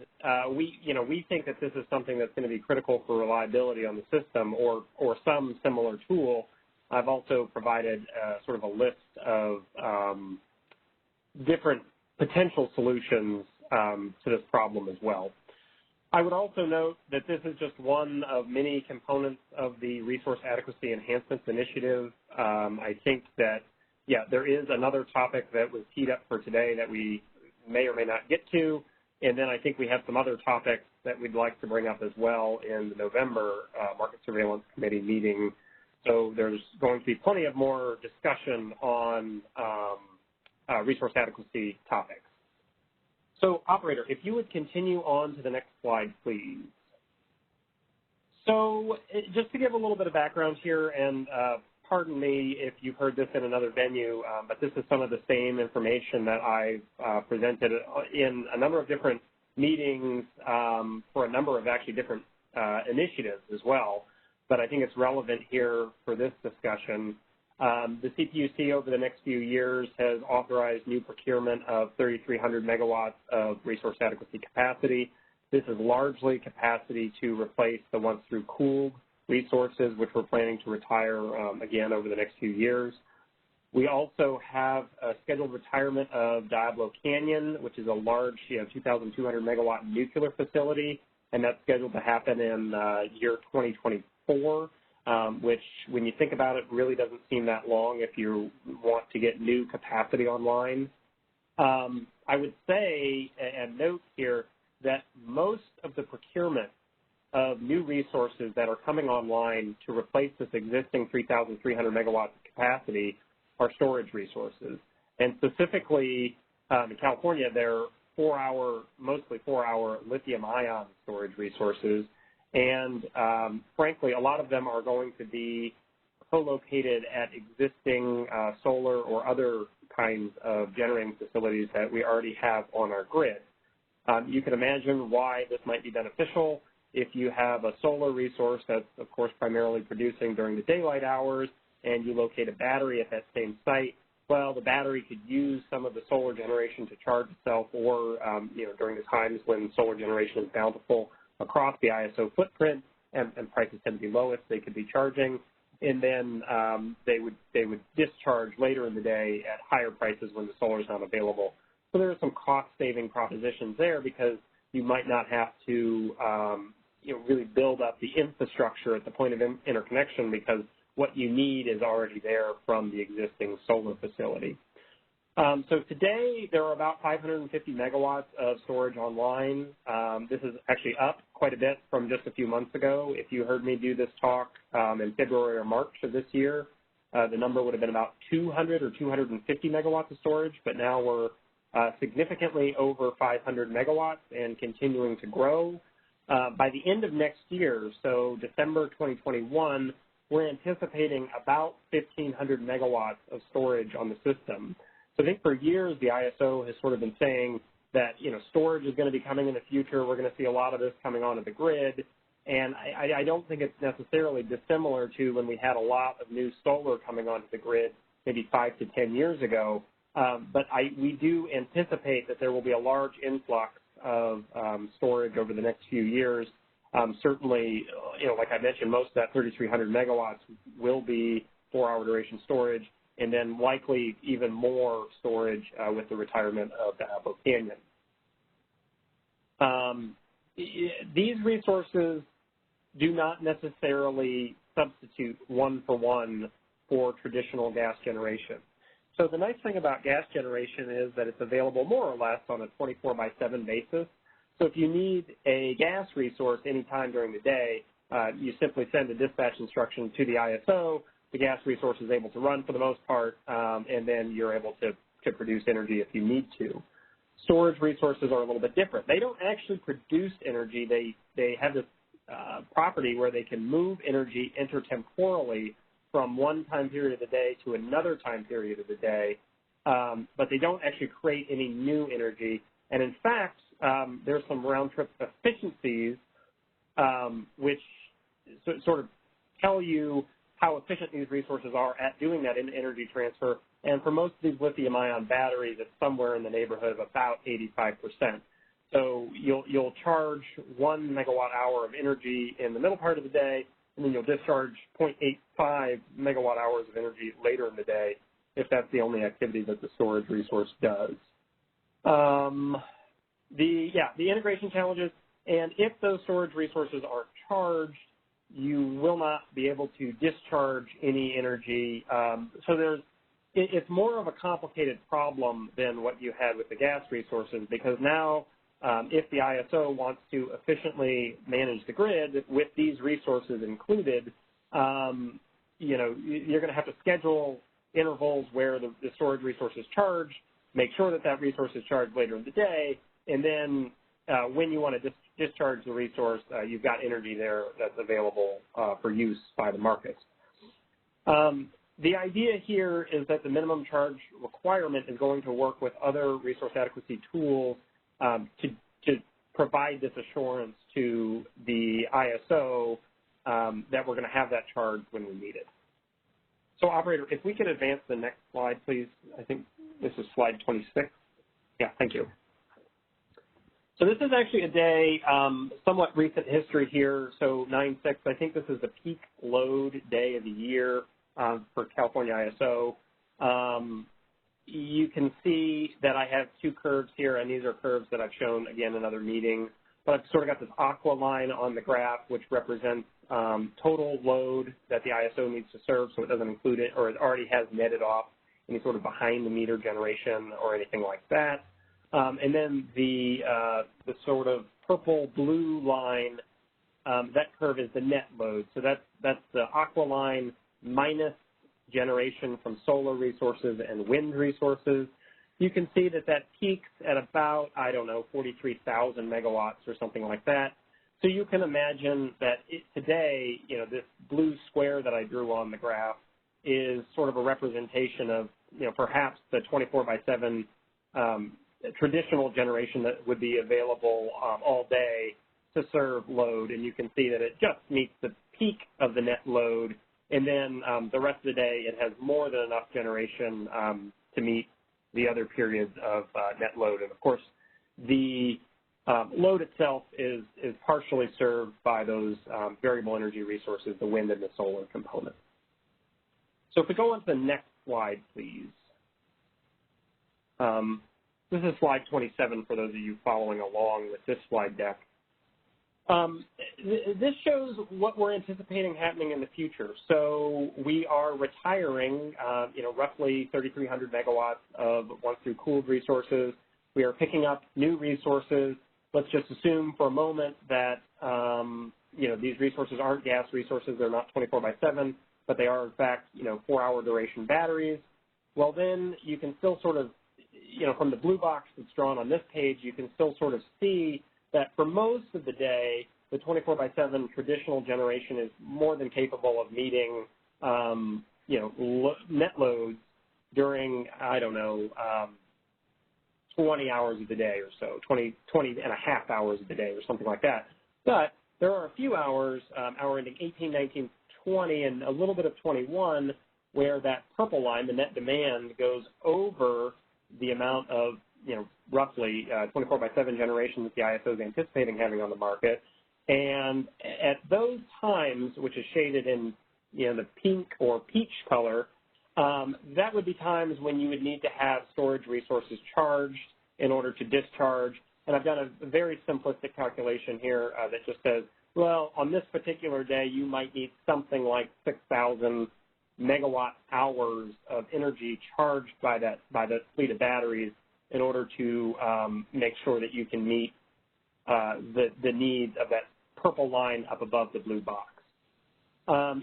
we think that this is something that's going to be critical for reliability on the system or some similar tool. I've also provided sort of a list of different potential solutions to this problem as well. I would also note that this is just one of many components of the Resource Adequacy Enhancements Initiative. I think that, there is another topic that was teed up for today that we may or may not get to, and then I think we have some other topics that we'd like to bring up as well in the November Market Surveillance Committee meeting. So there's going to be plenty of more discussion on resource adequacy topics. So, operator, if you would continue on to the next slide, please. So, just to give a little bit of background here, and pardon me if you've heard this in another venue, but this is some of the same information that I've presented in a number of different meetings for a number of actually different initiatives as well. But I think it's relevant here for this discussion. The CPUC over the next few years has authorized new procurement of 3,300 megawatts of resource adequacy capacity. This is largely capacity to replace the once through cooled resources, which we're planning to retire again over the next few years. We also have a scheduled retirement of Diablo Canyon, which is a large 2,200 megawatt nuclear facility, and that's scheduled to happen in year 2024. Which, when you think about it, really doesn't seem that long if you want to get new capacity online. I would say and note here that most of the procurement of new resources that are coming online to replace this existing 3,300 megawatts of capacity are storage resources. And specifically in California, they're mostly 4-hour lithium-ion storage resources. And frankly, a lot of them are going to be co-located at existing solar or other kinds of generating facilities that we already have on our grid. You can imagine why this might be beneficial if you have a solar resource that's, of course, primarily producing during the daylight hours, and you locate a battery at that same site. Well, the battery could use some of the solar generation to charge itself, or during the times when solar generation is bountiful across the ISO footprint, and prices tend to be lowest, they could be charging, and then they would discharge later in the day at higher prices when the solar is not available. So there are some cost-saving propositions there because you might not have to really build up the infrastructure at the point of interconnection because what you need is already there from the existing solar facility. So today there are about 550 megawatts of storage online. This is actually up quite a bit from just a few months ago. If you heard me do this talk in February or March of this year, the number would have been about 200 or 250 megawatts of storage, but now we're significantly over 500 megawatts and continuing to grow. By the end of next year, so December 2021, we're anticipating about 1,500 megawatts of storage on the system. So I think for years the ISO has sort of been saying that, storage is going to be coming in the future. We're going to see a lot of this coming onto the grid. And I don't think it's necessarily dissimilar to when we had a lot of new solar coming onto the grid maybe 5 to 10 years ago. But we do anticipate that there will be a large influx of storage over the next few years. Certainly, like I mentioned, most of that 3,300 megawatts will be 4-hour duration storage, and then likely even more storage with the retirement of Diablo Canyon. These resources do not necessarily substitute one-for-one for traditional gas generation. So the nice thing about gas generation is that it's available more or less on a 24/7 basis. So if you need a gas resource anytime during the day, you simply send a dispatch instruction to the ISO. The gas resource is able to run for the most part, and then you're able to produce energy if you need to. Storage resources are a little bit different. They don't actually produce energy. They have this property where they can move energy intertemporally from one time period of the day to another time period of the day, but they don't actually create any new energy. And in fact, there's some round-trip efficiencies which sort of tell you how efficient these resources are at doing that energy transfer. And for most of these lithium-ion batteries, it's somewhere in the neighborhood of about 85%. So you'll charge 1 megawatt hour of energy in the middle part of the day, and then you'll discharge 0.85 megawatt hours of energy later in the day, if that's the only activity that the storage resource does. The integration challenges, and if those storage resources are charged, you will not be able to discharge any energy. So it's more of a complicated problem than what you had with the gas resources, because now if the ISO wants to efficiently manage the grid with these resources included, you're going to have to schedule intervals where the storage resource is charged, make sure that that resource is charged later in the day, and then when you want to discharge the resource, you've got energy there that's available for use by the market. The idea here is that the minimum charge requirement is going to work with other resource adequacy tools to provide this assurance to the ISO that we're going to have that charge when we need it. So, operator, if we could advance the next slide, please. I think this is slide 26. Yeah, thank you. So this is actually a day, somewhat recent history here. So 9/6, I think this is the peak load day of the year for California ISO. You can see that I have two curves here, and these are curves that I've shown, again, in other meetings. But I've sort of got this aqua line on the graph, which represents total load that the ISO needs to serve, so it doesn't include it, or it already has netted off any sort of behind-the-meter generation or anything like that. And then the sort of purple-blue line, that curve is the net load. So that's the aqua line minus generation from solar resources and wind resources. You can see that that peaks at about, 43,000 megawatts or something like that. So you can imagine that today, this blue square that I drew on the graph is sort of a representation of, perhaps the 24/7 traditional generation that would be available all day to serve load. And you can see that it just meets the peak of the net load. And then the rest of the day, it has more than enough generation to meet the other periods of net load. And, of course, the load itself is partially served by those variable energy resources, the wind and the solar component. So if we go on to the next slide, please. This is slide 27 for those of you following along with this slide deck. This shows what we're anticipating happening in the future. So we are retiring, roughly 3,300 megawatts of once-through cooled resources. We are picking up new resources. Let's just assume for a moment that, these resources aren't gas resources. They're not 24/7, but they are, in fact, 4-hour duration batteries. Well, then you can still sort of, from the blue box that's drawn on this page, you can still sort of see that for most of the day, the 24/7 traditional generation is more than capable of meeting, net loads during, 20 hours of the day or so, 20 and a half hours of the day or something like that. But there are a few hours, hour ending 18, 19, 20, and a little bit of 21, where that purple line, the net demand, goes over the amount of, roughly 24/7 generation that the ISO is anticipating having on the market. And at those times, which is shaded in, the pink or peach color, that would be times when you would need to have storage resources charged in order to discharge. And I've done a very simplistic calculation here that just says, well, on this particular day, you might need something like 6,000 megawatt hours of energy charged by the fleet of batteries in order to make sure that you can meet the needs of that purple line up above the blue box.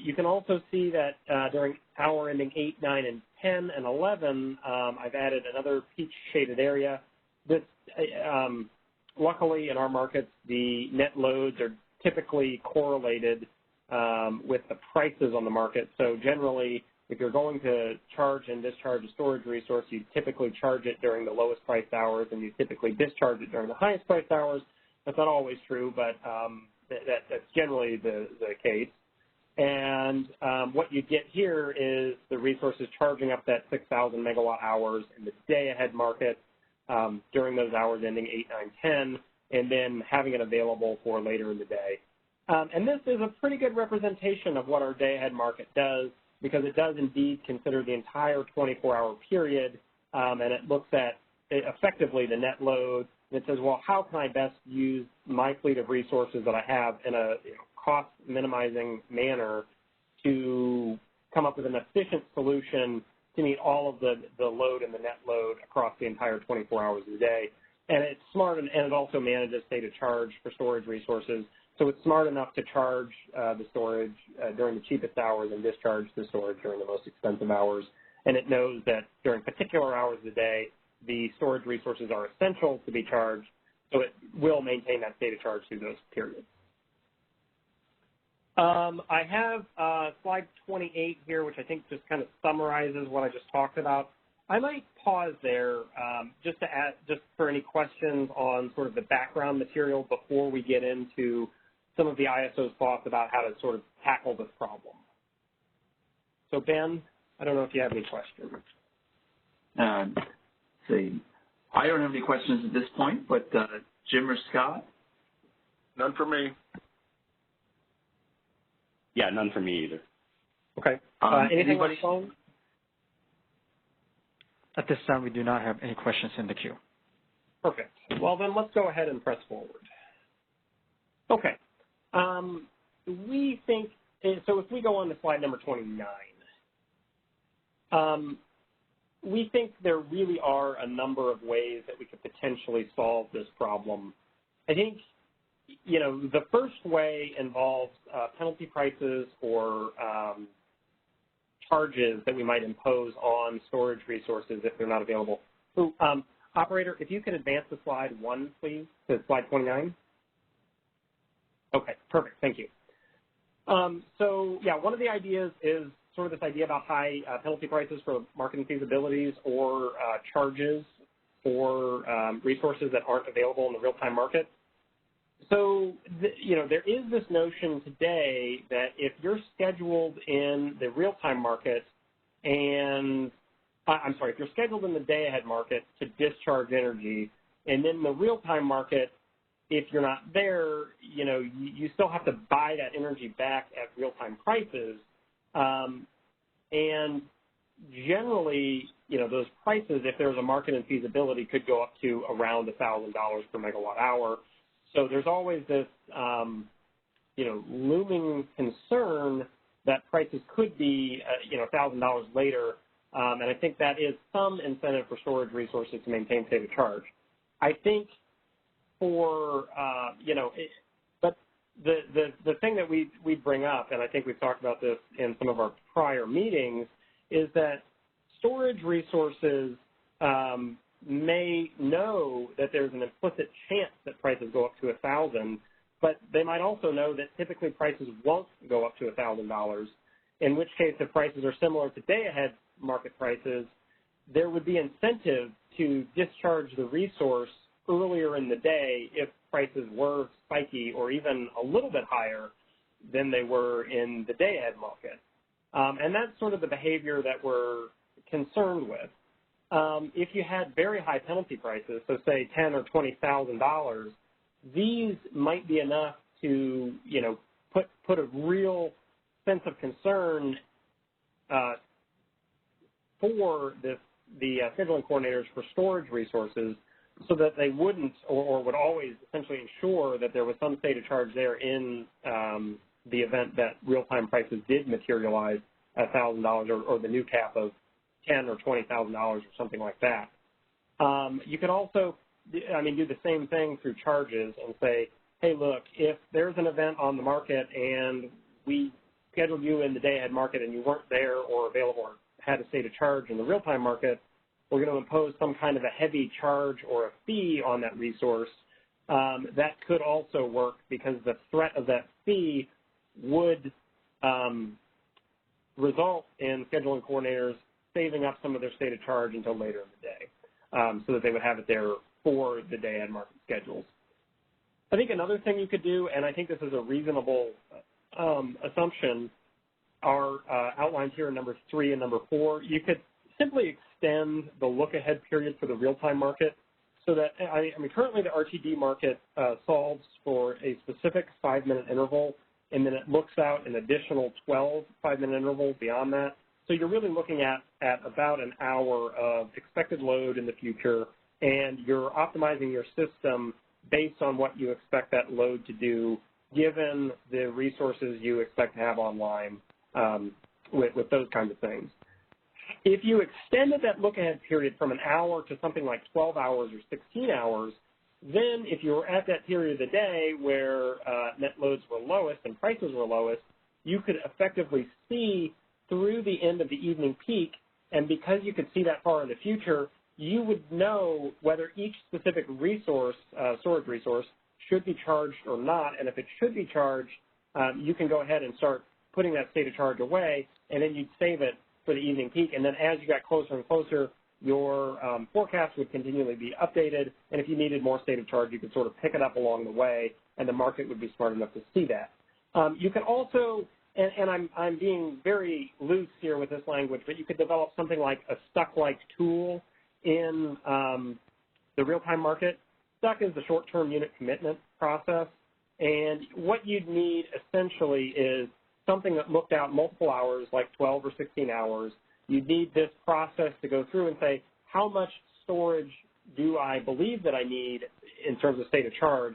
You can also see that during hour ending 8, 9, and 10, and 11, I've added another peach shaded area. This, luckily in our markets, the net loads are typically correlated with the prices on the market. So generally, if you're going to charge and discharge a storage resource, you typically charge it during the lowest priced hours, and you typically discharge it during the highest priced hours. That's not always true, but that's generally the case. And what you get here is the resources charging up that 6,000 megawatt hours in the day-ahead market during those hours ending 8, 9, 10, and then having it available for later in the day. And this is a pretty good representation of what our day-ahead market does, because it does indeed consider the entire 24-hour period, and it looks at effectively the net load. And it says, well, how can I best use my fleet of resources that I have in a cost-minimizing manner to come up with an efficient solution to meet all of the load and the net load across the entire 24 hours of the day. And it's smart, and it also manages state of charge for storage resources. So it's smart enough to charge the storage during the cheapest hours and discharge the storage during the most expensive hours. And it knows that during particular hours of the day, the storage resources are essential to be charged, so it will maintain that state of charge through those periods. I have slide 28 here, which I think just kind of summarizes what I just talked about. I might pause there just to add, just for any questions on sort of the background material before we get into some of the ISO's thoughts about how to sort of tackle this problem. So Ben, I don't know if you have any questions. I don't have any questions at this point, but Jim or Scott? None for me. Yeah, none for me either. Okay. Anything on the phone? At this time, we do not have any questions in the queue. Perfect. Well, then let's go ahead and press forward. Okay. We think, so if we go on to slide number 29, we think there really are a number of ways that we could potentially solve this problem. I think, you know, the first way involves penalty prices or charges that we might impose on storage resources if they're not available. So, operator, if you could advance to slide 1, please, to slide 29. Okay, perfect. Thank you. So, yeah, one of the ideas is sort of this idea about high penalty prices for marketing feasibilities or charges for resources that aren't available in the real-time market. So, you know, there is this notion today that if you're scheduled in the real-time market and, if you're scheduled in the day-ahead market to discharge energy, and then the real-time market, if you're not there, you know, you still have to buy that energy back at real-time prices. And generally, you know, those prices, if there's a market and feasibility, could go up to around $1,000 per megawatt hour. So there's always this, you know, looming concern that prices could be, you know, $1,000 later. And I think that is some incentive for storage resources to maintain state of charge. I think for, you know, but the thing that we bring up, and I think we've talked about this in some of our prior meetings, is that storage resources may know that there's an implicit chance that prices go up to $1,000, but they might also know that typically prices won't go up to $1,000, in which case if prices are similar to day-ahead market prices, there would be incentive to discharge the resource earlier in the day if prices were spiky or even a little bit higher than they were in the day-ahead market. And that's sort of the behavior that we're concerned with. If you had very high penalty prices, so say $10,000 or $20,000, these might be enough to, you know, put a real sense of concern for the scheduling coordinators for storage resources, so that they wouldn't or would always essentially ensure that there was some state of charge there in the event that real-time prices did materialize at $1,000 or the new cap of $10,000 or $20,000 or something like that. You could also, I mean, do the same thing through charges and say, hey, look, if there's an event on the market and we scheduled you in the day-ahead market and you weren't there or available or had a state of charge in the real-time market, we're going to impose some kind of a heavy charge or a fee on that resource. That could also work because the threat of that fee would result in scheduling coordinators saving up some of their state of charge until later in the day, so that they would have it there for the day-ahead market schedules. I think another thing you could do, and I think this is a reasonable assumption, are outlined here in number 3 and number 4. You could simply extend the look-ahead period for the real-time market so that, I mean, currently the RTD market solves for a specific 5-minute interval, and then it looks out an additional 12 5-minute intervals beyond that. So you're really looking at about an hour of expected load in the future, and you're optimizing your system based on what you expect that load to do given the resources you expect to have online with those kinds of things. If you extended that look-ahead period from an hour to something like 12 hours or 16 hours, then if you were at that period of the day where net loads were lowest and prices were lowest, you could effectively see through the end of the evening peak, and because you could see that far in the future, you would know whether each specific resource, storage resource, should be charged or not, and if it should be charged, you can go ahead and start putting that state of charge away, and then you'd save it for the evening peak, and then as you got closer and closer, your forecast would continually be updated, and if you needed more state of charge, you could sort of pick it up along the way, and the market would be smart enough to see that. You can also, and I'm being very loose here with this language, but you could develop something like a stuck-like tool in the real-time market. Stuck is the short-term unit commitment process, and what you'd need essentially is something that looked out multiple hours, like 12 or 16 hours. You'd need this process to go through and say, how much storage do I believe that I need in terms of state of charge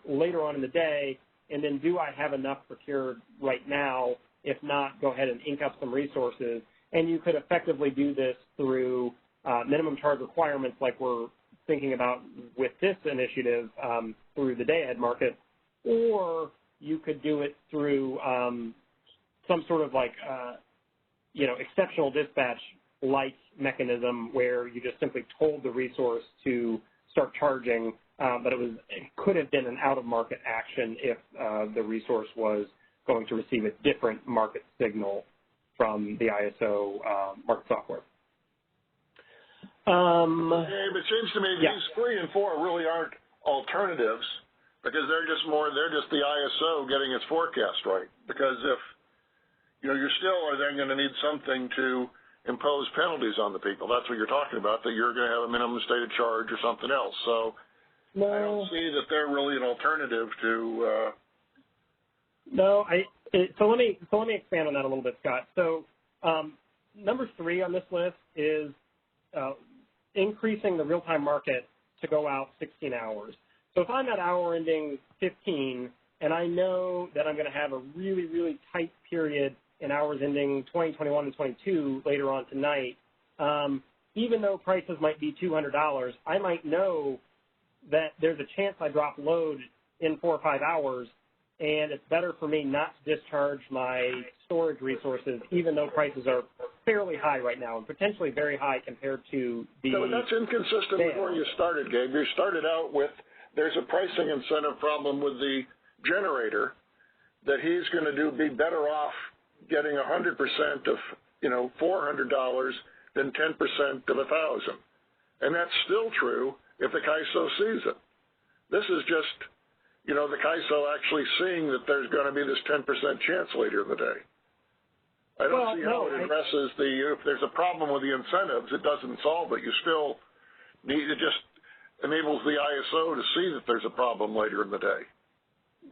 later on in the day, and then do I have enough procured right now? If not, go ahead and ink up some resources. And you could effectively do this through minimum charge requirements like we're thinking about with this initiative through the day-ahead market, or you could do it through some sort of like, exceptional dispatch-like mechanism where you just simply told the resource to start charging, but it could have been an out-of-market action if the resource was going to receive a different market signal from the ISO market software. It seems to me these 3 and 4 really aren't alternatives because they're just the ISO getting its forecast right. Because if, you still are then going to need something to impose penalties on the people. That's what you're talking about, that you're going to have a minimum state of charge or something else. So I don't see that they're really an alternative to. So let me expand on that a little bit, Scott. So number 3 on this list is increasing the real-time market to go out 16 hours. So if I'm at hour ending 15 and I know that I'm going to have a really, really tight period in hours ending 20, 21, and 22 later on tonight, even though prices might be $200, I might know that there's a chance I drop load in 4 or 5 hours, and it's better for me not to discharge my storage resources, even though prices are fairly high right now and potentially very high compared to the. So that's inconsistent with where you started, Gabe. You started out with there's a pricing incentive problem with the generator that he's going to be better off getting 100% of $400 than 10% of $1,000, and that's still true if the CAISO sees it. This is just the CAISO actually seeing that there's going to be this 10% chance later in the day. I don't see how it addresses if there's a problem with the incentives, it doesn't solve it. You still need, it just enables the ISO to see that there's a problem later in the day.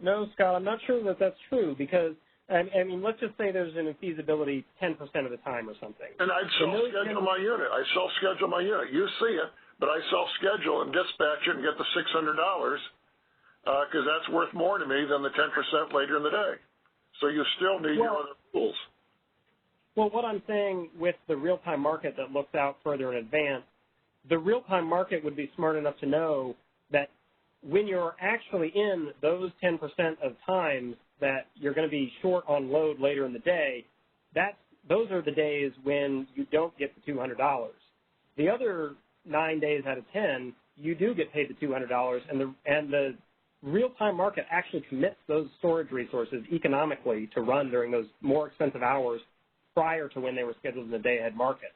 No, Scott, I'm not sure that that's true because, I mean, let's just say there's an infeasibility 10% of the time or something. And I'd self-schedule my unit. I self-schedule my unit. You see it, but I self-schedule and dispatch it and get the $600 because that's worth more to me than the 10% later in the day. So you still need your other tools. Well, what I'm saying with the real-time market that looks out further in advance, the real-time market would be smart enough to know that when you're actually in those 10% of times that you're going to be short on load later in the day, those are the days when you don't get the $200. The other 9 days out of 10, you do get paid the $200, and the real-time market actually commits those storage resources economically to run during those more expensive hours prior to when they were scheduled in the day-ahead market.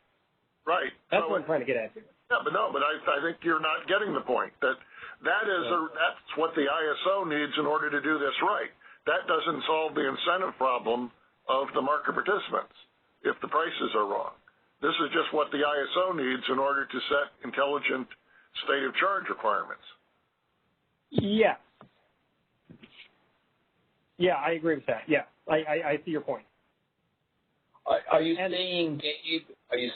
Right. That's what I'm trying to get at here. Yeah, but I think you're not getting the point. That's what the ISO needs in order to do this right. That doesn't solve the incentive problem of the market participants if the prices are wrong. This is just what the ISO needs in order to set intelligent state of charge requirements. Yeah. Yeah, I agree with that. Yeah, I see your point. Are you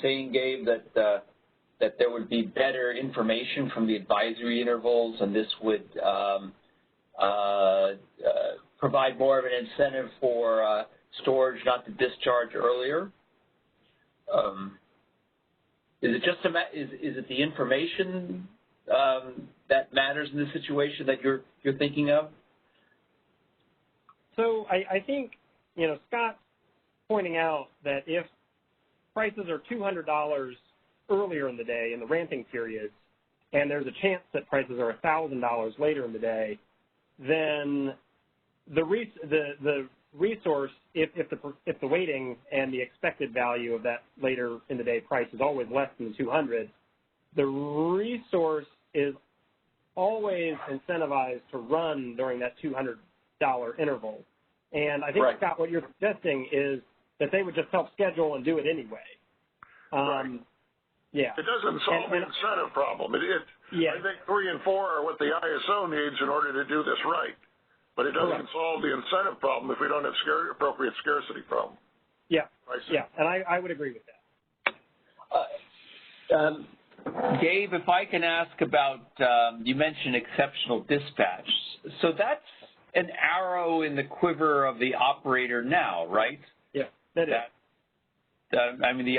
saying, Gabe, that there would be better information from the advisory intervals, and this would provide more of an incentive for storage not to discharge earlier? Is it just is it the information that matters in this situation that you're thinking of? So I think, you know, Scott's pointing out that if prices are $200 earlier in the day in the ramping period, and there's a chance that prices are $1,000 later in the day, then the resource, if the weighting and the expected value of that later in the day price is always less than 200, the resource is always incentivized to run during that $200 interval. And I think, right, Scott, what you're suggesting is that they would just self-schedule and do it anyway. Right. Yeah. It doesn't solve the incentive problem. Yeah. I think 3 and 4 are what the ISO needs in order to do this right. But it doesn't solve the incentive problem if we don't have appropriate scarcity problem. Yeah. Yeah, and I would agree with that. Gabe, if I can ask about, you mentioned exceptional dispatch. So that's an arrow in the quiver of the operator now, right? Yeah, that is. I mean,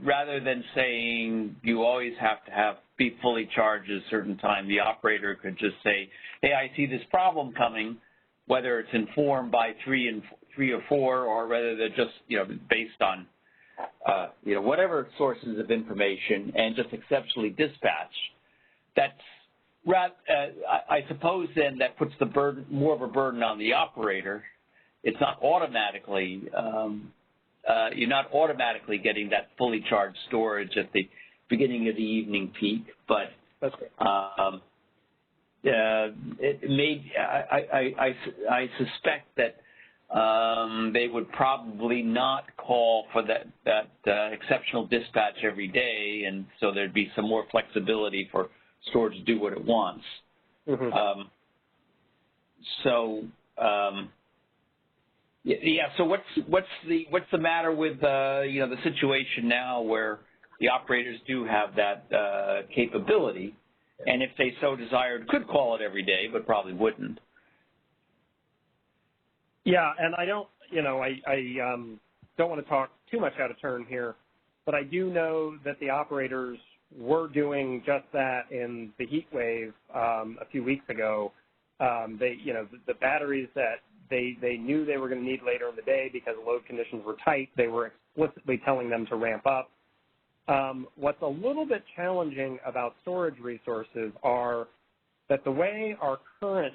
rather than saying you always have to be fully charged at a certain time, the operator could just say, hey, I see this problem coming, whether it's informed by 3 or 4, or whether they're just, you know, based on, you know, whatever sources of information, and just exceptionally dispatch. That's, I suppose then that puts the burden, more of a burden on the operator. It's not automatically, you're not automatically getting that fully charged storage at the beginning of the evening peak, but that's great. It may, I suspect that they would probably not call for that exceptional dispatch every day, and so there'd be some more flexibility for storage to do what it wants. Mm-hmm. Yeah. So what's the matter with you know, the situation now where the operators do have that capability, and if they so desired, could call it every day, but probably wouldn't. Yeah, and I don't, you know, I don't want to talk too much out of turn here, but I do know that the operators were doing just that in the heat wave a few weeks ago. They, you know, the batteries that they knew they were going to need later in the day because load conditions were tight, they were explicitly telling them to ramp up. What's a little bit challenging about storage resources are that the way our current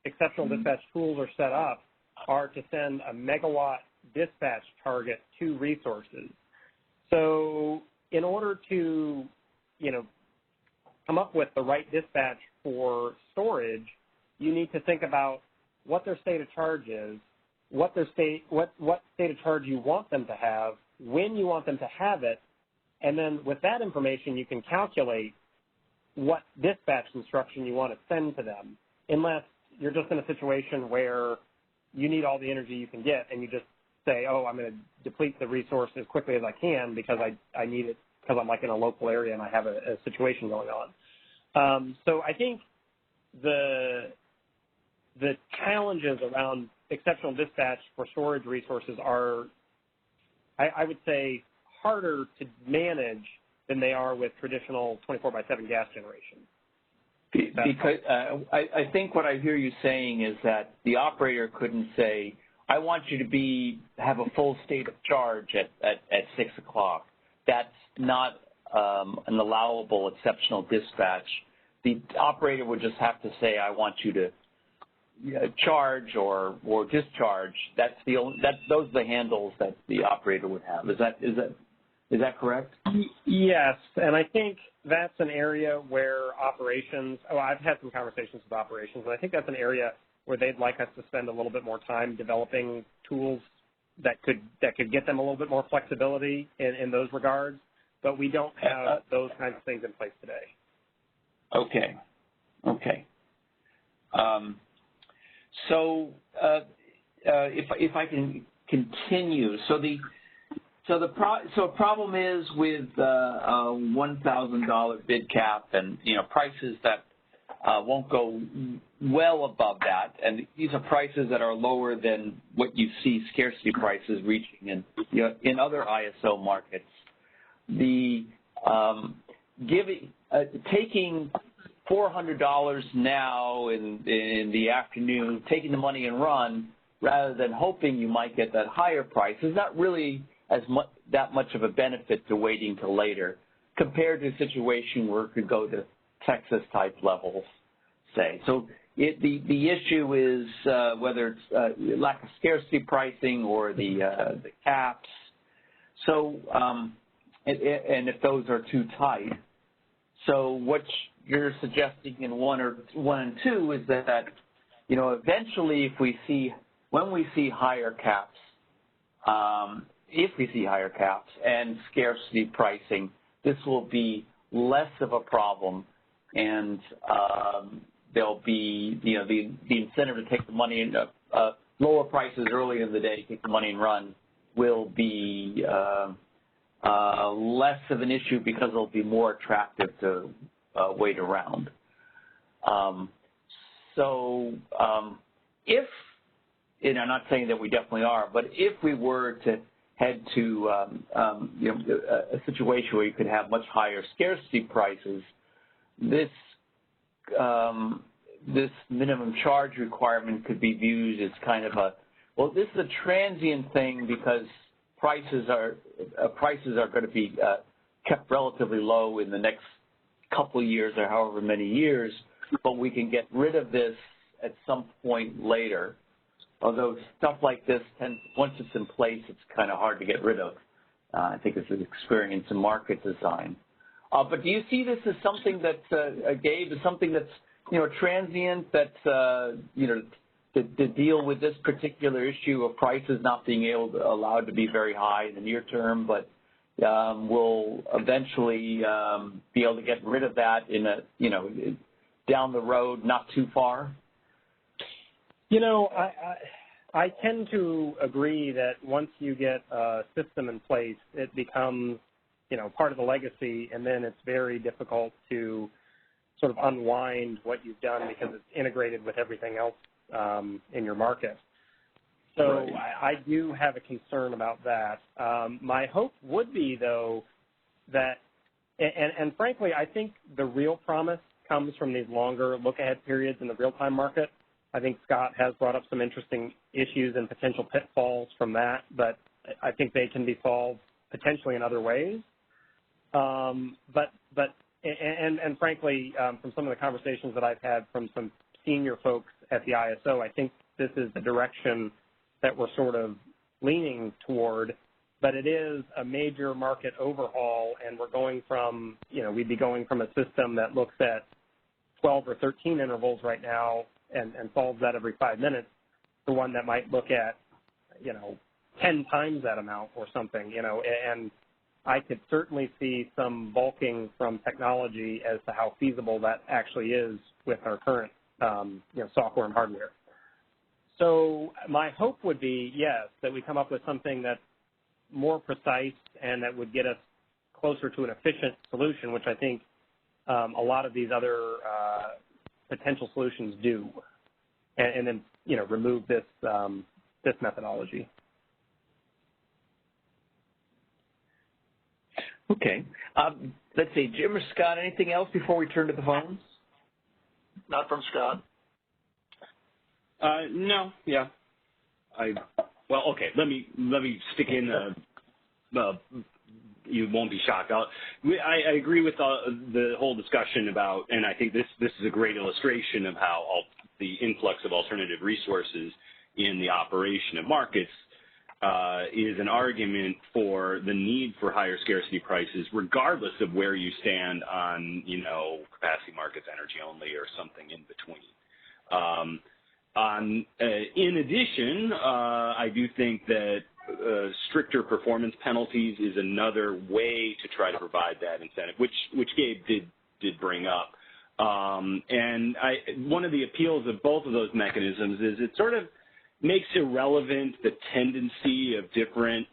exceptional dispatch tools are set up are to send a megawatt dispatch target to resources. So in order to, you know, come up with the right dispatch for storage, you need to think about what their state of charge is, what state of charge you want them to have, when you want them to have it, and then with that information you can calculate what dispatch instruction you want to send to them, unless you're just in a situation where you need all the energy you can get and you just say, oh, I'm going to deplete the resource as quickly as I can because I need it because I'm like in a local area and I have a situation going on. So I think the challenges around exceptional dispatch for storage resources are, I would say, harder to manage than they are with traditional 24/7 gas generation. Because I think what I hear you saying is that the operator couldn't say, I want you to have a full state of charge at 6 o'clock. That's not an allowable exceptional dispatch. The operator would just have to say, I want you to charge or discharge. Those are the handles that the operator would have. Is that correct? Yes, and I think that's an area where operations, I've had some conversations with operations, and I think that's an area where they'd like us to spend a little bit more time developing tools that could get them a little bit more flexibility in those regards, but we don't have those kinds of things in place today. Okay. Okay. If I can continue, so problem is with a $1,000 bid cap and prices that won't go well above that, and these are prices that are lower than what you see scarcity prices reaching in other ISO markets. The taking $400 now in the afternoon, taking the money and run, rather than hoping you might get that higher price, is not really that much of a benefit to waiting till later, compared to a situation where it could go to Texas-type levels, say. So the issue is whether it's lack of scarcity pricing or the caps. So and if those are too tight. So what you're suggesting in one and two is that eventually when we see higher caps, if we see higher caps and scarcity pricing, this will be less of a problem, and there'll be the incentive to take the money and lower prices early in the day, take the money and run, will be less of an issue because it'll be more attractive to wait around. If, and I'm not saying that we definitely are, but if we were to head to a situation where you could have much higher scarcity prices, this minimum charge requirement could be viewed as kind of this is a transient thing because prices are going to be kept relatively low in the next couple of years or however many years, but we can get rid of this at some point later. Although stuff like this, once it's in place, it's kind of hard to get rid of. I think it's an experience in market design. But do you see this as something that, Gabe, is something that's transient, that's to deal with this particular issue of prices not being allowed to be very high in the near term, but will eventually be able to get rid of that in down the road, not too far? I tend to agree that once you get a system in place, it becomes, part of the legacy, and then it's very difficult to sort of unwind what you've done because it's integrated with everything else in your market. So right. I do have a concern about that. My hope would be, though, that, and frankly, I think the real promise comes from these longer look-ahead periods in the real-time market. I think Scott has brought up some interesting issues and potential pitfalls from that, but I think they can be solved potentially in other ways. And frankly, from some of the conversations that I've had from some senior folks at the ISO, I think this is the direction that we're sort of leaning toward, but it is a major market overhaul, and we're going from, we'd be going from a system that looks at 12 or 13 intervals right now and solves that every 5 minutes to one that might look at, 10 times that amount or something, and I could certainly see some bulking from technology as to how feasible that actually is with our current, software and hardware. So my hope would be, yes, that we come up with something that's more precise and that would get us closer to an efficient solution, which I think a lot of these other potential solutions do, and then remove this this methodology. Okay. Let's see, Jim or Scott, anything else before we turn to the phones? Not from Scott. No. Yeah. Okay. Let me stick in. You won't be shocked. I agree with the whole discussion about, and I think this is a great illustration of how the influx of alternative resources in the operation of markets is an argument for the need for higher scarcity prices, regardless of where you stand on, capacity markets, energy only, or something in between. In addition, I do think that stricter performance penalties is another way to try to provide that incentive, which Gabe did bring up. And one of the appeals of both of those mechanisms is it sort of makes irrelevant the tendency of different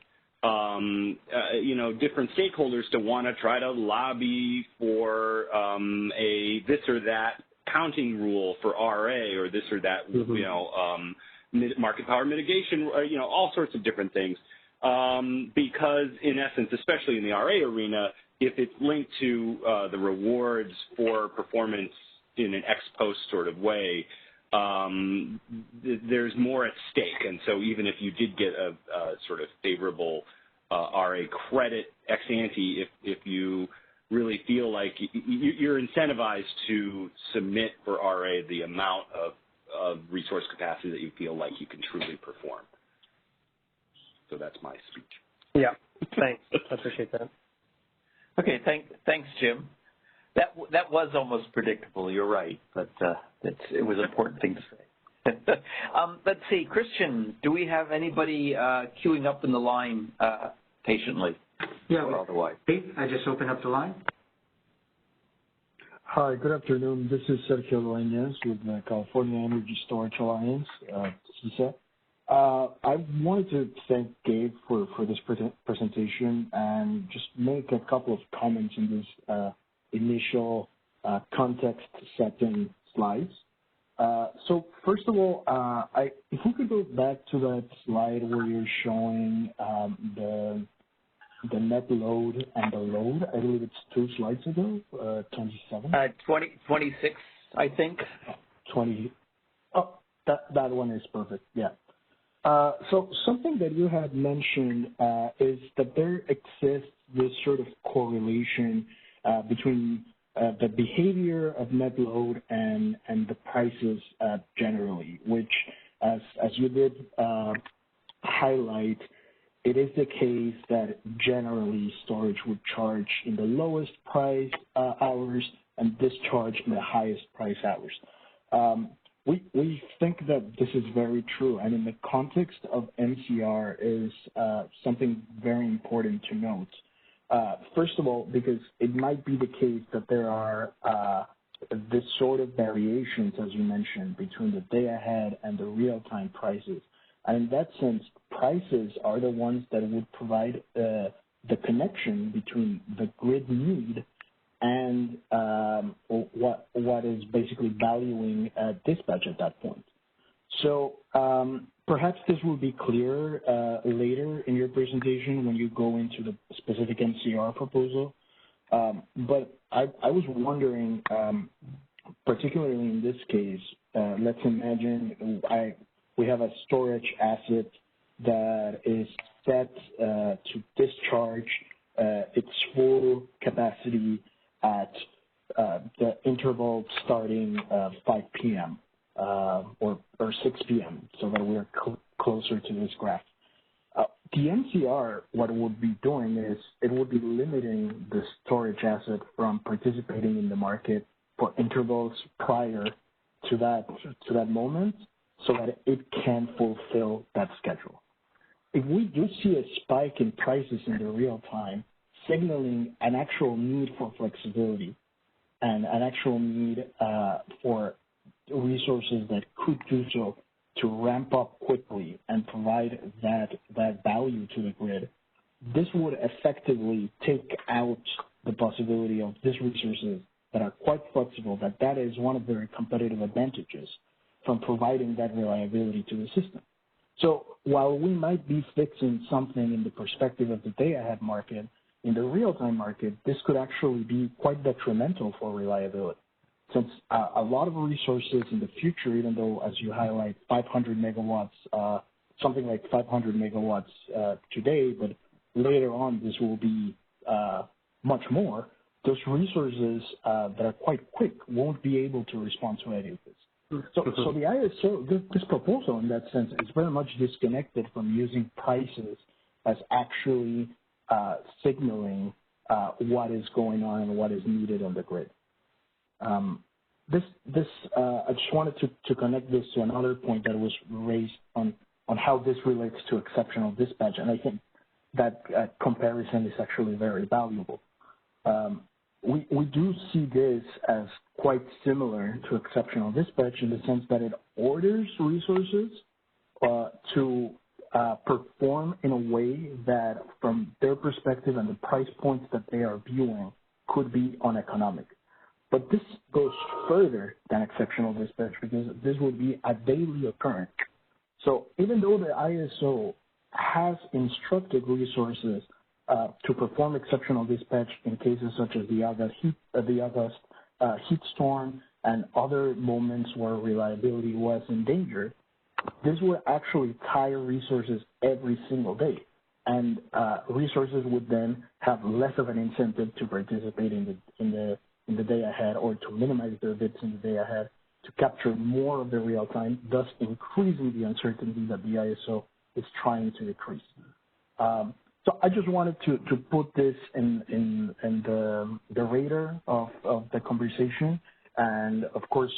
different stakeholders to want to try to lobby for a this or that counting rule for RA or this or that, market power mitigation, all sorts of different things. Because in essence, especially in the RA arena, if it's linked to the rewards for performance in an ex post sort of way, there's more at stake. And so even if you did get a sort of favorable RA credit ex ante, if you really feel like you're incentivized to submit for RA the amount of resource capacity that you feel like you can truly perform. So that's my speech. Yeah, thanks. I appreciate that. Okay, thanks, Jim. That was almost predictable. You're right, but it was an important thing to say. Let's see, Christian, do we have anybody queuing up in the line patiently? Yeah. Or otherwise? I just opened up the line. Hi, good afternoon. This is Sergio Dueñas with the California Energy Storage Alliance, CISA. I wanted to thank Gabe for this presentation and just make a couple of comments in this initial context-setting slides. So first of all, if we could go back to that slide where you're showing the net load and the load. I believe it's 2 slides ago, 27. 26, I think. 20. Oh, that one is perfect. Yeah. So something that you had mentioned is that there exists this sort of correlation between the behavior of net load and the prices generally, which, as you did highlight, it is the case that generally storage would charge in the lowest price hours and discharge in the highest price hours. We think that this is very true, and in the context of NCR is something very important to note. First of all, because it might be the case that there are this sort of variations, as you mentioned, between the day ahead and the real-time prices. And in that sense, prices are the ones that would provide the connection between the grid need and what is basically valuing dispatch at that point. So perhaps this will be clearer later in your presentation when you go into the specific NCR proposal. But I was wondering, particularly in this case, let's imagine we have a storage asset that is set to discharge its full capacity at the interval starting 5 p.m. Or 6 p.m. so that we're closer to this graph. The NCR, what it would be doing is it would be limiting the storage asset from participating in the market for intervals prior to that moment, so that it can fulfill that schedule. If we do see a spike in prices in the real time, signaling an actual need for flexibility and an actual need for resources that could do so to ramp up quickly and provide that value to the grid, this would effectively take out the possibility of these resources that are quite flexible, that is one of their competitive advantages from providing that reliability to the system. So while we might be fixing something in the perspective of the day-ahead market, in the real-time market, this could actually be quite detrimental for reliability, since a lot of resources in the future, even though, as you highlight, 500 megawatts, something like 500 megawatts today, but later on this will be much more, those resources that are quite quick won't be able to respond to any of this. So the ISO, this proposal in that sense is very much disconnected from using prices as actually signaling what is going on and what is needed on the grid. I just wanted to connect this to another point that was raised on how this relates to exceptional dispatch, and I think that comparison is actually very valuable. We do see this as quite similar to exceptional dispatch in the sense that it orders resources to perform in a way that, from their perspective and the price points that they are viewing, could be uneconomic. But this goes further than exceptional dispatch because this would be a daily occurrence. So even though the ISO has instructed resources to perform exceptional dispatch in cases such as the August heat storm and other moments where reliability was endangered, this would actually tire resources every single day. And resources would then have less of an incentive to participate in the day ahead or to minimize their bids in the day ahead to capture more of the real time, thus increasing the uncertainty that the ISO is trying to decrease. So I just wanted to put this in the radar of the conversation. And of course,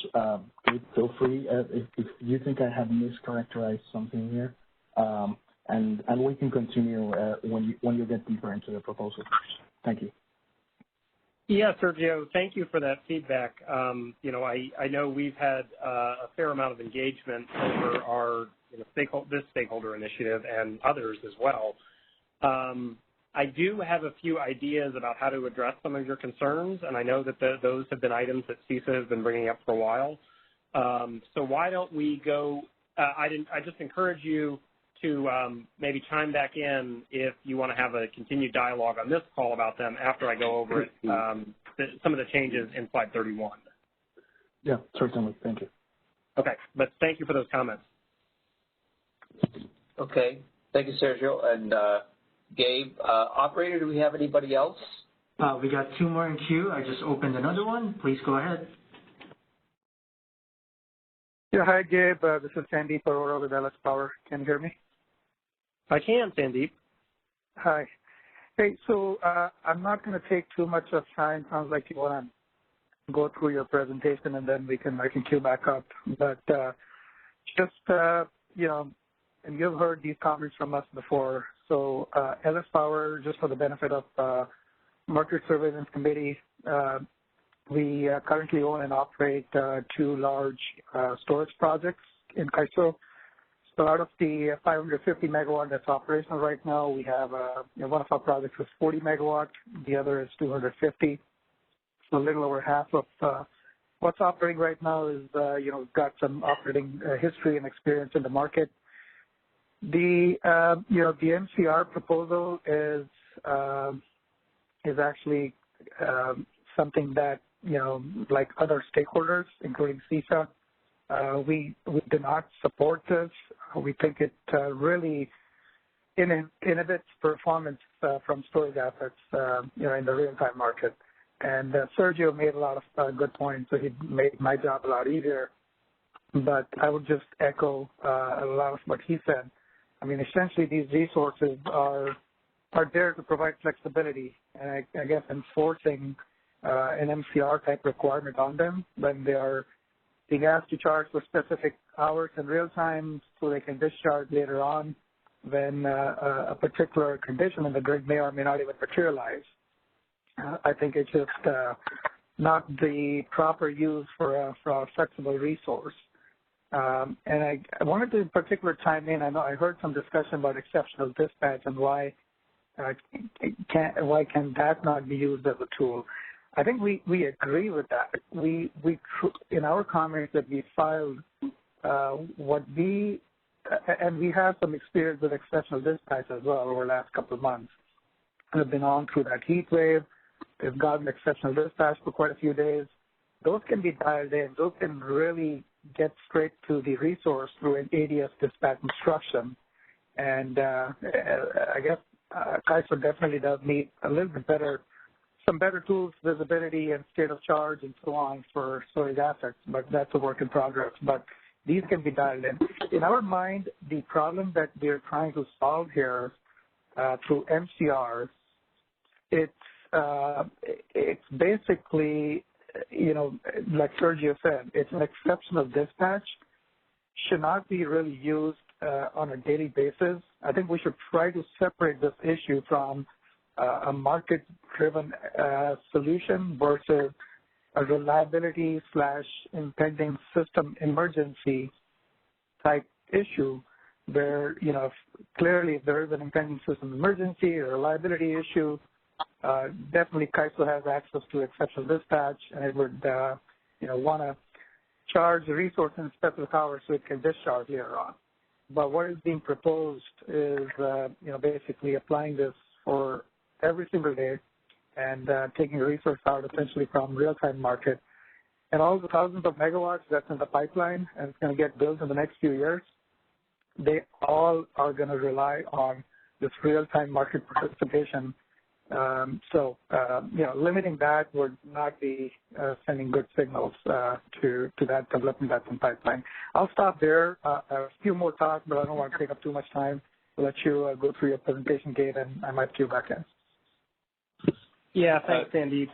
feel free if you think I have mischaracterized something here, and we can continue when you get deeper into the proposal. Thank you. Yeah, Sergio, thank you for that feedback. I know we've had a fair amount of engagement over our this stakeholder initiative and others as well. I do have a few ideas about how to address some of your concerns, and I know that those have been items that CAISO has been bringing up for a while. So why don't we go, I just encourage you to maybe chime back in if you want to have a continued dialogue on this call about them after I go over it, some of the changes in slide 31. Yeah, certainly. Thank you. Okay, but thank you for those comments. Okay, thank you, Sergio. And Gabe, operator, do we have anybody else? We got two more in queue. I just opened another one. Please go ahead. Yeah, hi, Gabe. This is Sandeep Arora with LS Power. Can you hear me? I can, Sandeep. Hi. Hey, so I'm not going to take too much of time. Sounds like you want to go through your presentation and then I can queue back up. But and you've heard these comments from us before. So LS Power, just for the benefit of Market Surveillance Committee, we currently own and operate two large storage projects in CAISO. So out of the 550 megawatt that's operational right now, we have one of our projects is 40 megawatt, the other is 250. So a little over half of what's operating right now is we've got some operating history and experience in the market. The MCR proposal is actually something that like other stakeholders, including CISA, we do not support this. We think it really inhibits performance from storage assets, in the real-time market. And Sergio made a lot of good points, so he made my job a lot easier. But I would just echo a lot of what he said. I mean, essentially, these resources are there to provide flexibility, and I guess enforcing an MCR-type requirement on them when they are being asked to charge for specific hours in real time so they can discharge later on when a particular condition in the grid may or may not even materialize. I think it's just not the proper use for a flexible resource. And I wanted to in particular chime in. I know I heard some discussion about exceptional dispatch and why can that not be used as a tool. I think we agree with that. We in our comments that we filed, and we have some experience with exceptional dispatch as well over the last couple of months. We've been on through that heat wave. We've gotten exceptional dispatch for quite a few days. Those can be dialed in. Those can really get straight to the resource through an ADS dispatch instruction. And I guess CAISO definitely does need a little bit better, some better tools, visibility and state of charge and so on for storage assets, but that's a work in progress. But these can be dialed in. In our mind, the problem that we're trying to solve here through MCRs, it's basically, like Sergio said, it's an exceptional dispatch, should not be really used on a daily basis. I think we should try to separate this issue from a market-driven solution versus a reliability / impending system emergency type issue where, clearly if there is an impending system emergency or reliability issue, definitely CAISO has access to exceptional dispatch, and it would, want to charge the resource in specific hours so it can discharge later on. But what is being proposed is, basically applying this for every single day and taking a resource out essentially from real-time market. And all the thousands of megawatts that's in the pipeline and it's going to get built in the next few years, they all are going to rely on this real-time market participation. Limiting that would not be sending good signals to that development that's in pipeline. I'll stop there. I have a few more thoughts, but I don't want to take up too much time. I'll let you go through your presentation, Gabe, and I might queue back in. Yeah, thanks, Sandeep.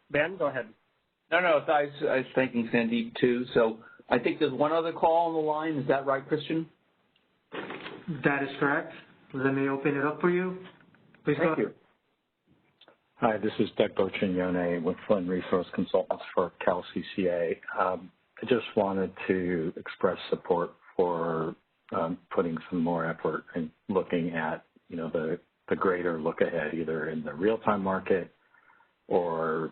Ben, go ahead. No, I was thanking Sandeep too. So I think there's one other call on the line. Is that right, Christian? That is correct. Let me open it up for you. Please go ahead. Hi, this is Doug Bochignone with Flynn Resource Consultants for Cal CCA. I just wanted to express support for putting some more effort in looking at, the greater look ahead, either in the real-time market or,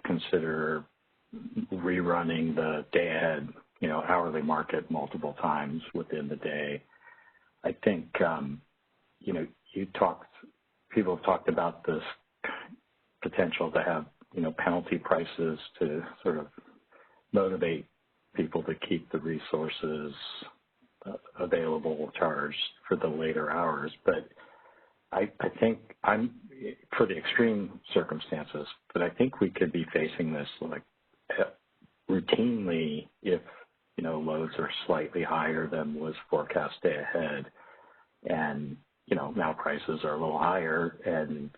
consider rerunning the day ahead, hourly market multiple times within the day. I think, people have talked about this potential to have, penalty prices to sort of motivate people to keep the resources available charged for the later hours. But I think I'm for the extreme circumstances, but I think we could be facing this routinely if, loads are slightly higher than was forecast day ahead. And, now prices are a little higher and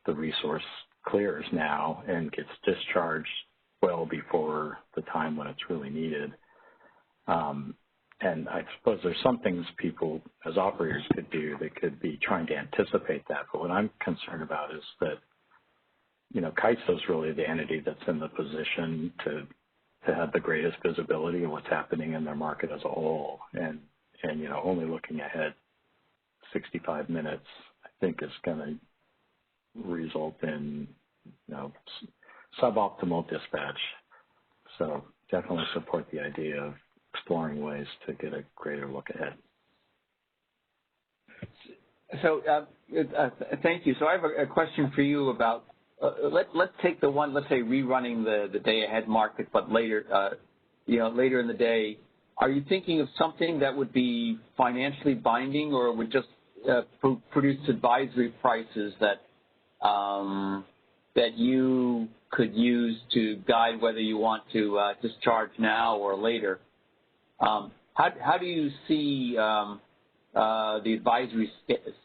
the resource clears now and gets discharged well before the time when it's really needed. And I suppose there's some things people as operators could do that could be trying to anticipate that. But what I'm concerned about is that, CAISO is really the entity that's in the position to have the greatest visibility of what's happening in their market as a whole. And only looking ahead 65 minutes, I think is going to result in, suboptimal dispatch. So definitely support the idea of exploring ways to get a greater look ahead. So thank you. So I have a question for you about, let's take the one, let's say rerunning the day ahead market, but later, later in the day. Are you thinking of something that would be financially binding or would just produce advisory prices that you could use to guide whether you want to discharge now or later? How do you see the advisory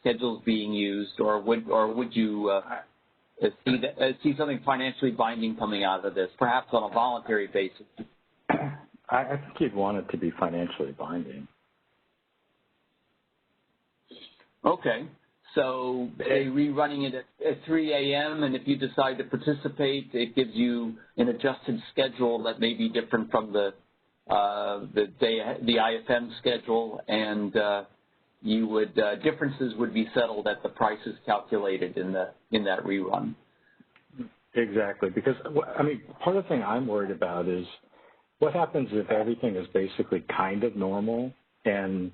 schedules being used, or would you see something financially binding coming out of this, perhaps on a voluntary basis? I think you'd want it to be financially binding. Okay. So say rerunning it at 3 a.m. and if you decide to participate, it gives you an adjusted schedule that may be different from the IFM schedule, and differences would be settled at the prices calculated in that rerun. Exactly, because part of the thing I'm worried about is what happens if everything is basically kind of normal and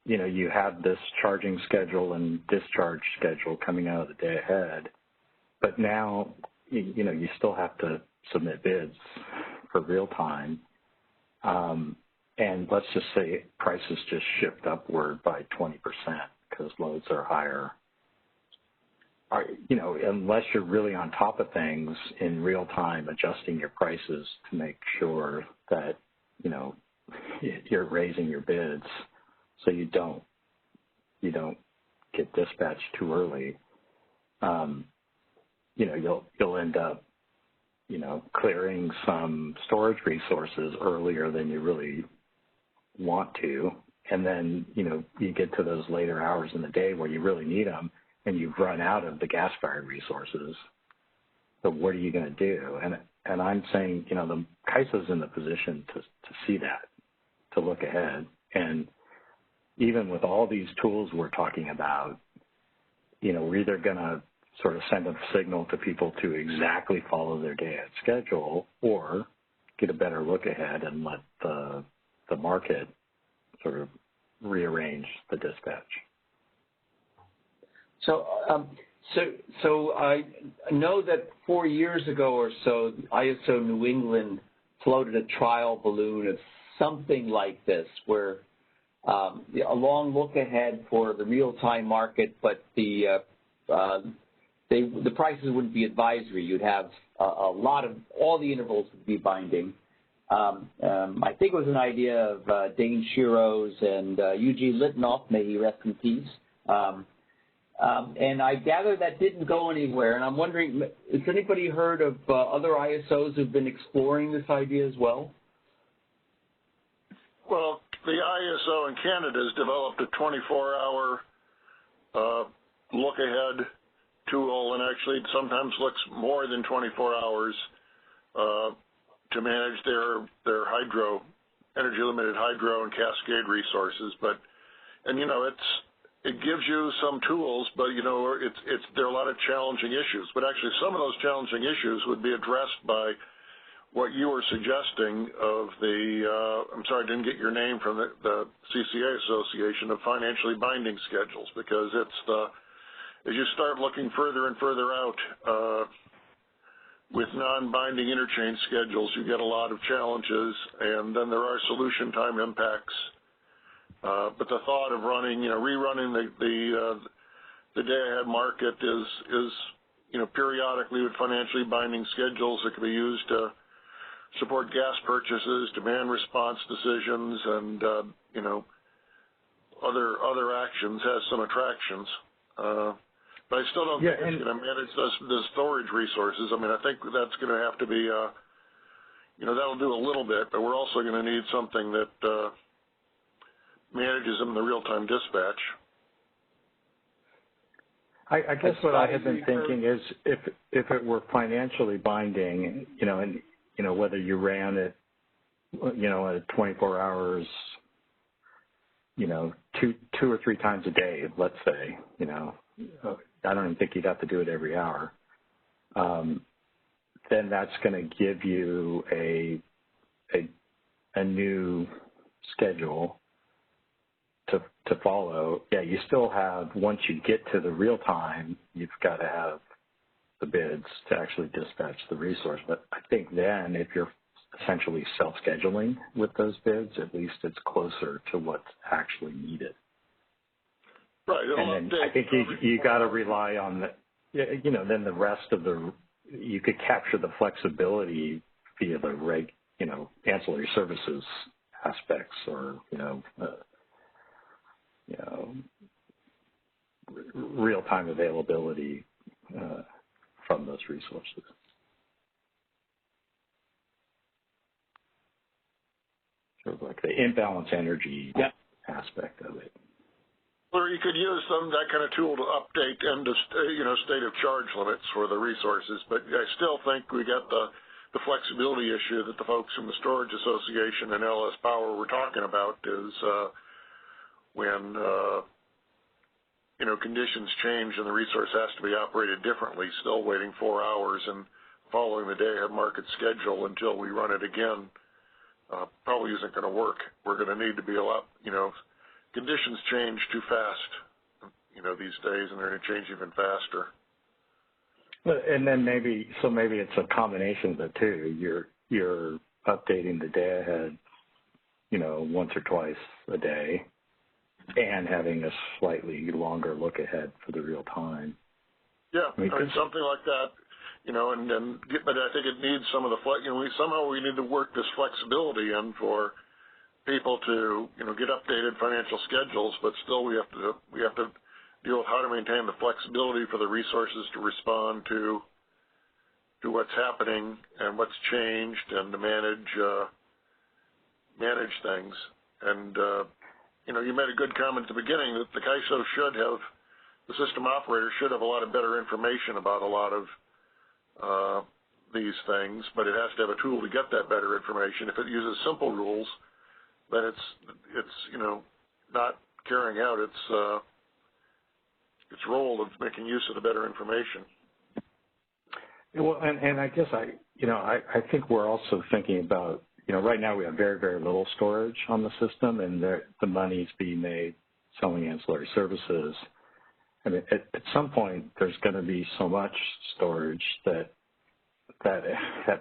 you have this charging schedule and discharge schedule coming out of the day ahead, but now you still have to submit bids for real time, and let's just say prices just shift upward by 20% because loads are higher. Unless you're really on top of things in real time, adjusting your prices to make sure that you're raising your bids so you don't get dispatched too early. You'll end up clearing some storage resources earlier than you really want to, and then, you get to those later hours in the day where you really need them and you've run out of the gas-fired resources. So what are you going to do? And I'm saying, the CAISO's in the position to see that, to look ahead. And even with all these tools we're talking about, we're either going to sort of send a signal to people to exactly follow their day-ahead schedule or get a better look ahead and let the market sort of rearrange the dispatch. So I know that 4 years ago or so, ISO New England floated a trial balloon of something like this, where a long look ahead for the real-time market, but the prices wouldn't be advisory. You'd have a lot of, all the intervals would be binding. I think it was an idea of Dane Shiro's and Eugene Littenoff, may he rest in peace. And I gather that didn't go anywhere. And I'm wondering, has anybody heard of other ISOs who've been exploring this idea as well? Well, the ISO in Canada has developed a 24-hour look-ahead tool, and actually it sometimes looks more than 24 hours to manage their hydro, energy-limited hydro and cascade resources. But, and it gives you some tools, but there are a lot of challenging issues. But actually, some of those challenging issues would be addressed by what you were suggesting of the, I'm sorry, I didn't get your name, from the CCA Association of Financially Binding Schedules, because it's as you start looking further and further out with non-binding interchange schedules, you get a lot of challenges, and then there are solution time impacts. But the thought of rerunning the day-ahead market is periodically with financially binding schedules that can be used to support gas purchases, demand response decisions, and other actions has some attractions. But I still don't think it's going to manage the storage resources. I mean, I think that's going to have to be, that'll do a little bit, but we're also going to need something that manages them in the real-time dispatch. I guess what I had been thinking is if it were financially binding, and whether you ran it, at 24 hours, two or three times a day, let's say, I don't even think you'd have to do it every hour. Then that's going to give you a new schedule to follow. Yeah, you still have, once you get to the real time, you've got to have the bids to actually dispatch the resource. But I think then if you're essentially self-scheduling with those bids, at least it's closer to what's actually needed. Right. And then I think you got to rely on then the rest of you could capture the flexibility via the ancillary services aspects, or real-time availability from those resources. Sort of like the imbalance energy aspect of it. Or you could use that kind of tool to update state of charge limits for the resources. But I still think we got the flexibility issue that the folks from the Storage Association and LS Power were talking about is when conditions change and the resource has to be operated differently, still waiting 4 hours and following the day-ahead market schedule until we run it again probably isn't going to work. We're going to need to be a lot, conditions change too fast, these days, and they're going to change even faster. And then maybe it's a combination of the two. You're updating the day ahead, once or twice a day, and having a slightly longer look ahead for the real time. Yeah, something like that, but I think it needs some of the somehow we need to work this flexibility in for people to get updated financial schedules, but still we have to deal with how to maintain the flexibility for the resources to respond to what's happening and what's changed, and to manage things. And, you know, you made a good comment at the beginning that the CAISO should have, the system operator should have a lot of better information about a lot of these things, but it has to have a tool to get that better information. If it uses simple rules, then it's you know, not carrying out its role of making use of the better information. Well, and I guess I think we're also thinking about, you know, right now we have very, very little storage on the system, and the money's being made selling ancillary services. I mean, at some point, there's going to be so much storage that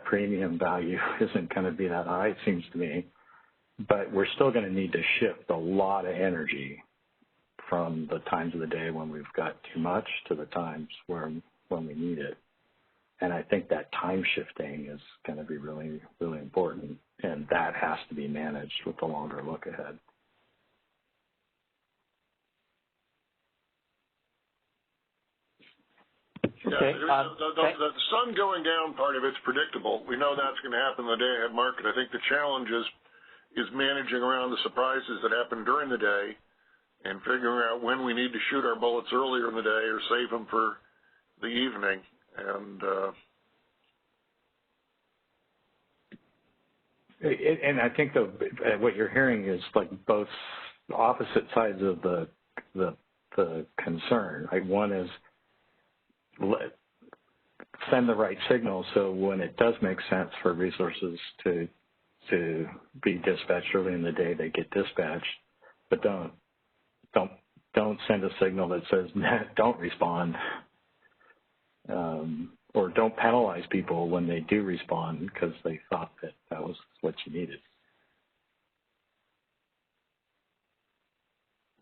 premium value isn't going to be that high, it seems to me. But we're still going to need to shift a lot of energy from the times of the day when we've got too much to the times when we need it. And I think that time shifting is going to be really, really important, and that has to be managed with a longer look ahead. Okay. The sun going down part of it's predictable. We know that's going to happen in the day-ahead market. I think the challenge is managing around the surprises that happen during the day and figuring out when we need to shoot our bullets earlier in the day or save them for the evening. And I think what you're hearing is like both opposite sides of the concern. Like one is send the right signal so when it does make sense for resources to be dispatched early in the day, they get dispatched, but don't send a signal that says don't respond, or don't penalize people when they do respond because they thought that was what you needed.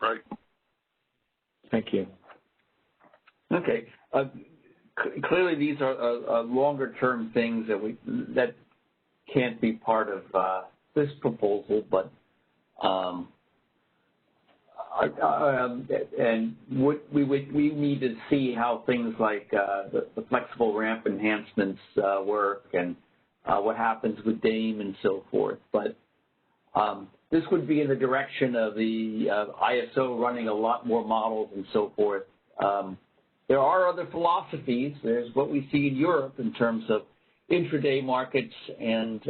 Right. Thank you. Okay. Clearly, these are longer-term things that can't be part of this proposal, but and we need to see how things like the flexible ramp enhancements work and what happens with DAME and so forth. But this would be in the direction of the ISO running a lot more models and so forth. There are other philosophies. There's what we see in Europe in terms of intraday markets and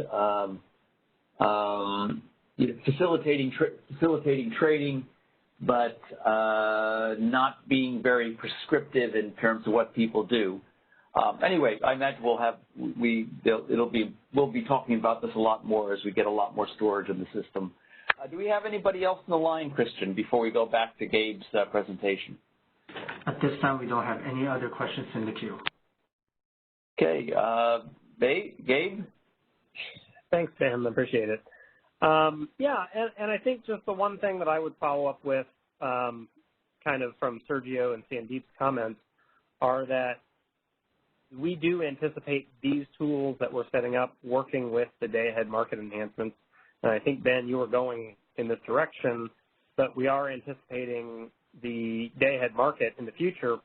facilitating trading, but not being very prescriptive in terms of what people do. Anyway, I imagine we'll be talking about this a lot more as we get a lot more storage in the system. Do we have anybody else on the line, Christian, before we go back to Gabe's presentation? At this time, we don't have any other questions in the queue. Okay, Gabe? Thanks, Sam. I appreciate it. Yeah, and I think just the one thing that I would follow up with kind of from Sergio and Sandeep's comments are that we do anticipate these tools that we're setting up working with the day-ahead market enhancements. And I think, Ben, you were going in this direction, but we are anticipating the day-ahead market in the future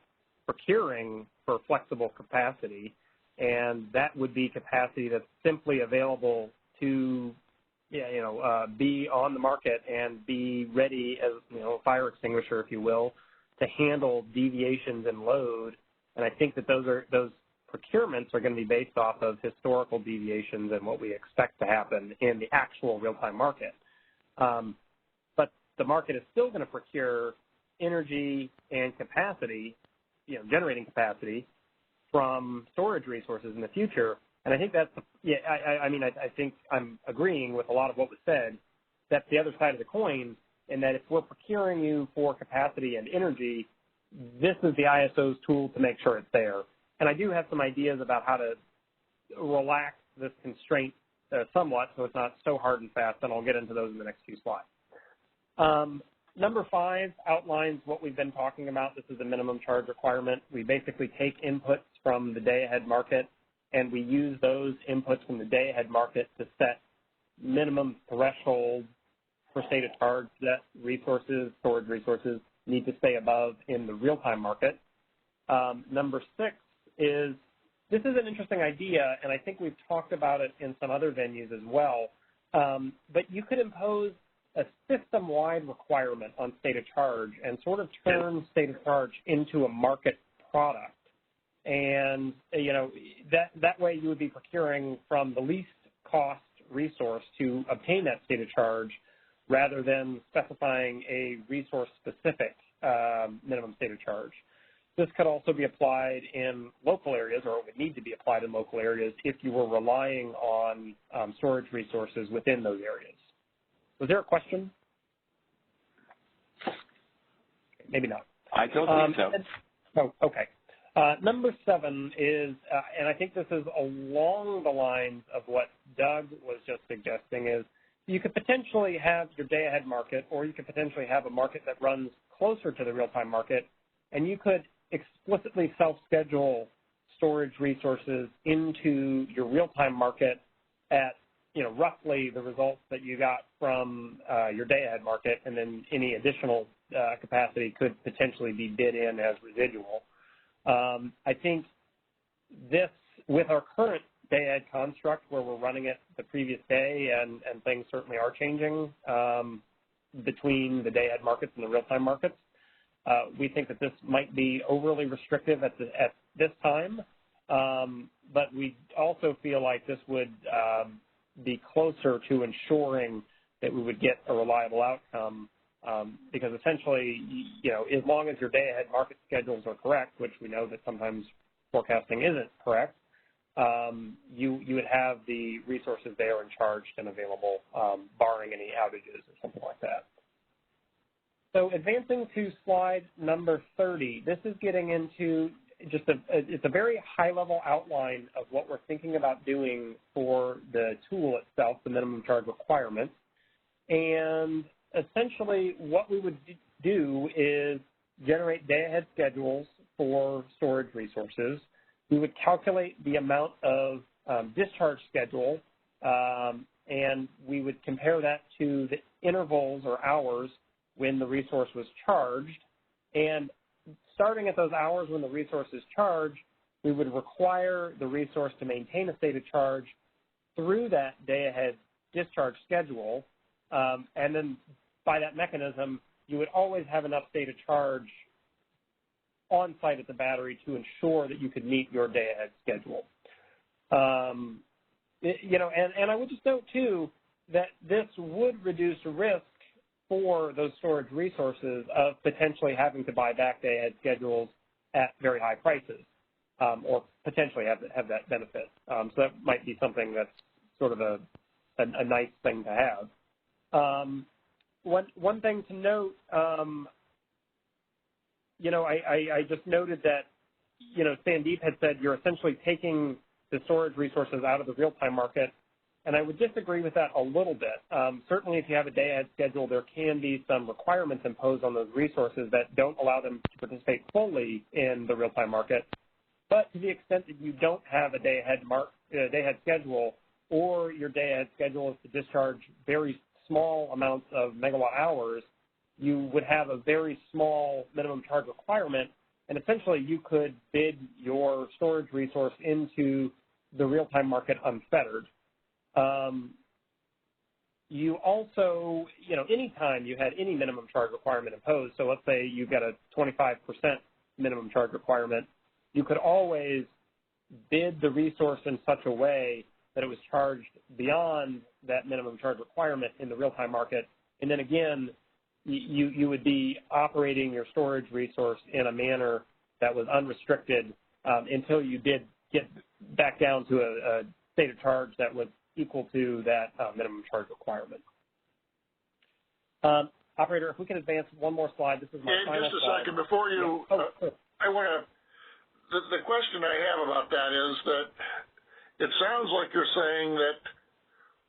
procuring for flexible capacity, and that would be capacity that's simply available to be on the market and be ready as, a fire extinguisher, if you will, to handle deviations in load. And I think that those procurements are going to be based off of historical deviations and what we expect to happen in the actual real-time market. But the market is still going to procure energy and capacity, generating capacity from storage resources in the future. And I think that's, I think I'm agreeing with a lot of what was said. That's the other side of the coin, in that if we're procuring you for capacity and energy, this is the ISO's tool to make sure it's there. And I do have some ideas about how to relax this constraint somewhat so it's not so hard and fast, and I'll get into those in the next few slides. Number 5 outlines what we've been talking about. This is a minimum charge requirement. We basically take inputs from the day-ahead market, and we use those inputs from the day-ahead market to set minimum thresholds for state of charge that storage resources need to stay above in the real-time market. Number 6 is, this is an interesting idea, and I think we've talked about it in some other venues as well, but you could impose a system-wide requirement on state of charge and sort of turn state of charge into a market product. And, you know, that way you would be procuring from the least cost resource to obtain that state of charge rather than specifying a resource-specific minimum state of charge. This could also be applied in local areas, or it would need to be applied in local areas if you were relying on storage resources within those areas. Was there a question? Maybe not. I don't think so. Oh, okay. Number 7 is, and I think this is along the lines of what Doug was just suggesting, is you could potentially have your day-ahead market, or you could potentially have a market that runs closer to the real-time market, and you could explicitly self-schedule storage resources into your real-time market at, you know, roughly the results that you got from your day-ahead market, and then any additional capacity could potentially be bid in as residual. I think this, with our current day-ahead construct where we're running it the previous day, and things certainly are changing between the day-ahead markets and the real-time markets, we think that this might be overly restrictive at this time, but we also feel like this would be closer to ensuring that we would get a reliable outcome, because essentially, you know, as long as your day-ahead market schedules are correct, which we know that sometimes forecasting isn't correct, you would have the resources there and charged and available, barring any outages or something like that. So advancing to slide number 30, this is getting into just it's a very high-level outline of what we're thinking about doing for the tool itself, the minimum charge requirements. And essentially what we would do is generate day-ahead schedules for storage resources. We would calculate the amount of discharge schedule, and we would compare that to the intervals or hours when the resource was charged. And starting at those hours when the resource is charged, we would require the resource to maintain a state of charge through that day-ahead discharge schedule. And then by that mechanism, you would always have enough state of charge on site at the battery to ensure that you could meet your day-ahead schedule. You know, and I would just note too that this would reduce risk for those storage resources of potentially having to buy back day-ahead schedules at very high prices, or potentially have that benefit. So that might be something that's sort of a nice thing to have. One thing to note, you know, I just noted that, you know, Sandeep had said you're essentially taking the storage resources out of the real-time market, and I would disagree with that a little bit. Certainly if you have a day-ahead schedule, there can be some requirements imposed on those resources that don't allow them to participate fully in the real-time market. But to the extent that you don't have a day-ahead schedule, or your day-ahead schedule is to discharge very small amounts of megawatt hours, you would have a very small minimum charge requirement, and essentially you could bid your storage resource into the real-time market unfettered. You also, you know, anytime you had any minimum charge requirement imposed, so let's say you've got a 25% minimum charge requirement, you could always bid the resource in such a way that it was charged beyond that minimum charge requirement in the real-time market. And then again, you would be operating your storage resource in a manner that was unrestricted until you did get back down to a state of charge that was equal to that minimum charge requirement. Operator, if we can advance one more slide. This is my final just a slide. second before you. I want to. The question I have about that is that it sounds like you're saying that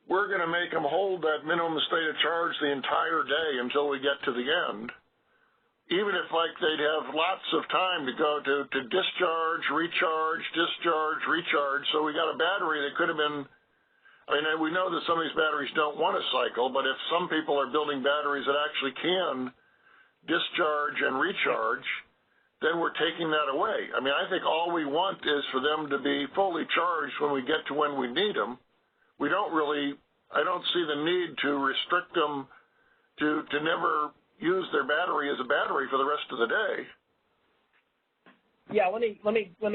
we're going to make them hold that minimum state of charge the entire day until we get to the end, even if like they'd have lots of time to go to discharge, recharge, discharge, recharge. So we got a battery that could have been. I mean, we know that some of these batteries don't want to cycle, but if some people are building batteries that actually can discharge and recharge, then we're taking that away. I mean, I think all we want is for them to be fully charged when we get to when we need them. We don't really, I don't see the need to restrict them to never use their battery as a battery for the rest of the day. Yeah, let me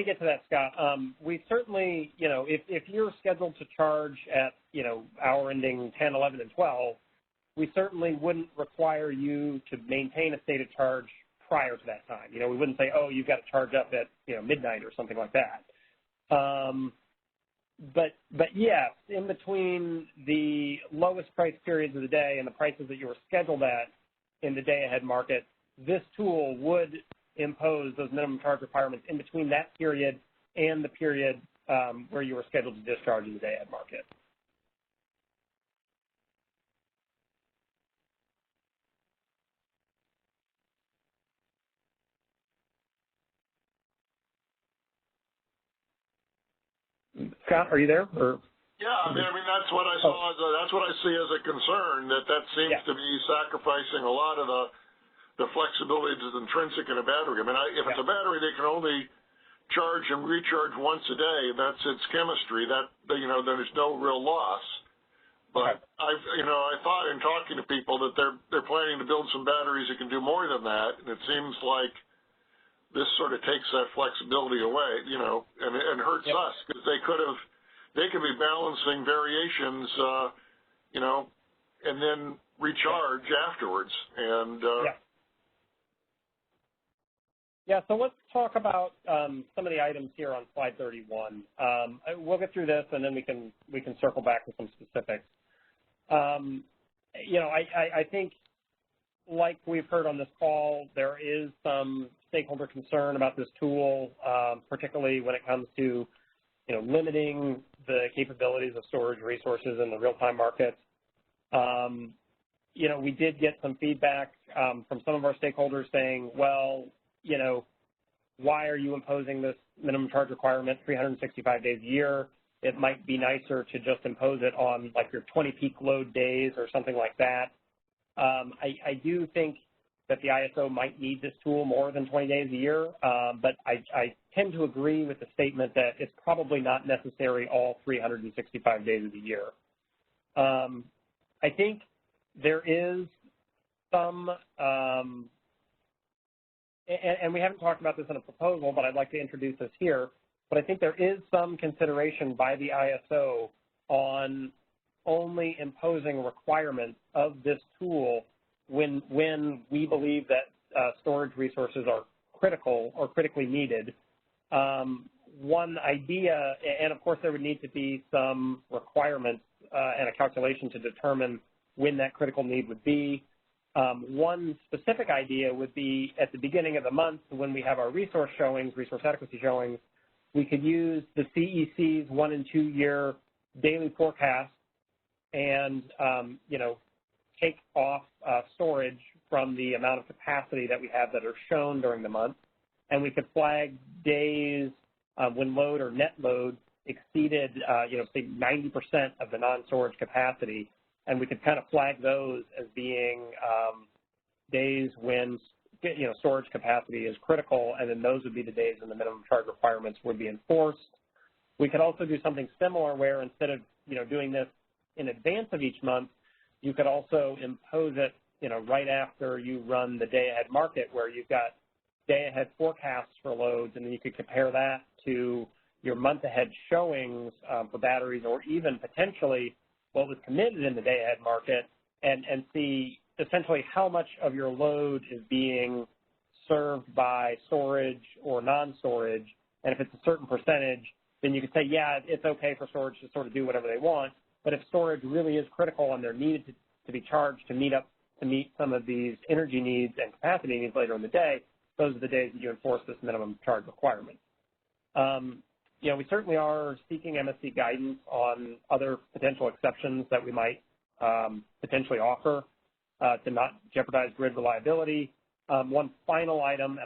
get to that, Scott. We certainly, if you're scheduled to charge at, hour ending 10, 11, and 12, we certainly wouldn't require you to maintain a state of charge prior to that time. We wouldn't say, oh, you've got to charge up at, midnight or something like that. But yes, in between the lowest price periods of the day and the prices that you were scheduled at in the day-ahead market, this tool would impose those minimum charge requirements in between that period and the period where you were scheduled to discharge in the day-ahead market. Scott, are you there? Or? Yeah, I mean that's what I saw. That's what I see as a concern. That seems to be sacrificing a lot of the flexibility that's intrinsic in a battery. I mean, if it's a battery that can only charge and recharge once a day, that's its chemistry. That there's no real loss. But I thought in talking to people that they're planning to build some batteries that can do more than that, and it seems like this sort of takes that flexibility away, and hurts us because they could be balancing variations, and then recharge afterwards. And so let's talk about some of the items here on slide 31. We'll get through this, and then we can circle back to some specifics. I think, like we've heard on this call, there is some stakeholder concern about this tool, particularly when it comes to, limiting the capabilities of storage resources in the real-time markets. We did get some feedback from some of our stakeholders saying, well, why are you imposing this minimum charge requirement 365 days a year? It might be nicer to just impose it on like your 20 peak load days or something like that. I do think that the ISO might need this tool more than 20 days a year, but I tend to agree with the statement that it's probably not necessary all 365 days of the year. I think there is some, and we haven't talked about this in a proposal, but I'd like to introduce this here, but I think there is some consideration by the ISO on only imposing requirements of this tool when we believe that storage resources are critical or critically needed. One idea, and of course there would need to be some requirements and a calculation to determine when that critical need would be. One specific idea would be at the beginning of the month when we have our resource showings, resource adequacy showings, we could use the CEC's 1 and 2 year daily forecast and, take off storage from the amount of capacity that we have that are shown during the month. And we could flag days when load or net load exceeded, say 90% of the non-storage capacity. And we could kind of flag those as being days when, storage capacity is critical, and then those would be the days when the minimum charge requirements would be enforced. We could also do something similar where instead of, doing this in advance of each month, you could also impose it, right after you run the day-ahead market where you've got day-ahead forecasts for loads, and then you could compare that to your month-ahead showings for batteries, or even potentially what was committed in the day-ahead market, and see essentially how much of your load is being served by storage or non-storage. And if it's a certain percentage, then you could say, yeah, it's okay for storage to sort of do whatever they want. But if storage really is critical and they're needed to be charged to meet some of these energy needs and capacity needs later in the day, those are the days that you enforce this minimum charge requirement. We certainly are seeking MSC guidance on other potential exceptions that we might potentially offer to not jeopardize grid reliability. One final item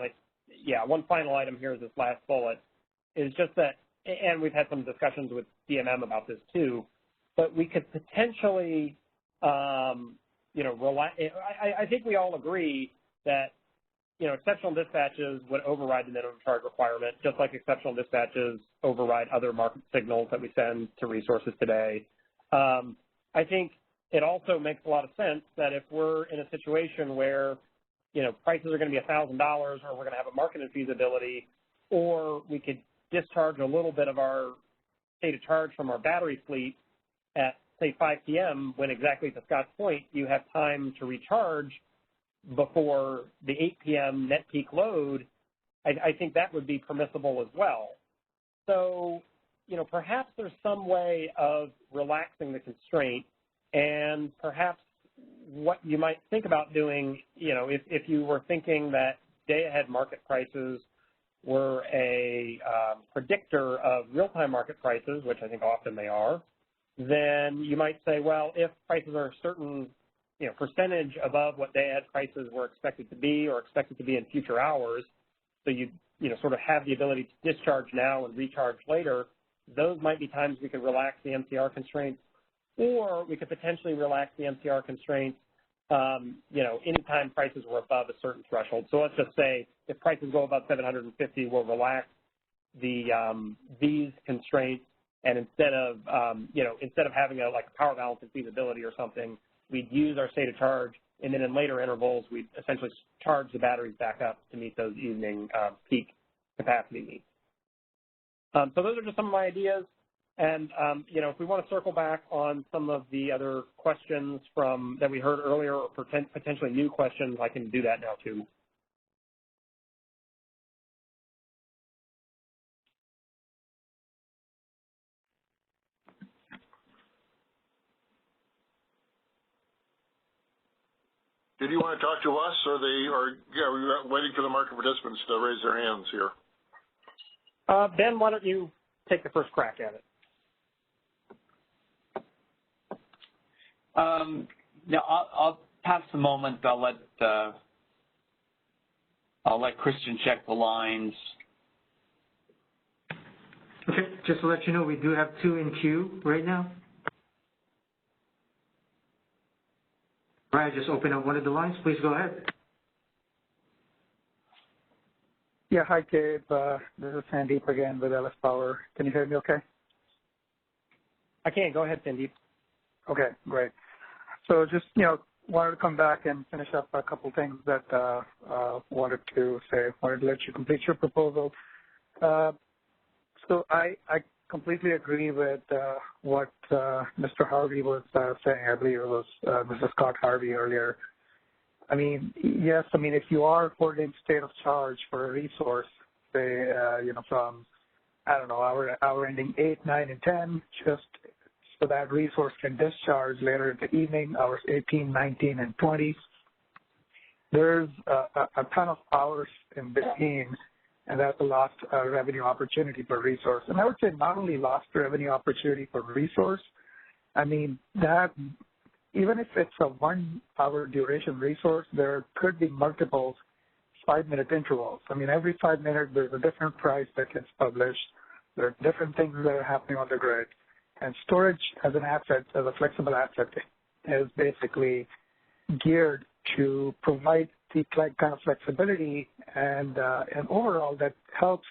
here is this last bullet, is just that, and we've had some discussions with DMM about this too, but we could potentially, I think we all agree that, exceptional dispatches would override the minimum charge requirement, just like exceptional dispatches override other market signals that we send to resources today. I think it also makes a lot of sense that if we're in a situation where, prices are going to be $1,000 or we're going to have a market infeasibility, or we could discharge a little bit of our state of charge from our battery fleet at, say, 5 p.m. when exactly to Scott's point, you have time to recharge before the 8 p.m. net peak load, I think that would be permissible as well. So, perhaps there's some way of relaxing the constraint, and perhaps what you might think about doing, if you were thinking that day-ahead market prices were a predictor of real-time market prices, which I think often they are, then you might say, well, if prices are a certain percentage above what day-ahead prices were expected to be or expected to be in future hours, so you sort of have the ability to discharge now and recharge later, those might be times we could relax the MCR constraints, or we could potentially relax the MCR constraints, anytime prices were above a certain threshold. So let's just say if prices go above 750, we'll relax these constraints, and instead of having a power balance and feasibility or something, we'd use our state of charge, and then in later intervals, we'd essentially charge the batteries back up to meet those evening peak capacity needs. So those are just some of my ideas. And, if we want to circle back on some of the other questions that we heard earlier, or potentially new questions, I can do that now too. Did you want to talk to us, we're waiting for the market participants to raise their hands here? Ben, why don't you take the first crack at it? I'll pass the moment. I'll let Christian check the lines. Okay, just to let you know, we do have 2 in queue right now. All right, just open up one of the lines. Please go ahead. Yeah, hi, Gabe. This is Sandeep again with LS Power. Can you hear me okay? I can. Go ahead, Sandeep. Okay, great. So just, wanted to come back and finish up a couple things that wanted to let you complete your proposal. So I completely agree with what Mr. Harvey was saying. I believe it was Mr. Scott Harvey earlier. I mean, yes, if you are holding state of charge for a resource, say, from, hour ending 8, 9, and 10, just so that resource can discharge later in the evening, hours 18, 19, and 20. There's a ton of hours in between, and that's a lost revenue opportunity per resource. And I would say not only lost revenue opportunity per resource, that even if it's a 1-hour duration resource, there could be multiple 5-minute intervals. Every 5 minutes, there's a different price that gets published. There are different things that are happening on the grid. And storage as an asset, as a flexible asset, is basically geared to provide the kind of flexibility and overall that helps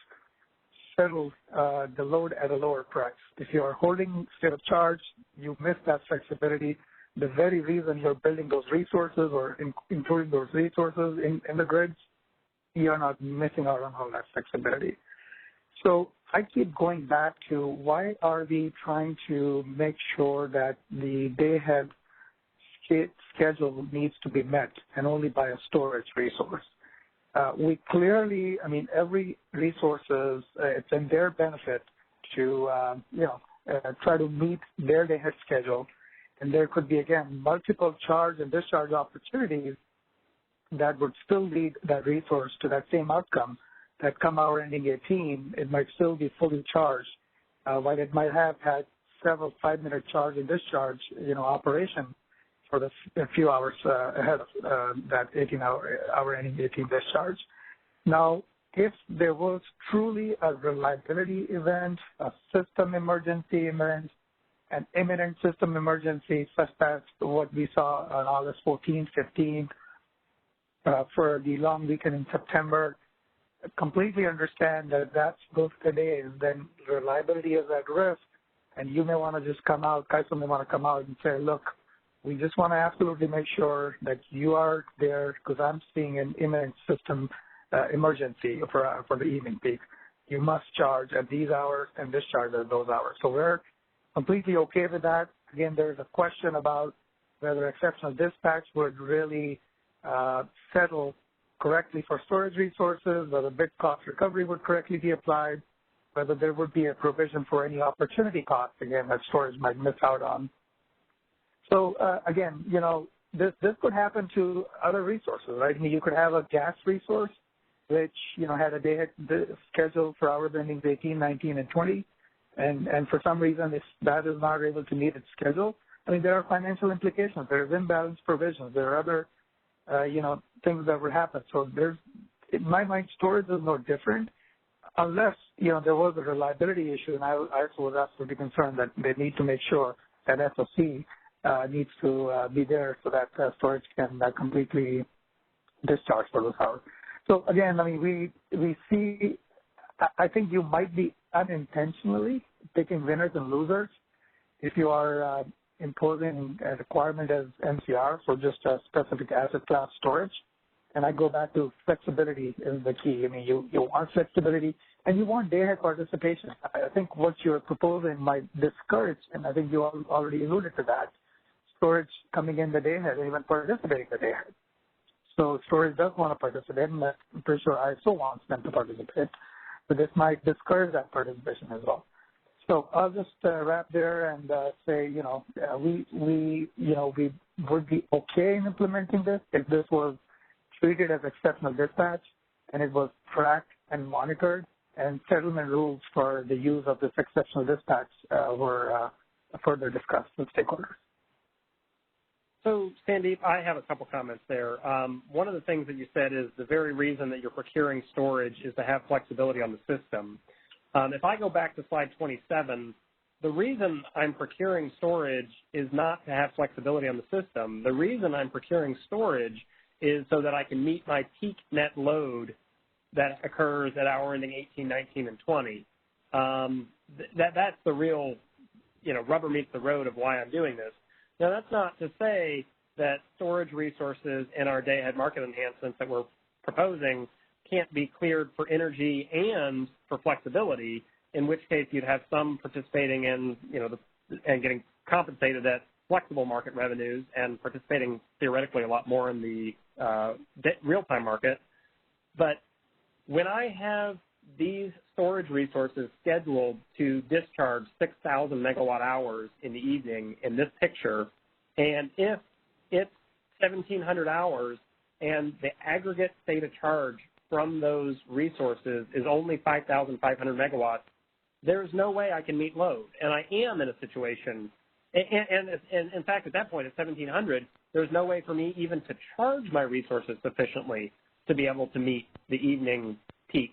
settle the load at a lower price. If you are holding state of charge, you miss that flexibility. The very reason you're building those resources or including those resources in the grids, you're not missing out on all that flexibility. So I keep going back to why are we trying to make sure that the day-ahead schedule needs to be met and only by a storage resource. We clearly, every resource it's in their benefit to, try to meet their day-ahead schedule. And there could be, again, multiple charge and discharge opportunities that would still lead that resource to that same outcome. That come hour ending 18, it might still be fully charged, while it might have had several 5-minute charge and discharge, operation for the few hours ahead of that 18-hour ending 18 discharge. Now, if there was truly a reliability event, a system emergency event, an imminent system emergency, such as what we saw on August 14, 15, for the long weekend in September, completely understand that that's those days, then reliability is at risk, and you may want to just come out, CAISO may want to come out and say, look, We just want to absolutely make sure that you are there because I'm seeing an imminent system emergency for the evening peak. You must charge at these hours and discharge at those hours. So we're completely okay with that. Again, there's a question about whether exceptional dispatch would really settle correctly for storage resources, whether bid cost recovery would correctly be applied, whether there would be a provision for any opportunity costs, again, that storage might miss out on. So again, you know, this could happen to other resources, right? I mean, you could have a gas resource which, you know, had a day schedule for hours endings 18, 19, and 20, and for some reason if that is not able to meet its schedule, I mean, there are financial implications. There's imbalance provisions. There are other, you know, things that would happen. So there's, in my mind, storage is no different unless, you know, there was a reliability issue, and I also was absolutely concerned that they need to make sure that SOC needs to be there so that storage can completely discharge for those hours. So again, I mean, we see, I think you might be unintentionally picking winners and losers if you are imposing a requirement as MCR for just a specific asset class storage. And I go back to flexibility is the key. I mean, you want flexibility and you want day-ahead participation. I think what you're proposing might discourage, and I think you already alluded to that, storage coming in the day-ahead and even participating the day-ahead. So storage does want to participate, and I'm pretty sure ISO wants them to participate, but this might discourage that participation as well. So I'll just wrap there and say, you know, we would be okay in implementing this if this was treated as exceptional dispatch and it was tracked and monitored, and settlement rules for the use of this exceptional dispatch were further discussed with stakeholders. So, Sandeep, I have a couple comments there. One of the things that you said is the very reason that you're procuring storage is to have flexibility on the system. If I go back to slide 27, the reason I'm procuring storage is not to have flexibility on the system. The reason I'm procuring storage is so that I can meet my peak net load that occurs at hour ending 18, 19, and 20. That's the real, you know, rubber meets the road of why I'm doing this. Now, that's not to say that storage resources in our day-ahead market enhancements that we're proposing can't be cleared for energy and for flexibility, in which case you'd have some participating in, you know, and getting compensated at flexible market revenues and participating theoretically a lot more in the real-time market. But when I have these storage resources scheduled to discharge 6,000 megawatt hours in the evening in this picture, and if it's 1,700 hours and the aggregate state of charge from those resources is only 5,500 megawatts, there's no way I can meet load. And I am in a situation, and in fact, at that point, at 1,700, there's no way for me even to charge my resources sufficiently to be able to meet the evening peak.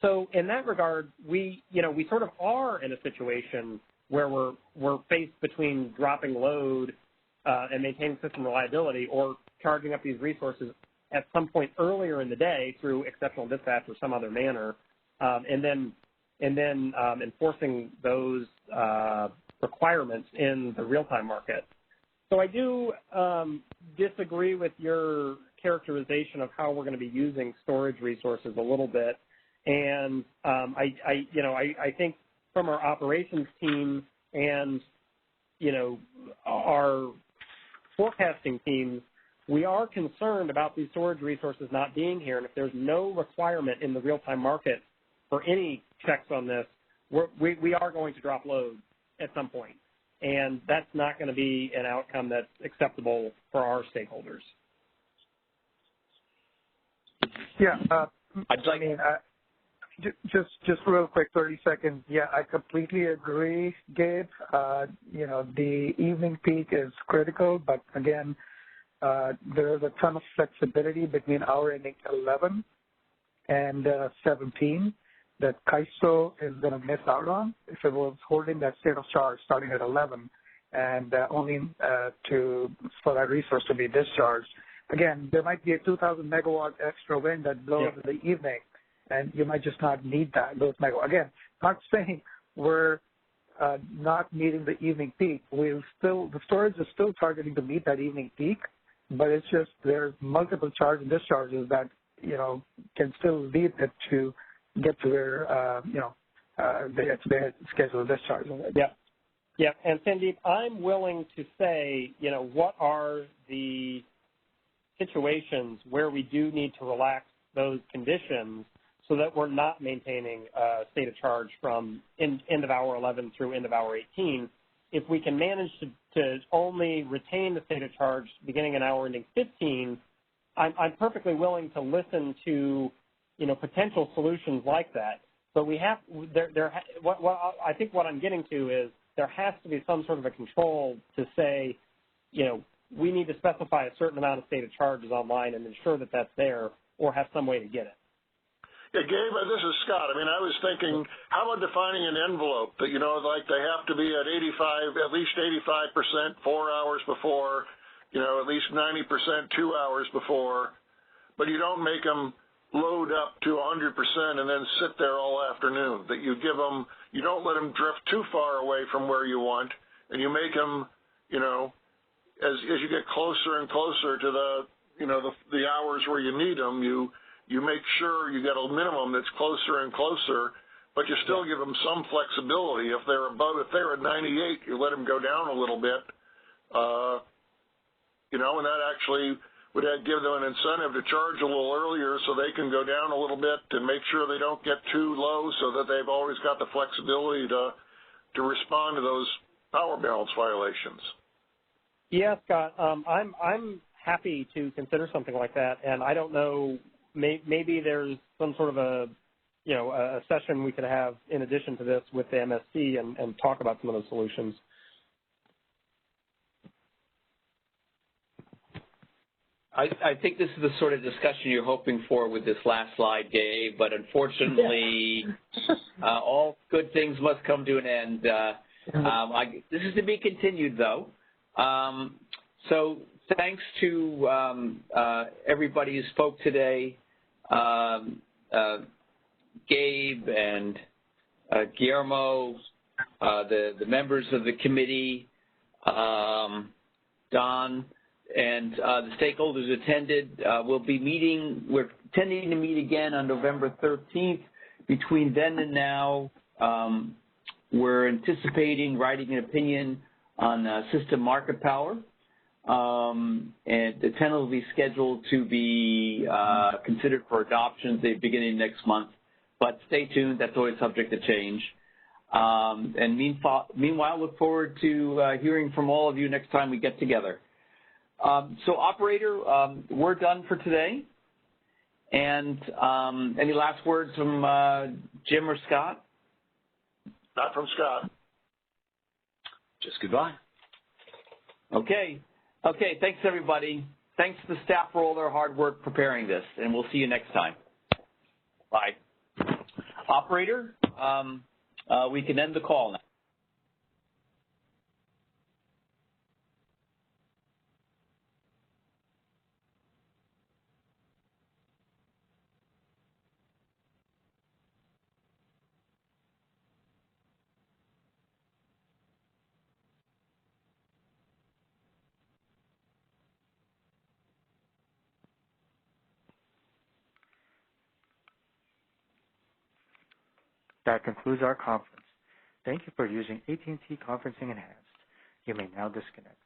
So in that regard, we sort of are in a situation where we're faced between dropping load and maintaining system reliability, or charging up these resources at some point earlier in the day through exceptional dispatch or some other manner, and then enforcing those requirements in the real-time market. So I do disagree with your characterization of how we're going to be using storage resources a little bit. And I think from our operations team and, you know, our forecasting teams, we are concerned about these storage resources not being here. And if there's no requirement in the real-time market for any checks on this, we are going to drop load at some point. And that's not going to be an outcome that's acceptable for our stakeholders. Yeah, just real quick, 30 seconds. Yeah, I completely agree, Gabe. You know, the evening peak is critical, but again, there is a ton of flexibility between hour ending 11 and 17 that CAISO is going to miss out on if it was holding that state of charge starting at 11 and only for that resource to be discharged. Again, there might be a 2,000 megawatt extra wind that blows in the evening, and you might just not need those megawatts. Again, not saying we're not meeting the evening peak. The storage is still targeting to meet that evening peak, but it's just there's multiple charge and discharges that, can still lead it to get to their, their scheduled discharge. Yeah. Yeah, and Sandeep, I'm willing to say, what are the situations where we do need to relax those conditions so that we're not maintaining a state of charge from end of hour 11 through end of hour 18. If we can manage to only retain the state of charge beginning an hour ending 15, I'm perfectly willing to listen to, potential solutions like that. But we have, I think what I'm getting to is there has to be some sort of a control to say, we need to specify a certain amount of state of charges online and ensure that that's there or have some way to get it. Yeah, Gabe, this is Scott. I was thinking, how about defining an envelope that, like they have to be at least 85% 4 hours before, at least 90% 2 hours before, but you don't make them load up to 100% and then sit there all afternoon. That you give them, you don't let them drift too far away from where you want, and you make them, as you get closer and closer to the hours where you need them, you make sure you get a minimum that's closer and closer, but you still give them some flexibility. If they're at 98, you let them go down a little bit, and that actually would give them an incentive to charge a little earlier so they can go down a little bit and make sure they don't get too low so that they've always got the flexibility to respond to those power balance violations. Yeah, Scott, I'm happy to consider something like that, and I don't know, maybe there's some sort of a session we could have in addition to this with the MSC and talk about some of those solutions. I think this is the sort of discussion you're hoping for with this last slide, Gabe, but unfortunately, all good things must come to an end. This is to be continued, though. So thanks to everybody who spoke today, Gabe and Guillermo, the members of the committee, Don, and the stakeholders attended. We're intending to meet again on November 13th. Between then and now, we're anticipating writing an opinion on system market power, and it's tentatively scheduled to be considered for adoption beginning next month. But stay tuned, that's always subject to change. And meanwhile, look forward to hearing from all of you next time we get together. So, operator, we're done for today. And any last words from Jim or Scott? Not from Scott. Just goodbye. Okay. Okay, thanks, everybody. Thanks to the staff for all their hard work preparing this, and we'll see you next time. Bye. Operator, we can end the call now. That concludes our conference. Thank you for using AT&T Conferencing Enhanced. You may now disconnect.